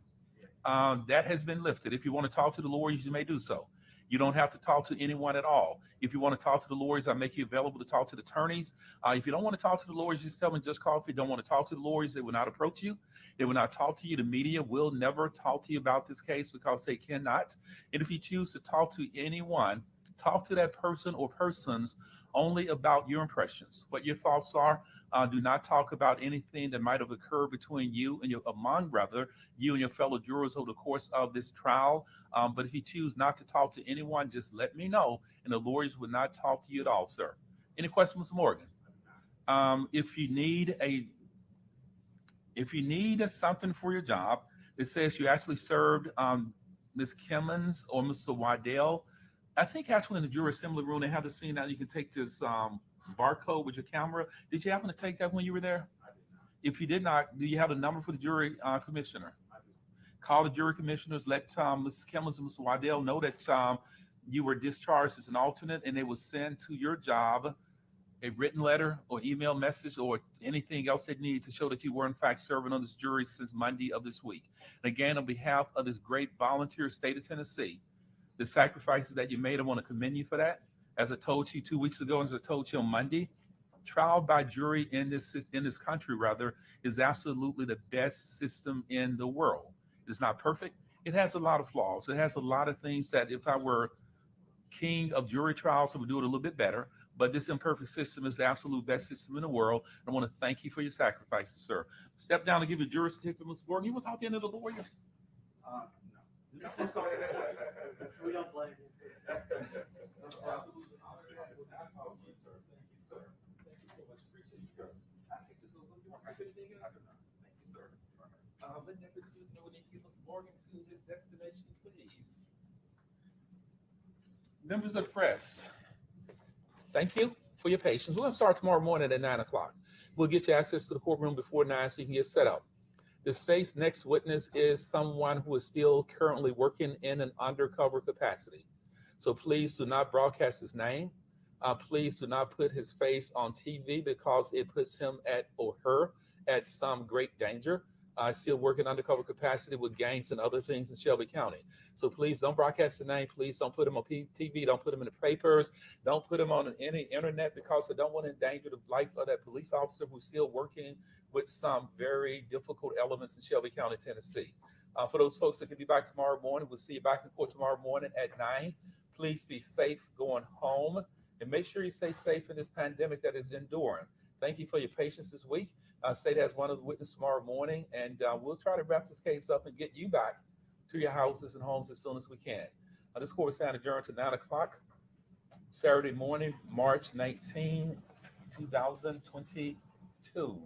That has been lifted. If you want to talk to the lawyers, you may do so. You don't have to talk to anyone at all. If you want to talk to the lawyers, I make you available to talk to the attorneys. If you don't want to talk to the lawyers, just tell me Just Call. If you don't want to talk to the lawyers, they will not approach you. They will not talk to you. The media will never talk to you about this case because they cannot. And if you choose to talk to anyone, talk to that person or persons only about your impressions, what your thoughts are. Do not talk about anything that might have occurred between you and you and your fellow jurors over the course of this trial. But if you choose not to talk to anyone, just let me know, and the lawyers will not talk to you at all, sir. Any questions, Mr. Morgan? If you need something for your job, it says you actually served Ms. Kimmons or Mr. Waddell. I think actually in the jury assembly room, they have the scene now you can take this barcode with your camera. Did you happen to take that when you were there? If you did not, do you have a number for the jury commissioner? Call the jury commissioners, let Ms. Kimmons and Mr. Waddell know that you were discharged as an alternate, and they will send to your job a written letter or email message or anything else they need to show that you were in fact serving on this jury since Monday of this week. And again, on behalf of this great volunteer state of Tennessee, the sacrifices that you made, I want to commend you for that. As I told you 2 weeks ago, as I told you on Monday, trial by jury in this country, is absolutely the best system in the world. It's not perfect. It has a lot of flaws. It has a lot of things that if I were king of jury trials, I would do it a little bit better. But this imperfect system is the absolute best system in the world. I want to thank you for your sacrifices, sir. Step down and give your jury certificate, Mr. Gordon. You want to talk to any of the lawyers? No. We don't blame you. Let Deputy Smith know when they give Mr. Morgan to his destination, please. Members of the press, thank you for your patience. We're going to start tomorrow morning at 9 o'clock. We'll get you access to the courtroom before 9 so you can get set up. The state's next witness is someone who is still currently working in an undercover capacity. So please do not broadcast his name. Please do not put his face on TV because it puts him or her at some great danger. Still working undercover capacity with gangs and other things in Shelby County. So please don't broadcast the name. Please don't put him on TV. Don't put him in the papers. Don't put him on any internet because I don't want to endanger the life of that police officer who's still working with some very difficult elements in Shelby County, Tennessee. For those folks that can be back tomorrow morning, we'll see you back in court tomorrow morning at 9. Please be safe going home and make sure you stay safe in this pandemic that is enduring. Thank you for your patience this week. State has one of the witnesses tomorrow morning, and we'll try to wrap this case up and get you back to your houses and homes as soon as we can. This court is now adjourned to 9 o'clock, Saturday morning, March 19, 2022.